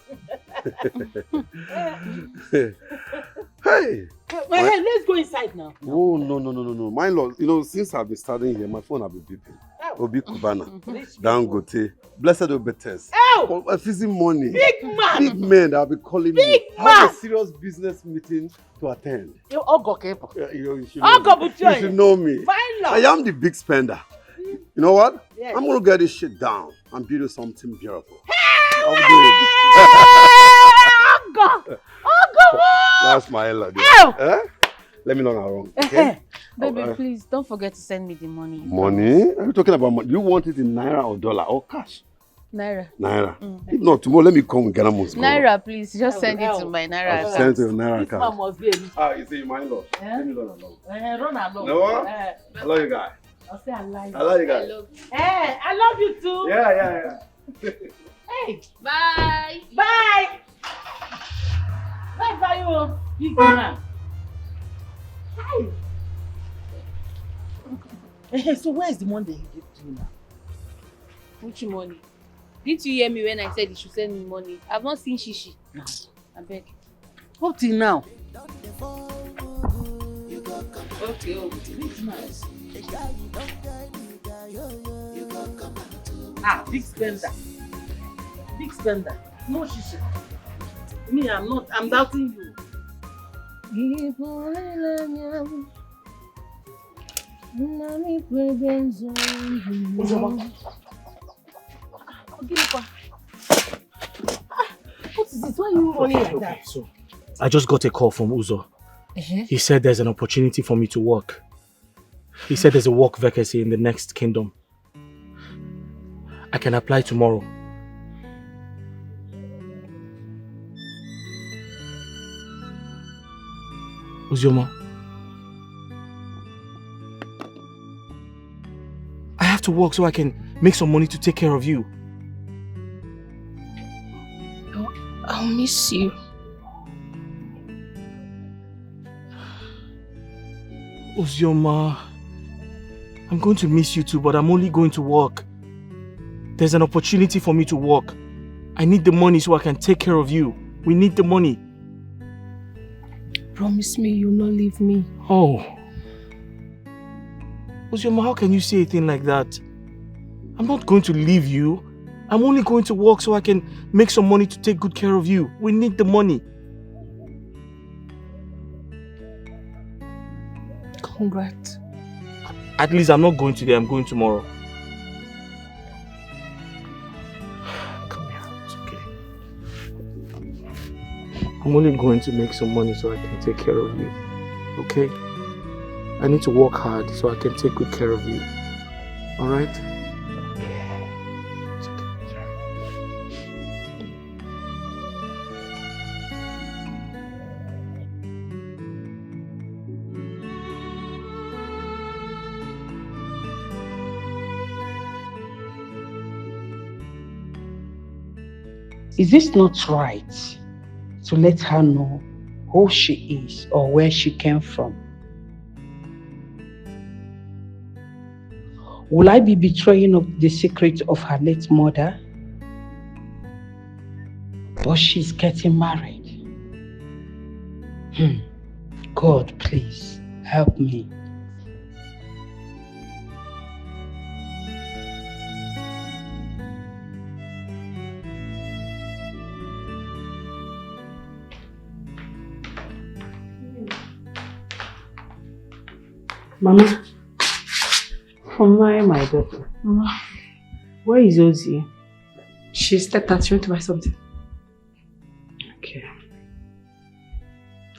Hey. Hey, let's go inside now. Oh, no. My lord, since I've been studying here, my phone have been beeping. Obi Kubana, Dangote, Blessed Obetes. I'm facing money. Big man. Big men that will be calling me. I have a serious business meeting to attend. You should know me. I am the big spender. You know what? Yes. I'm going to get this shit down and build something beautiful. I'll do it. That's my Ella. Let me know I'm wrong. Okay? Baby, please don't forget to send me the money. Money? Are you talking about money? Do you want it in naira or dollar or cash? Naira. Naira. If not, tomorrow let me come with Ghana Moscow. Naira, please. Just send it to my Naira account. Send it to your Naira account. Must be You say you mind love. Let me run along. Run along. No? I love you guys. I'll say I like you. I love you guys. Hey, I love you too. Yeah. Hey. Bye. Bye. Bye, you. Big man. Hey. So where is the money he gave to you now? Which money? Didn't you hear me when I said you should send me money? I've not seen Shishi. No. I beg. Up till now. Okay, it's nice. Big spender. Big spender. No Shishi. Me, I'm doubting you. What is this? Why are you running like that? So I just got a call from Uzo. He said there's an opportunity for me to work. He said there's a work vacancy in the next kingdom. I can apply tomorrow. Uzioma, have to work so I can make some money to take care of you. I'll miss you. Uzioma, I'm going to miss you too, but I'm only going to work. There's an opportunity for me to work. I need the money so I can take care of you. We need the money. Promise me you'll not leave me. Oh. Uzioma, how can you say a thing like that? I'm not going to leave you. I'm only going to work so I can make some money to take good care of you. We need the money. Congrats. At least I'm not going today, I'm going tomorrow. Come here, it's okay. I'm only going to make some money so I can take care of you. Okay? I need to work hard so I can take good care of you. Alright? Is this not right to let her know who she is or where she came from? Will I be betraying the secret of her late mother? But she's getting married. God, please help me. Mama, my daughter. Mama, where is Ozzy? She stepped out. She went to buy something. Okay.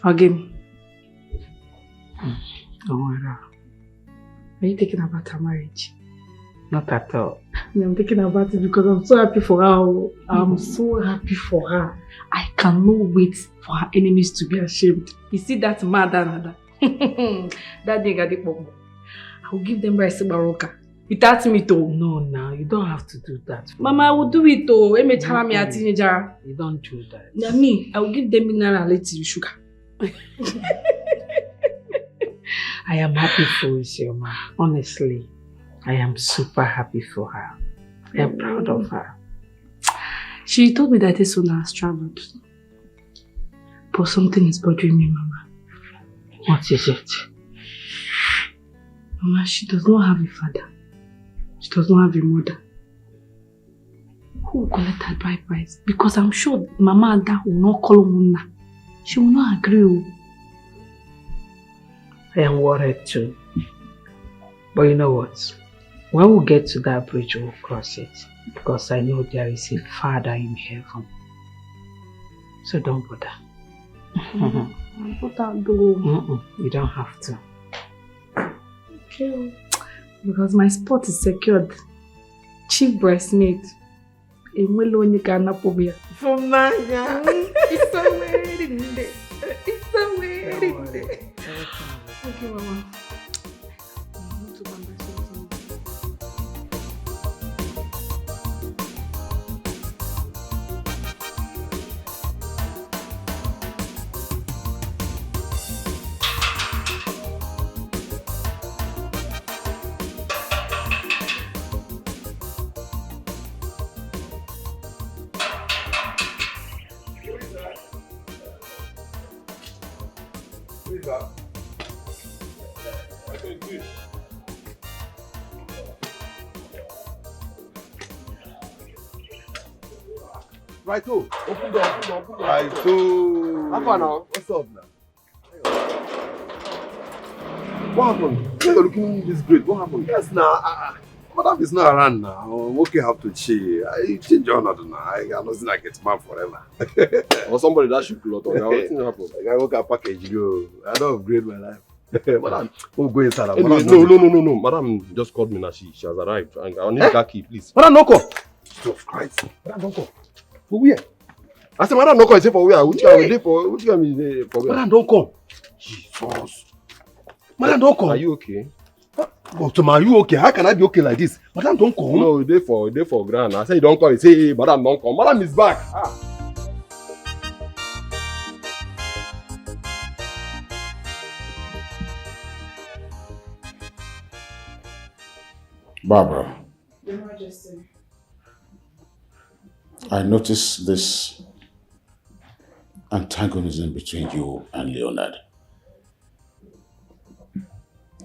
Again. Don't worry. Are you thinking about her marriage? Not at all. I'm thinking about it because I'm so happy for her. I'm so happy for her. I cannot wait for her enemies to be ashamed. You see that mother? That thing got the bomb. I will give them rice baroka. Without me too. No, now you don't have to do that. Mama, I will do it too. I may tell me a teenager. You don't do that. Now me, I will give them mineral and let you sugar. I am happy for Uzioma. Honestly, I am super happy for her. I am proud of her. She told me that this one has traveled. But something is bothering me, Mama. What is it? Mama, she does not have a father. She does not have a mother. Who will collect her bride price? Because I'm sure Mama and Dad will not call Muna. She will not agree. I am worried too. But you know what? When we get to that bridge, we'll cross it. Because I know there is a Father in heaven. So don't bother. You don't have to. Okay. Because my spot is secured. Chief breastmate. From Naija. It's a wedding day. It's a wedding day. Okay, Mama. Right, open door. Right, how far now? What's up now? What happened? You're looking this great. What happened? Yes, now. Madam is not around now. I'm okay, have to chill. I change on now. I got nothing like it's man forever. Or somebody that should plot on. What happened? I work a package, go. I don't upgrade my life. Madam, we'll go inside. Anyway, no. Madam just called me now. She has arrived. I need that key, please. Madam, don't come. Jesus Christ. Madam, don't come. For where? I said, Madam, don't come. I say for where? Which can we dey for? Which can we dey for where? Madam, don't come. Jesus. Madam, don't come. Are you okay? But are you okay? How can I be okay like this? Madam don't come. No, they for ground. I say you don't come. He say, hey, Madam don't come. Madam is back. Barbara, Your Majesty. I noticed this antagonism between you and Leonard.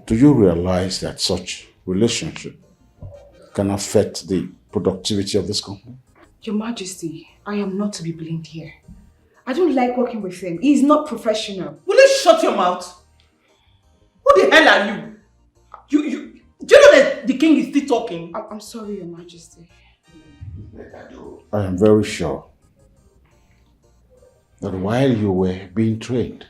Do you realize that such relationship can affect the productivity of this company? Your Majesty, I am not to be blamed here. I don't like working with him. He's not professional. Will you shut your mouth? Who the hell are you? Do you know that the king is still talking? I'm sorry, Your Majesty. I am very sure that while you were being trained,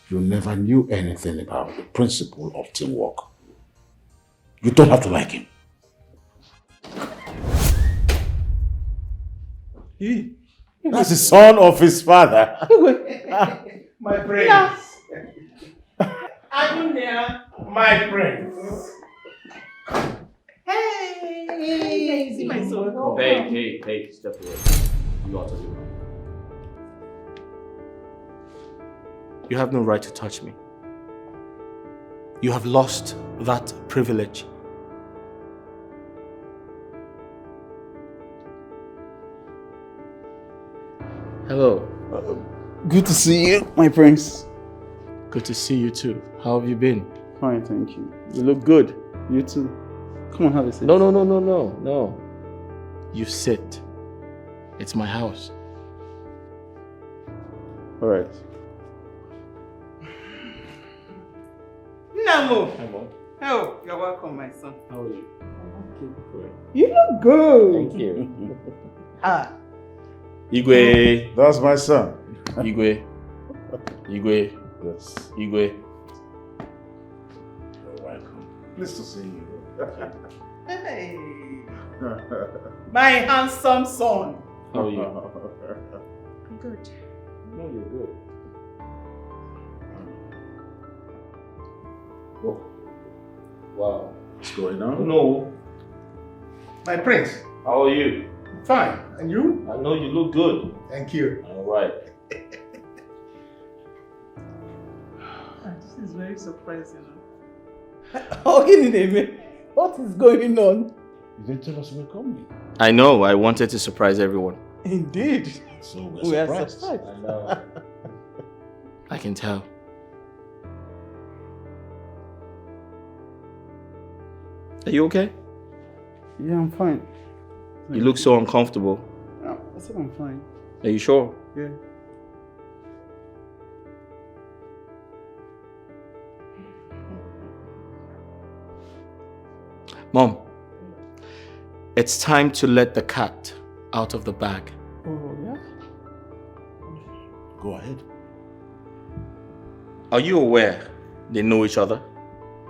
you never knew anything about the principle of teamwork. You don't have to like him. That's the son of his father. My prince. I'm there. My prince. Hey, see my son. Hey, step away. I'm not talking. You have no right to touch me. You have lost that privilege. Hello. Good to see you, my prince. Good to see you too. How have you been? Fine, thank you. You look good. You too. Come on, have a seat. No. You sit. It's my house. All right. Namo. Hi, Mom. Oh, you're welcome, my son. How are you? You look good. Thank you. Ah. Igwe. That's my son. Igwe. Yes. Igwe. You're welcome. Pleased to see you. Hey. My handsome son. How are you? I'm good. No, you're good. Oh. Wow. What's going on? No. My prince. How are you? Fine. And you? I know you look good. Thank you. All right. This is very surprising. What is going on? You didn't tell us we're coming. I know. I wanted to surprise everyone. Indeed. So We are surprised. I know. I can tell. Are you okay? Yeah, I'm fine. You look so uncomfortable. No, I said I'm fine. Are you sure? Yeah. Mom, it's time to let the cat out of the bag. Oh, yeah? Go ahead. Are you aware they know each other?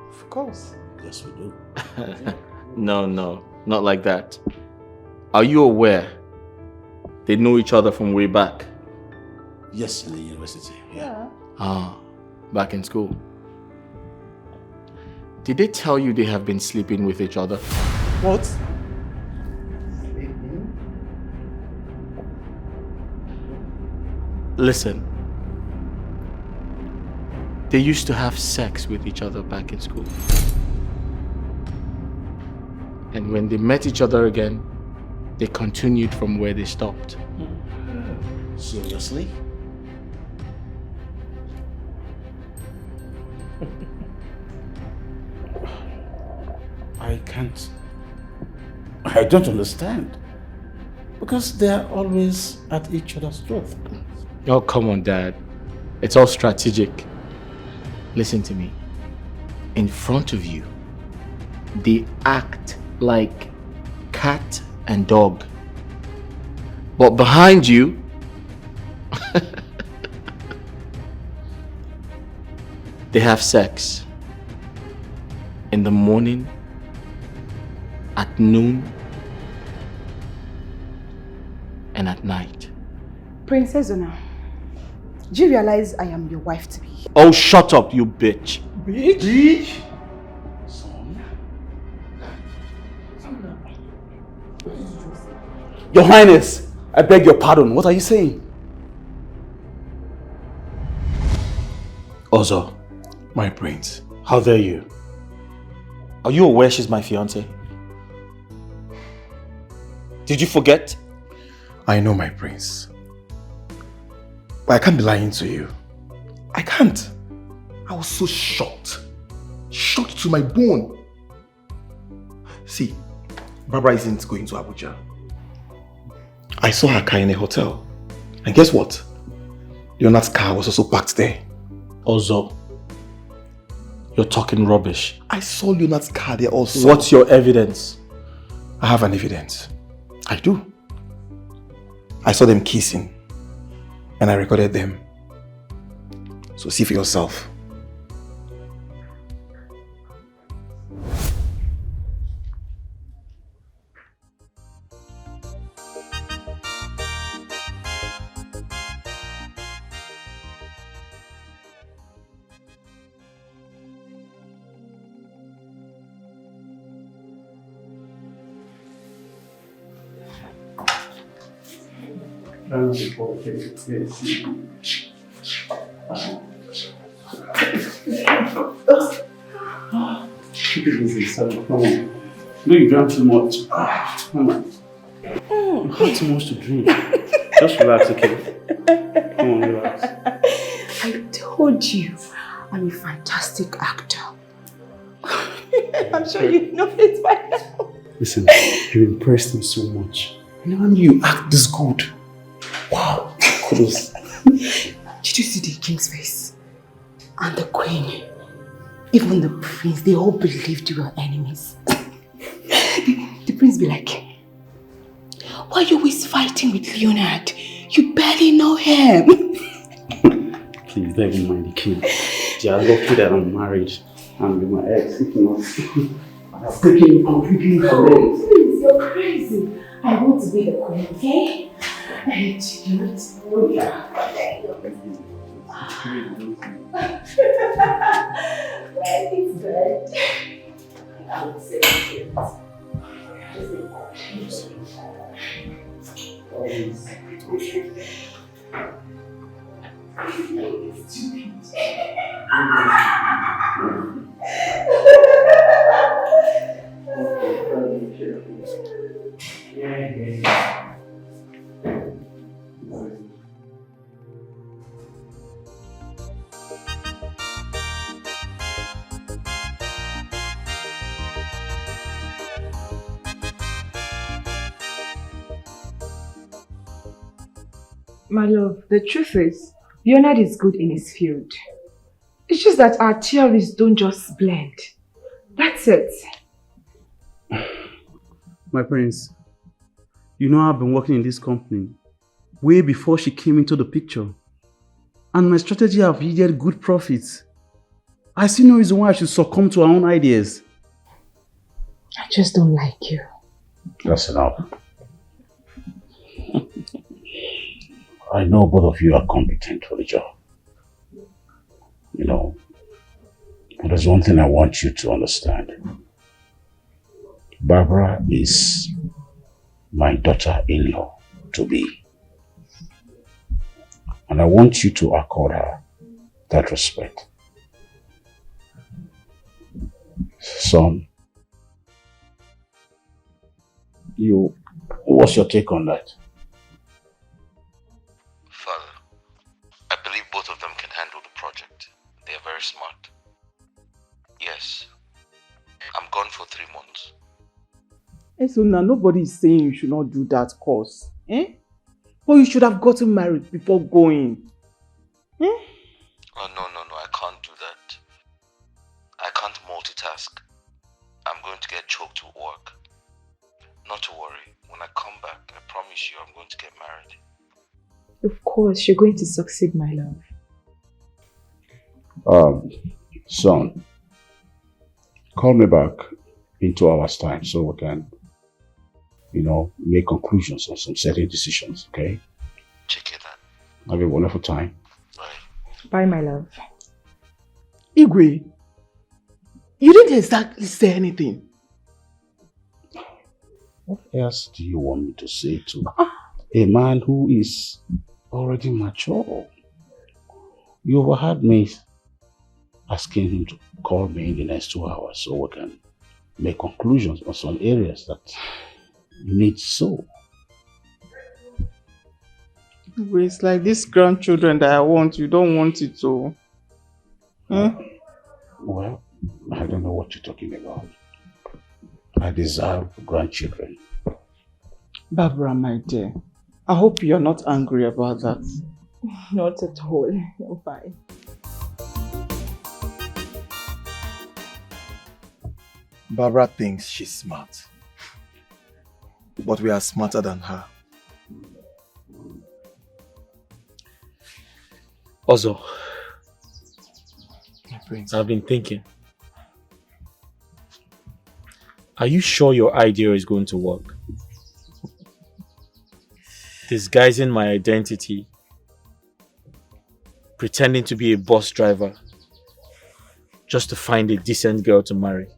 Of course. Yes, we do. No, not like that. Are you aware they know each other from way back? Yes, in the university. Yeah. Ah, back in school. Did they tell you they have been sleeping with each other? What? Listen. They used to have sex with each other back in school. And when they met each other again, they continued from where they stopped. Seriously? I don't understand. Because they're always at each other's throat. Oh, come on, Dad. It's all strategic. Listen to me. In front of you, they act like cat and dog. But behind you, they have sex. In the morning, at noon, and at night. Princess Zona, do you realize I am your wife to be? Oh, shut up, you bitch. Bitch? Your Highness, I beg your pardon. What are you saying? Ozo, my prince. How dare you? Are you aware she's my fiancée? Did you forget? I know, my prince. But I can't be lying to you. I can't. I was so shocked. Shocked to my bone. See, Barbara isn't going to Abuja. I saw her car in a hotel. And guess what? Leonard's car was also parked there. Ozo, you're talking rubbish. I saw Leonard's car there also. What's your evidence? I have an evidence. I do. I saw them kissing. And I recorded them. So see for yourself. Keep it easy, son. Come on. No, you drank too much. Come on. You had too much to drink. Just relax, okay? Come on, relax. I told you, I'm a fantastic actor. I'm sure you know it by now. Listen, you impressed me so much. I never knew you act this good. Wow, kudos. Did you see the king's face? And the queen? Even the prince, they all believed you were enemies. the prince be like, why are you always fighting with Leonard? You barely know him. Please, don't even mind the king. They are lucky that I'm married and with my ex. If not, I have taken you completely for them. Please, you're crazy. I want to be the queen, okay? And you need to know that. Well, it's good. I would say it. My love, the truth is, Leonard is good in his field. It's just that our theories don't just blend. That's it. My prince, you know I've been working in this company way before she came into the picture. And my strategy have yielded good profits. I see no reason why I should succumb to our own ideas. I just don't like you. That's enough. I know both of you are competent for the job. You know, but there's one thing I want you to understand. Barbara is my daughter-in-law to be. And I want you to accord her that respect. Son, what's your take on that? Father, I believe both of them can handle the project. They are very smart. Yes, I'm gone for 3 months. So now nobody is saying you should not do that course. But you should have gotten married before going. Oh, no, I can't do that. I can't multitask. I'm going to get choked with work. Not to worry, when I come back, I promise you I'm going to get married. Of course, you're going to succeed, my love. Son, call me back in 2 hours' time so we can, make conclusions on some certain decisions, okay? Check it out. Have a wonderful time. Bye, my love. Igwe, you didn't exactly say anything. What else do you want me to say to a man who is already mature? You overheard me asking him to call me in the next 2 hours so we can make conclusions on some areas that you need so. It's like these grandchildren that I want, you don't want it to. Well, I don't know what you're talking about. I deserve grandchildren. Barbara, my dear, I hope you're not angry about that. Not at all. I'm fine. Barbara thinks she's smart, but we are smarter than her. Also, My prince. I've been thinking. Are you sure your idea is going to work? Disguising my identity, pretending to be a bus driver, just to find a decent girl to marry.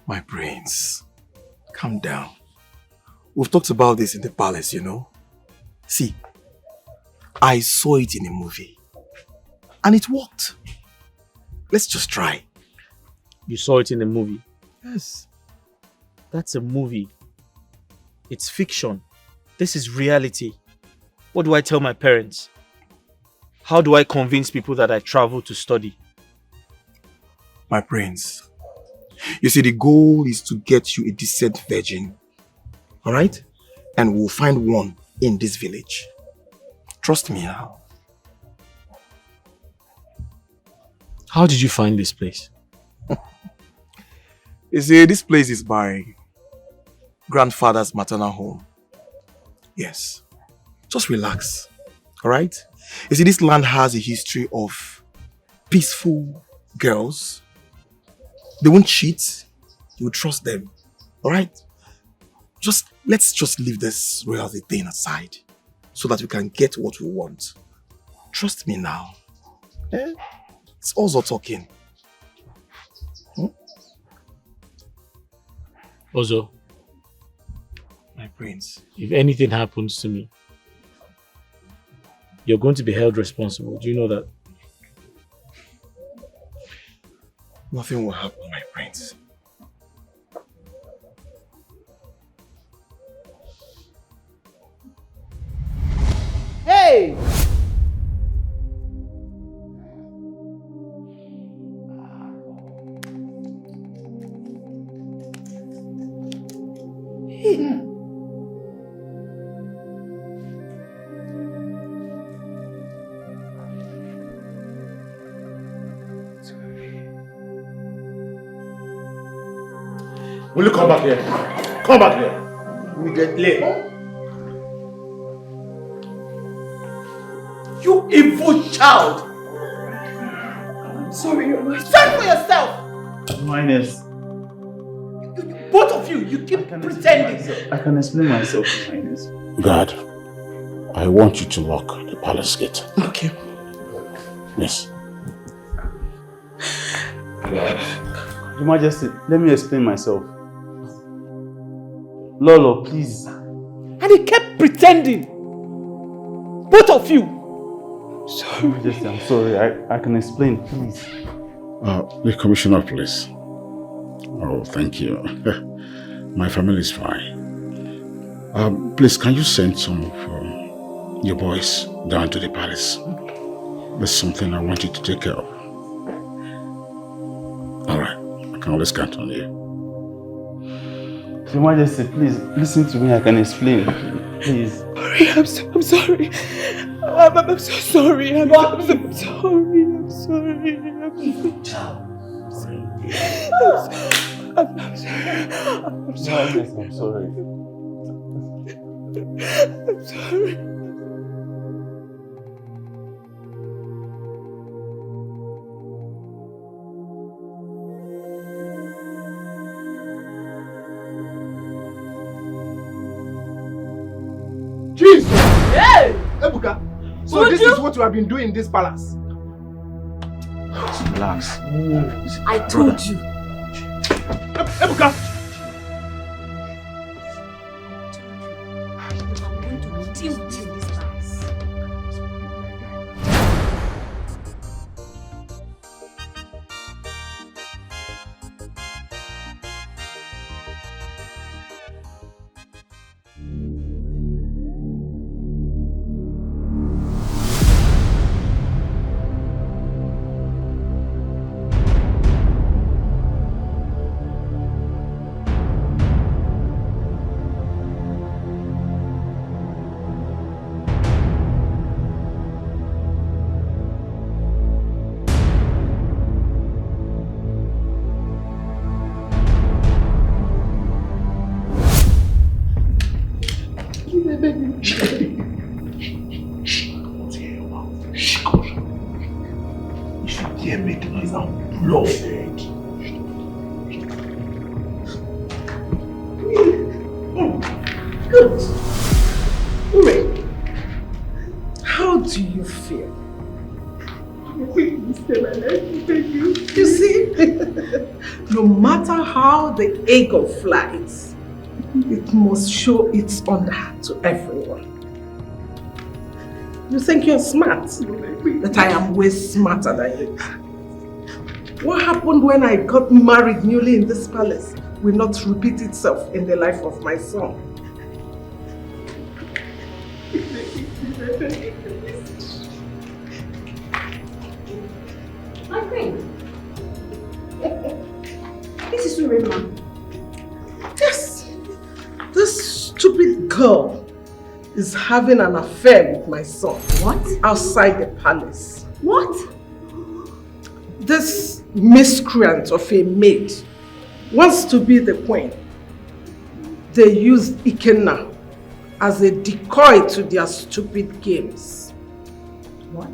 My prince, calm down. We've talked about this in the palace, you know. See, I saw it in a movie and it worked. Let's just try. You saw it in a movie? Yes. That's a movie. It's fiction. This is reality. What do I tell my parents? How do I convince people that I travel to study? My prince, you see, the goal is to get you a decent virgin. Alright? And we'll find one in this village. Trust me now. How did you find this place? You see, this place is my grandfather's maternal home. Yes. Just relax. Alright? You see, this land has a history of peaceful girls. They won't cheat. You will trust them. Alright? Let's just leave this royalty thing aside so that we can get what we want. Trust me now. Eh? It's also talking. Ozo, my prince, if anything happens to me, you're going to be held responsible. Do you know that? Nothing will happen, my prince. Hey! Will you come back here? Come back here. We get late. You evil child! Sorry, Your Stand for yourself! Minus. Both of you, you keep pretending. I can explain myself, Minus. God, I want you to lock the palace gate. Okay. Yes. Your Majesty, let me explain myself. Lolo, please. And he kept pretending. Both of you. Sorry. Majesty, I'm sorry. I can explain, please. The commissioner, please. Oh, thank you. My family is fine. Please, can you send some of your boys down to the palace? There's something I want you to take care of. Alright, I can always count on you. Your Majesty, please, listen to me. I can explain. Please. I'm sorry. I'm so sorry. I'm sorry. I'm sorry. I'm sorry. I'm sorry. I'm sorry. Jesus! Hey! Ebuka, so this is what you have been doing in this palace? Relax. I told you. Ebuka! here make noise. I'm blooded. Good. Ure, how do you feel? You see, no matter how the eagle flies, it must show its honor to everyone. You think you're smart, but I am way smarter than you. What happened when I got married newly in this palace will not repeat itself in the life of my son. My queen. This is Urema. Yes, this stupid girl is having an affair with my son. What? Outside the palace. What? This miscreant of a maid wants to be the queen. They used Ikenna as a decoy to their stupid games. What?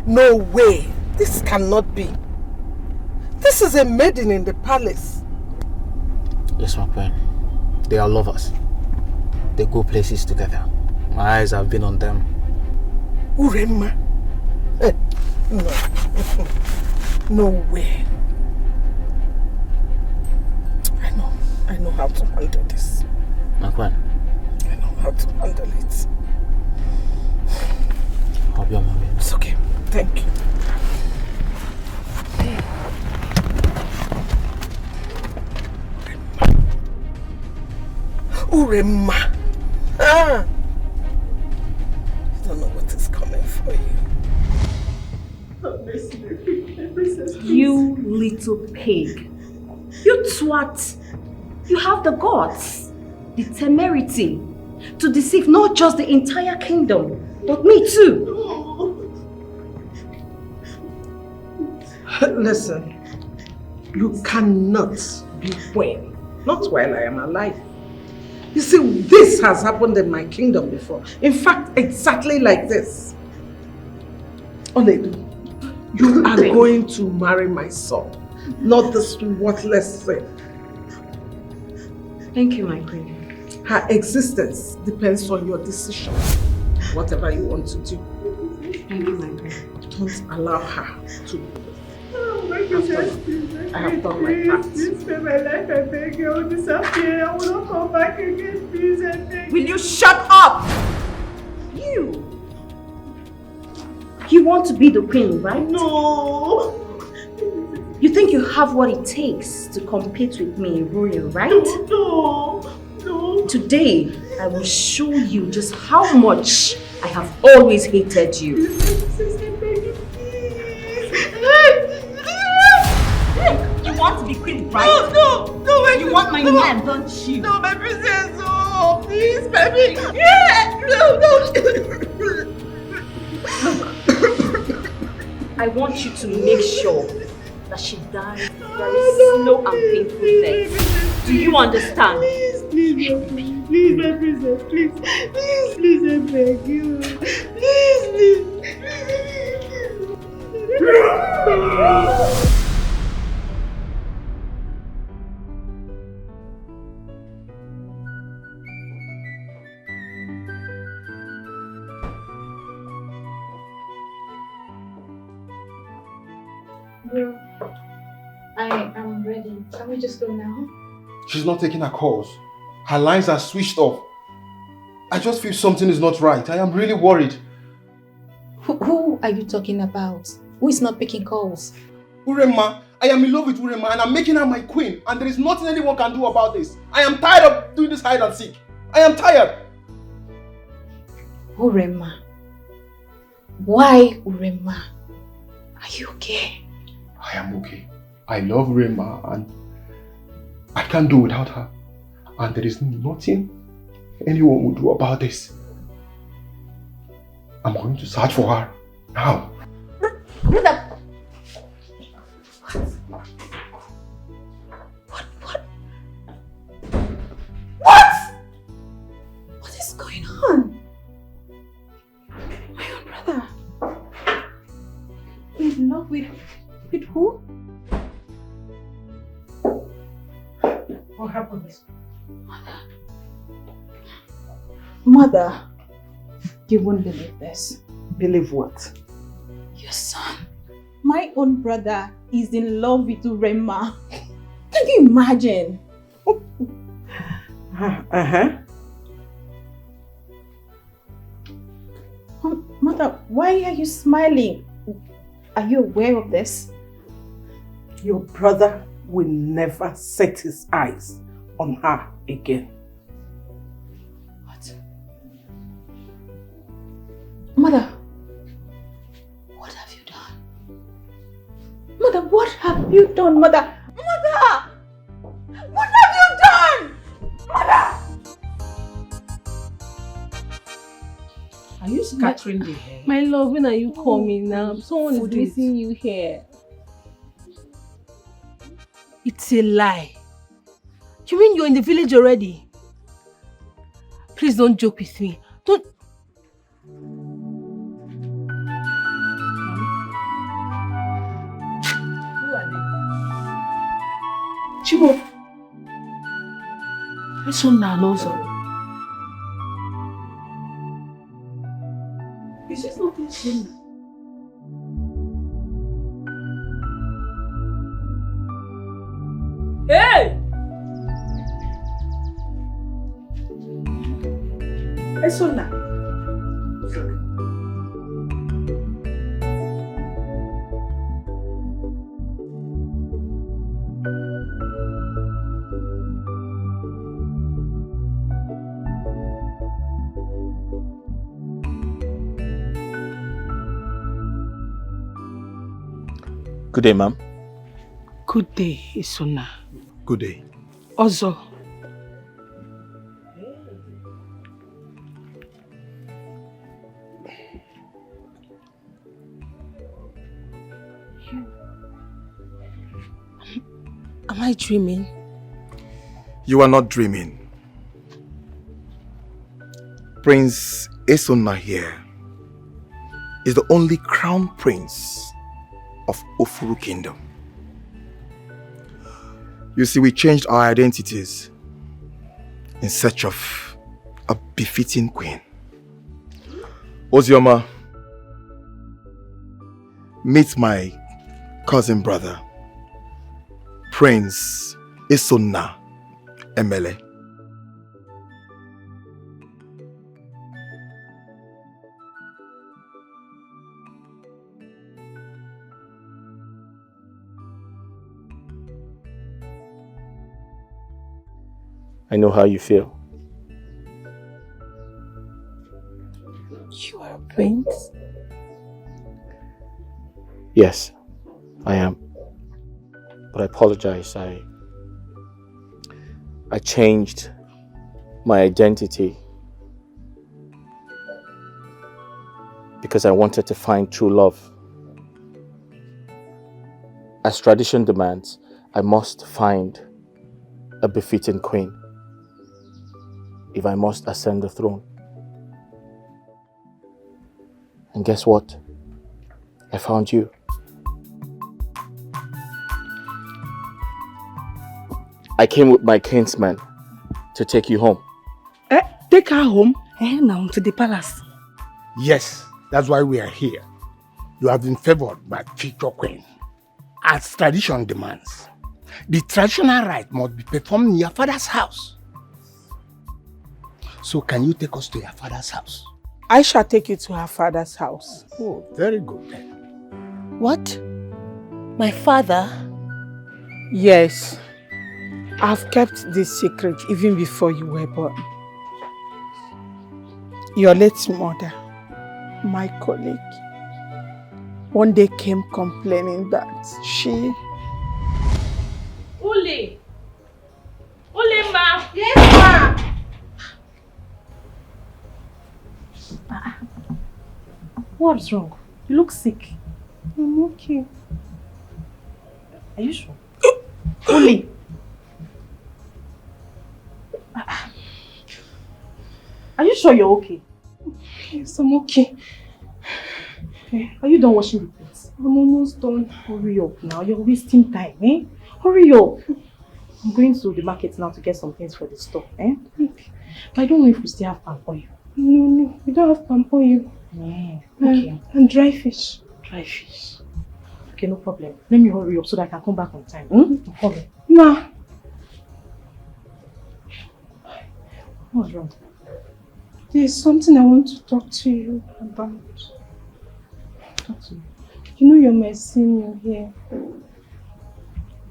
No way. This cannot be. This is a maiden in the palace. Yes, my queen. They are lovers. They go places together. My eyes have been on them. Urema? No. No way. I know how to handle this. My queen. I know how to handle it. Hope you're my way. It's okay. Thank you. Urema. Ah. I don't know what is coming for you. You little pig. You twat. You have the guts, the temerity to deceive not just the entire kingdom, but me too. Listen, you cannot be queen, not while I am alive. You see, this has happened in my kingdom before. In fact, exactly like this. Oledu, you are going to marry my son, not this worthless thing. Thank you, my queen. Her existence depends on your decision. Whatever you want to do. Thank you, my queen. Don't allow her to. Oh my goodness, I have done my part. Please spare my life, I beg you. I will disappear. I will not come back again. Please, I beg you. Will you shut up? You want to be the queen, right? No. You think you have what it takes to compete with me in royal, right? No. Today, I will show you just how much I have always hated you. You want to be queen, right? No, you want my man, don't you? No, my princess, oh, please, baby. Yeah, no. I want you to make sure that she dies very slow and painful death. Do you understand? Please, my princess, please, I beg you. Please. Bro, I am ready. Can we just go now? She's not taking her calls. Her lines are switched off. I just feel something is not right. I am really worried. Who are you talking about? Who is not picking calls? Urema, I am in love with Urema and I'm making her my queen, and there is nothing anyone can do about this. I am tired of doing this hide and seek. I am tired. Urema. Why Urema? Are you okay? I am okay. I love Urema and I can't do without her. And there is nothing anyone will do about this. I'm going to search for her now. What is going on? My own brother. In love with who? What happened? Mother, you won't believe this. Believe what? Your son. My own brother is in love with Urema. Can you imagine? Mother, why are you smiling? Are you aware of this? Your brother will never set his eyes on her again. What? Mother, what have you done? Mother, what have you done, Mother? Mother! What have you done? Mother! Are you scattering the hair? My love, when are you coming now? Someone is missing you here. It's a lie. You mean you're in the village already? Please don't joke with me. Don't. Who are they? Chibo. Eso Nanozo. Is this not this one? Hey! Esona. Good day, ma'am. Good day, Esona. Good day. Ozo. Am I dreaming? You are not dreaming. Prince Esona here. is the only crown prince of Ofuru Kingdom. You see, we changed our identities in search of a befitting queen. Ozioma, meet my cousin brother, Prince Isonna Emele. I know how you feel. You are a prince? Yes, I am. But I apologize. I changed my identity because I wanted to find true love. As tradition demands, I must find a befitting queen if I must ascend the throne. And guess what? I found you. I came with my kinsman to take you home. Take her home? Now to the palace. Yes, that's why we are here. You have been favored by future queen. As tradition demands, the traditional rite must be performed in your father's house. So can you take us to your father's house? I shall take you to her father's house. Oh, very good then. What? My father? Yes. I've kept this secret even before you were born. Your late mother, my colleague, one day came complaining that she... Uli! Uli, ma! Yes, ma! What's wrong? You look sick. I'm okay. Are you sure? Uli! Are you sure you're okay? Yes, I'm okay. Okay. Are you done washing the plates? I'm almost done. Hurry up now. You're wasting time, eh? Hurry up. I'm going to the market now to get some things for the store, eh? Okay. But I don't know if we still have palm oil. No, we don't have palm oil. Yeah, okay. And dry fish. Dry fish. Okay, no problem. Let me hurry up so that I can come back on time. No problem. Ma. What's wrong? There's something I want to talk to you about. Talk to me. You know you're my senior here.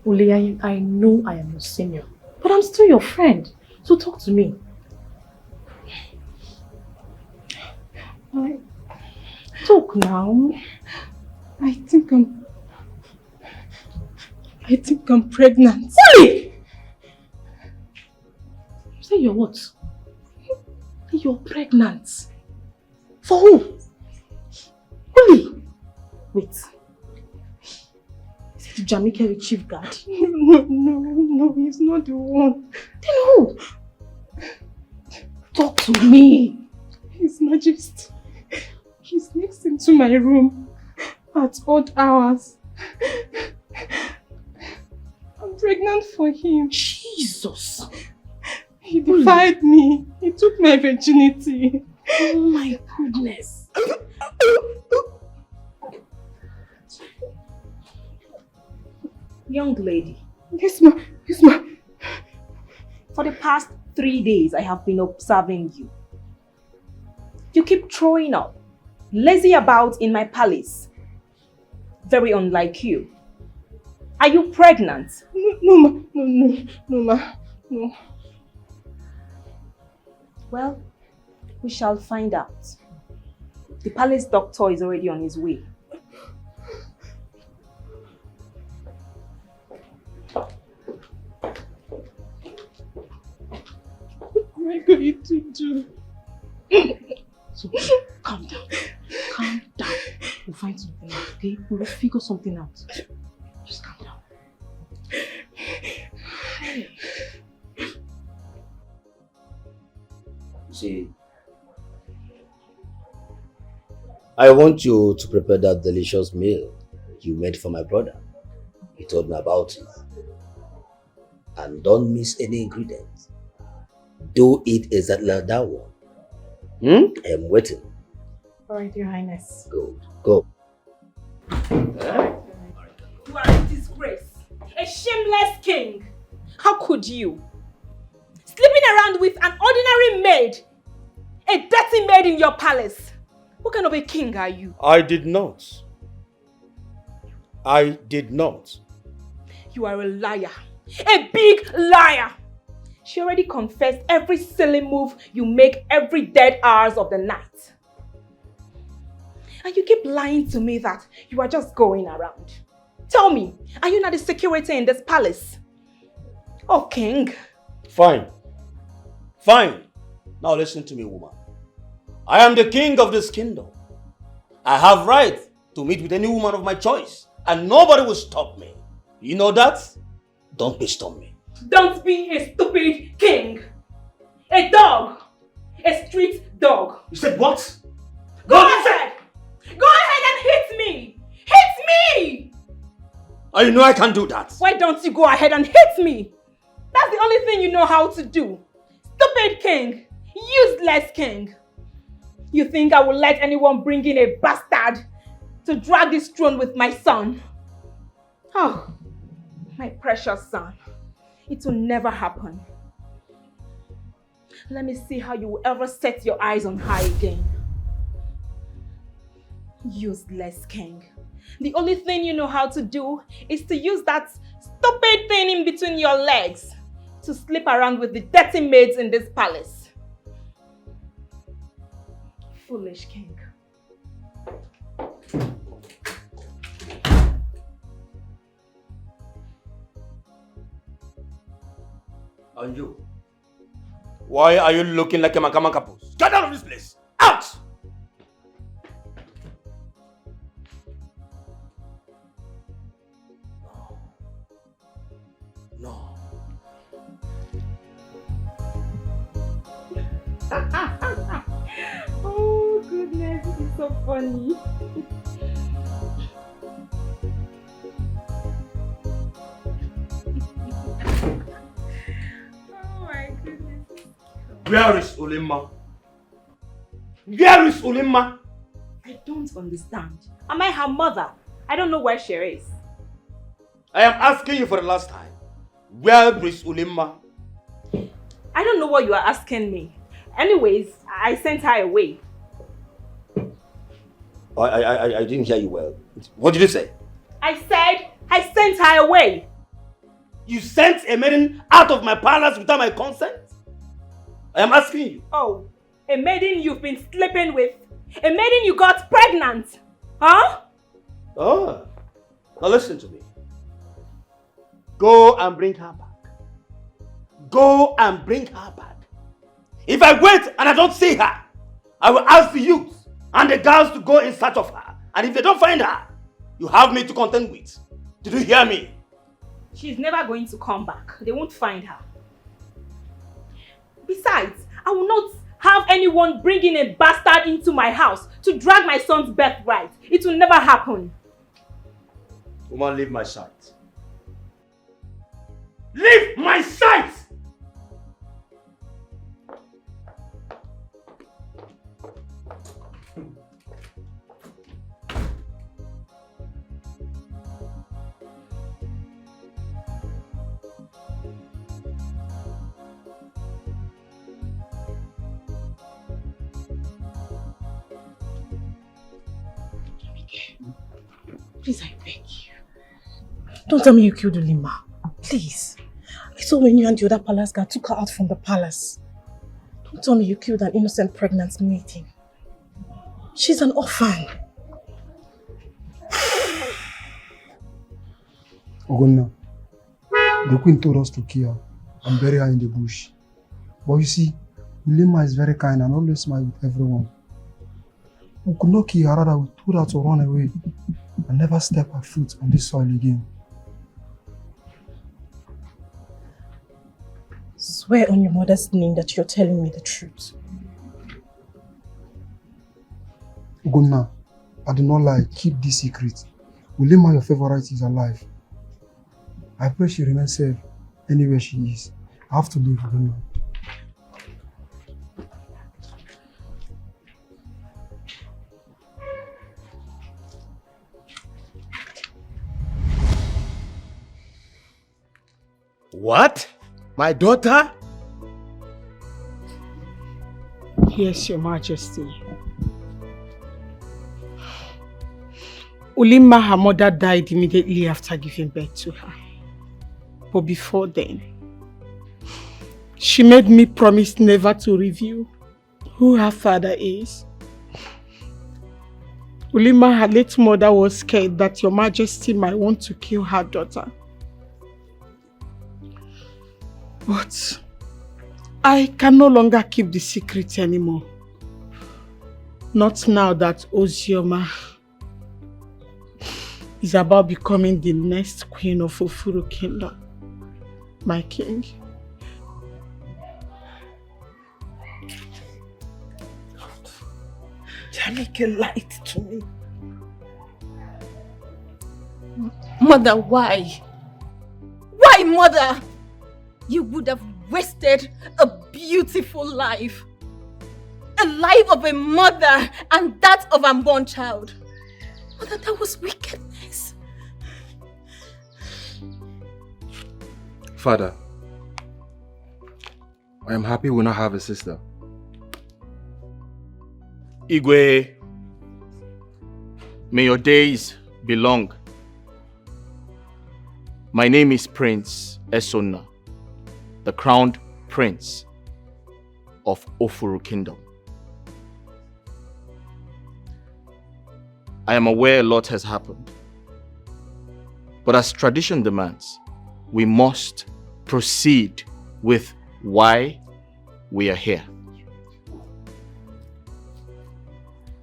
Uli, I know I am your senior, but I'm still your friend. So talk to me. Talk now. I think I'm pregnant. Uli! You say you're what? You're pregnant. For who? Uli! Wait. Is it Jamaica the chief guard? No, he's not the one. Then who? Talk to me. His Majesty. He sneaks into my room at odd hours. I'm pregnant for him. Jesus! He defied me. He took my virginity. Oh my goodness. Young lady. Yes, ma. For the past 3 days, I have been observing you. You keep throwing up, lazy about in my palace. Very unlike you. Are you pregnant? No, ma. No. Well, we shall find out. The palace doctor is already on his way. What am I going to do? So, calm down. Calm down. We'll find something out, okay? We'll figure something out. Just calm down. See, I want you to prepare that delicious meal you made for my brother. He told me about it. And don't miss any ingredients. Do it exactly like that one. I am waiting. Alright, Your Highness. Good. Go. You are a disgrace. A shameless king. How could you? Sleeping around with an ordinary maid. A dirty maid in your palace. What kind of a king are you? I did not. I did not. You are a liar. A big liar. She already confessed every silly move you make every dead hours of the night. And you keep lying to me that you are just going around. Tell me, are you not the security in this palace? Oh, king. Fine. Fine. Now listen to me, woman. I am the king of this kingdom. I have right to meet with any woman of my choice. And nobody will stop me. You know that? Don't bestone me. Don't be a stupid king. A dog. A street dog. You said what? Go ahead. Go ahead and hit me. Hit me. I know I can do that. Why don't you go ahead and hit me? That's the only thing you know how to do. Stupid king. Useless king. You think I will let anyone bring in a bastard to drag this throne with my son? Oh, my precious son. It will never happen. Let me see how you will ever set your eyes on her again. Useless king. The only thing you know how to do is to use that stupid thing in between your legs to sleep around with the dirty maids in this palace. Foolish king. And you? Why are you looking like a Makamaka post? Get out of this place! Out! No. Oh goodness, this is so funny. Where is Ulimma? Where is Ulimma? I don't understand. Am I her mother? I don't know where she is. I am asking you for the last time. Where is Ulimma? I don't know what you are asking me. Anyways, I sent her away. I didn't hear you well. What did you say? I said I sent her away. You sent a maiden out of my palace without my consent? I am asking you. Oh, a maiden you've been sleeping with. A maiden you got pregnant. Huh? Oh, now listen to me. Go and bring her back. Go and bring her back. If I wait and I don't see her, I will ask the youth and the girls to go in search of her. And if they don't find her, you have me to contend with. Did you hear me? She's never going to come back. They won't find her. Besides, I will not have anyone bringing a bastard into my house to drag my son's birthright. It will never happen. Woman, leave my sight. Leave my sight! Please, I beg you. Don't tell me you killed Ulima. Please. I saw when you and the other palace guard took her out from the palace. Don't tell me you killed an innocent pregnant maiden. She's an orphan. Ogonna, the queen told us to kill her and bury her in the bush. But you see, Ulima is very kind and always smile with everyone. We could not kill her, rather we told her to run away and never step her foot on this soil again. Swear on your mother's name that you're telling me the truth. Ogonna, I do not lie. Keep this secret. Ulima, your favorite, is alive. I pray she remains safe anywhere she is. I have to leave now. What? My daughter? Yes, Your Majesty. Ulima, her mother, died immediately after giving birth to her. But before then, she made me promise never to reveal who her father is. Ulima, her late mother, was scared that Your Majesty might want to kill her daughter. But I can no longer keep the secret anymore. Not now that Ozioma is about becoming the next queen of Ufuru Kingdom, my king. Make a light to me. Mother, why? Why, Mother? You would have wasted a beautiful life. A life of a mother and that of an unborn child. Mother, that was wickedness. Father, I am happy we now have a sister. Igwe, may your days be long. My name is Prince Esonna, the crowned prince of Ufuru Kingdom. I am aware a lot has happened, but as tradition demands, we must proceed with why we are here.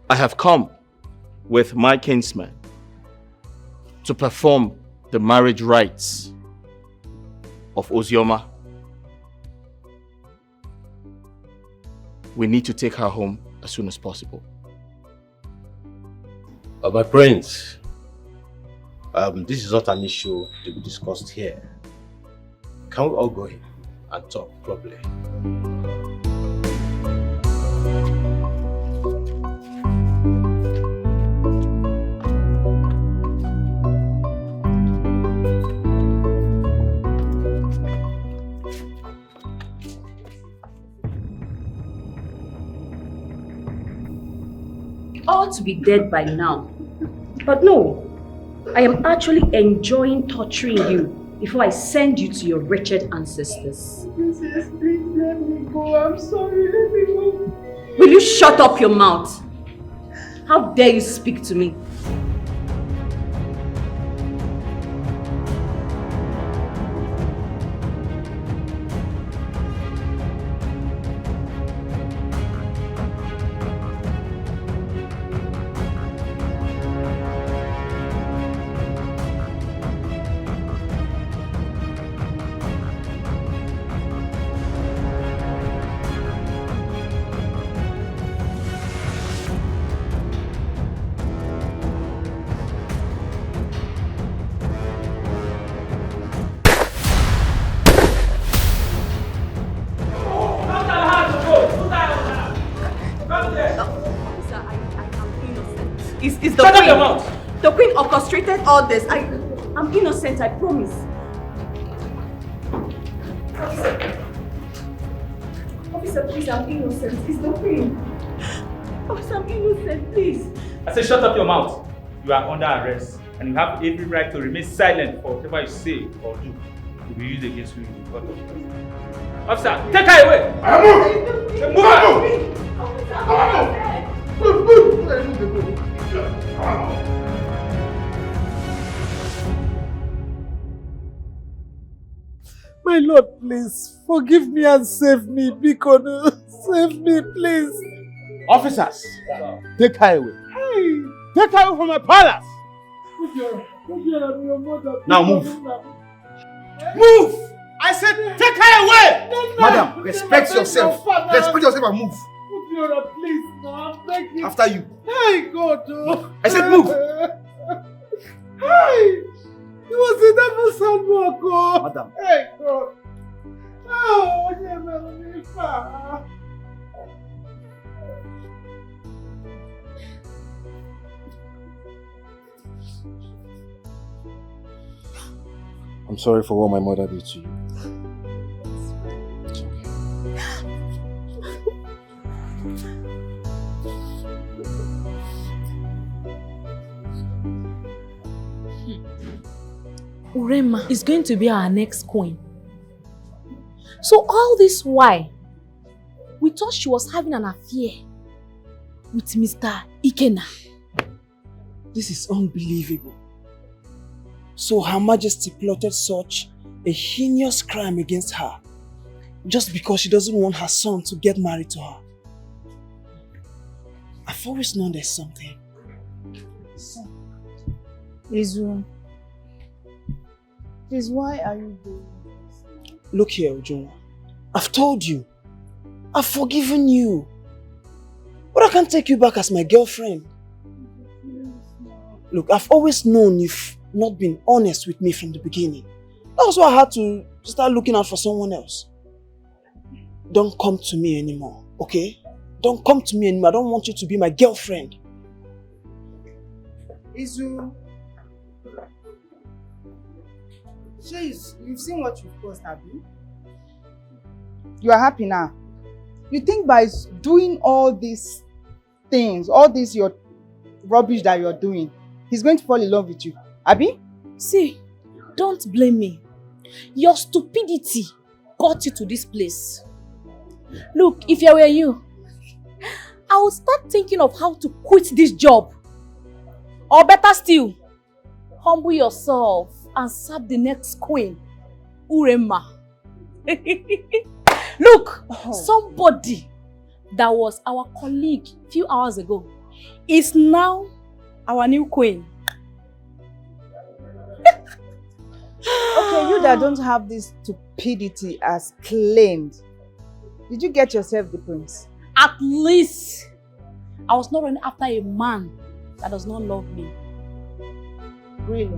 I have come with my kinsman to perform the marriage rites of Ozioma. We need to take her home as soon as possible. My prince, this is not an issue to be discussed here. Can we all go in and talk properly? Ought to be dead by now. But no, I am actually enjoying torturing you before I send you to your wretched ancestors. Princess, please let me go. I'm sorry, let me go. Will you shut up your mouth? How dare you speak to me? The queen orchestrated all this. I'm innocent, I promise. Officer, please, I'm innocent. It's the queen. Officer, I'm innocent, please. I said shut up your mouth. You are under arrest and you have every right to remain silent for whatever you say or do to be used against you in the court of justice. Officer, take her away! Move her! My Lord, please, forgive me and save me, because save me, please. Officers, take her away. Hey. Take her away from my palace. Now move. Move! I said take her away! Madam, respect yourself. Respect yourself and move. Fiona, please, no, thank you. After you. Hey, God. Oh. I said move. Hey, it was a double soundwork. Oh. Madam. Hey, God. Oh, yeah, man. I'm sorry for what my mother did to you. It's Urema is going to be our next queen. So all this while, we thought she was having an affair with Mr. Ikena. This is unbelievable. So Her Majesty plotted such a heinous crime against her just because she doesn't want her son to get married to her. I've always known there's something. Izu, please, why are you doing this? Look here, Ujunwa. I've told you. I've forgiven you. But I can't take you back as my girlfriend. Look, I've always known you've not been honest with me from the beginning. That was why I had to start looking out for someone else. Don't come to me anymore, okay? Don't come to me anymore. I don't want you to be my girlfriend. Izu, Chase, you've seen what you've caused, have you? You are happy now. You think by doing all these things, all this your rubbish that you're doing, he's going to fall in love with you, Abi? See, don't blame me. Your stupidity got you to this place. Look, if I were you, I would start thinking of how to quit this job. Or better still, humble yourself and serve the next queen, Urema. Look, somebody that was our colleague a few hours ago is now our new queen. Okay, you that don't have this stupidity as claimed, did you get yourself the prince? At least I was not running after a man that does not love me. Really?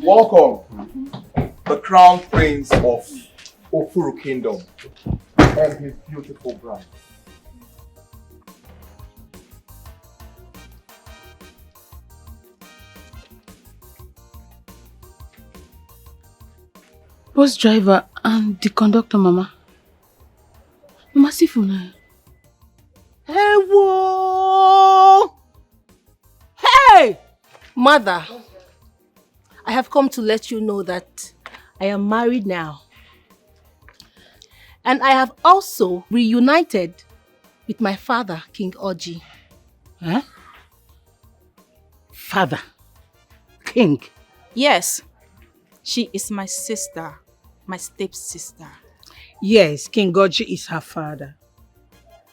Welcome, the crown prince of Ofuru Kingdom and his beautiful bride. Bus driver and the conductor, Mama. Mama, see for now. Hey, whoa! Hey! Mother, I have come to let you know that I am married now. And I have also reunited with my father, King Oji. Huh? Father? King? Yes. She is my sister. My stepsister. Yes, King Oji is her father.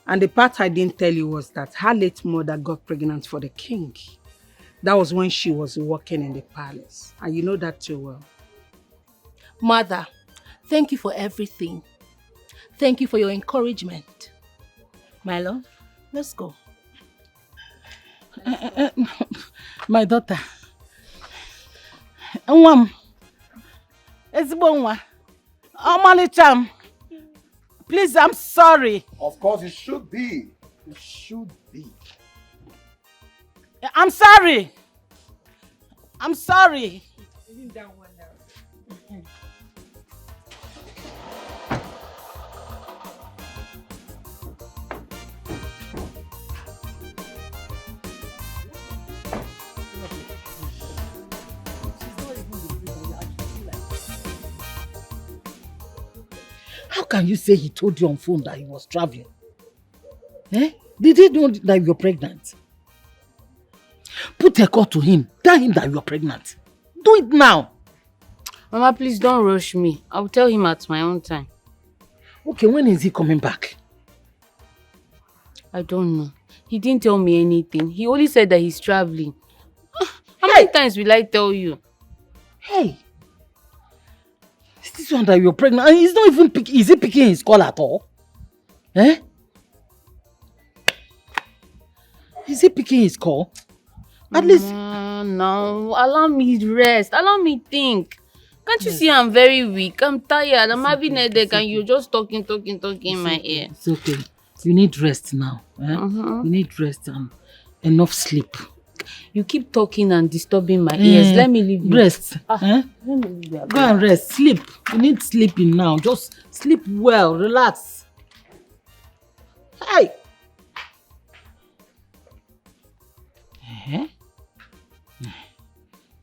And the part I didn't tell you was that her late mother got pregnant for the king. That was when she was working in the palace. And you know that too well. Mother, thank you for everything. Thank you for your encouragement. My love, let's go. My daughter. Nwam. Ezigbo nwa. Omalicham. Please, I'm sorry. Of course, it should be. It should be. I'm sorry. I'm sorry. How can you say he told you on phone that he was traveling? Eh? Did he know that you're pregnant? Put a call to him. Tell him that you're pregnant. Do it now. Mama, please don't rush me. I'll tell him at my own time. Okay, when is he coming back? I don't know. He didn't tell me anything. He only said that he's traveling. How many times will I tell you? Hey! Is this one that you're pregnant? And he's not even picking. Is he picking his call at all? Eh? Is he picking his call? At least. No, allow me rest. Allow me think. Can't you see I'm very weak? I'm tired. I'm having a headache and you're just talking in my ear. It's okay. You need rest now. Eh? You need rest and enough sleep. You keep talking and disturbing my ears. Let me leave you. Rest. Let me leave you. Go and rest. Sleep. You need sleeping now. Just sleep well. Relax. Hey!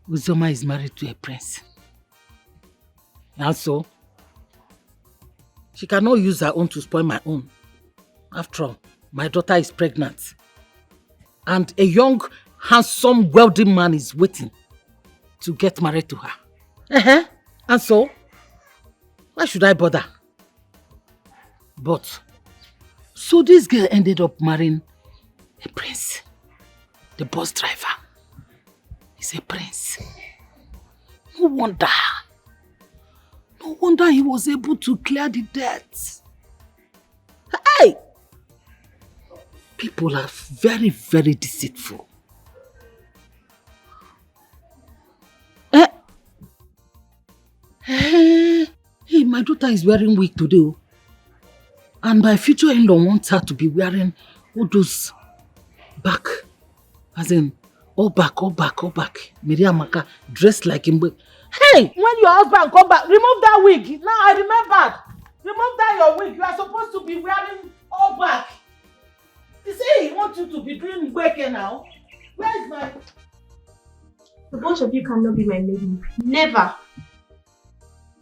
Uzoma is married to a prince. And so, she cannot use her own to spoil my own. After all, my daughter is pregnant. And a young, handsome, wealthy man is waiting to get married to her. And so, why should I bother? But, so this girl ended up marrying a prince. The bus driver is a prince. No wonder. No wonder he was able to clear the debts. Hey! People are very, very deceitful. Hey, my daughter is wearing wig today. And my future in-law wants her to be wearing all those back. As in, all back. Miriamaka dressed like him. Hey! When your husband come back, remove that wig. Now I remembered. Remove that your wig. You are supposed to be wearing all back. You see, he wants you to be doing work now. Where is my... The both of you cannot be my lady. Never.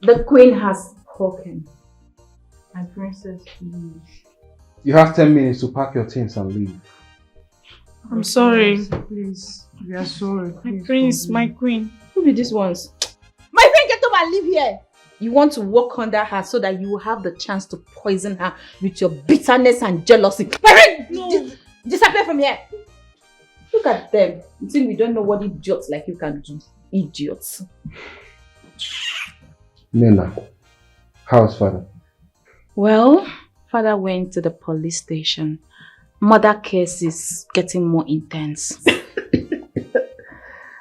The queen has spoken. My princess, please. You have 10 minutes to pack your things and leave. I'm sorry. Please, we are sorry. My prince, my queen. Who be these ones? My friend, get up and live here. You want to walk under her so that you will have the chance to poison her with your bitterness and jealousy. My friend, no. Disappear from here. Look at them. You think we don't know what idiots like you can do? Idiots. Nena, how's father? Well, father went to the police station. Mother case is getting more intense.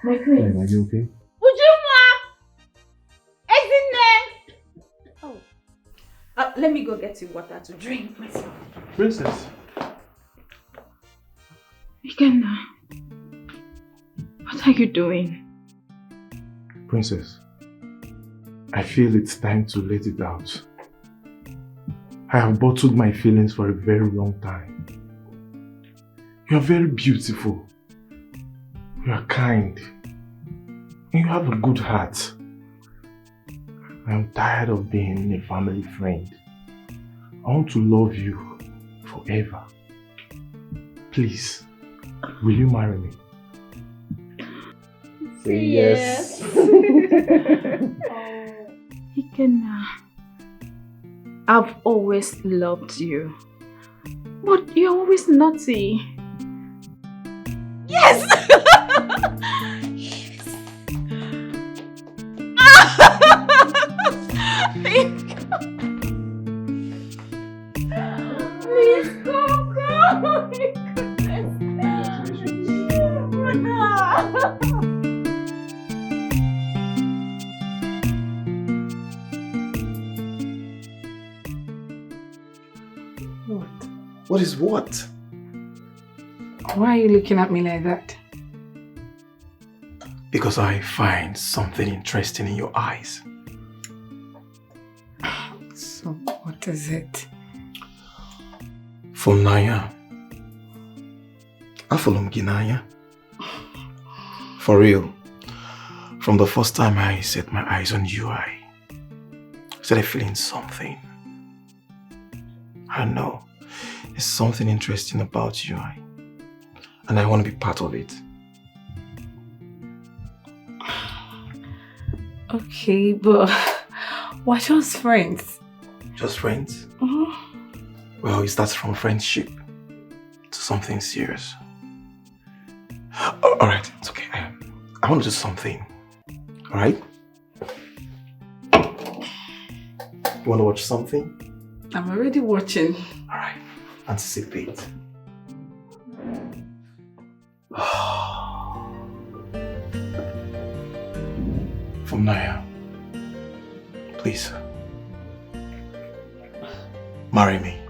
My queen. Are you okay? Oh. Let me go get you water to drink myself. Princess. Ikenna, what are you doing? Princess, I feel it's time to let it out. I have bottled my feelings for a very long time. You are very beautiful. You are kind. And you have a good heart. I am tired of being a family friend. I want to love you forever. Please, will you marry me? Say yes. Ikenna, I've always loved you, but you're always naughty. Yes! Please come down. What is what? Why are you looking at me like that? Because I find something interesting in your eyes. So, what is it? From Naya. Afolom Ginaya. For real. From the first time I set my eyes on you, I started feeling something. I know. There's something interesting about you, and I want to be part of it. Okay, but we're just friends. Just friends? Mm-hmm. Well, it starts from friendship to something serious. Alright, it's okay. I want to do something. Alright? You want to watch something? I'm already watching. Alright, anticipate. From Naya, please, marry me.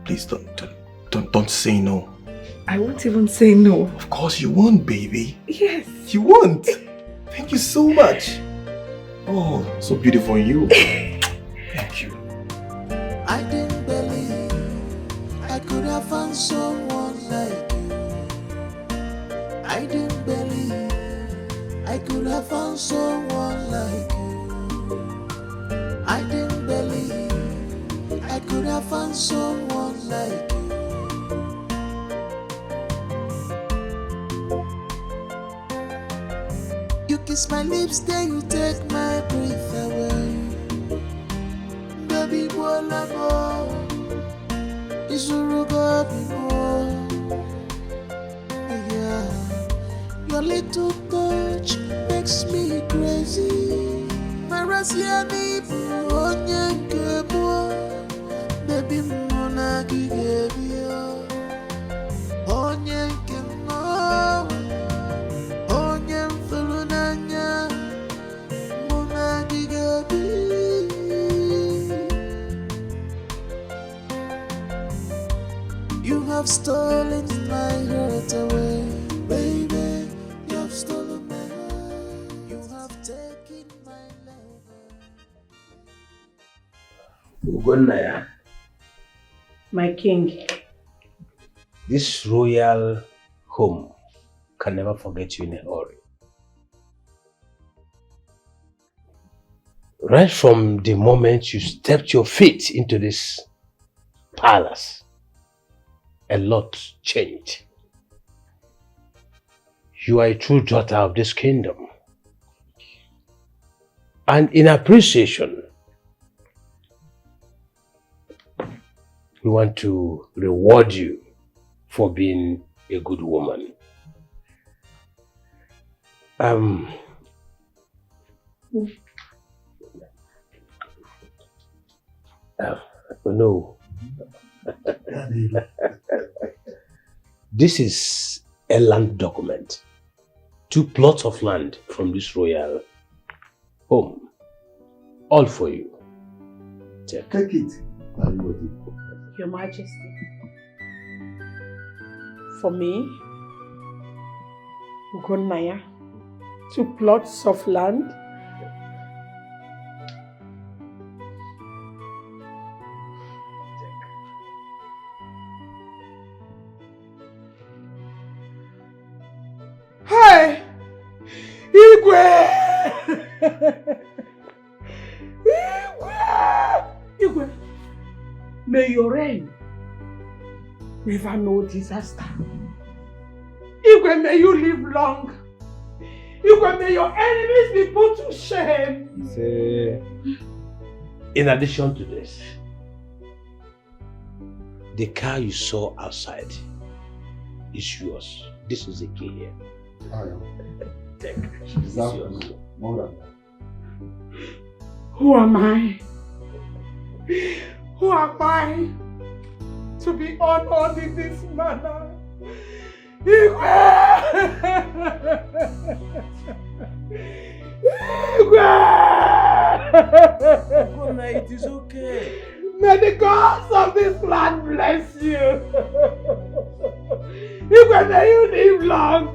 Please don't say no. I won't even say no. Of course you won't, baby. Yes. You won't. Thank you so much. Oh, so beautiful in you. Thank you. I didn't believe I could have found someone like you. I didn't believe I could have found someone like you. I didn't believe I could have found someone like you. You kiss my lips, then you take my breath away. Baby, voila, it's a yeah. Your little touch makes me crazy. Marasiani, baby, mona gigabia. Onye kemo, onye fulunanya, mona gigabia. You have stolen my heart away, baby. You have stolen my heart. You have taken my Ugonaya, My king. this royal home can never forget you in a hurry. Right from the moment you stepped your feet into this palace, a lot changed. You are a true daughter of this kingdom. And in appreciation, we want to reward you for being a good woman. No. This is a land document. 2 plots of land from this royal home. All for you. Take it. Your Majesty. For me, Ugonaya, 2 plots of land Igwe, may your reign never know disaster. Igwe, may you live long. Igwe, may your enemies be put to shame. Say, in addition to this, the car you saw outside is yours. This is the key here. Take it. It's yours. Who am I? Who am I to be honored in this manner? Igwe! It is okay. May the gods of this land bless you. Igwe, may you live long.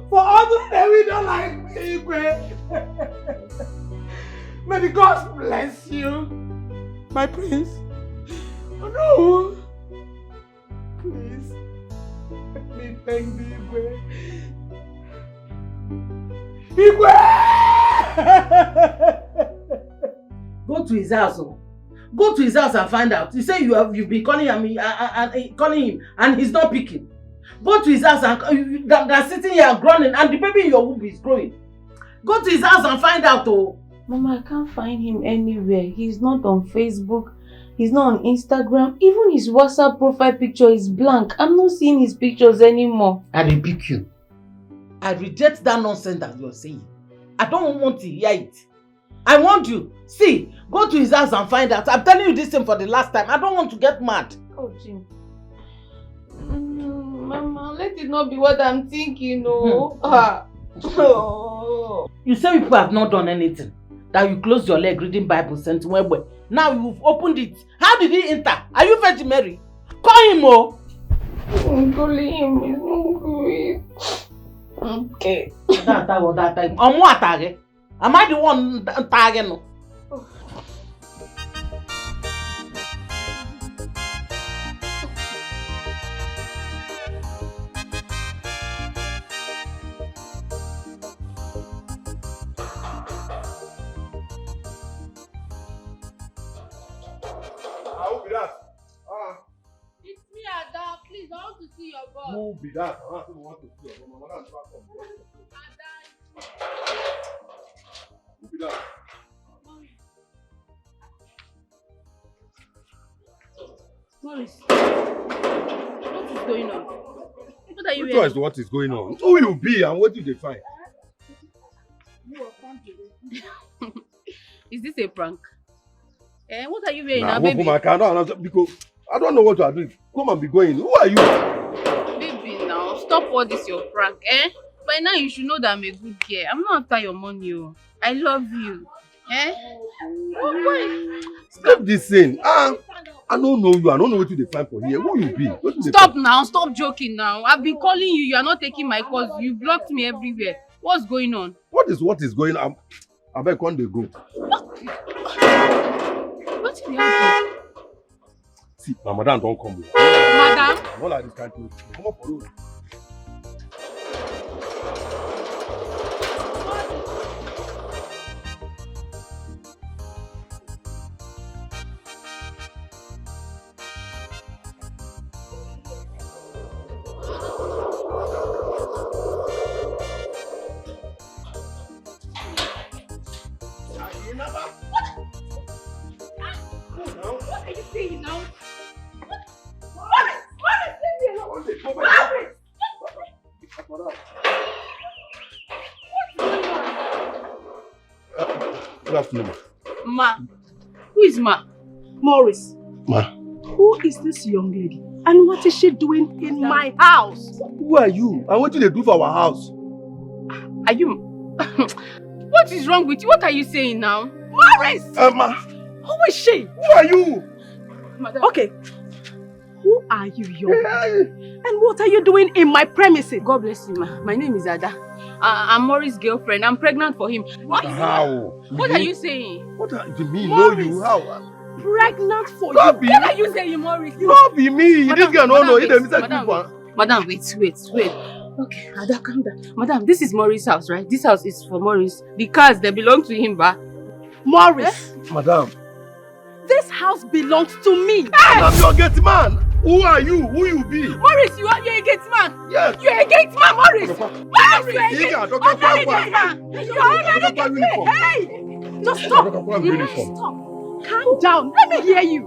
For others, they will not like me, Igwe. May the gods bless you, my prince. Oh no! Please, let me thank thee, Igwe. Igwe! Go to his house. Oh. Go to his house and find out. You say you've been calling him and he's not picking. Go to his house and they're sitting here groaning and the baby in your womb is growing. Go to his house and find out. Oh. Mama, I can't find him anywhere. He's not on Facebook. He's not on Instagram. Even his WhatsApp profile picture is blank. I'm not seeing his pictures anymore. I rebuke you. I reject that nonsense that you're saying. I don't want to hear it. I want you. See, go to his house and find out. I'm telling you this thing for the last time. I don't want to get mad. Oh, Jim. Mama, let it not be what I'm thinking, no. You say people have not done anything. That you closed your leg reading Bible sent Webwe. Now you've opened it. How did he enter? Are you Virgin Mary? Call him, oh. I'm calling him. He's not good. Okay. That time. Am I the one tagging? It's me, Ada. Please, I want to see your boss. Who be that? I don't want to see your mama. Who be that? Morris, what is going on? What are you Which one is what is going on? Who you be and what do they find? Is this a prank? What are you wearing Nah, now, baby? Because I don't know what you are doing. Come and be going. Who are you? Baby, now stop all this your prank, By now you should know that I'm a good girl. I'm not after your money, oh. I love you, Why? Stop this thing. I don't know you. I don't know what you find for here. Who you be? Stop now. Stop joking now. I've been calling you. You are not taking my calls. You blocked me everywhere. What's going on? What is going on? I bet when they go. What is the answer? See, my madam don't come here. Madam? Not like this kind of thing. Come up for road. What are you saying now? Good afternoon. Ma. Who is Ma? Morris. Ma. Who is this young lady? And what is she doing in my house? Who are you? And what do they do for our house? Are you... What is wrong with you? What are you saying now? Morris! Ma. Who is she? Who are you? Madam. Okay. Who are you, young lady? And what are you doing in my premises? God bless you, ma. My name is Ada. I'm Morris' girlfriend. I'm pregnant for him. How? What are you saying? What do you mean? Know you? How? Pregnant for you? What are you saying, Morris? Not be me. This girl no know. He dey miss people. Madam, wait. Okay, Ada, calm down. Madam, this is Maurice's house, right? This house is for Maurice. The cars, they belong to him, ba? Maurice! Madam. This house belongs to me! Madam, you're a gate man! Who are you? Who you be? Maurice, you're a gate man! Yes! You're a gate man, Maurice! Maurice, you're a gate man! You're a gate man! Hey! Just stop! Stop! Calm down! Let me hear you!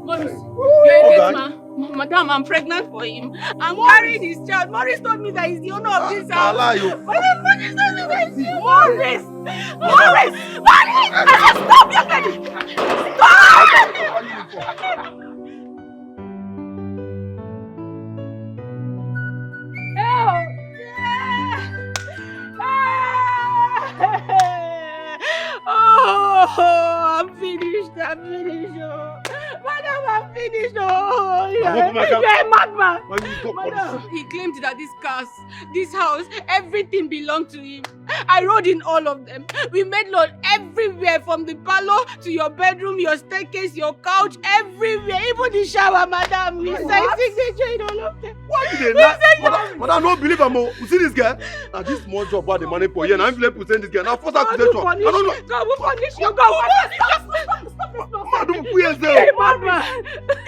Maurice, you're a gate man. Madam, I'm pregnant for him. I'm carrying his child. Maurice told me that he's the owner of this house. Maurice told me that he's the owner. Maurice! Maurice! Maurice! Stop, young lady! Stop! Oh, I'm finished. I'm finished. Madam, I'm finished. Oh, you're a madman. Madam, he claimed that these cars, this house, everything belonged to him. I rode in all of them. We made load everywhere, from the parlor to your bedroom, your staircase, your couch, everywhere. Even the shower, madam. We signed signature in all of them. Why did they lie? Madam, I don't believe I'm. You see this guy? Now this small job about the money for you, and I'm going to present this guy. Now first accusation. I don't know. God will punish you. God will punish you. Stop. Madam, who is there? Hey, madman!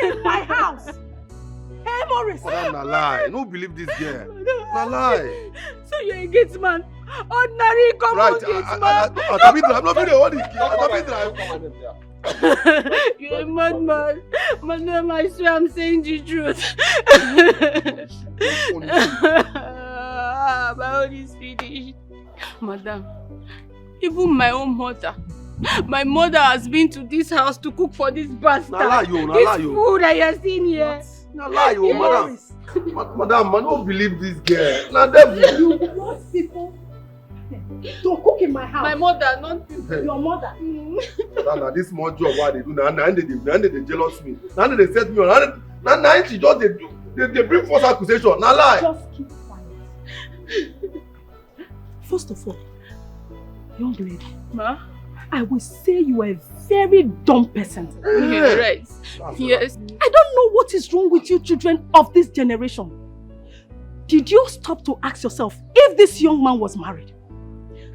In my house! Hey, Maurice! Madam, na lie. No believe this girl. Na lie. So you're a gate man? Ordinary common gate man? I'm not video. What is it? You're a madman. Madam, I swear I'm saying the truth. My own is finished. Madam, even my own mother. My mother has been to this house to cook for this bastard. This food that you're seeing here. Na lie, madam. Madam, I don't believe this girl. Na devil. You want people to cook in my house? My mother, not your mother. Now this small job what they do, now they jealous me. Now they set me on. Now she just they bring false accusation. Na lie. Just keep quiet. First of all, young lady, Ma? I will say you are a very dumb person. You're right. Yes. I don't know what is wrong with you children of this generation. Did you stop to ask yourself if this young man was married?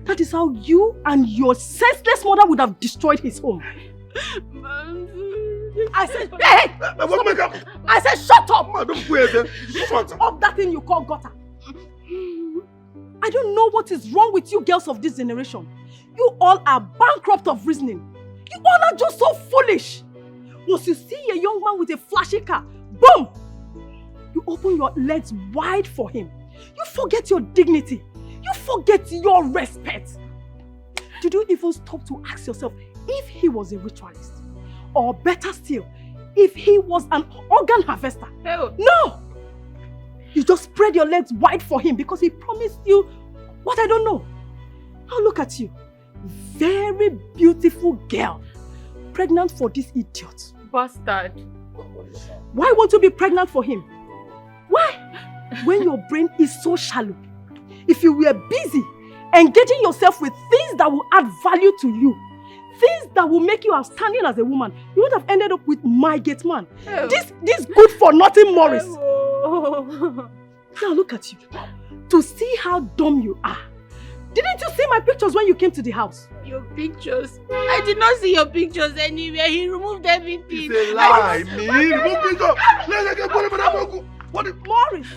That is how you and your senseless mother would have destroyed his home. I said, hey! I said, shut up! Shut up that thing you call gutter. I don't know what is wrong with you girls of this generation. You all are bankrupt of reasoning. You all are just so foolish. Once you see a young man with a flashy car, boom! You open your legs wide for him. You forget your dignity. You forget your respect. Did you even stop to ask yourself if he was a ritualist? Or better still, if he was an organ harvester? Hell. No! You just spread your legs wide for him because he promised you what I don't know. Now look at you. Very beautiful girl. Pregnant for this idiot. Bastard. Why won't you be pregnant for him? Why? When your brain is so shallow. If you were busy engaging yourself with things that will add value to you, things that will make you outstanding as a woman, you would have ended up with my gate man. This good for nothing Maurice. Now look at you. To see how dumb you are. Didn't you see my pictures when you came to the house? Your pictures? I did not see your pictures anywhere. He removed everything. It's a lie. He removed pictures. What is Maurice?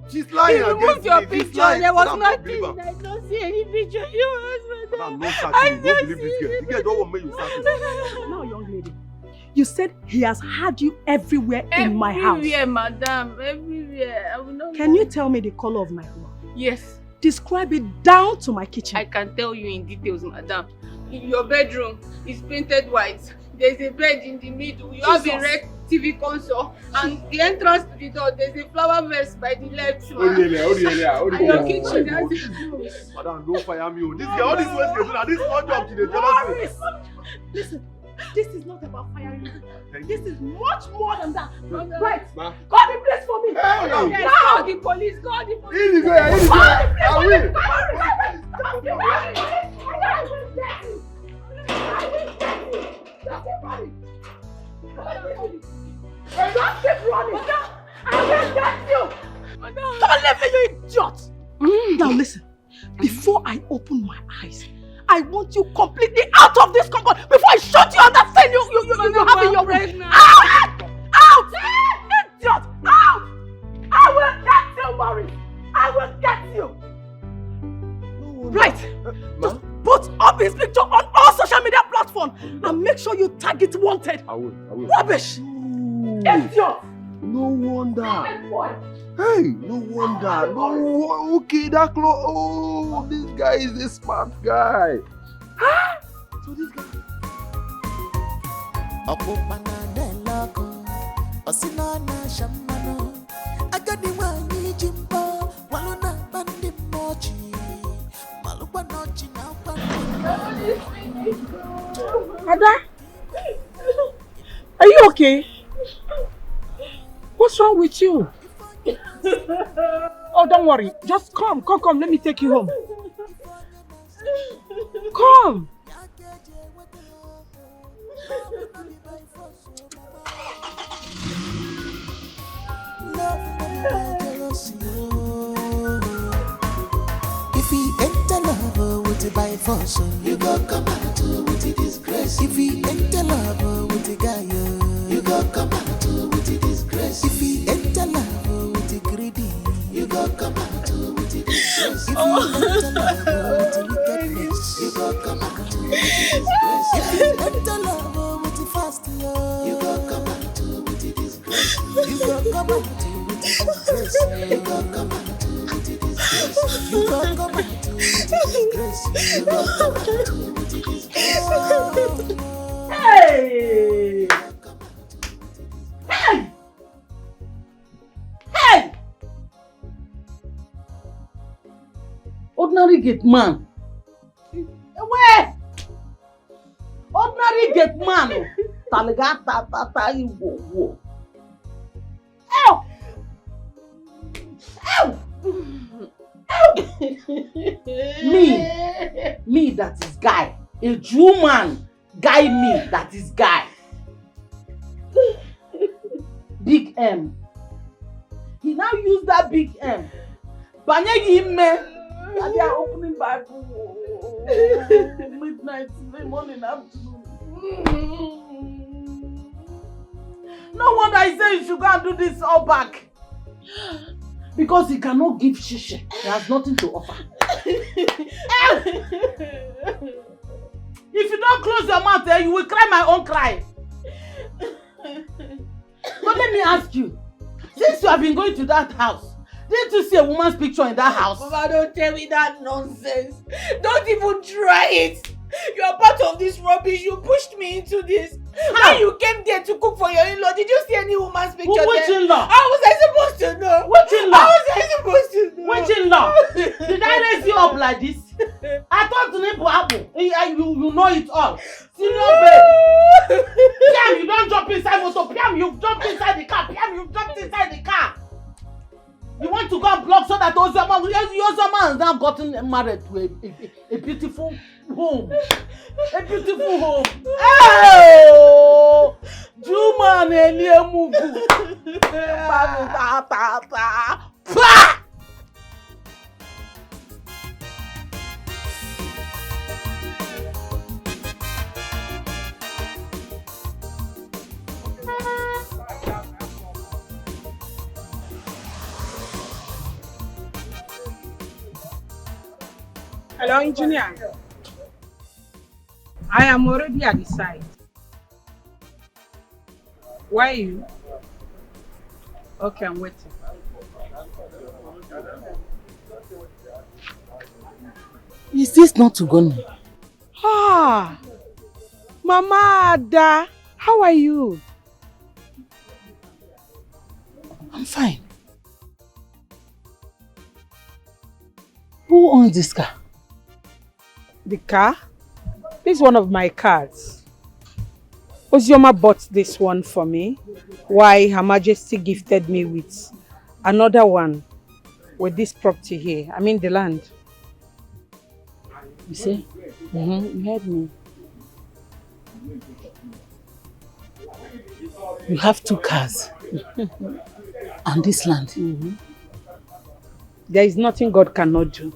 She's lying. He removed your picture. There was nothing. I don't see any picture. You husband. I don't believe this girl. The girl don't want me to start. Now, young lady, you said he has had you everywhere in my house. Everywhere, madam. Everywhere. I will not. Can you tell me the color of my room? Yes. Describe it down to my kitchen. I can tell you in details, madam. Your bedroom is painted white. There's a bed in the middle. You have a red TV console. And the entrance to the door, there's a flower vase by the left. And your kitchen has a blue. Madam, don't fire me. This girl, all this way she do, this one job she dey jealous me. Listen, this is not about firing you. This is much more than that. Right. Ma. Call the police for me. Hey, yes, call the police. Call the police. Here you go. Don't keep running. I will get you. Don't let me, you idiot. Now listen, before I open my eyes, I want you completely out of this compound before I shut you on that thing you have in your room. Out! Out! Idiot! Out! I will get you, Maurice! I will get you! Right! Just put up his picture on all social media platforms and make sure you tag it wanted. I will. Rubbish! Idiot! No wonder. Hey, no wonder. No, okay, that close. Oh, this guy is a smart guy. So this guy. Ada, are you okay? What's wrong with you? Oh, don't worry. Just come. Let me take you home. Come. If he enter love with it by force, you go come out with it disgrace. If he enter love with the guy, you go come out with it disgrace. If he enter love with the greedy, you go come out with it disgrace. If he enter love with the wickedness, you go come out with it disgrace. If he enter love with the fast, you go come out with it disgrace. You go come out with it disgrace. You go come out with it disgrace. You go come out with it disgrace. You go come out with it disgrace. Hey! Hey! Hey! Ordinary gate man. Where? Ordinary gate man. Talaga ta wo. Ow! Ow! Me that is guy. A Jew man. Guy me that is guy. Big M. He now used that big M. Banyegi me. They are opening Bible. Midnight, morning, afternoon. No wonder I say you should go and do this all back. Because he cannot give shisha. He has nothing to offer. If you don't close your mouth, you will cry my own cry. But let me ask you, since you have been going to that house, didn't you see a woman's picture in that house? Mama, don't tell me that nonsense. Don't even try it. You are part of this rubbish. You pushed me into this. How? When you came there to cook for your in-law, did you see any woman's picture there? Which in-law? How was I supposed to know? Which in-law? How was I supposed to know? Which in-law? Did I raise you up like this? I thought to name apple. You know it all. Senior babe. Piam, you don't jump inside motor. Piam, you jumped inside the car. Piam, you jumped inside the car. You want to go and block so that Ozama has now gotten married to a beautiful home. A beautiful home. Oh! Juma Nelia Mugu. Hello, engineer. I am already at the site. Where are you? Okay, I'm waiting. Is this not to go? Ah, Mama Ada, how are you? I'm fine. Who owns this car? The car? This is one of my cars. Ozioma bought this one for me, while Her Majesty gifted me with another one with this property here. I mean the land. You see? You heard me. You have 2 cars and this land. There is nothing God cannot do.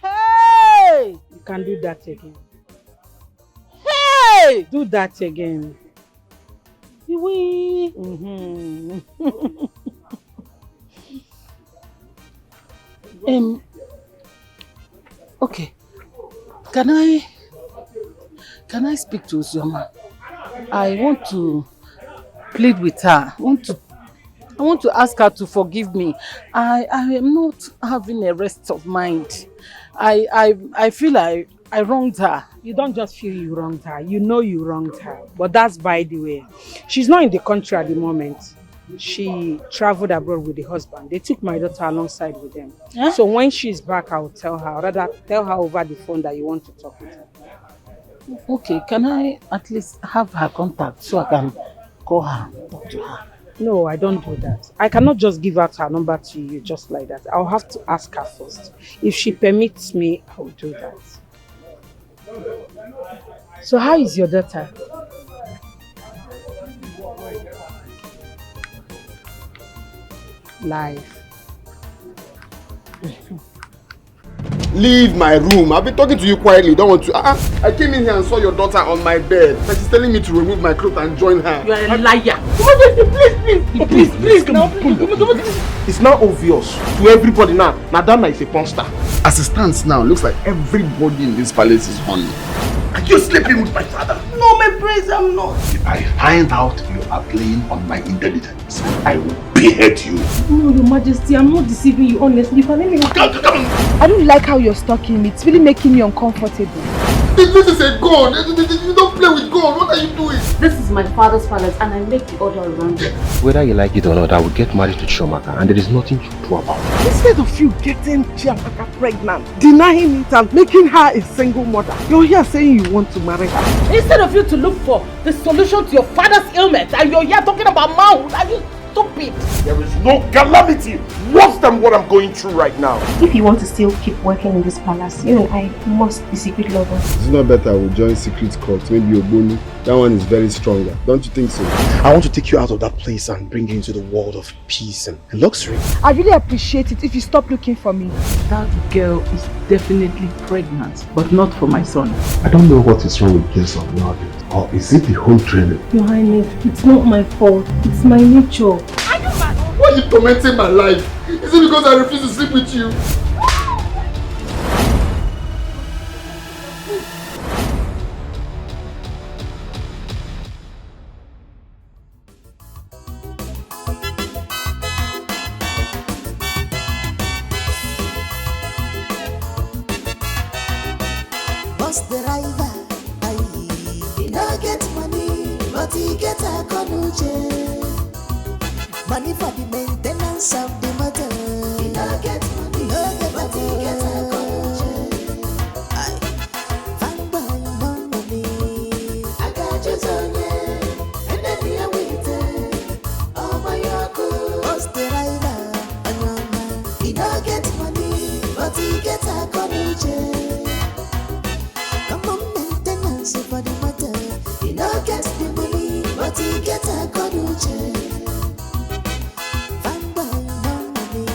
Hey! You can do that again. Hey! Do that again. We. Okay. Can I speak to Uzioma? I want to plead with her. I want to ask her to forgive me. I am not having a rest of mind. I feel I wronged her. You don't just feel you wronged her. You know you wronged her. But that's by the way. She's not in the country at the moment. She traveled abroad with the husband. They took my daughter alongside with them. Huh? So when she's back, I'll tell her. Or rather, tell her over the phone that you want to talk with her. Okay, can I at least have her contact so I can call her, talk to her? No, I don't do that. I cannot just give out her number to you just like that. I'll have to ask her first. If she permits me, I'll do that. So how is your daughter? Life. Leave my room. I've been talking to you quietly. Don't want to. I came in here and saw your daughter on my bed. And she's telling me to remove my clothes and join her. You are a liar. Please, come on. It's now obvious to everybody now. Nadana is a porn star. As it stands now, it looks like everybody in this palace is horny. Are you sleeping with my father? No, my prince, I'm not. If I find out you are playing on my intelligence, I will behead you. No, Your Majesty, I'm not deceiving you, honestly. Come on. I don't like how you're stalking me. It's really making me uncomfortable. This is a gun. You don't play with gun. What are you doing? This is my father's palace and I make the order around it. Whether you like it or not, I will get married to Chiomaka and there is nothing to do about it. Instead of you getting Chiamaka pregnant, denying it and making her a single mother, you're here saying you want to marry her. Instead of you to look for the solution to your father's ailment, and you're here talking about manhood, are you stupid? There is no calamity worse than what I'm going through right now. If you want to still keep working in this palace, you and I must be secret lovers. It's not better we join secret court, maybe Ogboni. That one is very stronger. Don't you think so? I want to take you out of that place and bring you into the world of peace and luxury. I really appreciate it if you stop looking for me. That girl is definitely pregnant, but not for my son. I don't know what is wrong with girls of nowadays. Or is it the home training? Your Highness, it's not my fault. It's my nature. Are you mad? Why are you tormenting my life? Is it because I refuse to sleep with you? Boss the rival, he no get money, but he get a conuche. Money for the maintenance of the motor. He no get money, but he get a conuche. Fanboy no money, I got your son, and then he a waiting. Oh my God, boss the rival, he no get money, but he get a conuche. For the matter, he no get the money, but he get a conuche. Fanboy no money,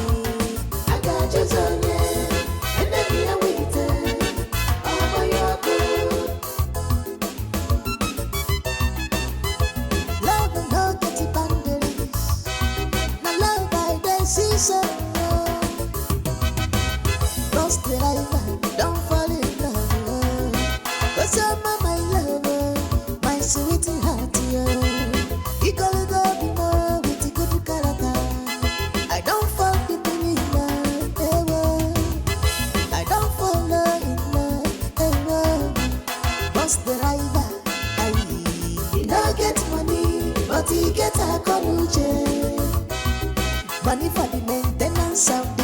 I got your son, and then we are waiting. Oh my God, love no get the boundaries. Now love by the season. Lost the life, don't fall in love. 'Cause you're my lover, my sweet heart, you gotta go be more with the good character. I don't fall in love, ever. I don't fall in love, ever. Boss the rival, he no get money, but he get a conuche. Money for the maintenance of the